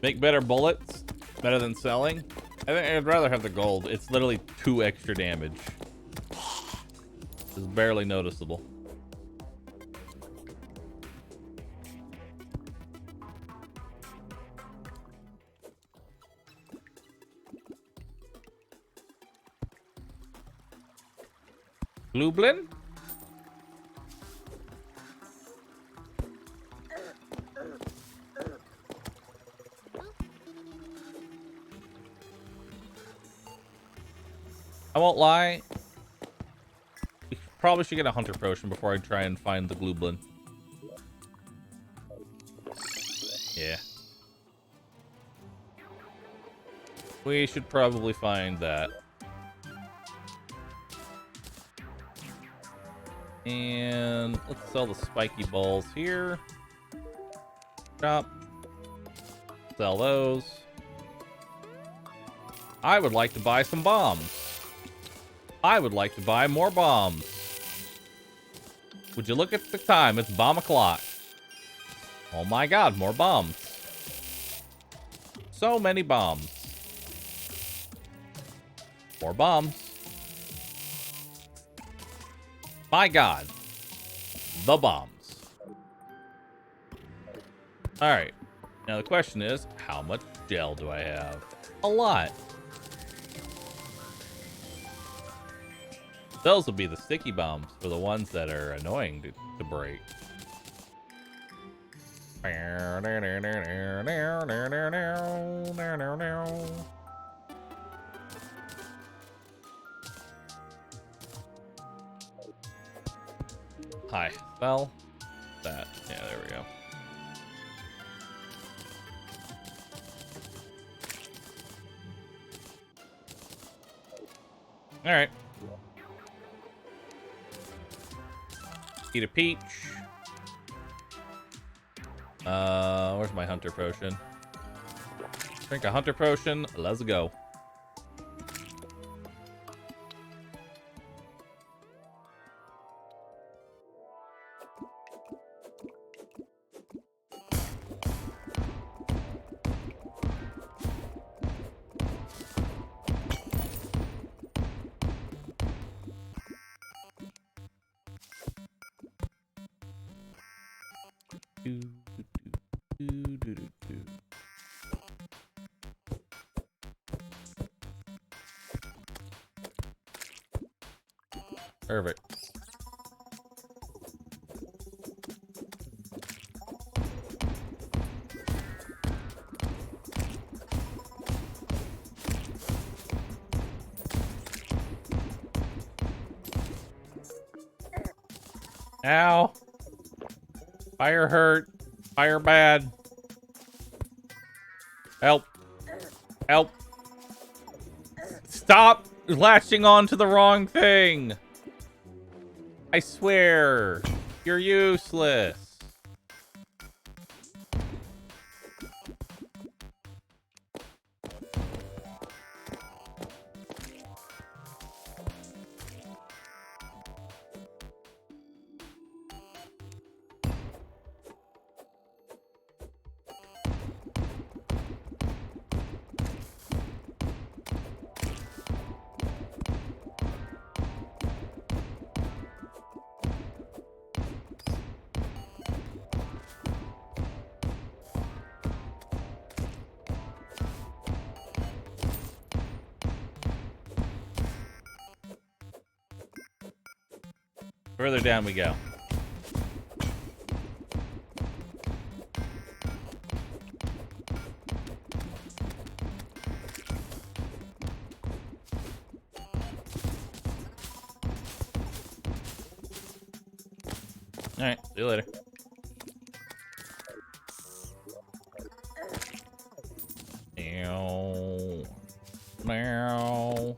Make better bullets. Better than selling. I think I'd rather have the gold. It's literally 2 extra damage. It's barely noticeable. Lublin? I won't lie. We probably should get a hunter potion before I try and find the Glublin. Yeah. We should probably find that. And let's sell the spiky balls here. Shop. Sell those. I would like to buy some bombs. I would like to buy more bombs. Would you look at the time? It's bomb o'clock. Oh my god, more bombs. So many bombs. More bombs. My god. The bombs. All right. Now the question is, how much gel do I have? A lot. Those will be the sticky bombs for the ones that are annoying to break. Hi. Well, that. Yeah, there we go. All right. Eat a peach. Where's my hunter potion? Drink a hunter potion. Let's go. Perfect. Ow. Fire hurt. Fire bad. Help. Help. Stop latching on to the wrong thing. I swear. You're useless. Further down we go. All right, see you later. Meow. Meow.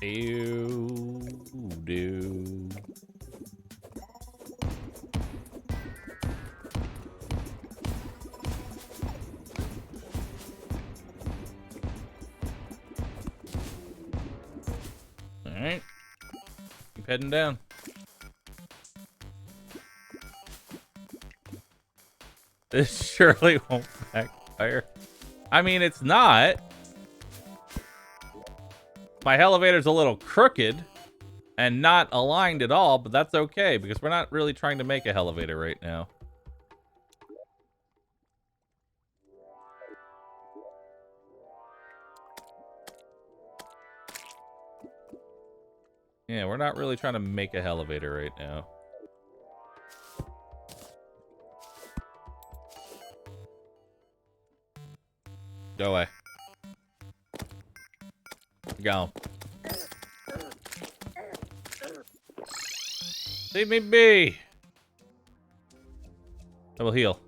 Ew, do. All right, keep heading down. This surely won't backfire. I mean, it's not. My elevator's a little crooked and not aligned at all, but that's okay because we're not really trying to make a elevator right now. Yeah, we're not really trying to make a elevator right now. Go away. Go. Leave me be. I will heal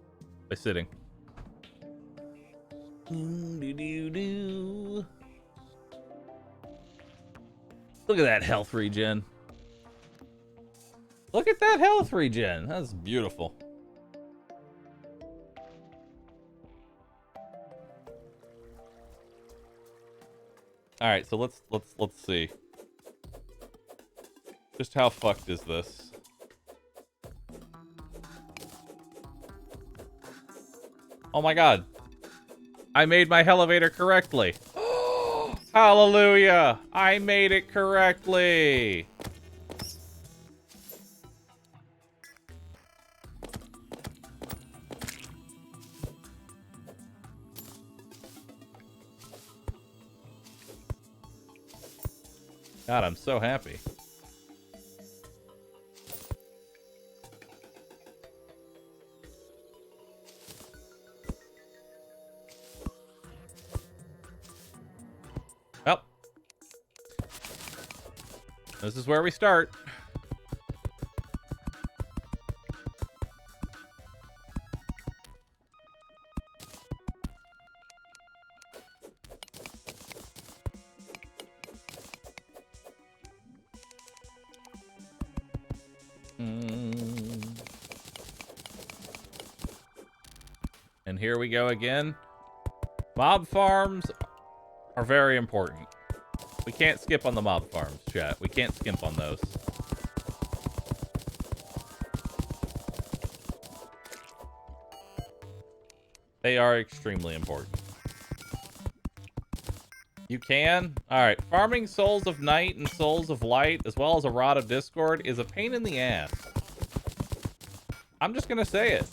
by sitting. Look at that health regen. Look at that health regen. That's beautiful. All right, so let's see. Just how fucked is this? Oh my god. I made my elevator correctly. Hallelujah! I made it correctly. God, I'm so happy. Well, this is where we start. And here we go again. Mob farms are very important. We can't skip on the mob farms, chat. We can't skimp on those. They are extremely important. You can? Alright. Farming Souls of Night and Souls of Light, as well as a Rod of Discord, is a pain in the ass. I'm just gonna say it.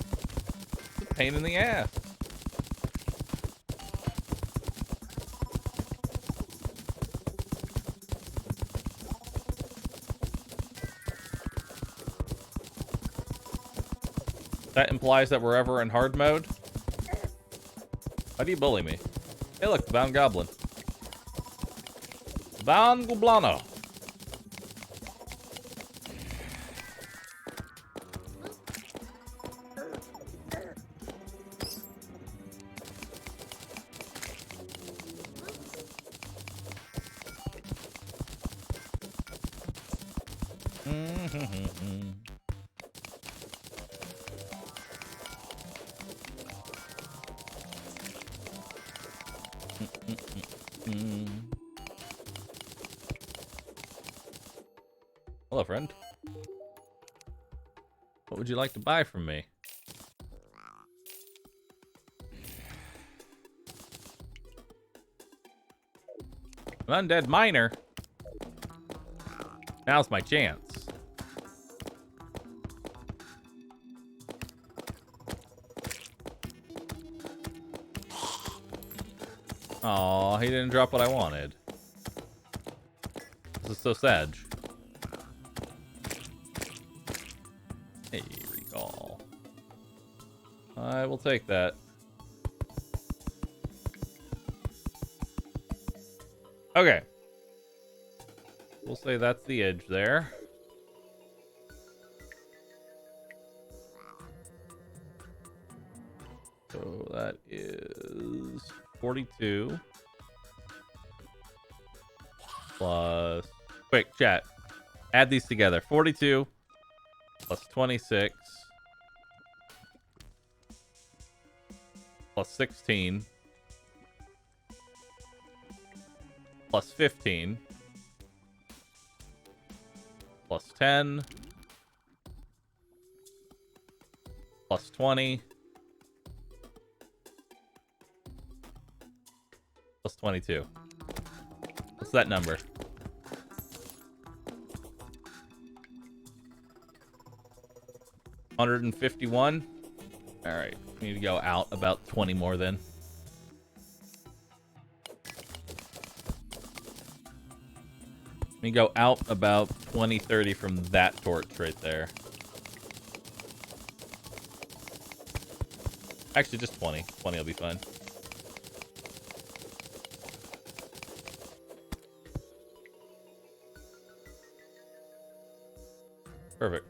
It's a pain in the ass. That implies that we're ever in hard mode. Why do you bully me? Hey look, the Bound Goblin. Bound Goblano. Hello, friend. What would you like to buy from me? An undead miner? Now's my chance. Aw, he didn't drop what I wanted. This is so sad. Hey, recall. I will take that. Okay. We'll say that's the edge there. So that is 42. Plus... Quick, chat. Add these together. 42 plus 26 plus 16 plus 15 plus 10 plus 20 plus 22. What's that number? $151. All right, we need to go out about 20 more then. We go out about 20, 30 from that torch right there. Actually, just 20. 20 will be fine. Perfect.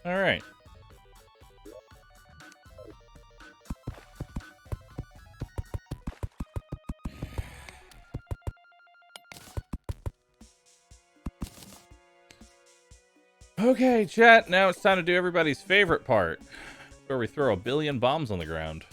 All right. Okay, chat, now it's time to do everybody's favorite part, where we throw a billion bombs on the ground.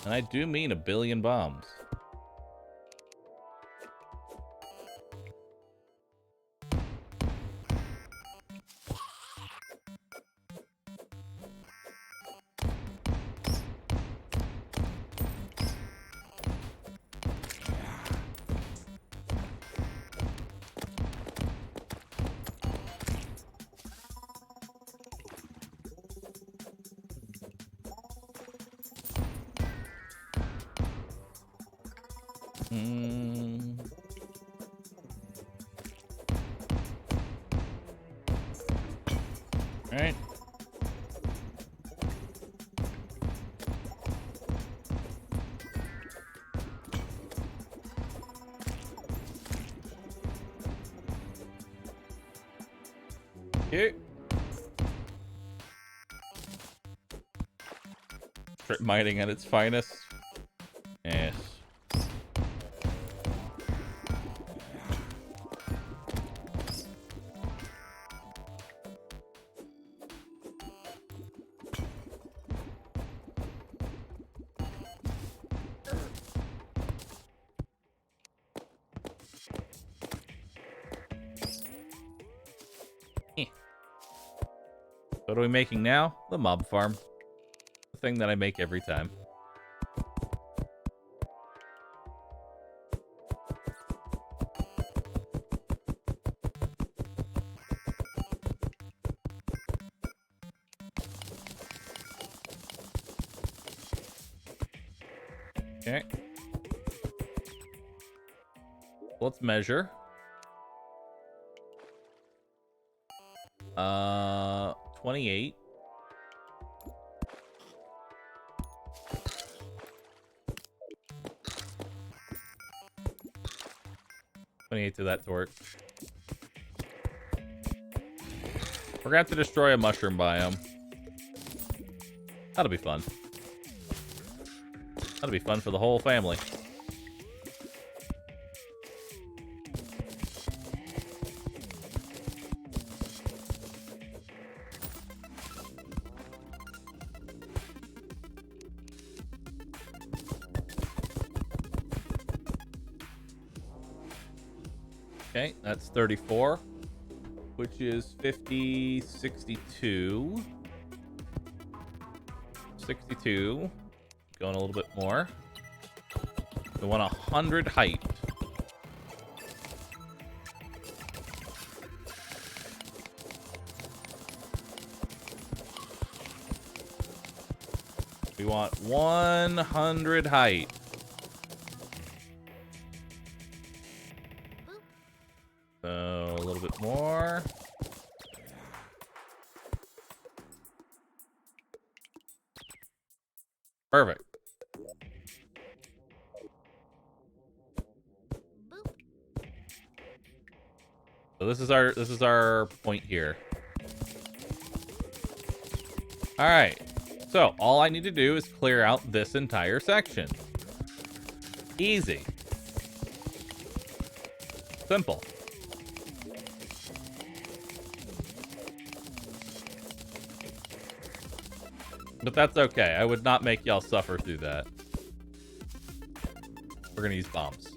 And I do mean a billion bombs. Mm. All right. Okay. Strip mining at its finest. Yes. What are we making now? The mob farm. The thing that I make every time. Okay. Let's measure. 28. To that torch. We're gonna have to destroy a mushroom biome. That'll be fun. That'll be fun for the whole family. Okay, that's 34, which is 50, 62. 62. Going a little bit more. We want 100 height. We want 100 height. So a little bit more. Perfect. So this is our point here. All right. So all I need to do is clear out this entire section. Easy. Simple. But that's okay. I would not make y'all suffer through that. We're gonna use bombs.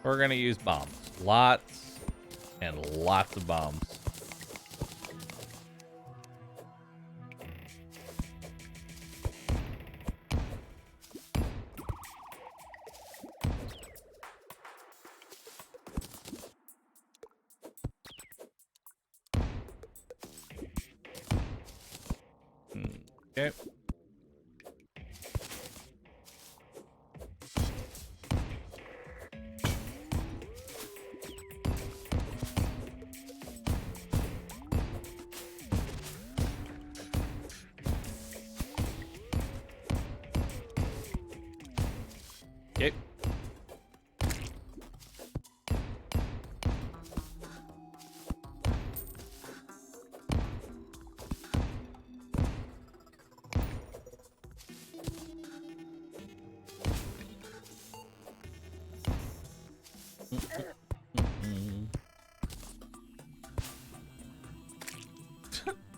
We're gonna use bombs. Lots and lots of bombs. Okay. Okay.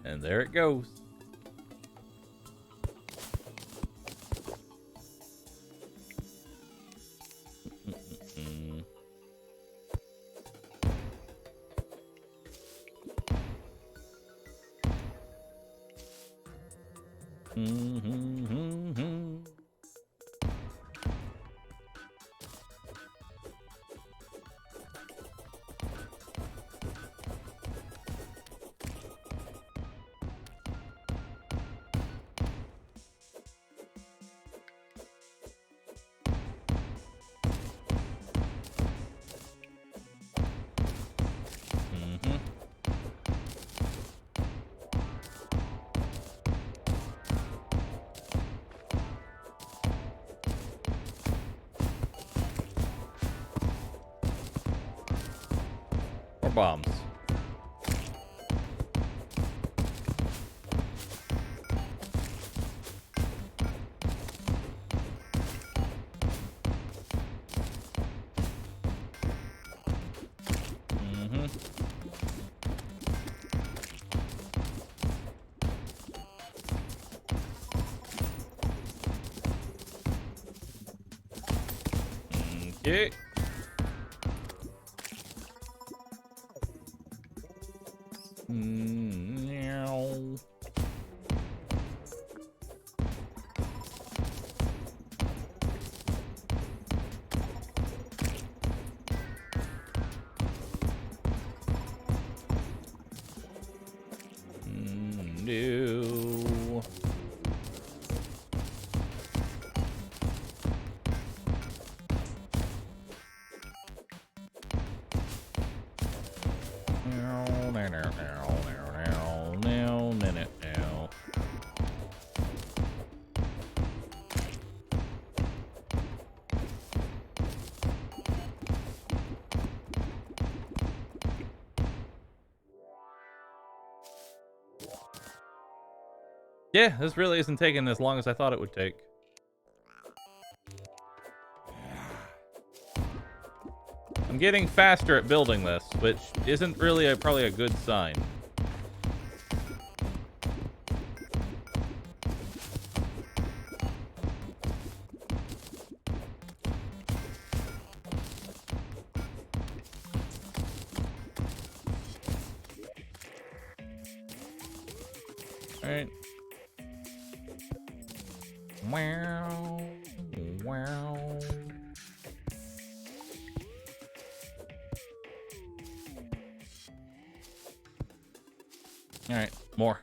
And there it goes. More bombs. Okay. Meow. No. Yeah, this really isn't taking as long as I thought it would take. I'm getting faster at building this, which isn't really probably a good sign. All right. Wow. Wow. All right, more.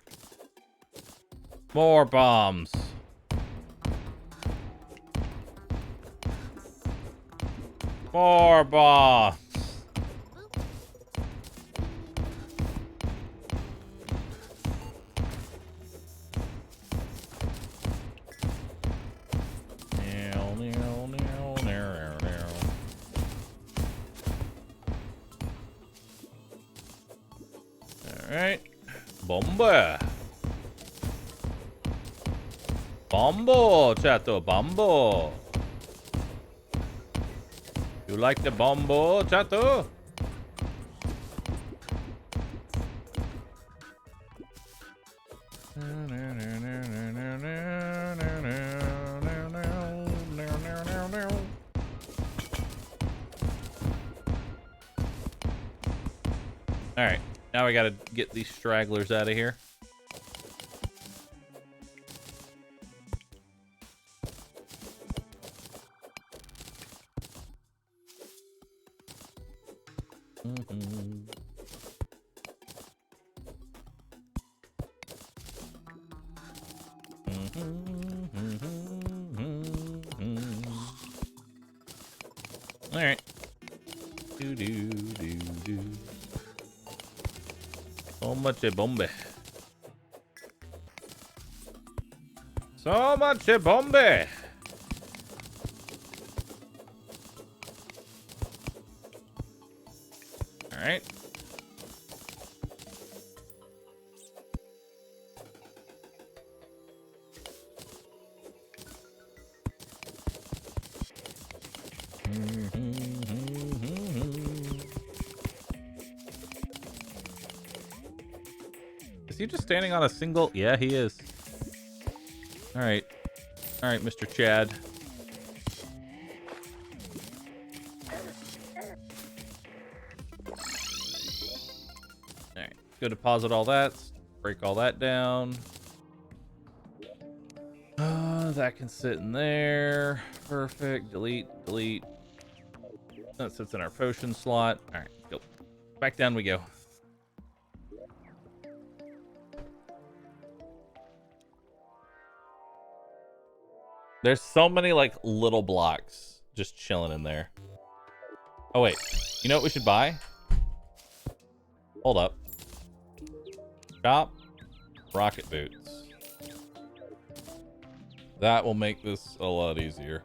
More bombs. More bombs. Alright. Bomba. Bombo, chato, bombo. You like the bombo, chato? Alright, now we gotta get these stragglers out of here. Alright. Do. So much bombe. So much bombe. Alright. Is he just standing on a single? Yeah, he is. Alright. Alright, Mr. Chad. Alright. Go deposit all that. Break all that down. That can sit in there. Perfect. Delete, delete. That sits in our potion slot. All right, go. Back down we go. There's so many like little blocks just chilling in there. Oh wait, you know what we should buy? Hold up. Shop. Rocket boots. That will make this a lot easier.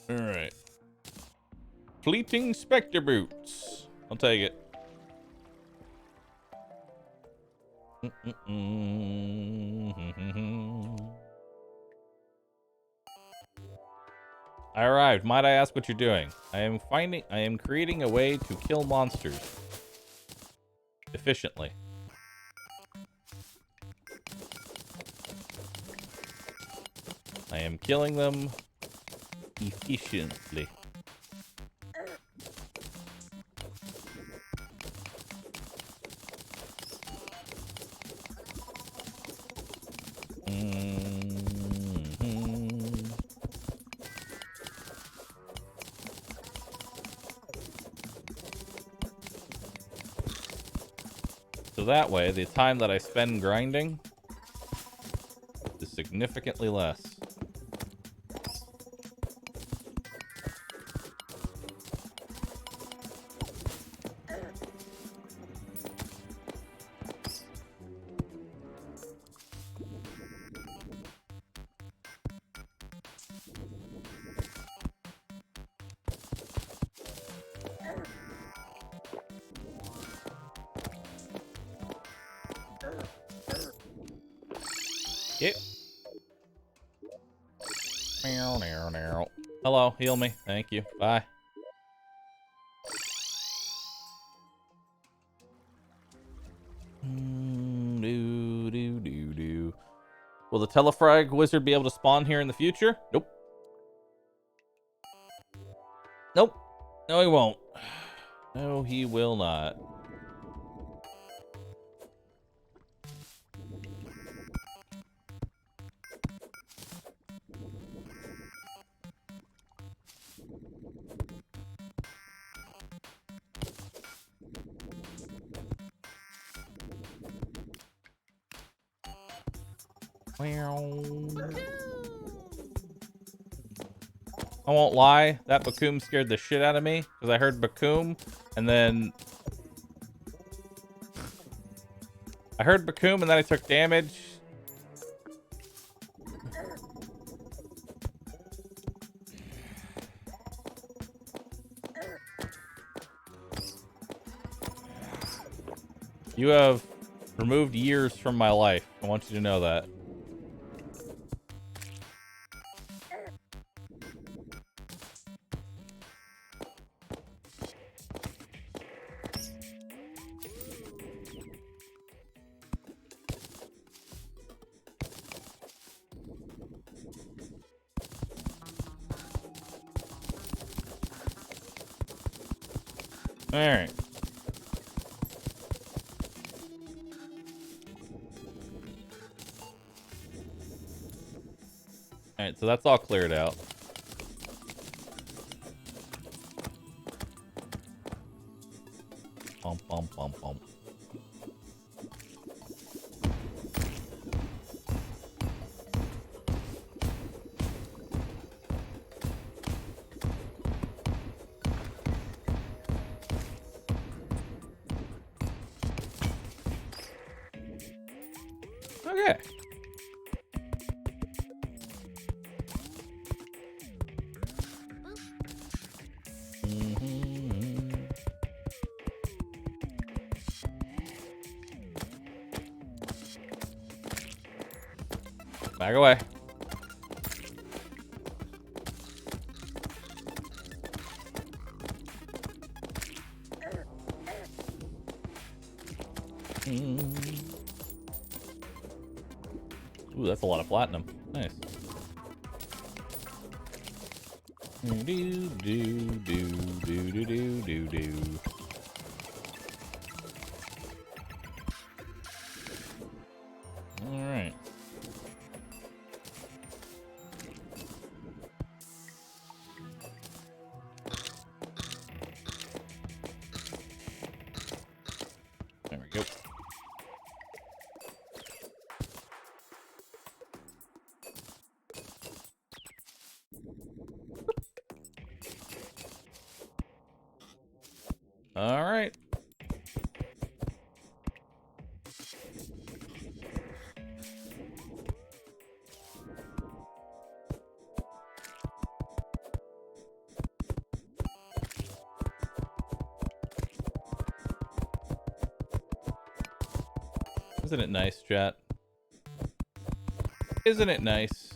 All right. Fleeting Spectre boots. I'll take it. I arrived. Might I ask what you're doing? I am creating a way to kill monsters efficiently. I am killing them efficiently. So that way, the time that I spend grinding is significantly less. Yep. Hello, heal me. Thank you. Bye. Will the Telefrag wizard be able to spawn here in the future? Nope. Nope. No, he won't. No, he will not. I won't lie, that Bakoom scared the shit out of me because I heard Bakoom and then I took damage. You have removed years from my life. I want you to know that. All right. All right, so that's all cleared out. Bump, bump, bump, bump. Okay. Back away. Ooh, that's a lot of platinum. Nice. Do do do do do do do do. All right. Isn't it nice, chat? Isn't it nice?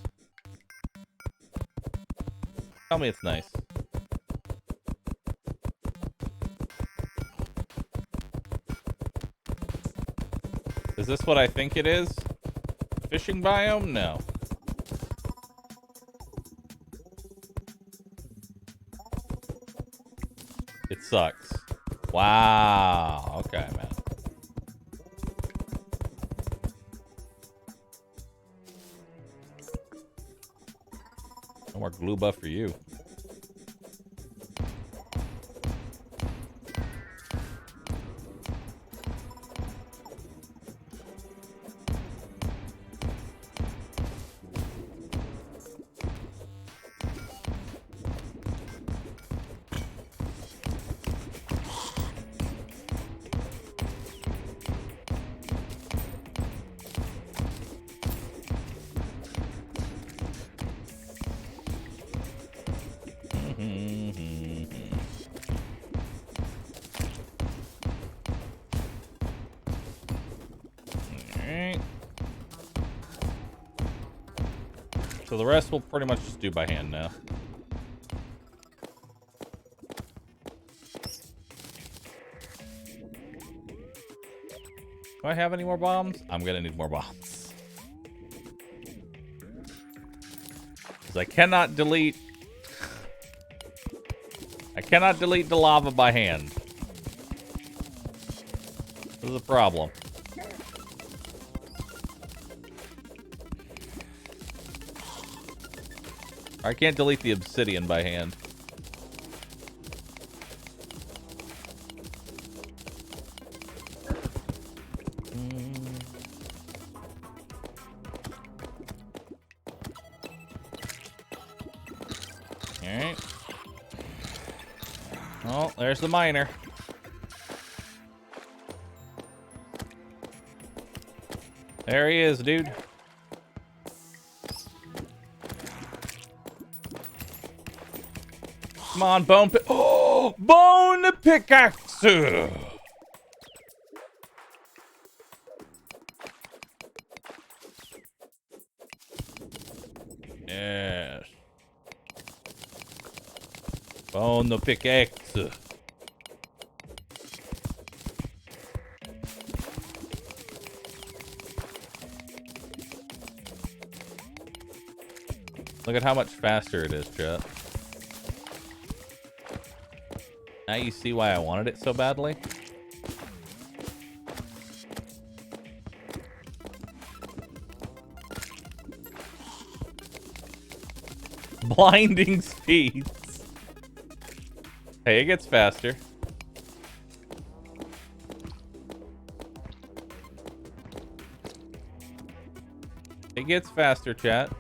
Tell me it's nice. Is this what I think it is? Fishing biome? No. It sucks. Wow. Okay, man. No more glue buff for you. So the rest we'll pretty much just do by hand now. Do I have any more bombs? I'm gonna need more bombs. Because I cannot delete the lava by hand. This is a problem. I can't delete the obsidian by hand. Alright. Oh, there's the miner. There he is, dude. Come on, bone pick. Oh, bone pickaxe. Yes. Bone the pickaxe. Look at how much faster it is, chat. Now you see why I wanted it so badly? Blinding speeds. Hey, it gets faster. It gets faster, chat.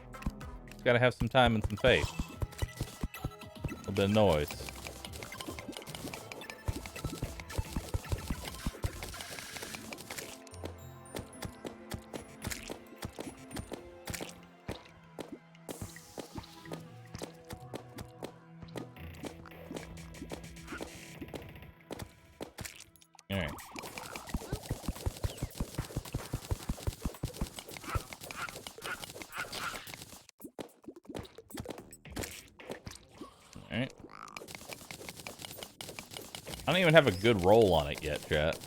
It's gotta have some time and some faith. A little bit of noise. I don't even have a good roll on it yet, chat.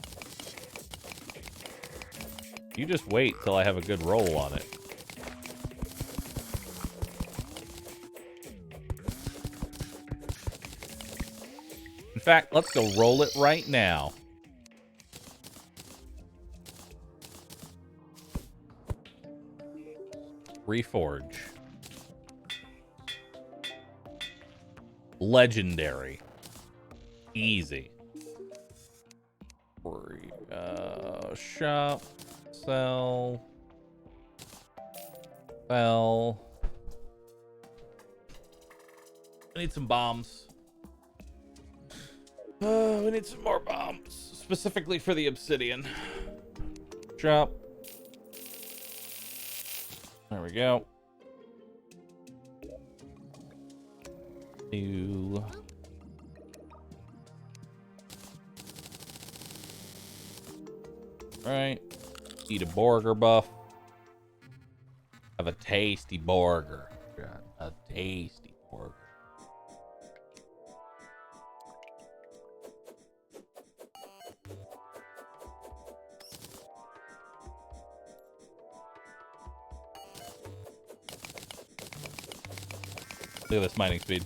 You just wait till I have a good roll on it. In fact, let's go roll it right now. Reforge. Legendary. Easy. Shop. Sell. Sell. I need some bombs. We need some more bombs, specifically for the obsidian. Drop. There we go. New. Right. Eat a burger buff. Have a tasty burger. A tasty burger. Look at this mining speed.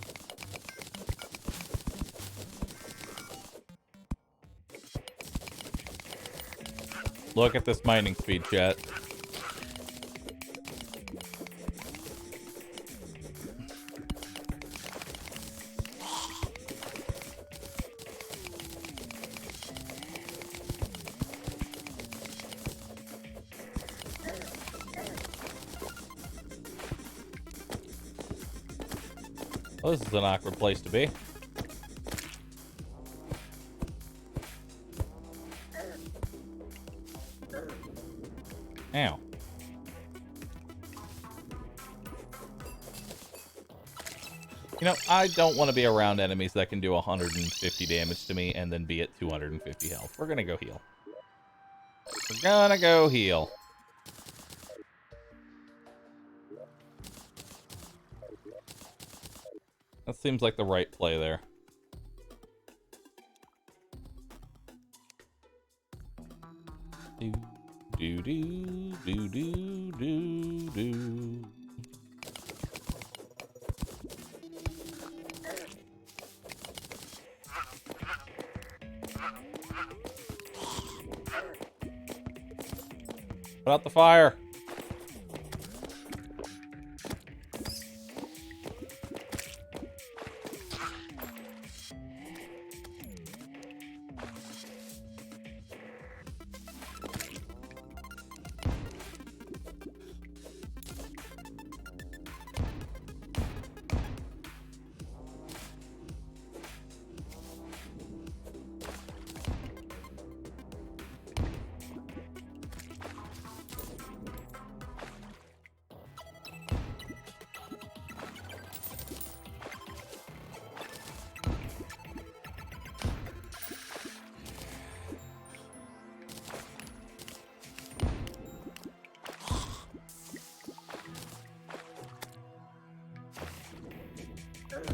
Look at this mining speed, chat. Well, this is an awkward place to be. Ow. You know, I don't want to be around enemies that can do 150 damage to me and then be at 250 health. We're gonna go heal. We're gonna go heal. That seems like the right play there. Do, do, do, do, do, do, do. Put out the fire.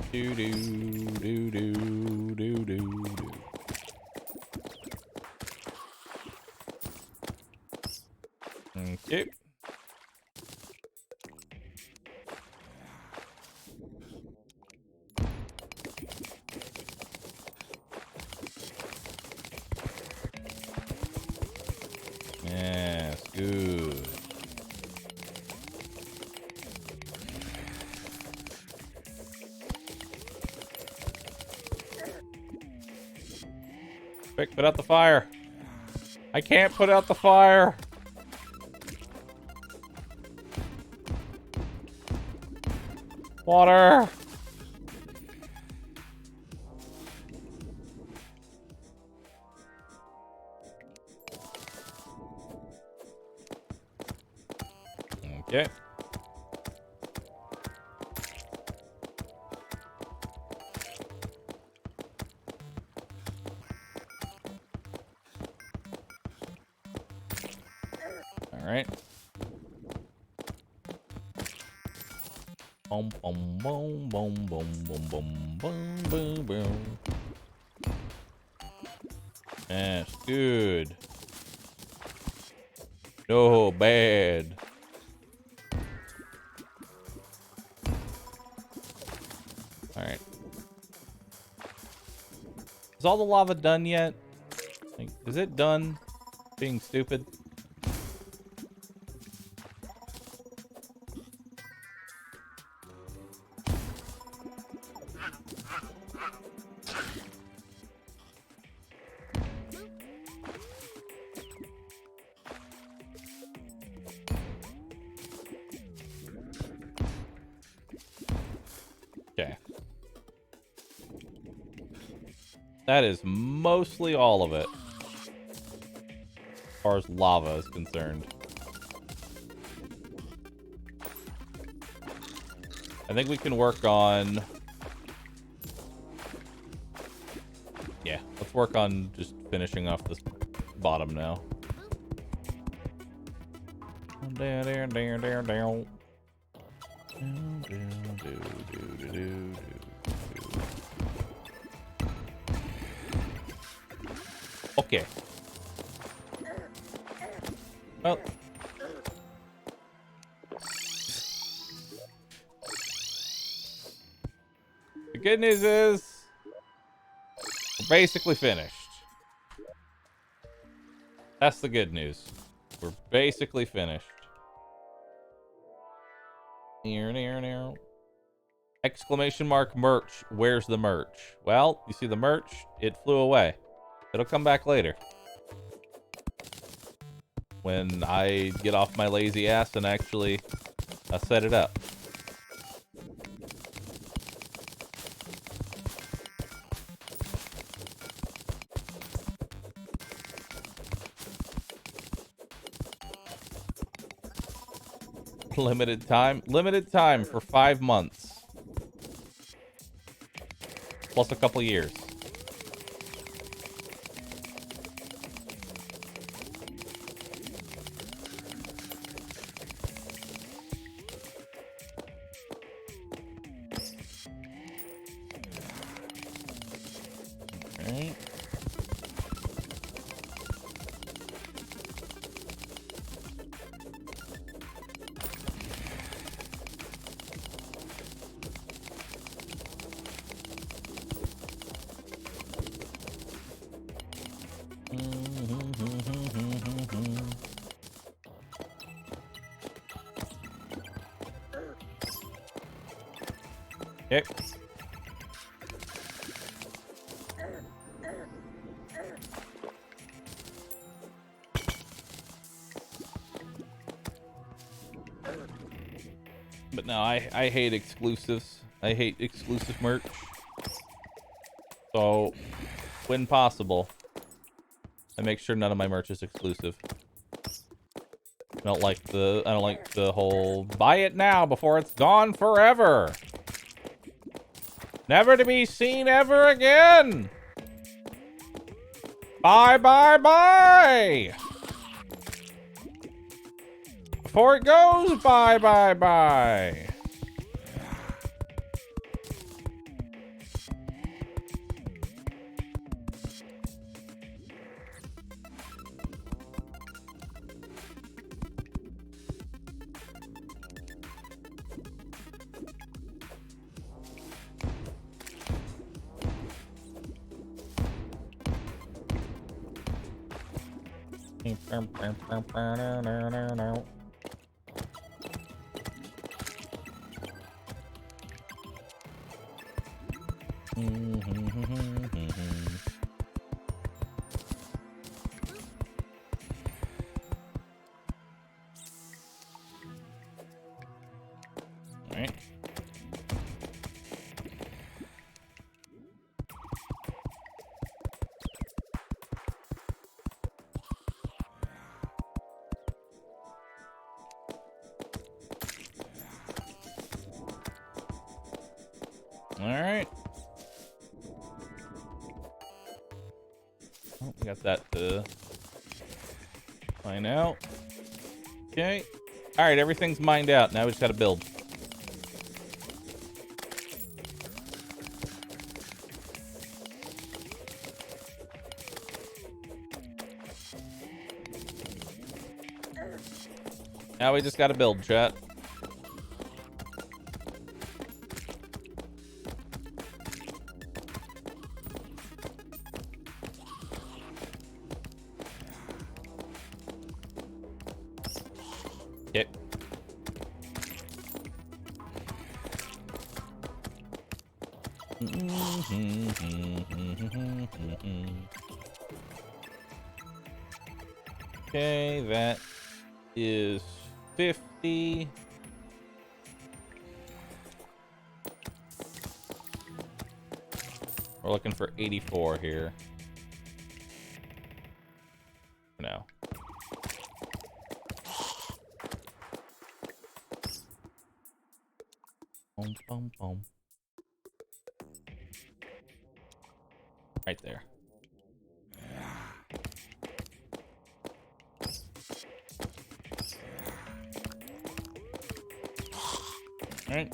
Do do do do do do do. Okay. Yes, good. Quick, put out the fire. I can't put out the fire. Water. Okay. All right. Boom, boom, boom, boom, boom, boom, boom, boom, boom, boom. Yes, good. No, bad. All right. Is all the lava done yet? Like, is it done being stupid? That is mostly all of it, as far as lava is concerned. I think we can work on... Yeah, let's work on just finishing off this bottom now. Okay. Well... The good news is, we're basically finished. That's the good news. We're basically finished. Exclamation mark merch. Where's the merch? Well, you see the merch? It flew away. It'll come back later. When I get off my lazy ass and actually set it up. Limited time for 5 months. Plus a couple years. Alright. Okay. But no, I hate exclusives. I hate exclusive merch. So, when possible, I make sure none of my merch is exclusive. I don't like the whole buy it now before it's gone forever. Never to be seen ever again. Bye, bye, bye. Before it goes, bye, bye, bye. Alright. Alright. Oh, we got that to mine out. Okay. Alright, everything's mined out. Now we just gotta build. Now we just gotta build, chat. Okay. Okay, that is 50. We're looking for 84 here. For now. Boom, boom, boom. Right there. All right.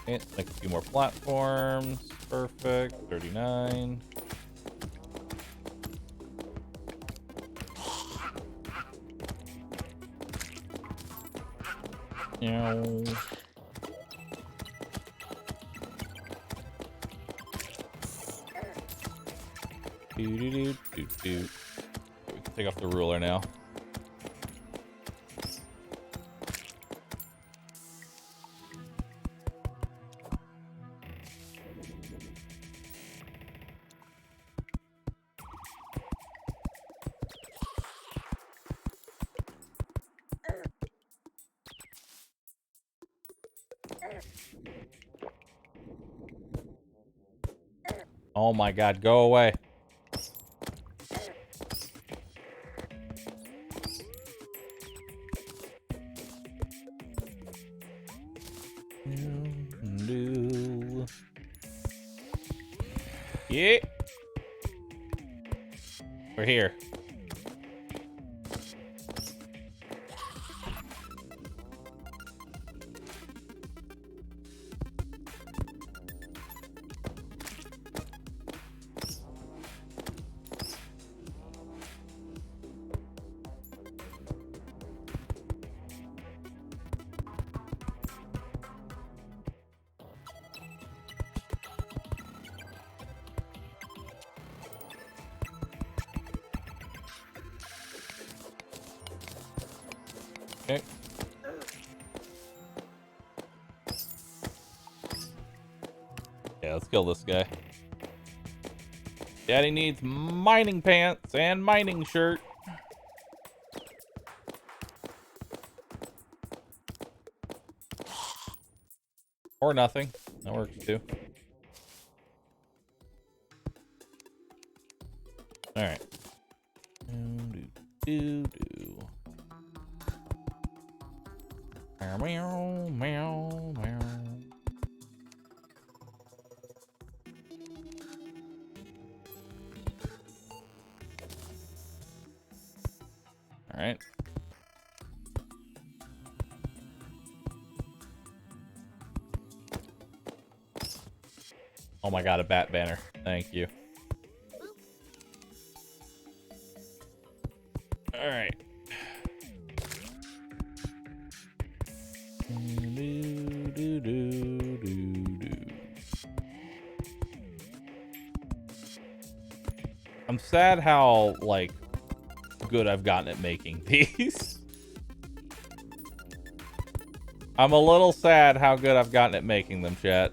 Okay, like a few more platforms. Perfect. 39. Meow. We can take off the ruler now. Oh my god, go away. Yeah. We're here. Okay. Yeah, let's kill this guy. Daddy needs mining pants and mining shirt. Or nothing. That works too. Alright. Meow, meow, meow. Alright. Oh my god, a bat banner. Thank you. Alright. I'm sad how, like, good I've gotten at making these. I'm a little sad how good I've gotten at making them, chat.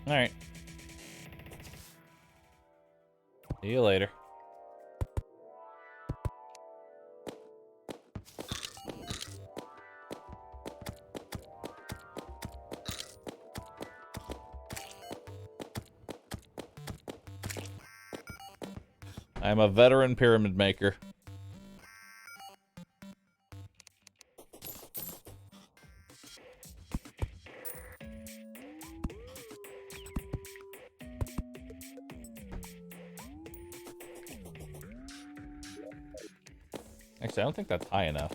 Alright. See you later. I'm a veteran pyramid maker. Actually, I don't think that's high enough.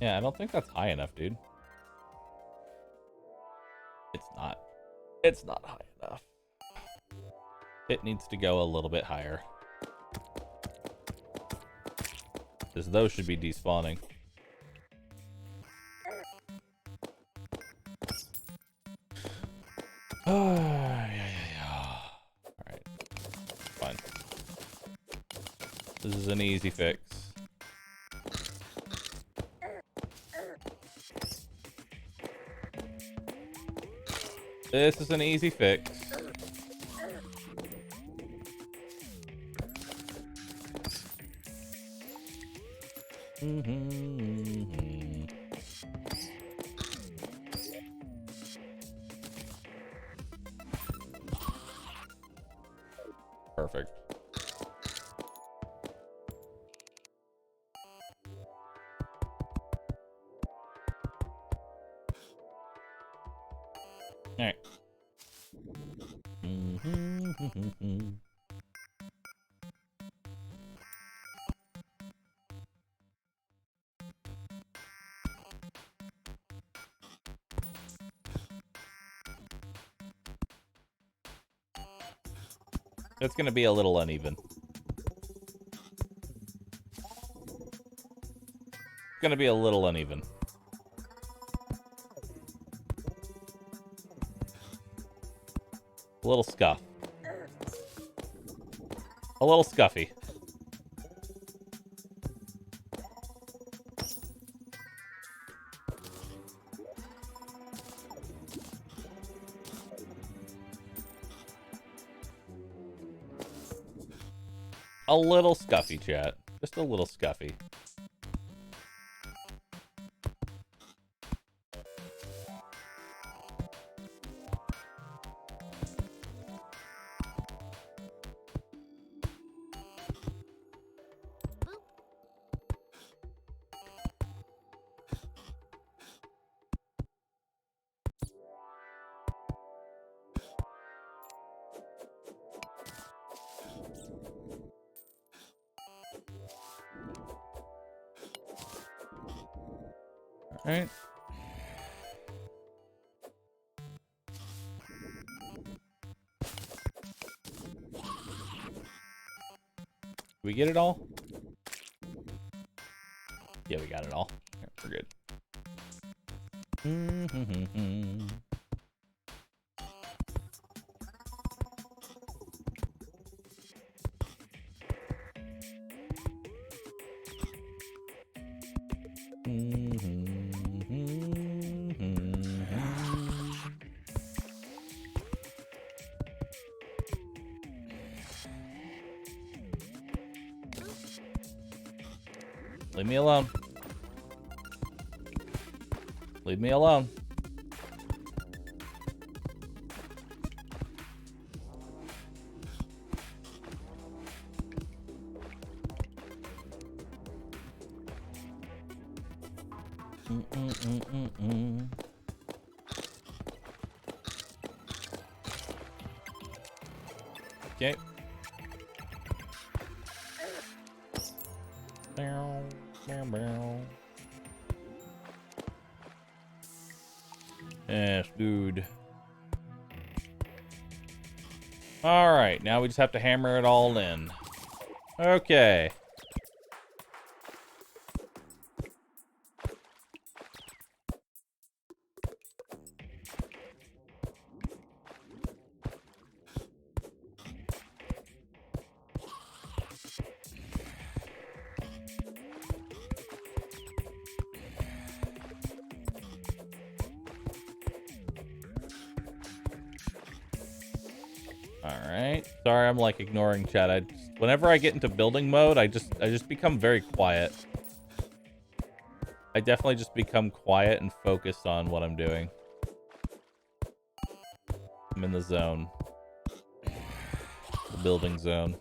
Yeah, I don't think that's high enough, dude. It's not. It's not high enough. It needs to go a little bit higher. Because those should be despawning. Yeah. Alright. Fine. This is an easy fix. This is an easy fix. Perfect. All right. It's going to be a little uneven. It's going to be a little uneven. A little scuff. A little scuffy. A little scuffy, chat. Just a little scuffy. All right. Did we get it all? Yeah, we got it all. Yeah, we're good. Leave me alone. Leave me alone. Okay. Yes, dude. All right, now we just have to hammer it all in. Okay. Sorry, I'm like ignoring chat. Whenever I get into building mode, I just become very quiet. I definitely just become quiet and focused on what I'm doing. I'm in the zone. The building zone.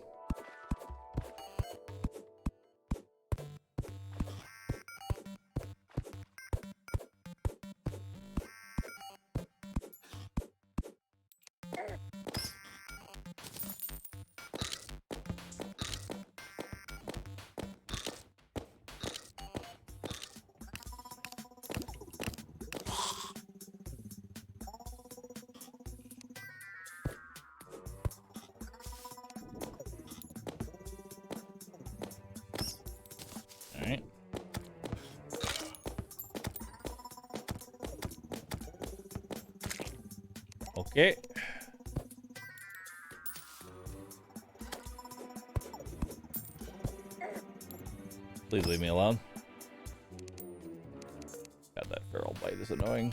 Okay. Please leave me alone. God, that feral bite is annoying.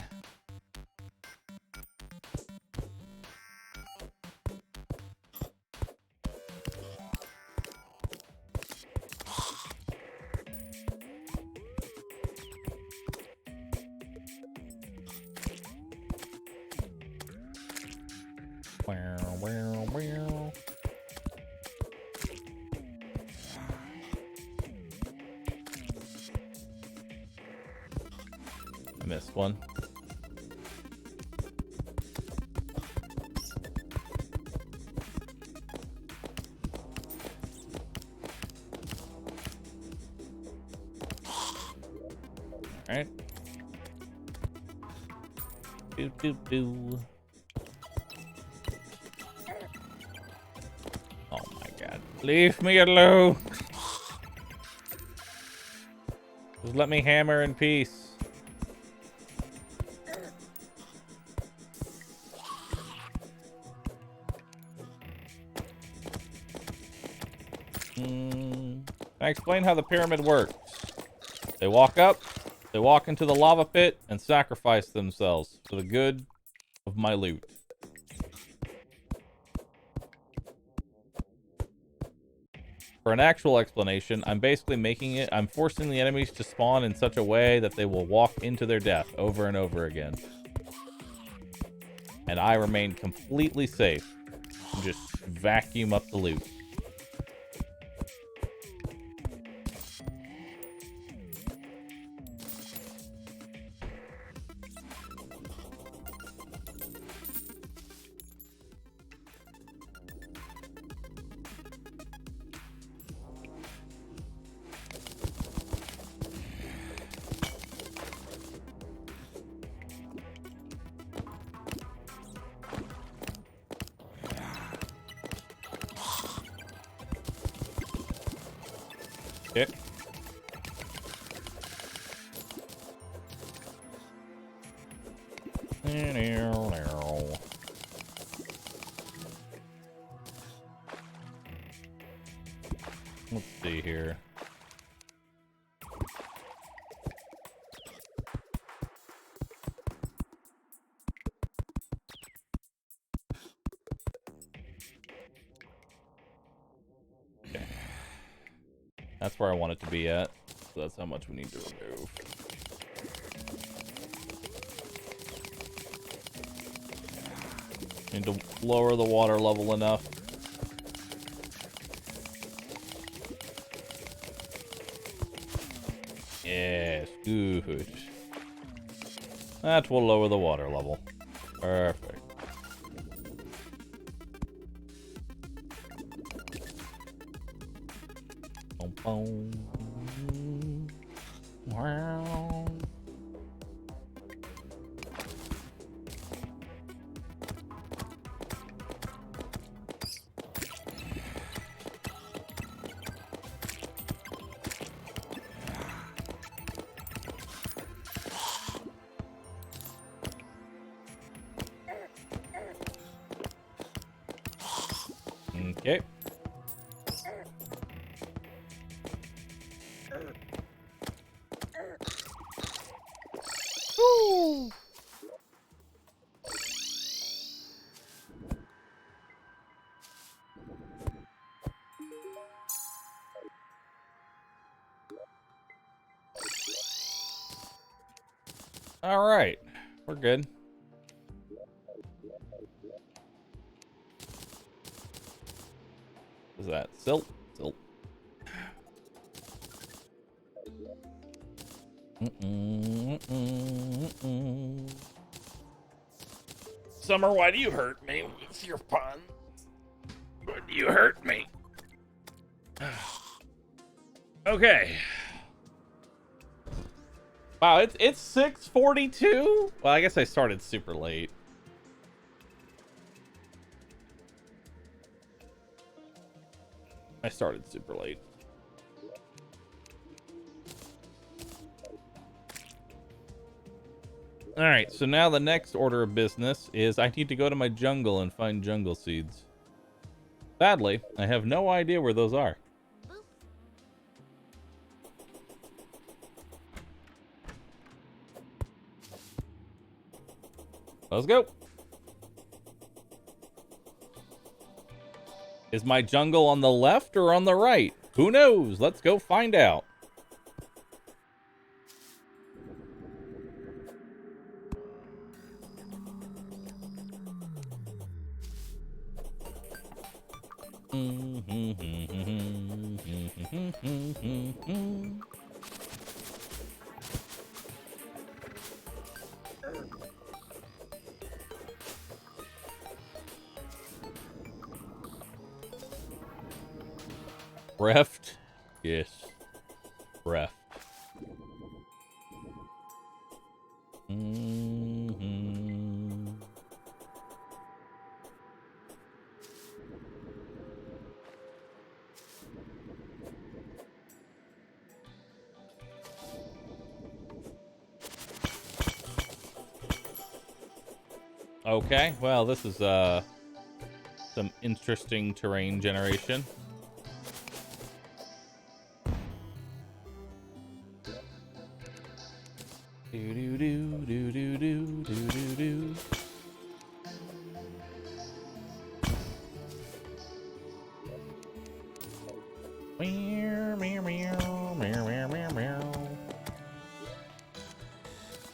I missed one. All right. Do do do. Oh my God! Leave me alone. Just let me hammer in peace. I explain how the pyramid works. They walk up, they walk into the lava pit, and sacrifice themselves for the good of my loot. For an actual explanation, I'm forcing the enemies to spawn in such a way that they will walk into their death over and over again. And I remain completely safe and just vacuum up the loot. Okay. Let's see here. Okay. That's where I want it to be at. So that's how much we need to remove. Need to lower the water level enough. Yes, good. That will lower the water level. Perfect. Boom, boom. Wow. Okay. Ooh. All right, we're good. What is that? Silt? Silt. Summer, why do you hurt me with your pun? Why do you hurt me? Okay. Wow, it's 6:42? Well, I guess I started super late. I started super late. Alright, so now the next order of business is I need to go to my jungle and find jungle seeds. Sadly, I have no idea where those are. Let's go. Is my jungle on the left or on the right? Who knows? Let's go find out. Reft? Yes. Reft. Okay, well, this is some interesting terrain generation. Do do do do do do do do do. Meow meow meow meow meow meow meow.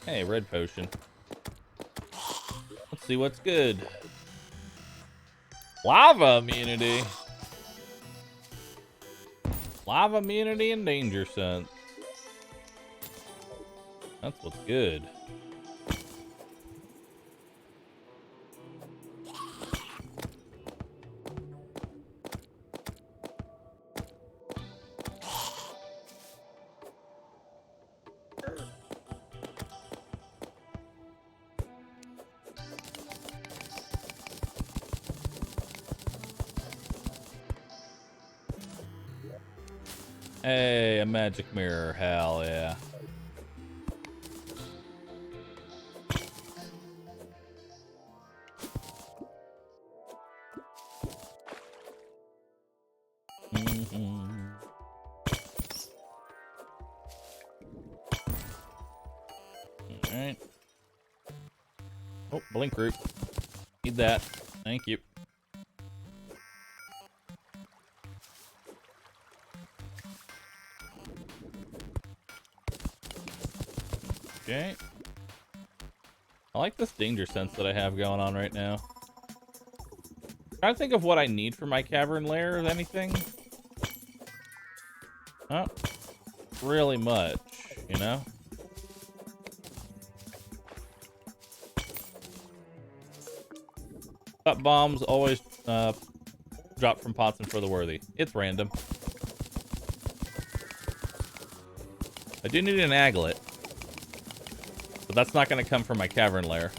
Hey, red potion. Let's see what's good. Lava immunity. Lava immunity and danger sense. That's what's good. Hey, a magic mirror. Hell yeah. Alright. Oh, blink root. Need that. Thank you. Okay. I like this danger sense that I have going on right now. Trying to think of what I need for my cavern lair, if anything. Not really much, you know? Cut bombs always drop from pots and for the worthy. It's random. I do need an aglet. But that's not going to come from my cavern lair.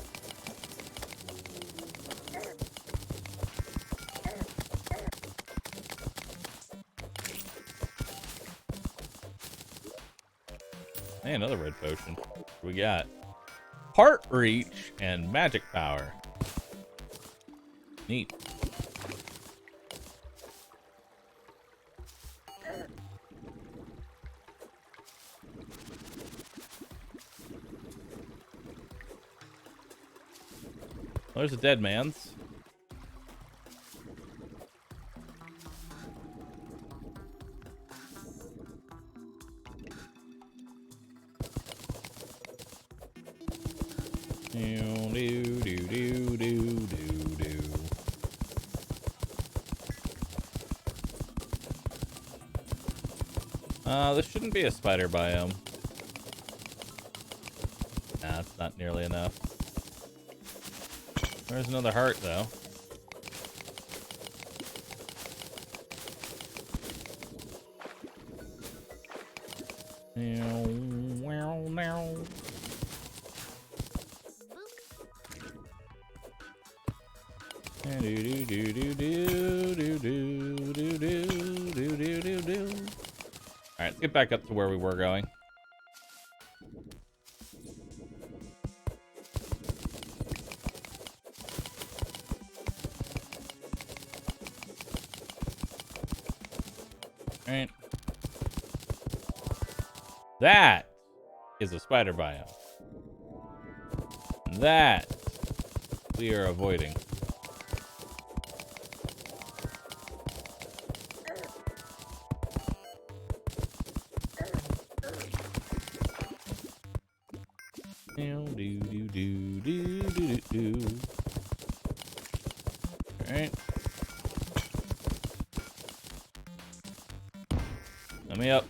Hey, another red potion. What do we got? Heart reach and magic power. Neat. There's a dead man's. This shouldn't be a spider biome. Nah, it's not nearly enough. There's another heart, though. Alright, let's get back up to where we were going. Right. That is a spider biome. That we are avoiding. Alright. Let me up.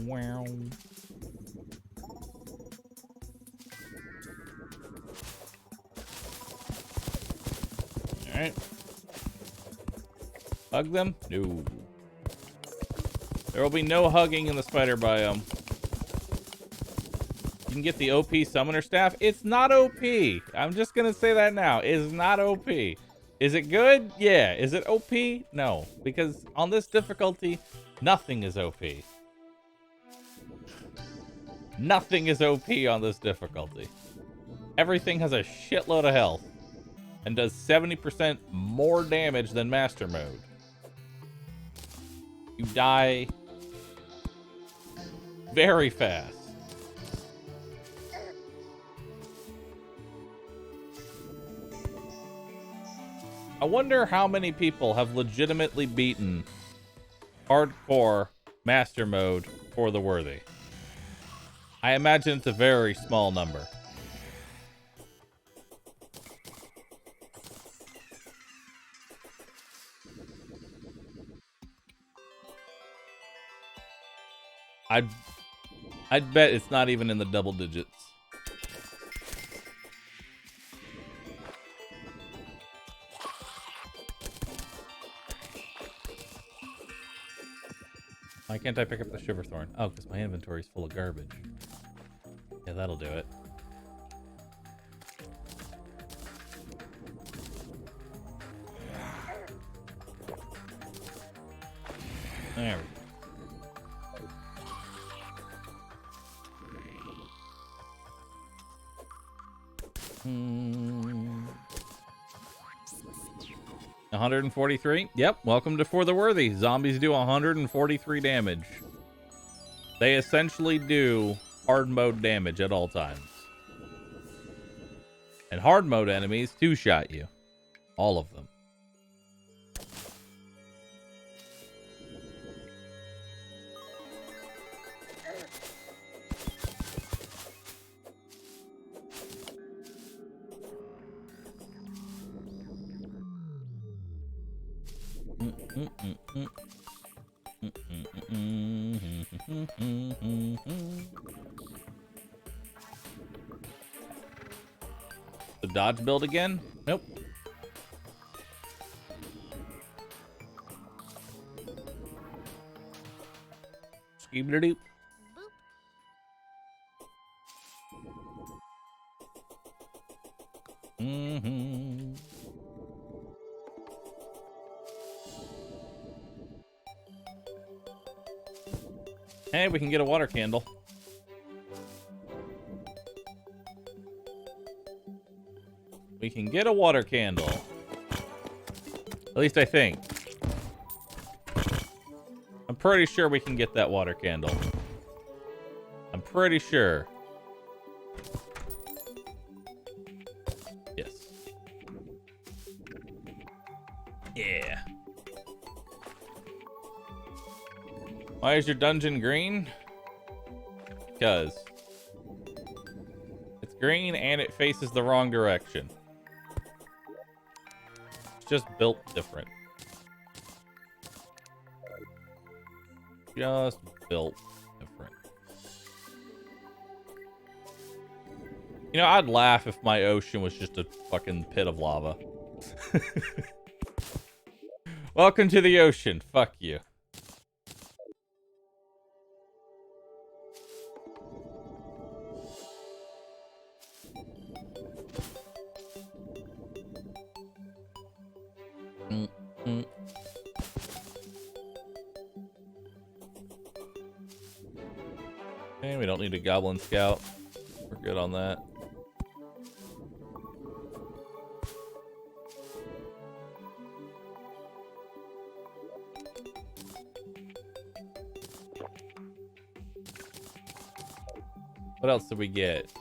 Wow. Alright. Hug them? No. There will be no hugging in the spider biome. You can get the OP summoner staff. It's not OP. I'm just gonna say that now. It's not OP. Is it good? Yeah. Is it OP? No. Because on this difficulty, nothing is OP. Nothing is OP on this difficulty. Everything has a shitload of health and does 70% more damage than Master Mode. You die very fast. I wonder how many people have legitimately beaten hardcore Master Mode for the worthy. I imagine it's a very small number. I'd bet it's not even in the double digits. Why can't I pick up the Shiverthorn? Oh, because my inventory is full of garbage. Yeah, that'll do it. There we go. 143. Yep, welcome to For the Worthy. Zombies do 143 damage. They essentially do hard mode damage at all times. And hard mode enemies two-shot you. All of them. The dodge build again? Nope. Skibidi-doop. Hey, we can get a water candle. We can get a water candle. At least I think. I'm pretty sure we can get that water candle. I'm pretty sure. Yes. Yeah. Why is your dungeon green? Because it's green and it faces the wrong direction. It's just built different. Just built different. You know, I'd laugh if my ocean was just a fucking pit of lava. Welcome to the ocean. Fuck you. Okay, we don't need a goblin scout. We're good on that. What else did we get?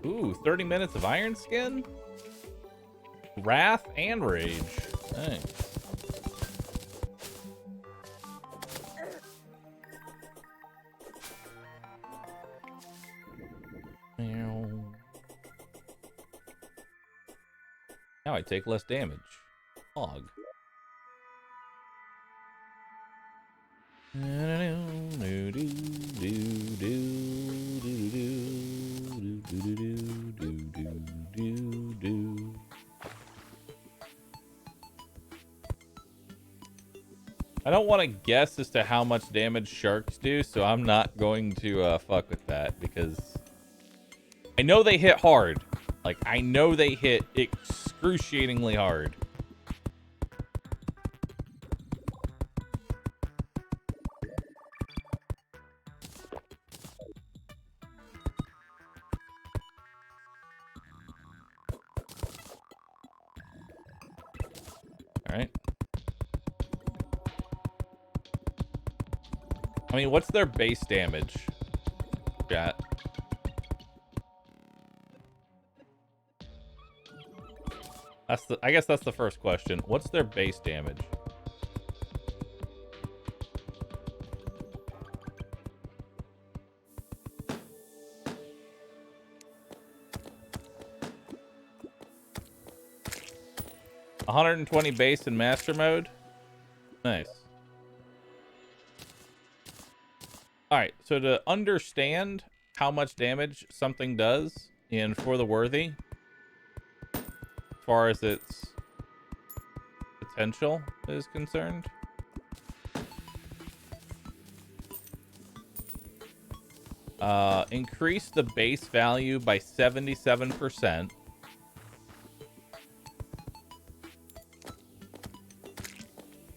Ooh, 30 minutes of Iron Skin? Wrath and Rage. Nice. Now I take less damage. Hog. I don't want to guess as to how much damage sharks do, so I'm not going to fuck with that, because I know they hit hard. Like, I know they hit excruciatingly hard. Alright. I mean, what's their base damage? Chat. I guess that's the first question. What's their base damage? $120 base in master mode. Nice. All right, so to understand how much damage something does in For the Worthy, as far as its potential is concerned, increase the base value by 77%.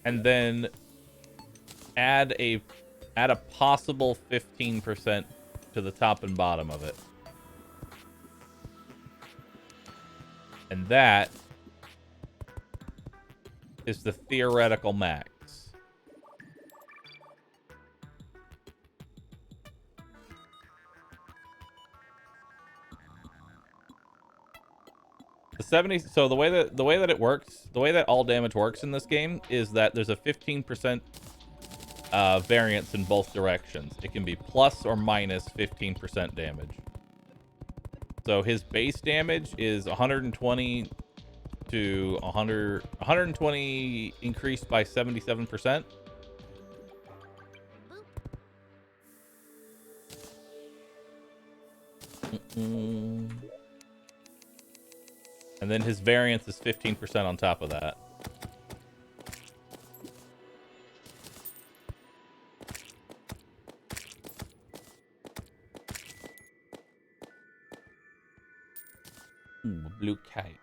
And then add a possible 15% to the top and bottom of it. And that is the theoretical max. The 70, so the way that it works, the way that all damage works in this game is that there's a 15% variance in both directions. It can be plus or minus 15% damage. So his base damage is 120 to 120 increased by 77%. And then his variance is 15% on top of that. Ooh, blue kite.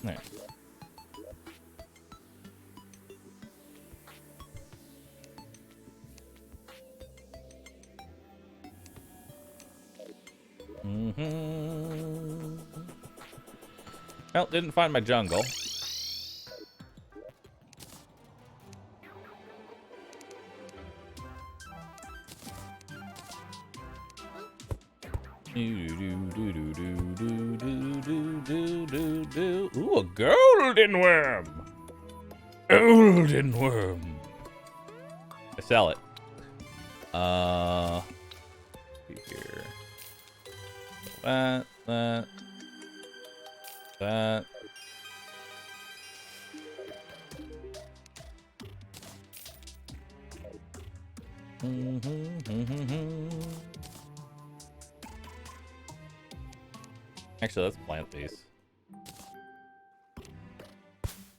Nice. Well, didn't find my jungle. Ooh, a golden worm. Golden worm. I sell it. Here. That. Actually, let's plant these.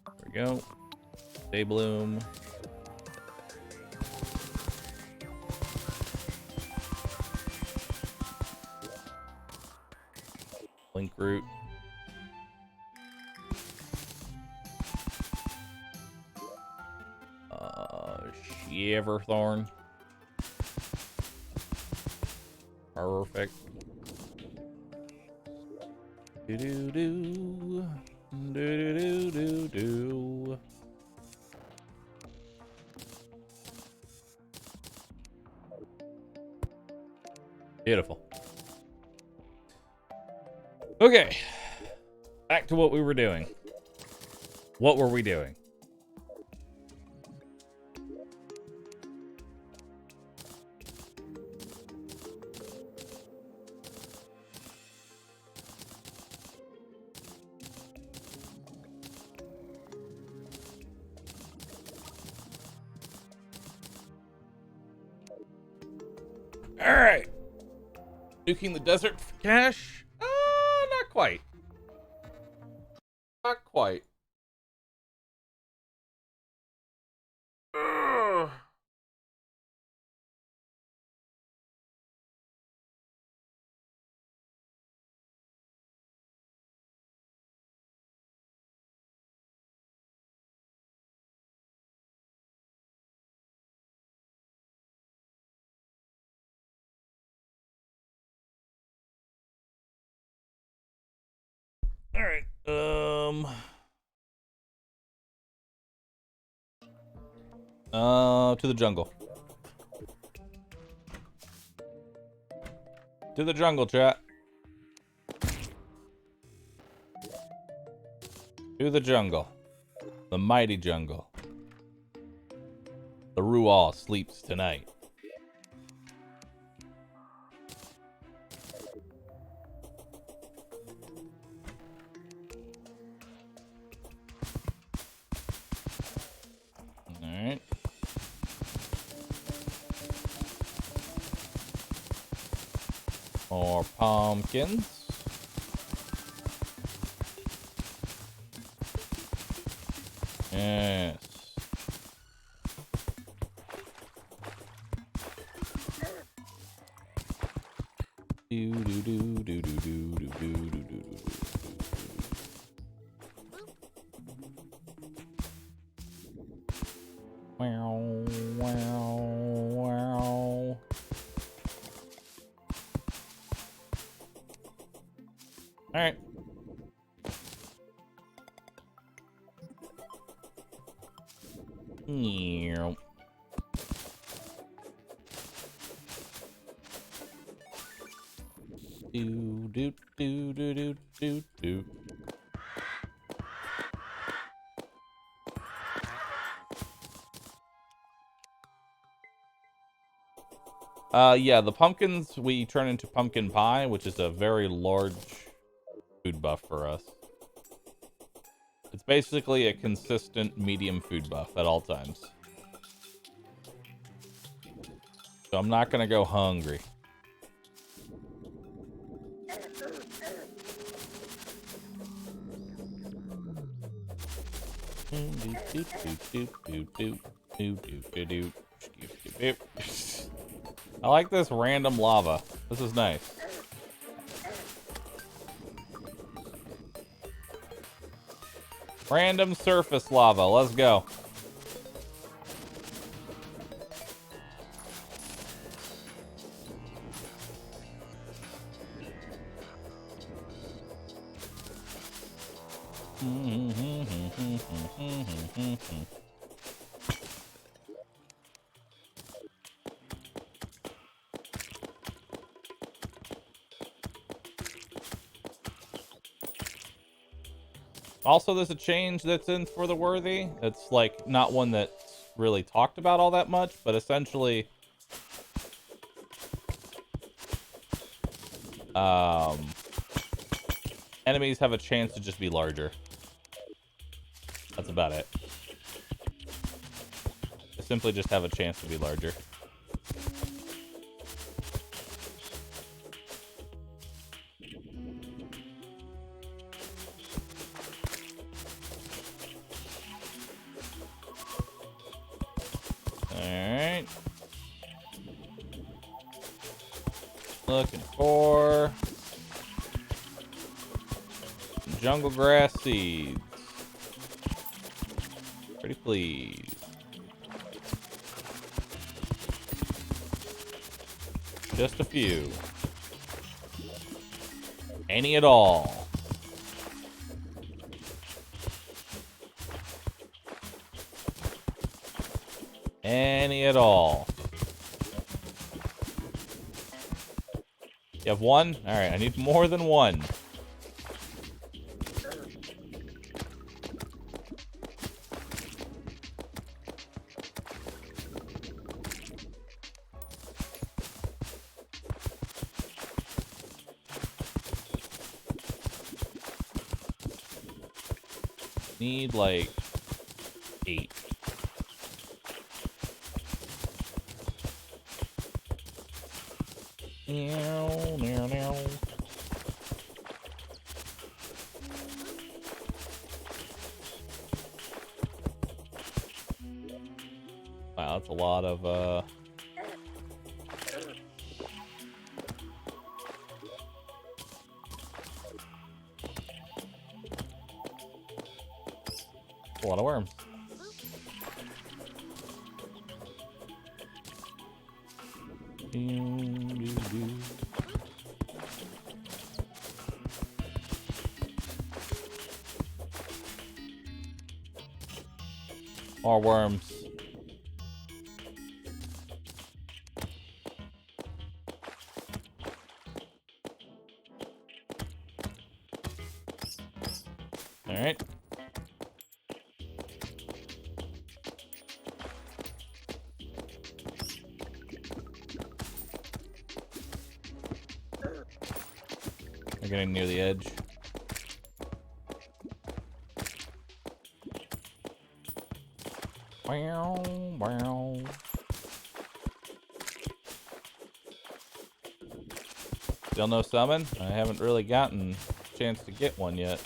There we go. Day bloom. Link root. Shiverthorn. Perfect. Do do do do do do. Beautiful. Okay, back to what we were doing. What were we doing? All right. Nuking the desert for cash? Not quite. Not quite. Ugh. All right. To the jungle. To the jungle, chat. To the jungle. The mighty jungle. The Rual sleeps tonight. Alright. More pumpkins. Yes. Do do do do do do do do do do. Wow, wow, wow. All right. Yeah. Do do do do do do do. Yeah, the pumpkins we turn into pumpkin pie, which is a very large food buff for us. It's basically a consistent medium food buff at all times. So I'm not gonna go hungry. I like this random lava. This is nice. Random surface lava. Let's go. Also, there's a change that's in for the worthy. It's like not one that's really talked about all that much, but essentially, enemies have a chance to just be larger. That's about it. They simply just have a chance to be larger. Alright. Looking for jungle grass seeds. Pretty please. Just a few. Any at all. Any at all. You have one? Alright, I need more than one. Need like 8. Meow, meow, meow. Wow, that's a lot of a lot of worms. More worms. All right. We're getting near the edge. Wow, wow. Still no summon? I haven't really gotten a chance to get one yet.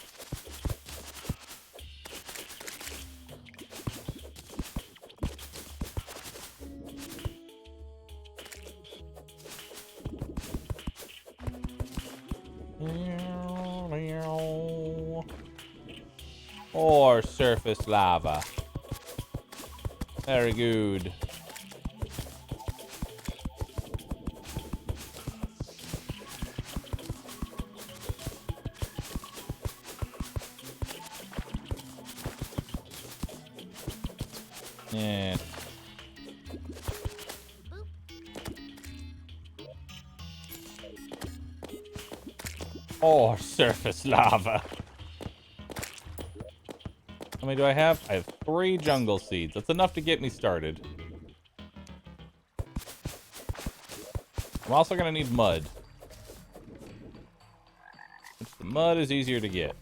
Or surface lava. Very good. Yeah. Or surface lava. How many do I have? I have 3 jungle seeds. That's enough to get me started. I'm also gonna need mud. Which the mud is easier to get.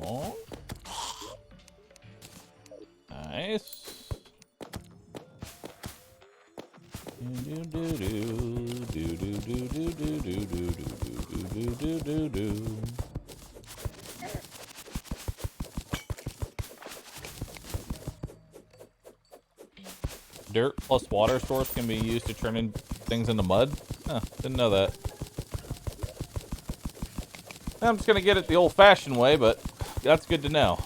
Oh. Nice. Dirt plus water source can be used to turn in things into mud? Huh, didn't know that. I'm just gonna get it the old-fashioned way, but that's good to know.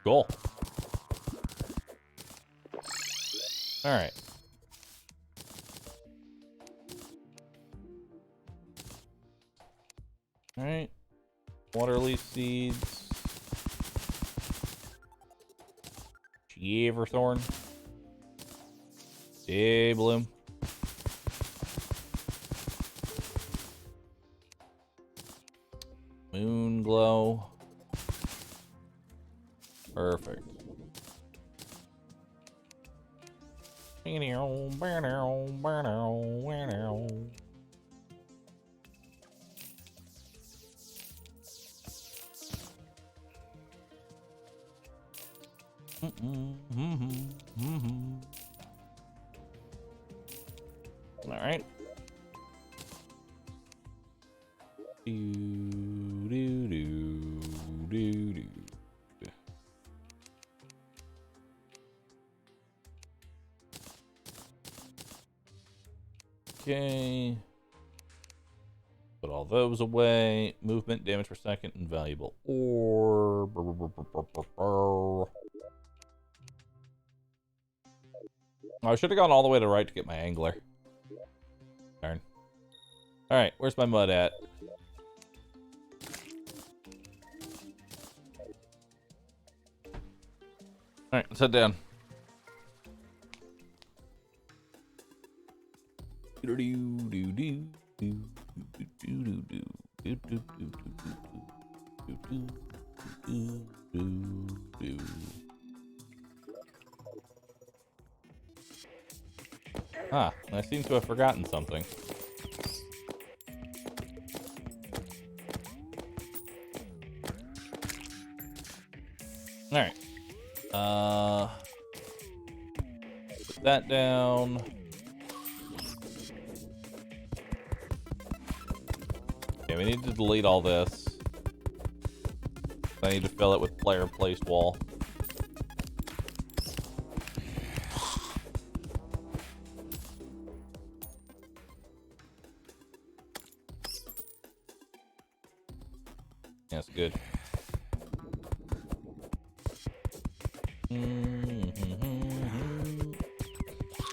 Cool. Alright. Alright. Water leaf seeds. Everthorn. Day bloom. Moon glow. Perfect. All right. Do, do, do, do, do. Okay. Put all those away. Movement, damage per second, and valuable ore. I should have gone all the way to the right to get my angler. Darn. Alright, where's my mud at? Alright, let's head down. Ah, I seem to have forgotten something. Alright. Put that down. Okay, we need to delete all this. I need to fill it with player placed wall. That's good.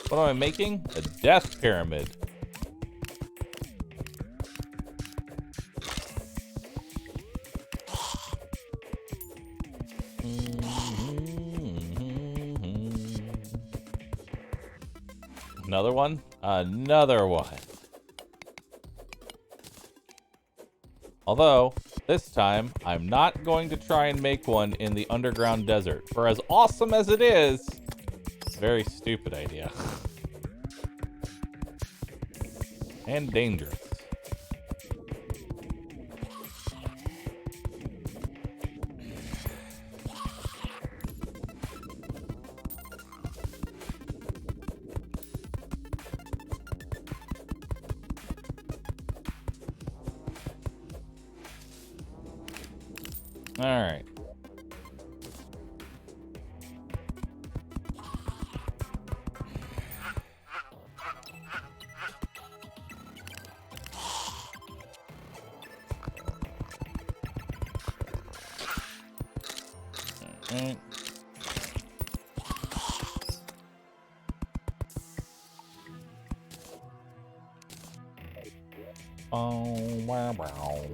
What am I making? A death pyramid. Another one? Another one. Although, this time, I'm not going to try and make one in the underground desert. For as awesome as it is, very stupid idea. And dangerous. All right. Alright. Oh, wow, wow.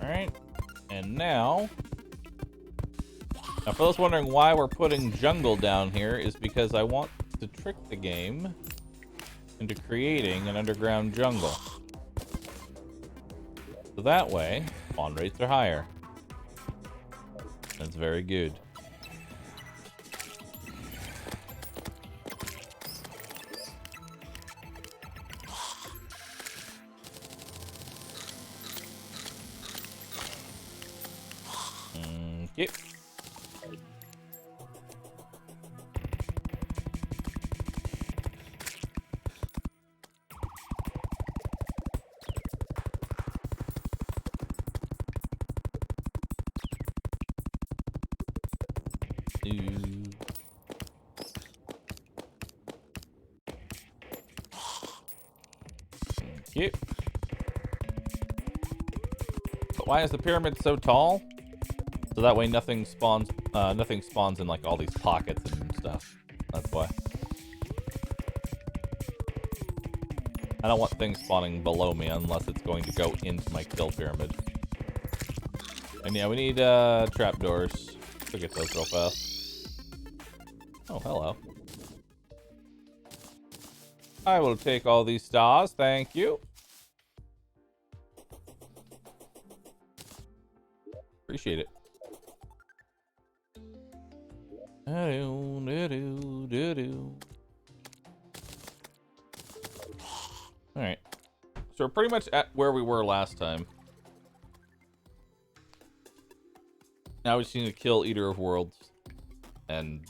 Alright, and now, for those wondering why we're putting jungle down here, is because I want to trick the game into creating an underground jungle. So that way, spawn rates are higher. That's very good. Okay. Cute. But why is the pyramid so tall? So that way nothing spawns in like all these pockets and stuff. That's why. I don't want things spawning below me unless it's going to go into my kill pyramid. And yeah, we need trapdoors. We'll get those real fast. Oh, hello. I will take all these stars, thank you. Appreciate it. Alright. So we're pretty much at where we were last time. Now we just need to kill Eater of Worlds. And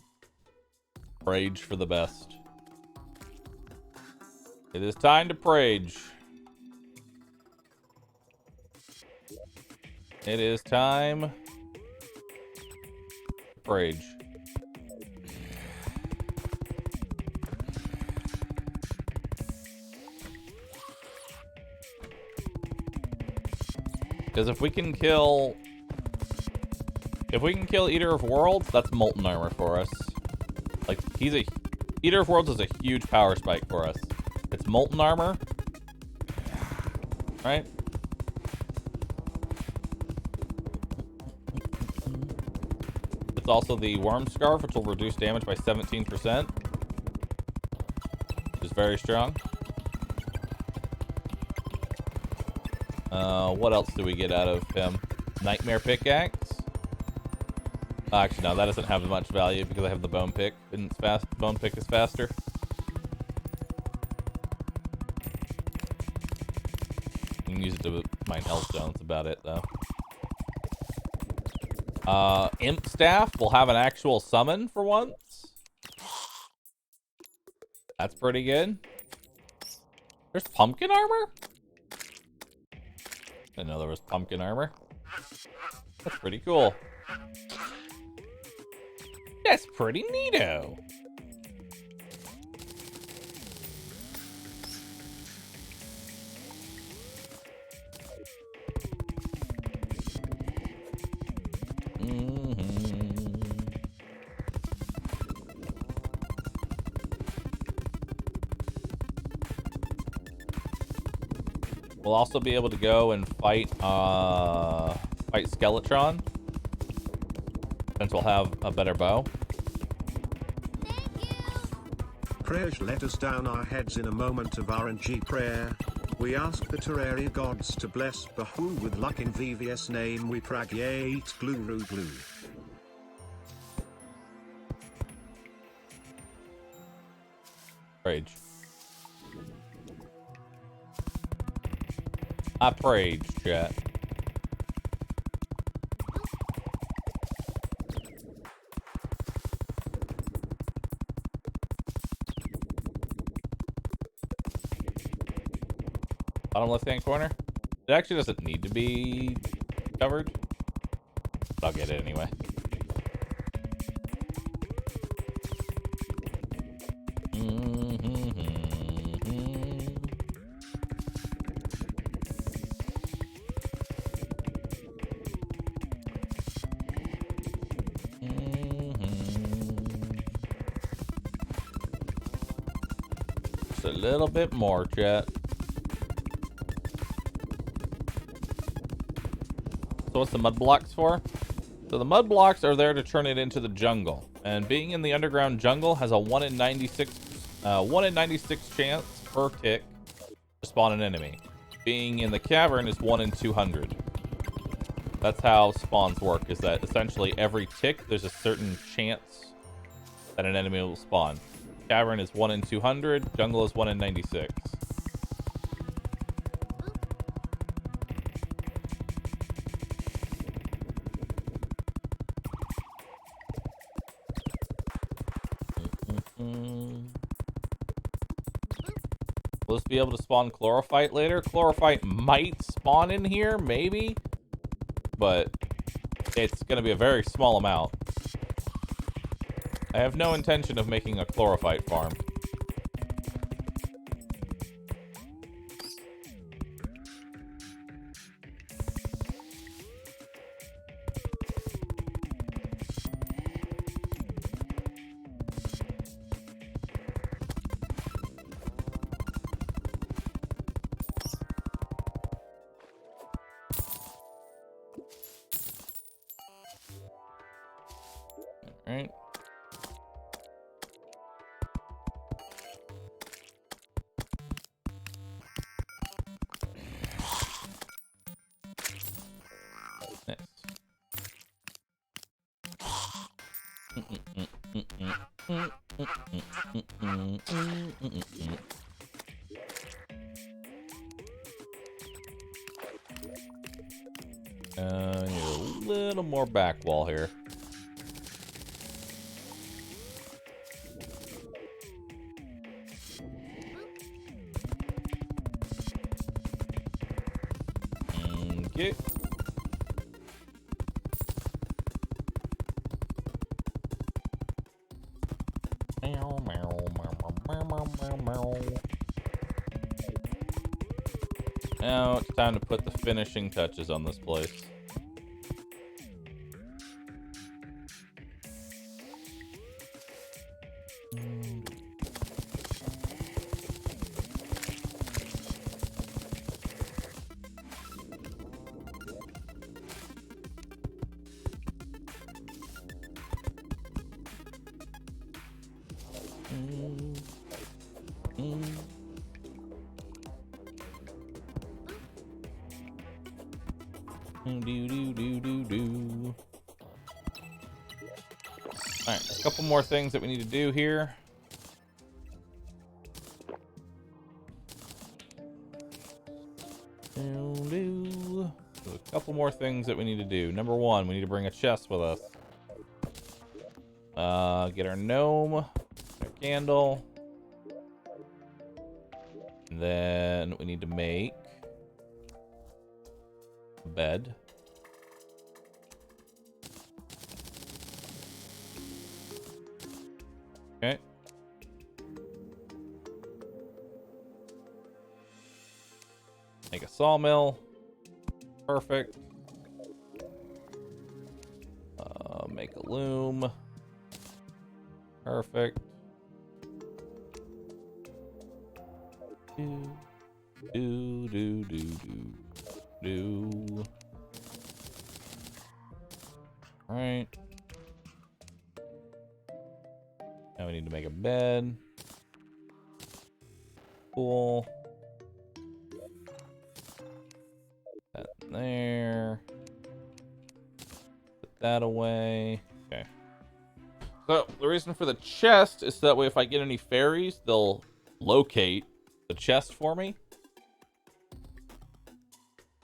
rage for the best. It is time to prage. It is time to prage. Because if we can kill Eater of Worlds, that's molten armor for us. Like, Eater of Worlds is a huge power spike for us. It's molten armor. Right? It's also the Worm Scarf, which will reduce damage by 17%. Which is very strong. What else do we get out of him? Nightmare Pickaxe. Actually, no, that doesn't have much value because I have the Bone Pick, and it's fast. Bone Pick is faster. You can use it to mine Hellstone. That's about it, though. Imp Staff will have an actual summon for once. That's pretty good. There's pumpkin armor? I didn't know there was pumpkin armor. That's pretty cool. That's pretty neato. We'll also be able to go and fight Skeletron, since we'll have a better bow. Prayers let us down our heads in a moment of RNG prayer. We ask the Terraria gods to bless Bahroo with luck in VVS name we pragiate glue glue. Rage. I prayed, chat. Bottom left-hand corner. It actually doesn't need to be covered. I'll get it anyway. Just a little bit more, chat. So what's the mud blocks for? So the mud blocks are there to turn it into the jungle. And being in the underground jungle has a 1 in 96 chance per tick to spawn an enemy. Being in the cavern is 1 in 200. That's how spawns work, is that essentially every tick there's a certain chance that an enemy will spawn. Cavern is 1 in 200, jungle is 1 in 96. Will this be able to spawn Chlorophyte later? Chlorophyte might spawn in here, maybe. But it's going to be a very small amount. I have no intention of making a Chlorophyte farm. Alright. Need a little more back wall here. Okay. Now it's time to put the finishing touches on this place. Alright, a couple more things that we need to do here. A couple more things that we need to do. Number one, we need to bring a chest with us. Get our gnome, our candle. And then we need to make a bed. Okay. Make a sawmill. Perfect. Make a loom. Perfect. Do. All right. Now we need to make a bed. Cool. That in there. Put that away. Okay. So the reason for the chest is so that way if I get any fairies, they'll locate the chest for me.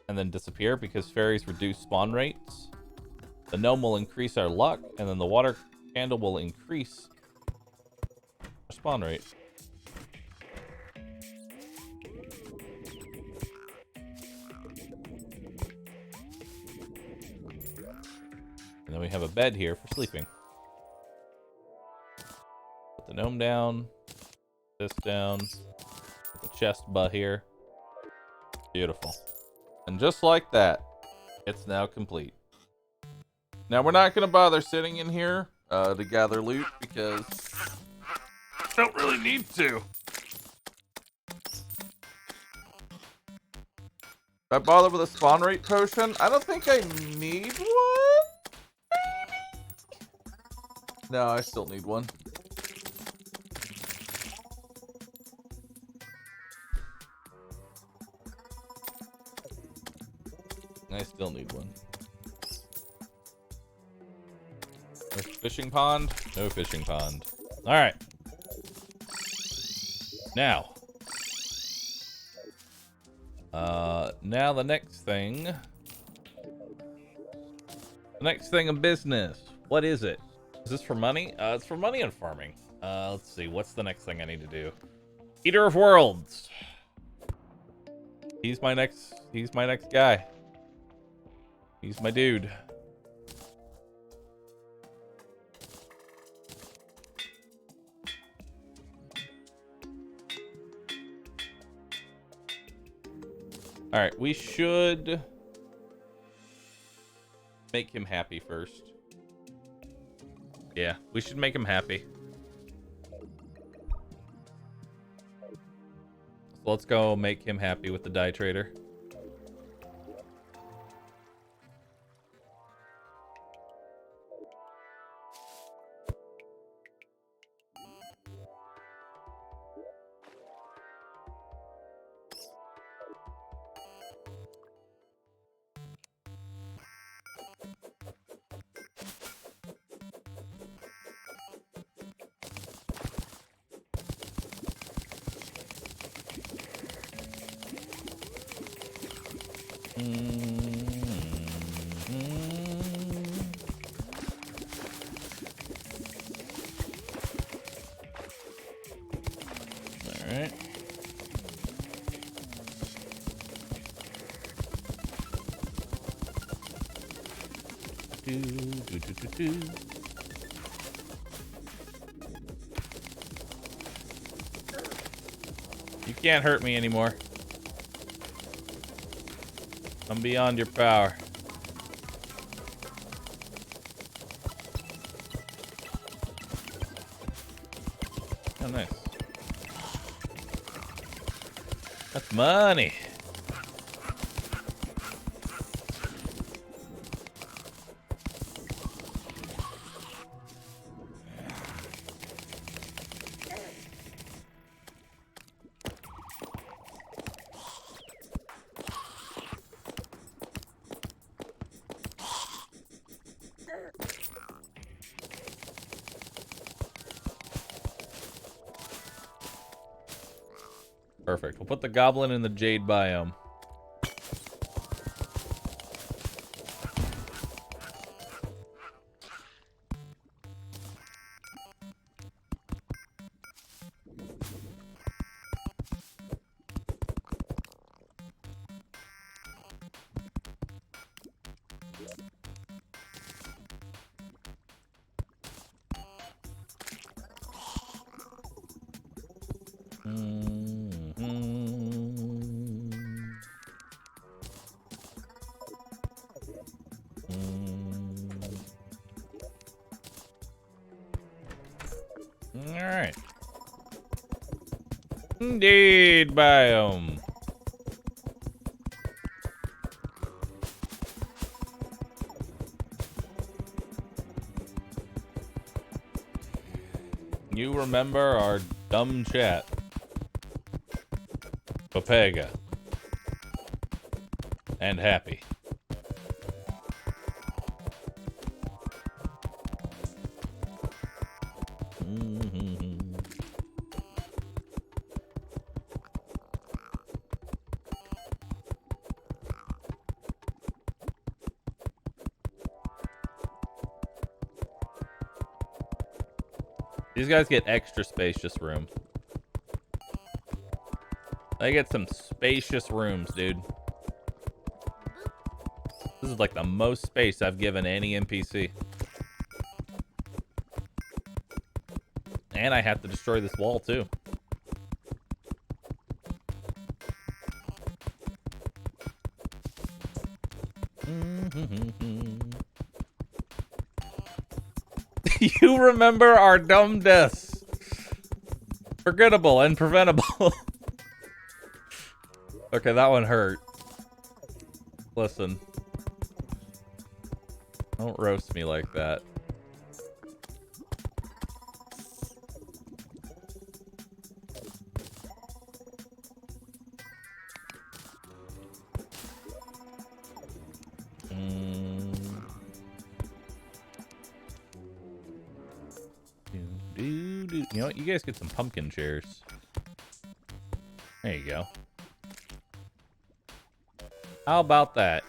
And then disappear because fairies reduce spawn rates. The gnome will increase our luck, and then the water candle will increase our spawn rate. And then we have a bed here for sleeping. Put the gnome down. This down. Put the chest butt here. Beautiful. And just like that, it's now complete. Now we're not going to bother sitting in here to gather loot because I don't really need to. If I bother with a spawn rate potion, I don't think I need one. Maybe? No, I still need one. I still need one. No fishing pond? No fishing pond. Alright. Now. Now the next thing. The next thing of business. What is it? Is this for money? It's for money and farming. Let's see. What's the next thing I need to do? Eater of Worlds. He's my next guy. He's my dude. All right, we should make him happy first. Yeah, we should make him happy. So let's go make him happy with the dye trader. Alright. You can't hurt me anymore. I'm beyond your power. Oh, nice. That's money. Perfect. We'll put the goblin in the jade biome. Alright. Indeed, biome. You remember our dumb chat. Papega. And happy. These guys get extra spacious room. They get some spacious rooms, dude. This is like the most space I've given any NPC. And I have to destroy this wall, too. You remember our dumb deaths. Forgettable and preventable. Okay, that one hurt. Listen. Don't roast me like that. You know what? You guys get some pumpkin chairs. There you go. How about that?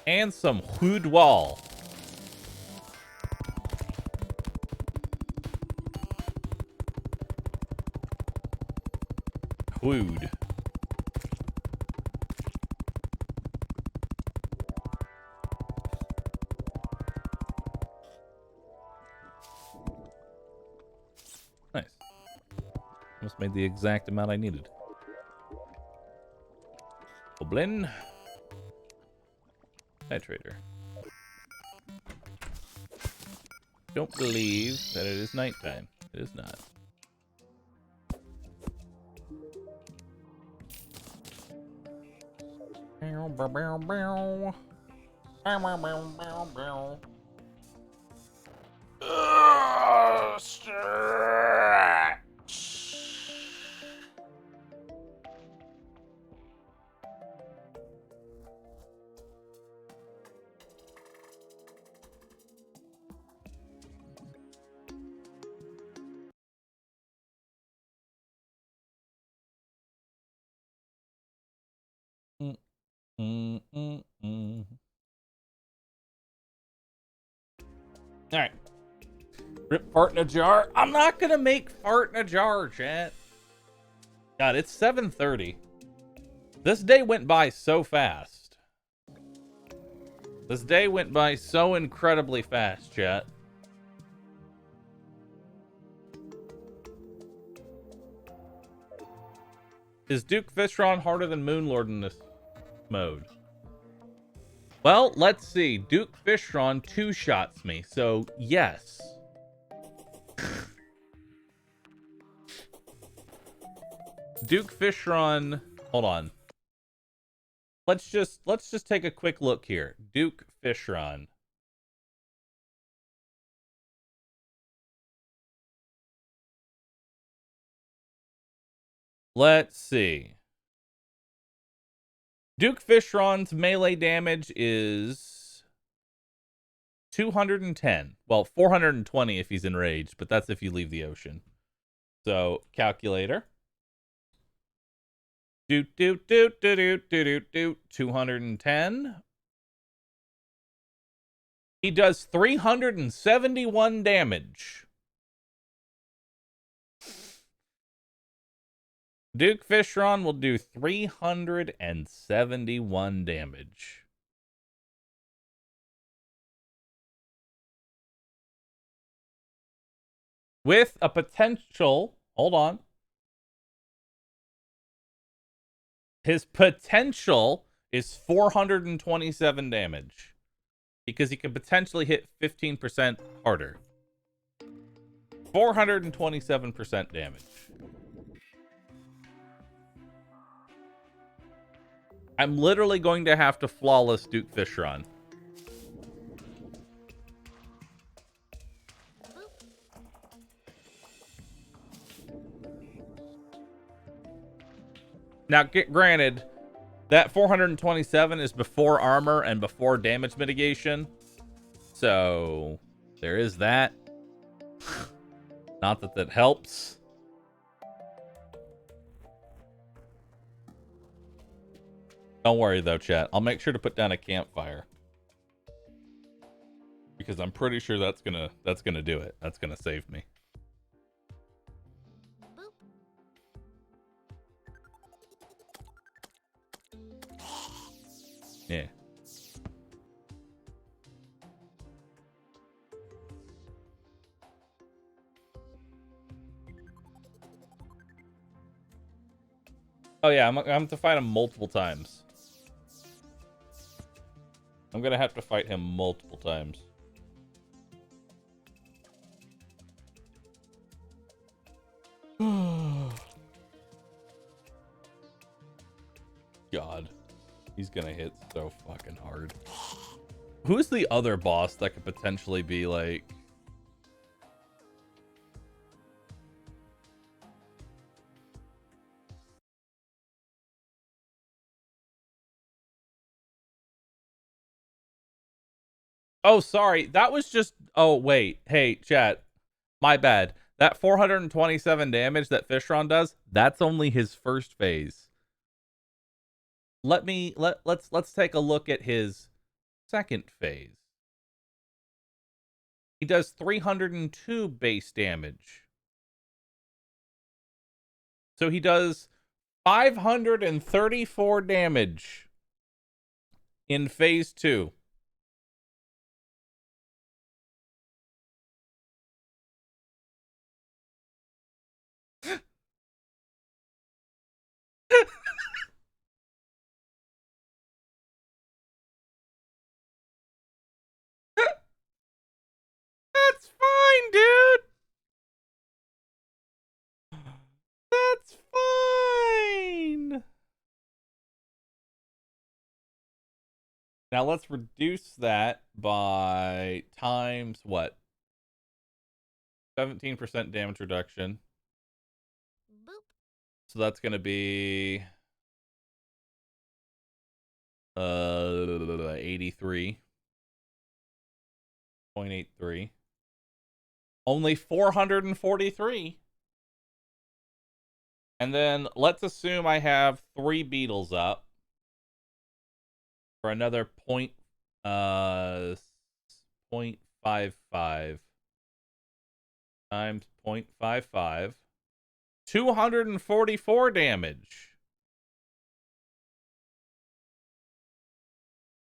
And some wood wall. Wood. Nice. Almost made the exact amount I needed. Goblin. Titrator. Don't believe that it is nighttime. It is not. All right. Rip fart in a jar. I'm not gonna make fart in a jar, chat. God, it's 7:30. This day went by so fast. This day went by so incredibly fast, chat. Is Duke Fishron harder than Moonlord in this mode? Well, let's see. Duke Fishron two-shots me, so yes. Duke Fishron, hold on. Let's just take a quick look here. Duke Fishron. Let's see. Duke Fishron's melee damage is 210. Well, 420 if he's enraged, but that's if you leave the ocean. So, calculator. 210. He does 371 damage. Duke Fishron will do 371 damage. With a potential, hold on. His potential is 427 damage. Because he can potentially hit 15% harder. 427% damage. I'm literally going to have to flawless Duke Fishron. Now, granted, that 427 is before armor and before damage mitigation. So, there is that. Not that that helps. Don't worry, though, chat. I'll make sure to put down a campfire. Because I'm pretty sure that's gonna do it. That's gonna save me. Yeah. Oh yeah, I'm gonna have to fight him multiple times. I'm gonna have to fight him multiple times. God. He's gonna hit so fucking hard. Who's the other boss that could potentially be like... Oh, sorry. That was just... Oh, wait. Hey, chat. My bad. That 427 damage that Fishron does, that's only his first phase. Let's take a look at his second phase. He does 302 base damage. So he does 534 damage in phase 2. That's fine, dude. That's fine. Now let's reduce that by times what? 17% damage reduction. Boop. So that's going to be 83.83. Only 443. And then let's assume I have 3 beetles up. for another point 0.55 times 0.55. 244 damage.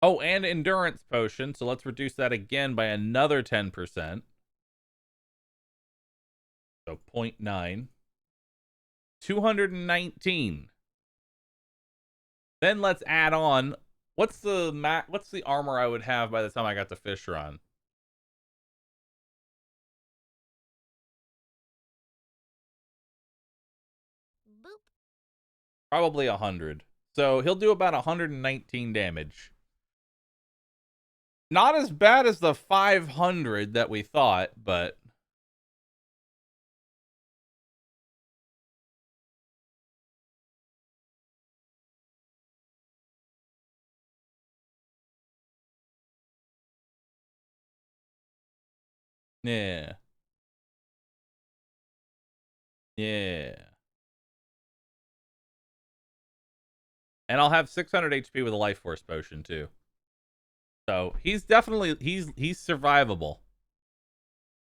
Oh, and endurance potion. So let's reduce that again by another 10%. So 0.9. 219. Then let's add on. What's the armor I would have by the time I got to Fish Run? Boop. Probably 100. So he'll do about 119 damage. Not as bad as the 500 that we thought, but yeah. Yeah. And I'll have 600 HP with a life force potion too. So he's definitely he's survivable.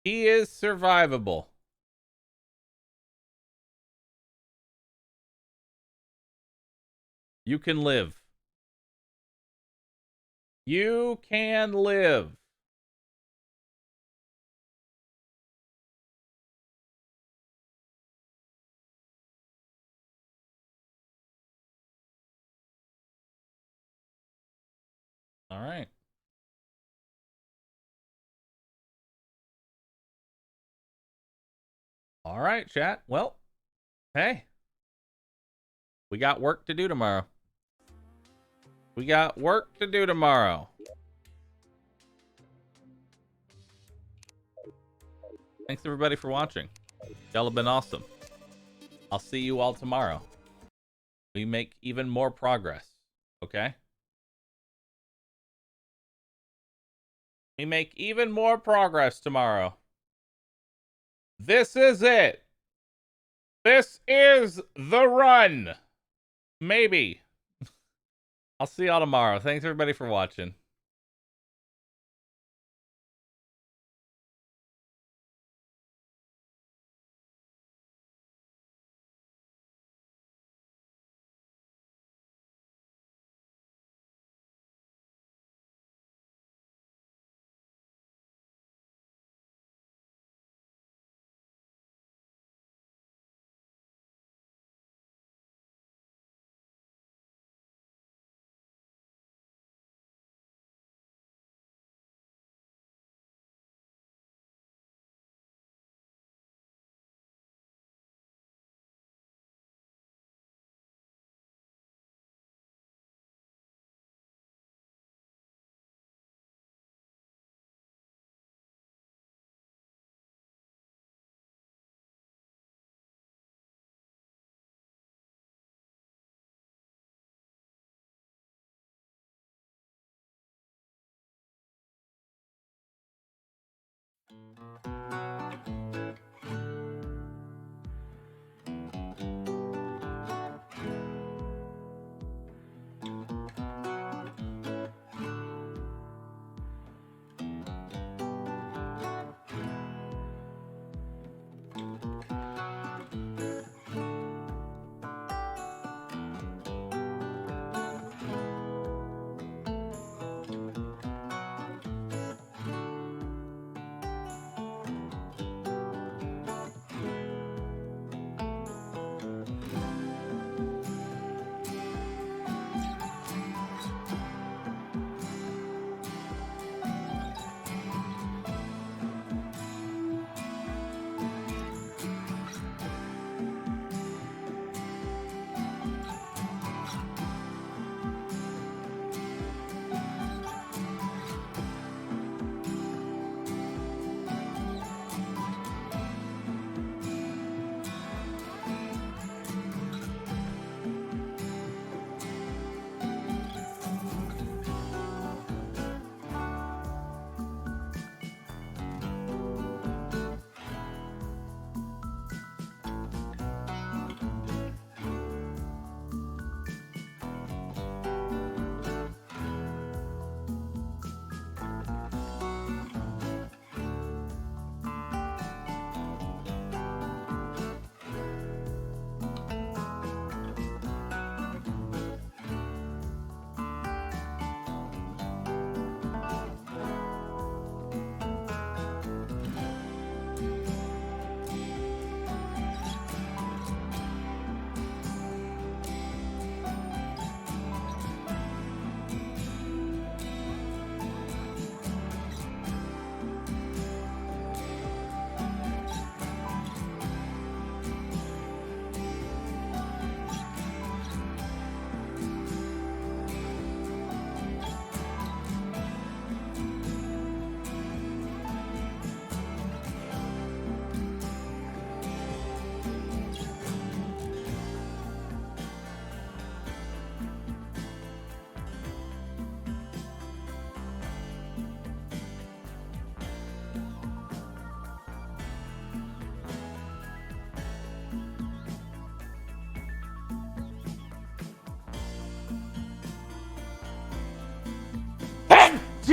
He is survivable. You can live. You can live. All right. All right, chat. Well, hey. We got work to do tomorrow. We got work to do tomorrow. Thanks everybody for watching. Y'all have been awesome. I'll see you all tomorrow. We make even more progress, okay? We make even more progress tomorrow. This is it. This is the run. Maybe. I'll see y'all tomorrow. Thanks everybody for watching.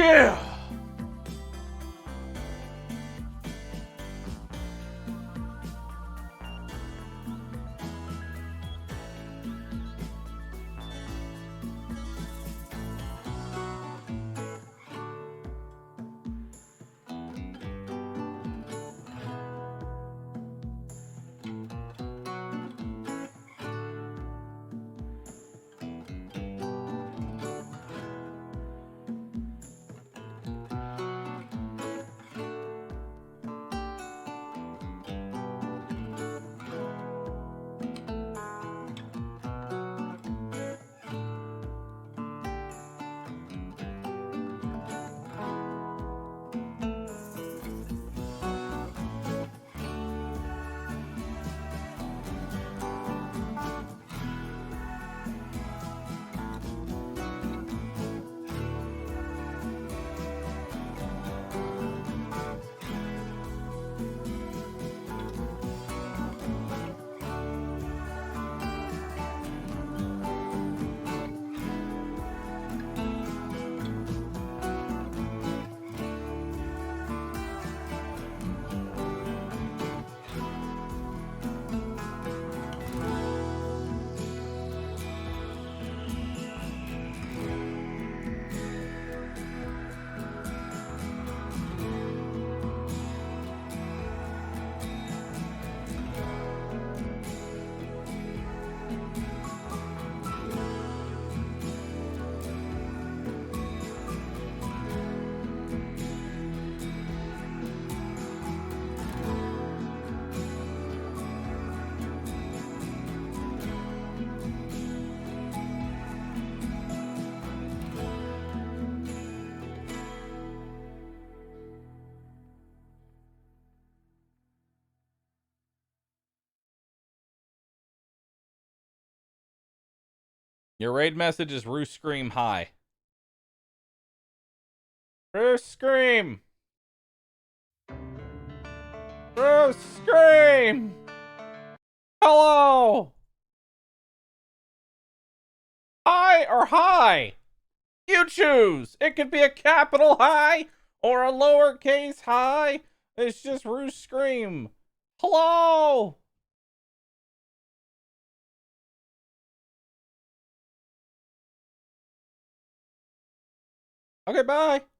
Yeah! Your raid message is Roost Scream Hi. Roost Scream! Roost Scream! Hello! Hi or hi? You choose! It could be a capital hi or a lowercase hi. It's just Roost Scream. Hello! Okay, bye.